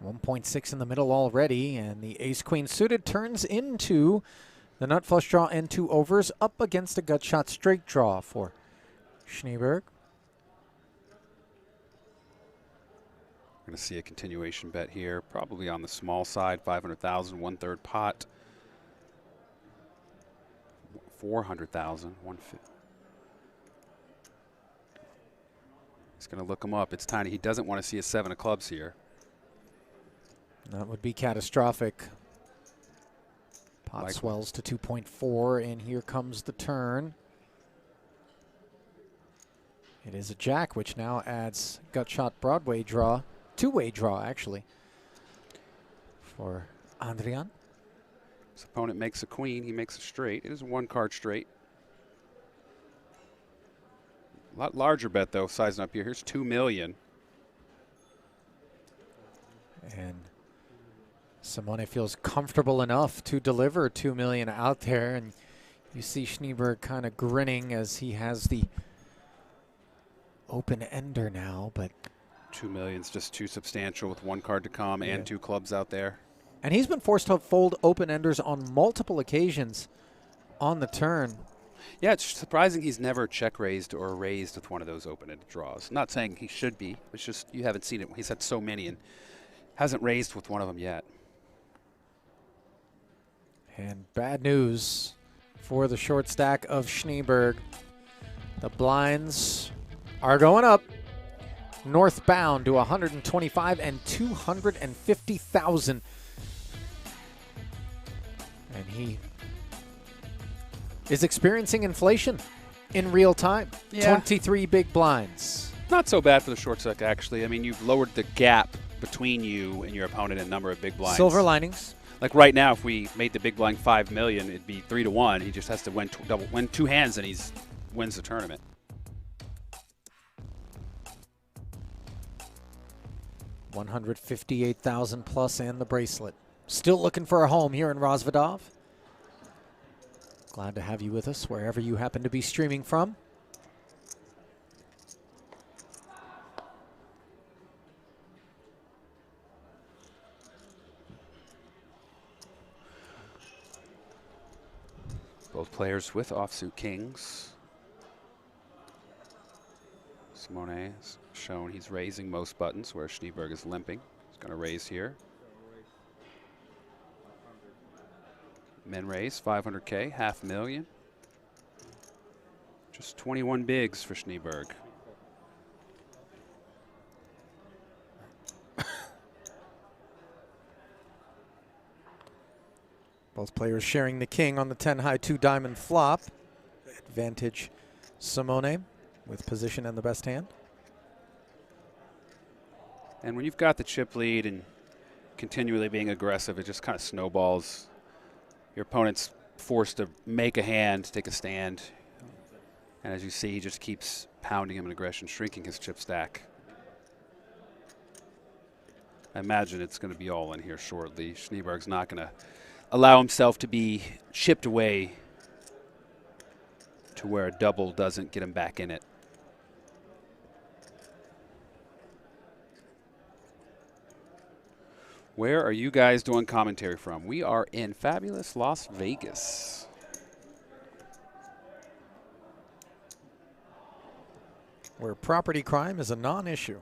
1.6 in the middle already, and the ace-queen suited turns into the nut flush draw and 2 overs up against a gut shot straight draw for Snejberg. We're going to see a continuation bet here, probably on the small side, 500,000, 1/3 pot. 400,000, 150. He's going to look him up. It's tiny. He doesn't want to see a 7 of clubs here. That would be catastrophic. Pot Likely. swells to 2.4, and here comes the turn. It is a jack, which now adds gut shot Broadway draw, 2-way draw actually, for Adrian. His opponent makes a queen. He makes a straight. It is a 1-card straight. A lot larger bet, though, sizing up here. Here's 2 million. And Simone feels comfortable enough to deliver 2 million out there, and you see Snejberg kind of grinning as he has the open ender now, but 2 million's just too substantial with 1 card to come and 2 clubs out there. and he's been forced to fold open enders on multiple occasions on the turn. Yeah, it's surprising he's never check raised or raised with one of those open-ended draws. Not saying he should be. It's just you haven't seen it. He's had so many and hasn't raised with one of them yet. And bad news for the short stack of Snejberg. The blinds are going up northbound to 125 and 250,000. And he is experiencing inflation in real time. Yeah. 23 big blinds. Not so bad for the short stack, actually. I mean, you've lowered the gap between you and your opponent in a number of big blinds. Silver linings. Like right now, if we made the big blind 5 million, it'd be 3-1. He just has to win win 2 hands, and he wins the tournament. $158,000 plus and the bracelet. Still looking for a home here in Rozvadov. Glad to have you with us wherever you happen to be streaming from. Both players with offsuit kings. Simone has shown he's raising most buttons, where Snejberg is limping. He's going to raise here. Men raise 500K, $500,000. Just 21 bigs for Snejberg. Both players sharing the king on the 10 high 2 diamond flop. Advantage Simone with position and the best hand. And when you've got the chip lead and continually being aggressive, it just kind of snowballs. Your opponent's forced to make a hand, take a stand. And as you see, he just keeps pounding him in aggression, shrinking his chip stack. I imagine it's going to be all in here shortly. Snejberg's not going to allow himself to be chipped away to where a double doesn't get him back in it. Where are you guys doing commentary from? We are in fabulous Las Vegas. Where property crime is a non-issue.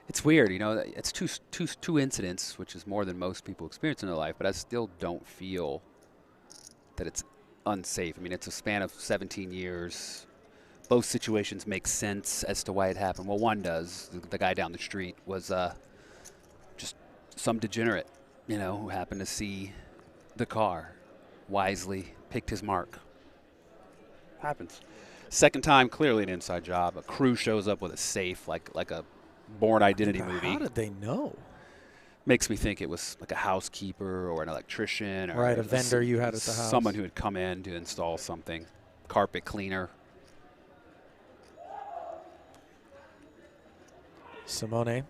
It's weird, you know, it's two incidents, which is more than most people experience in their life, but I still don't feel that it's unsafe. I mean, it's a span of 17 years. Both situations make sense as to why it happened. Well, one does. The guy down the street was just some degenerate, you know, who happened to see the car, wisely picked his mark. Happens. Second time, clearly an inside job. A crew shows up with a safe, like a Born Identity movie. How did they know? Makes me think it was like a housekeeper or an electrician. Or right, a vendor you had at the house. Someone who had come in to install something. Carpet cleaner. Simone.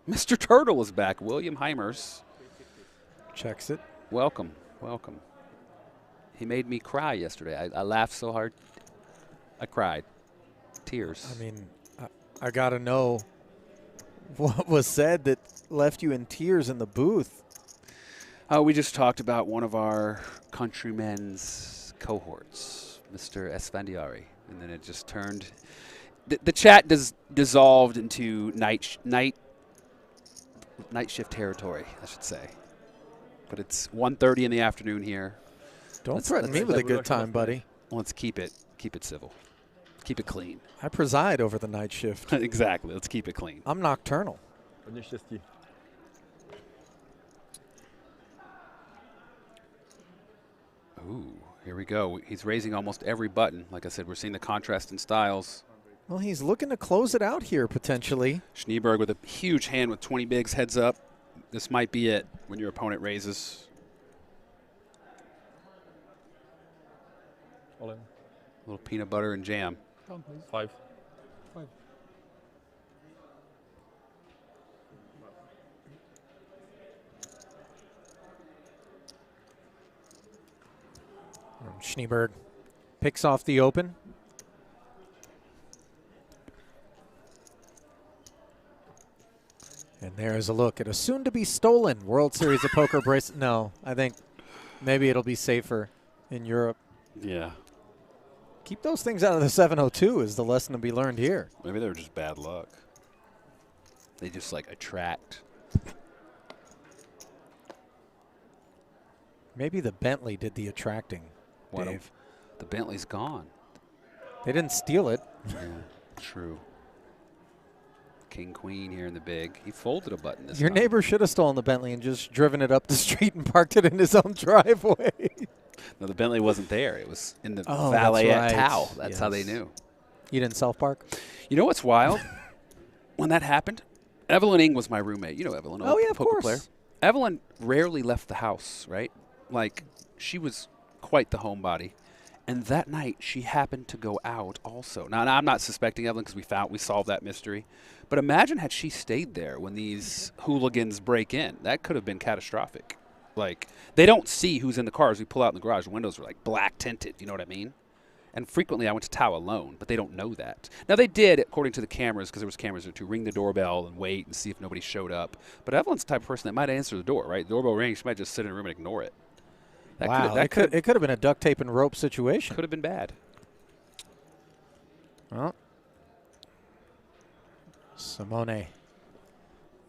Mr. Turtle is back. William Heimers. Checks it. Welcome, welcome. He made me cry yesterday. I laughed so hard, I cried. Tears. I mean, I got to know what was said that left you in tears in the booth. We just talked about one of our countrymen's cohorts, Mr. Esfandiari, and then it just turned. The chat dissolved into night shift territory, I should say. But it's 1:30 in the afternoon here. Don't threaten me with a good time, buddy. Let's keep it civil. Keep it clean. I preside over the night shift. Exactly. Let's keep it clean. I'm nocturnal. Ooh, here we go. He's raising almost every button. Like I said, we're seeing the contrast in styles. Well, he's looking to close it out here, potentially. Snejberg with a huge hand with 20 bigs, heads up. This might be it when your opponent raises. All in. A little peanut butter and jam. Count, please. 5. 5. Snejberg picks off the open. And there's a look at a soon-to-be-stolen World Series of Poker bracelet. No, I think maybe it'll be safer in Europe. Yeah. Keep those things out of the 702 is the lesson to be learned here. Maybe they were just bad luck. They just, like, attract. Maybe the Bentley did the attracting, What Dave. The Bentley's gone. They didn't steal it. Yeah, true. King, queen here in the big. He folded a button this Your time. neighbor should have stolen the Bentley and just driven it up the street and parked it in his own driveway. No, the Bentley wasn't there. It was in the Oh, valet that's at right. Tao. That's how they Yes. knew. You didn't self-park? You know what's wild? When that happened, Evelyn Ng was my roommate. You know Evelyn, Oh, yeah, of poker course. player. Evelyn rarely left the house, right? Like, she was quite the homebody. And that night, she happened to go out also. Now I'm not suspecting Evelyn because we solved that mystery. But imagine had she stayed there when these hooligans break in. That could have been catastrophic. Like, they don't see who's in the car as we pull out in the garage. The windows are like black tinted, you know what I mean? And frequently I went to Tao alone, but they don't know that. Now they did, according to the cameras, because there was cameras there, to ring the doorbell and wait and see if nobody showed up. But Evelyn's the type of person that might answer the door, right? The doorbell rings, she might just sit in a room and ignore it. Wow, it could have been a duct tape and rope situation. Could have been bad. Well, Simone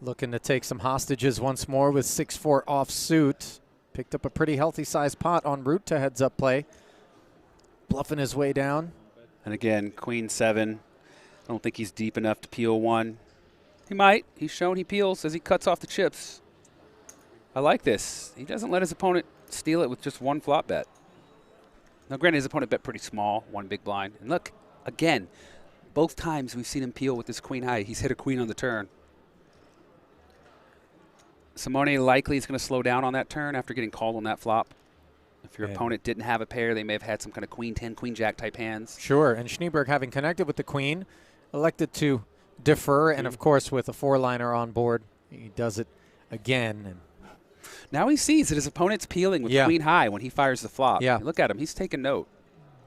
looking to take some hostages once more with 6-4 offsuit. Picked up a pretty healthy sized pot en route to heads-up play. Bluffing his way down. And again, queen 7. I don't think he's deep enough to peel one. He might. He's shown he peels as he cuts off the chips. I like this. He doesn't let his opponent steal it with just one flop bet. Now, granted, his opponent bet pretty small, one big blind. And look, again, both times we've seen him peel with this queen high. He's hit a queen on the turn. Simone likely is going to slow down on that turn after getting called on that flop. If your opponent didn't have a pair, they may have had some kind of queen 10, queen jack type hands. Sure, and Snejberg, having connected with the queen, elected to defer, and of course with a 4-liner on board, he does it again. And now he sees that his opponent's peeling with queen high when he fires the flop. Yeah. Look at him. He's taking note.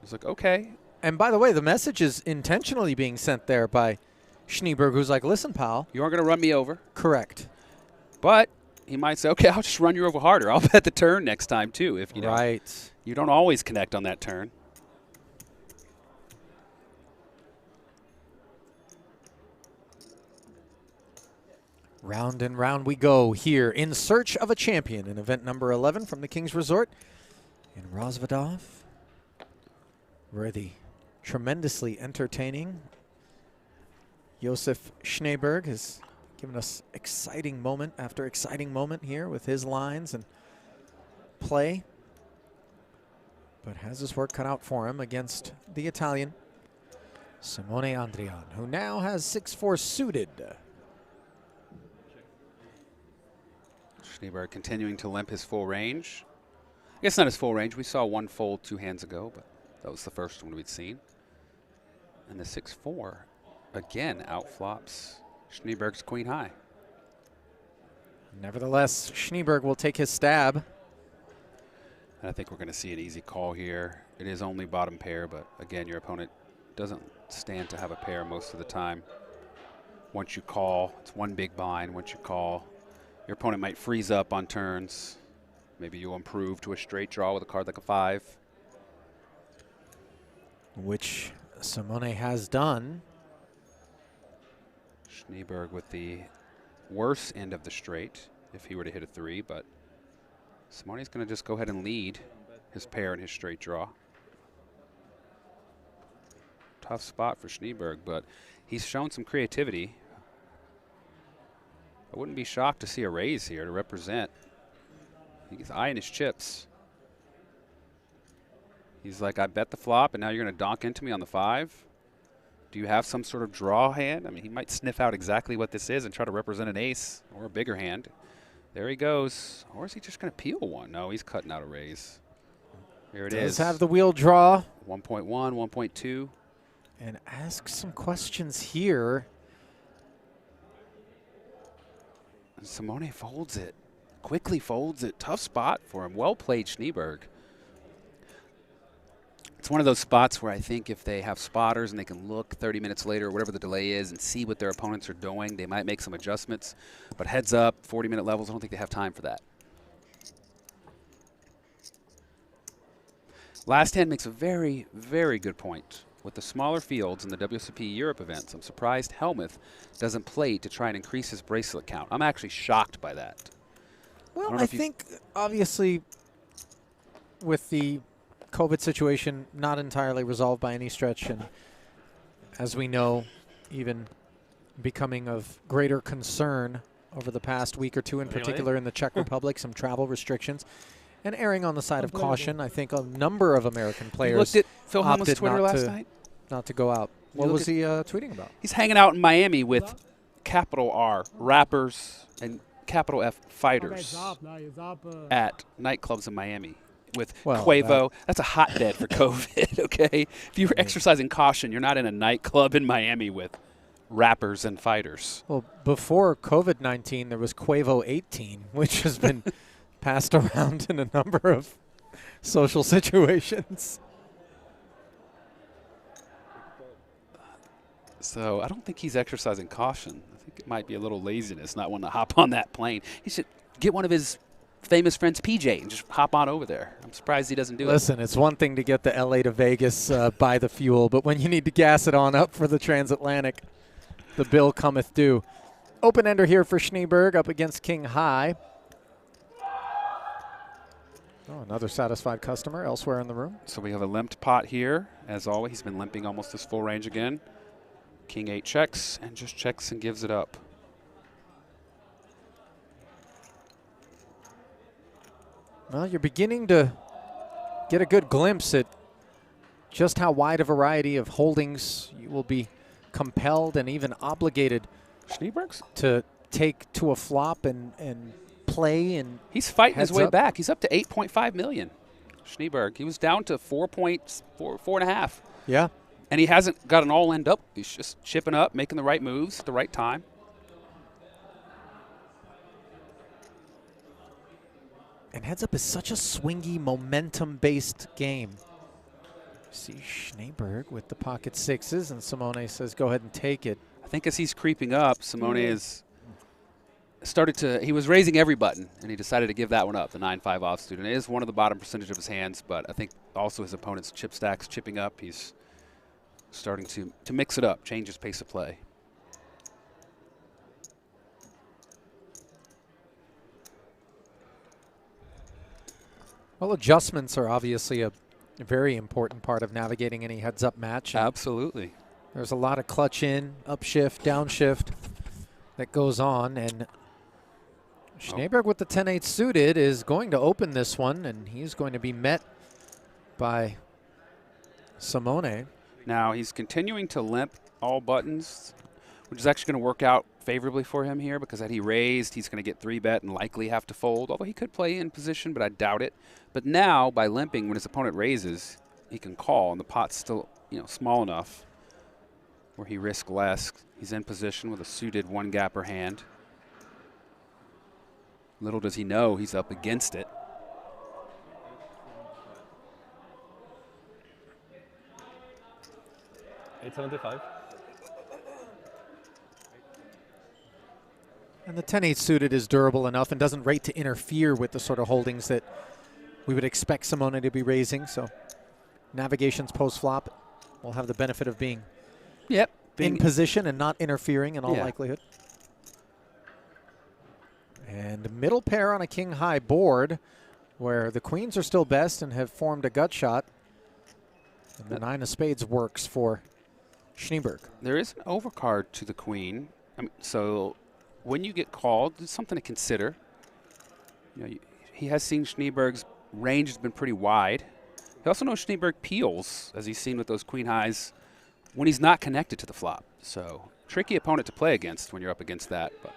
He's like, okay. And by the way, the message is intentionally being sent there by Snejberg, who's like, listen, pal. You aren't going to run me over. Correct. But he might say, okay, I'll just run you over harder. I'll bet the turn next time, too. If you know. Right. You don't always connect on that turn. Round and round we go here in search of a champion in event number 11 from the King's Resort in Rozvadov, where the tremendously entertaining Josef Snejberg has given us exciting moment after exciting moment here with his lines and play, but has his work cut out for him against the Italian Simone Andrian, who now has 6-4 suited. Snejberg continuing to limp his full range. I guess not his full range. We saw one fold 2 hands ago, but that was the first one we'd seen. And the 6-4 again outflops Snejberg's queen high. Nevertheless, Snejberg will take his stab. And I think we're going to see an easy call here. It is only bottom pair, but again, your opponent doesn't stand to have a pair most of the time. Once you call, it's one big blind. Once you call, your opponent might freeze up on turns. Maybe you'll improve to a straight draw with a card like a 5. Which Simone has done. Snejberg with the worse end of the straight if he were to hit a 3, but Simone's going to just go ahead and lead his pair in his straight draw. Tough spot for Snejberg, but he's shown some creativity. I wouldn't be shocked to see a raise here to represent. He's eyeing his chips. He's like, I bet the flop, and now you're going to donk into me on the 5. Do you have some sort of draw hand? I mean, he might sniff out exactly what this is and try to represent an ace or a bigger hand. There he goes. Or is he just going to peel one? No, he's cutting out a raise. Here it is. Does have the wheel draw. 1.1, 1.2. And ask some questions here. And Simone folds it. Quickly folds it. Tough spot for him. Well played, Snejberg. It's one of those spots where I think if they have spotters and they can look 30 minutes later or whatever the delay is and see what their opponents are doing, they might make some adjustments. But heads up, 40-minute levels, I don't think they have time for that. Last hand makes a very, very good point. With the smaller fields in the WSOP Europe events, I'm surprised Helmuth doesn't play to try and increase his bracelet count. I'm actually shocked by that. Well, I think obviously with the COVID situation not entirely resolved by any stretch, and as we know, even becoming of greater concern over the past week or two, in particular in the Czech Republic, some travel restrictions, and erring on the side of caution. I think a number of American players looked at Phil Hellmuth's opted Twitter last night? Not to go out. What was he tweeting about? He's hanging out in Miami with capital R rappers and capital F fighters at nightclubs in Miami with Quavo. That's a hotbed for COVID, okay? If you're exercising caution, you're not in a nightclub in Miami with rappers and fighters. Well, before COVID-19, there was Quavo 18, which has been passed around in a number of social situations. So I don't think he's exercising caution. I think it might be a little laziness, not wanting to hop on that plane. He should get one of his famous friends, PJ, and just hop on over there. I'm surprised he doesn't do it. Listen, it's one thing to get the LA to Vegas by the fuel, but when you need to gas it on up for the transatlantic, the bill cometh due. Open-ender here for Snejberg up against King High. Oh, another satisfied customer elsewhere in the room. So we have a limped pot here. As always, he's been limping almost his full range again. King 8 checks and just checks and gives it up. Well, you're beginning to get a good glimpse at just how wide a variety of holdings you will be compelled and even obligated Snejberg's to take to a flop and play. And he's fighting his way up. back. He's up to 8.5 million. Snejberg. He was down to 4.5. Yeah. And he hasn't got an all end up. He's just chipping up, making the right moves at the right time. And heads up is such a swingy, momentum-based game. See Snejberg with the pocket sixes, and Simone says, go ahead and take it. I think as he's creeping up, Simone is started to, he was raising every button, and he decided to give that one up, the 9-5 offsuit. And it is one of the bottom percentage of his hands, but I think also his opponent's chip stacks chipping up. He's starting to mix it up, change his pace of play. Well, adjustments are obviously a very important part of navigating any heads-up match. Absolutely. There's a lot of clutch in, upshift, downshift that goes on, and Snejberg with the 10-8 suited is going to open this one, and he's going to be met by Simone. Now he's continuing to limp all buttons, which is actually going to work out favorably for him here, because had he raised, he's going to get 3-bet and likely have to fold, although he could play in position, but I doubt it. But now, by limping, when his opponent raises, he can call, and the pot's still, small enough where he risks less. He's in position with a suited one-gapper hand. Little does he know he's up against it. $875. And the 10-8 suited is durable enough and doesn't rate to interfere with the sort of holdings that we would expect Simone to be raising. So navigations post-flop will have the benefit of being in position and not interfering in all likelihood. And middle pair on a king-high board where the queens are still best and have formed a gut shot. And the 9 of spades works for Snejberg. There is an overcard to the queen. So when you get called, it's something to consider. He has seen Snejberg's range has been pretty wide. He also knows Snejberg peels, as he's seen with those queen highs, when he's not connected to the flop. So tricky opponent to play against when you're up against that. But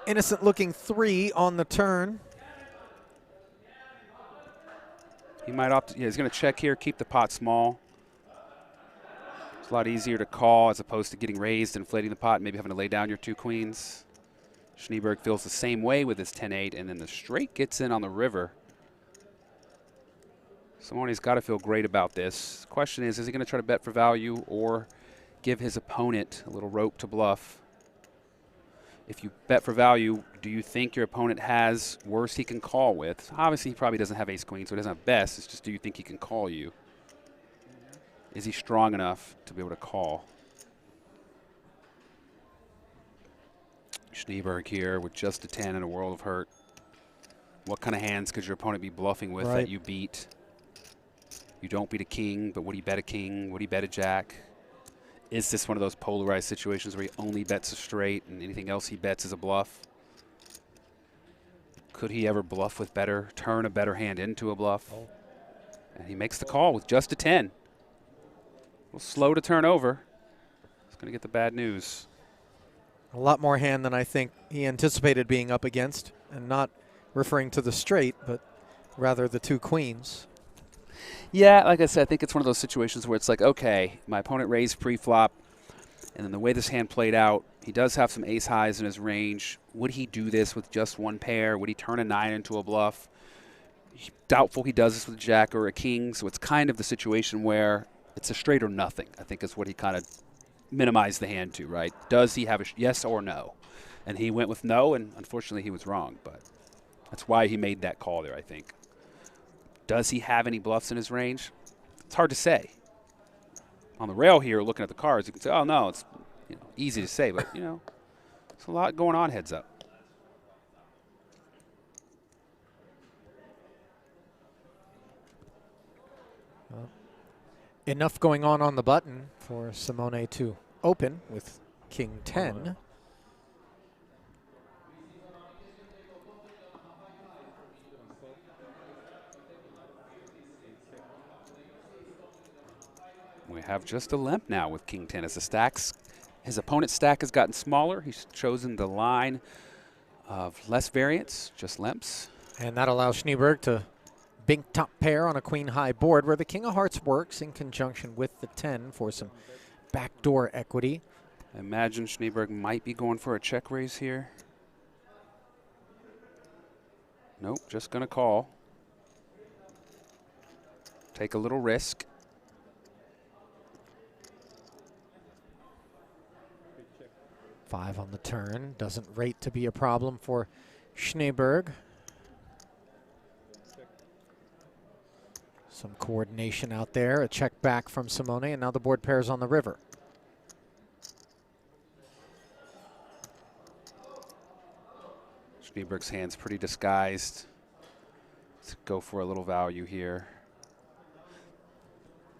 innocent looking 3 on the turn. He might opt, he's going to check here, keep the pot small. It's a lot easier to call as opposed to getting raised, inflating the pot, and maybe having to lay down your 2 queens. Snejberg feels the same way with his 10-8, and then the straight gets in on the river. Simone's got to feel great about this. Question is he going to try to bet for value or give his opponent a little rope to bluff? If you bet for value, do you think your opponent has worse he can call with? Obviously, he probably doesn't have ace-queen, so he doesn't have best. It's just, do you think he can call you? Is he strong enough to be able to call? Snejberg here with just a 10 and a world of hurt. What kind of hands could your opponent be bluffing with that you beat? You don't beat a king, but would he bet a king? Would he bet a jack? Is this one of those polarized situations where he only bets a straight and anything else he bets is a bluff? Could he ever bluff with better, turn a better hand into a bluff? And he makes the call with just a 10. A little slow to turn over. He's going to get the bad news. A lot more hand than I think he anticipated being up against, and not referring to the straight, but rather the 2 queens. Yeah, like I said, I think it's one of those situations where it's like, okay, my opponent raised pre-flop, and then the way this hand played out, he does have some ace highs in his range. Would he do this with just 1 pair? Would he turn a 9 into a bluff? Doubtful he does this with a jack or a king, so it's kind of the situation where it's a straight or nothing, I think is what he kind of minimized the hand to, right? Does he have a yes or no? And he went with no, and unfortunately he was wrong, but that's why he made that call there, I think. Does he have any bluffs in his range? It's hard to say. On the rail here, looking at the cards, you can say, oh, no, it's easy to say, but, there's a lot going on heads up. Enough going on the button for Simone to open with king 10. We have just a limp now with King 10 as the stacks. His opponent's stack has gotten smaller. He's chosen the line of less variance, just limps. And that allows Snejberg to bink top pair on a queen high board where the king of hearts works in conjunction with the 10 for some backdoor equity. I imagine Snejberg might be going for a check raise here. Nope, just going to call. Take a little risk. Five on the turn. Doesn't rate to be a problem for Snejberg. Some coordination out there. A check back from Simone, and now the board pairs on the river. Snejberg's hand's pretty disguised. Let's go for a little value here.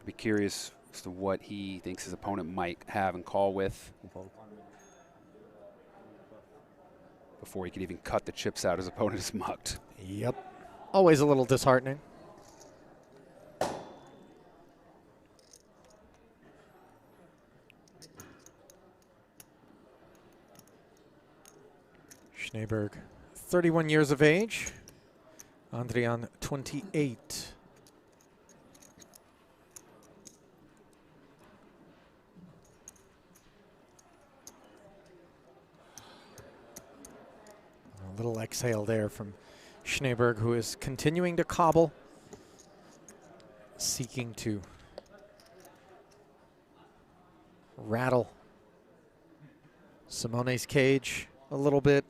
Be curious as to what he thinks his opponent might have and call with before he can even cut the chips out his opponent is mucked. Yep. Always a little disheartening. Snejberg, 31 years of age. Andrian, 28. A little exhale there from Snejberg, who is continuing to cobble, seeking to rattle Simone's cage a little bit.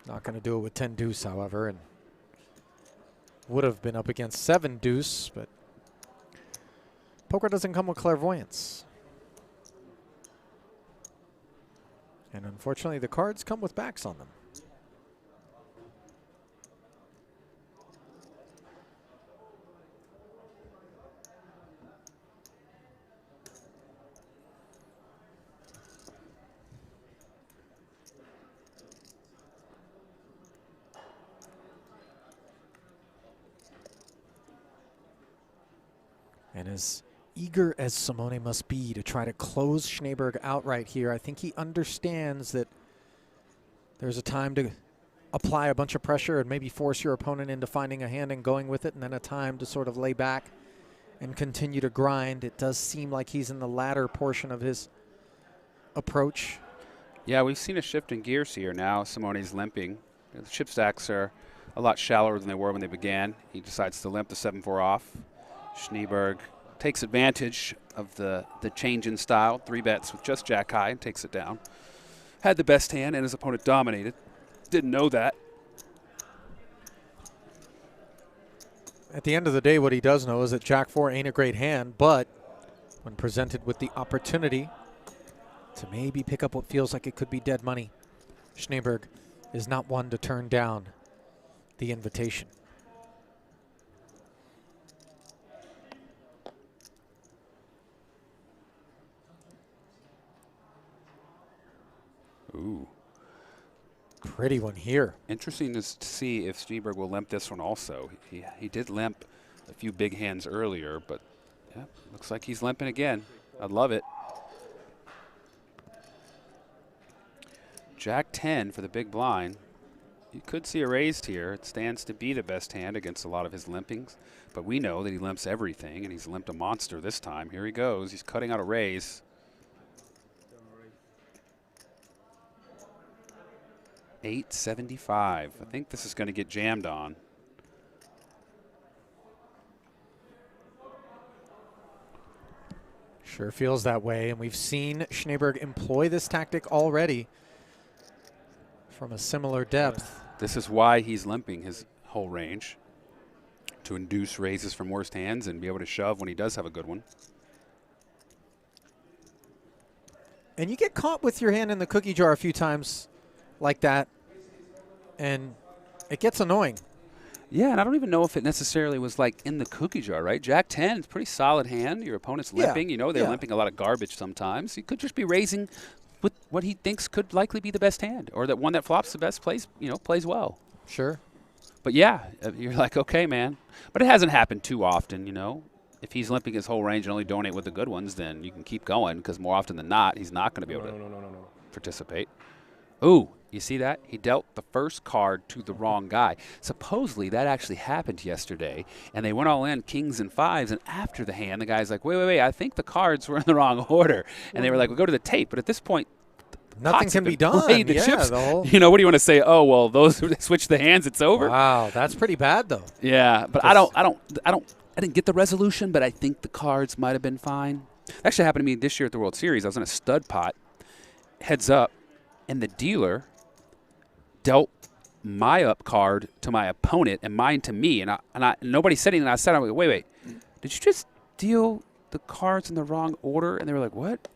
Not going to do it with 10 deuce, however, and would have been up against 7 deuce, but poker doesn't come with clairvoyance. And unfortunately, the cards come with backs on them. And as eager as Simone must be to try to close Snejberg outright here, I think he understands that there's a time to apply a bunch of pressure and maybe force your opponent into finding a hand and going with it, and then a time to sort of lay back and continue to grind. It does seem like he's in the latter portion of his approach. Yeah, we've seen a shift in gears here now. Simone's limping. The chip stacks are a lot shallower than they were when they began. He decides to limp the 7-4 off. Snejberg takes advantage of the change in style. 3 bets with just jack high and takes it down. Had the best hand and his opponent dominated. Didn't know that. At the end of the day, what he does know is that jack 4 ain't a great hand, but when presented with the opportunity to maybe pick up what feels like it could be dead money, Snejberg is not one to turn down the invitation. Ooh. Pretty one here. Interesting to see if Snejberg will limp this one also. He did limp a few big hands earlier, but yeah, looks like he's limping again. I love it. Jack 10 for the big blind. You could see a raised here. It stands to be the best hand against a lot of his limpings, but we know that he limps everything, and he's limped a monster this time. Here he goes. He's cutting out a raise. $875. I think this is going to get jammed on. Sure feels that way, and we've seen Snejberg employ this tactic already from a similar depth. This is why he's limping his whole range, to induce raises from worst hands and be able to shove when he does have a good one. And you get caught with your hand in the cookie jar a few times like that, and it gets annoying. Yeah, and I don't even know if it necessarily was like in the cookie jar, right? Jack 10 is a pretty solid hand. Your opponent's limping. You know they're limping a lot of garbage sometimes. He could just be raising with what he thinks could likely be the best hand, or that one that flops the best plays, plays well. Sure. But yeah, you're like, okay, man. But it hasn't happened too often, you know. If he's limping his whole range and only donate with the good ones, then you can keep going because more often than not, he's not going to be able to participate. Ooh, you see that? He dealt the first card to the wrong guy. Supposedly, that actually happened yesterday, and they went all in, kings and fives, and after the hand, the guy's like, wait, I think the cards were in the wrong order. And they were like, we'll go to the tape. But at this point, nothing can be done. The yeah, chips, the whole you know, what do you want to say? Oh, well, those who switch the hands, it's over? Wow, that's pretty bad, though. Yeah, but I didn't get the resolution, but I think the cards might have been fine. It actually happened to me this year at the World Series. I was in a stud pot, heads up, and the dealer dealt my up card to my opponent and mine to me, and nobody said anything. I said, wait, did you just deal the cards in the wrong order? And they were like, what?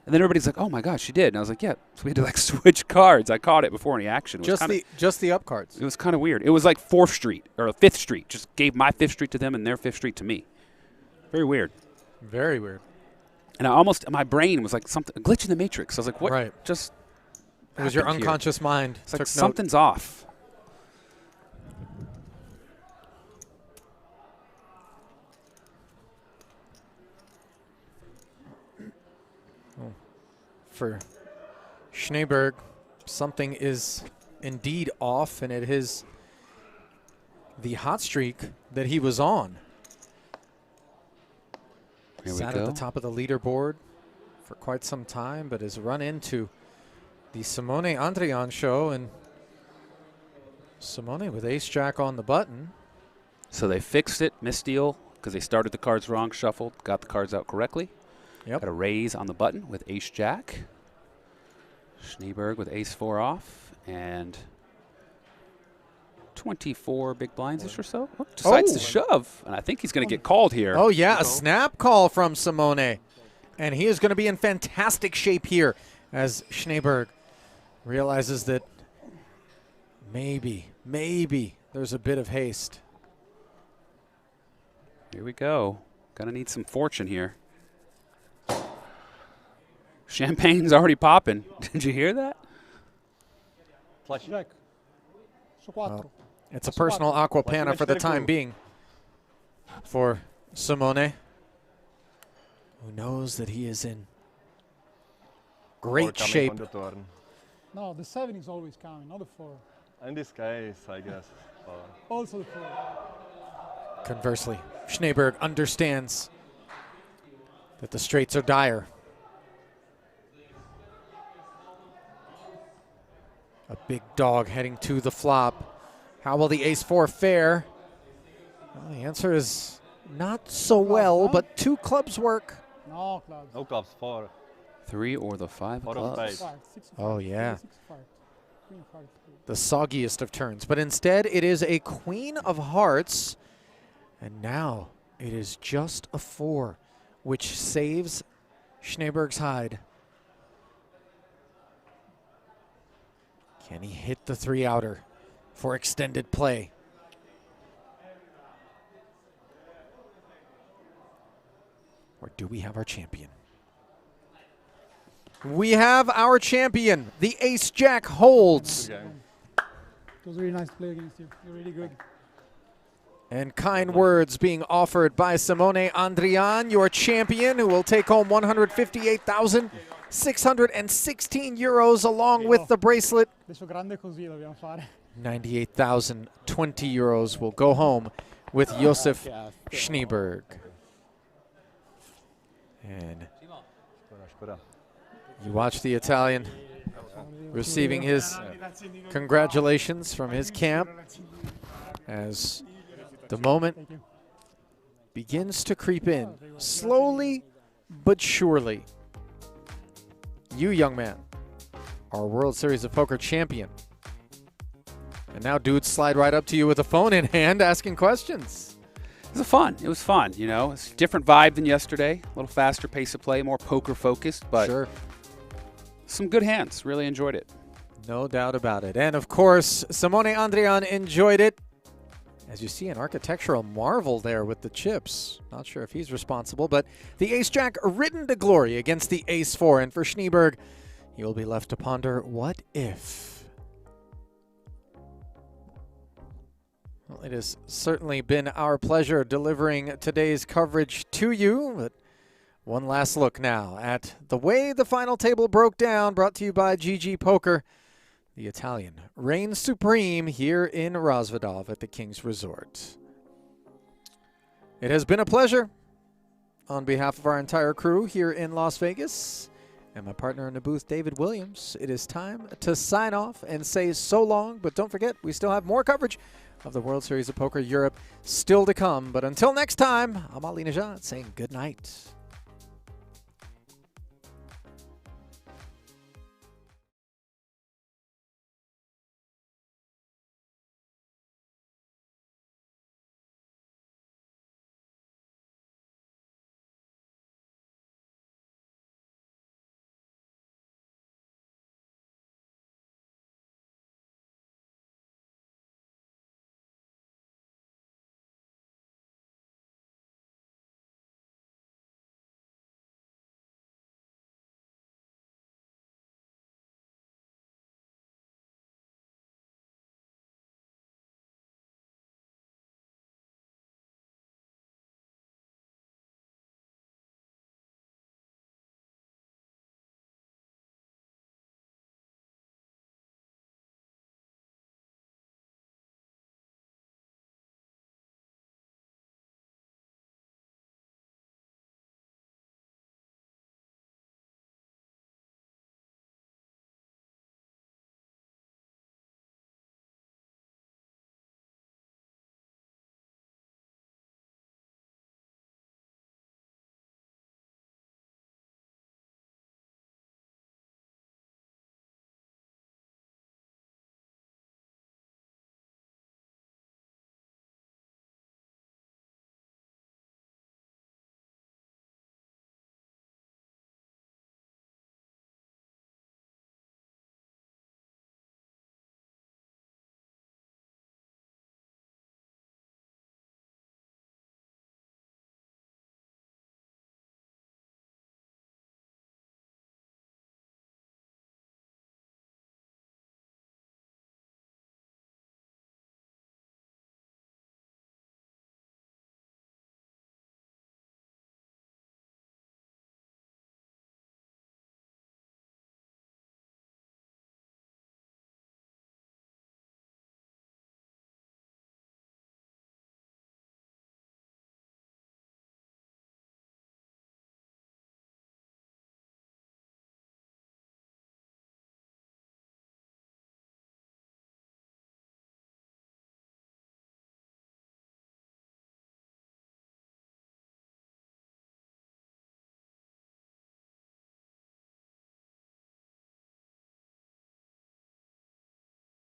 And then everybody's like, oh my gosh, you did. And I was like, yeah. So we had to like switch cards. I caught it before any action. It was just the up cards. It was kind of weird. It was like 4th Street or 5th Street. Just gave my 5th Street to them and their 5th Street to me. Very weird. Very weird. And my brain was like a glitch in the matrix. I was like, what? Right. Just it was your happened here? unconscious mind. It's like something's off. For Snejberg, something is indeed off, and it is the hot streak that he was on. Sat at the top of the leaderboard for quite some time, but has run into the Simone Andrian show, and Simone with ace-jack on the button. So they fixed it, misdeal, because they started the cards wrong, shuffled, got the cards out correctly. Yep. Got a raise on the button with ace-jack. Snejberg with ace-4 off, and 24 big blinds-ish or so. Oh, decides to shove, and I think he's going to get called here. Oh, yeah, a snap call from Simone. And he is going to be in fantastic shape here as Snejberg realizes that maybe there's a bit of haste. Here we go. Going to need some fortune here. Champagne's already popping. Did you hear that? Jack. Well, it's a personal aqua panna for the time being for Simone, who knows that he is in great shape. No, the 7 is always coming, not the 4. In this case, I guess. Also the 4. Conversely, Snejberg understands that the straights are dire. A big dog heading to the flop. How will the ace-4 fare? Well, the answer is not so well, but 2 clubs work. No clubs. No clubs, 4. 3 or the 5 clubs. Oh, yeah. The soggiest of turns. But instead, it is a queen of hearts. And now it is just a 4, which saves Snejberg's hide. Can he hit the 3-outer for extended play? Or do we have our champion? We have our champion. The ace-jack holds. It was really nice to play against you. You're really good. And kind words being offered by Simone Andrian, your champion, who will take home 158,616 euros along with the bracelet. 98,020 euros will go home with Josef Snejberg. And you watch the Italian receiving his congratulations from his camp as the moment begins to creep in, slowly but surely. You, young man, are a World Series of Poker champion. And now dudes slide right up to you with a phone in hand asking questions. It was fun. It was fun, you know. It's a different vibe than yesterday. A little faster pace of play, more poker focused, but sure. Some good hands. Really enjoyed it. No doubt about it. And of course, Simone Andrian enjoyed it. As you see, an architectural marvel there with the chips. Not sure if he's responsible, but the ace-jack ridden to glory against the ace-4. And for Snejberg, he will be left to ponder, what if? Well, it has certainly been our pleasure delivering today's coverage to you. But one last look now at the way the final table broke down, brought to you by GG Poker. The Italian reigns supreme here in Rozvadov at the King's Resort. It has been a pleasure. On behalf of our entire crew here in Las Vegas and my partner in the booth, David Williams, it is time to sign off and say so long. But don't forget, we still have more coverage of the World Series of Poker Europe still to come. But until next time, I'm Ali Najad saying good night.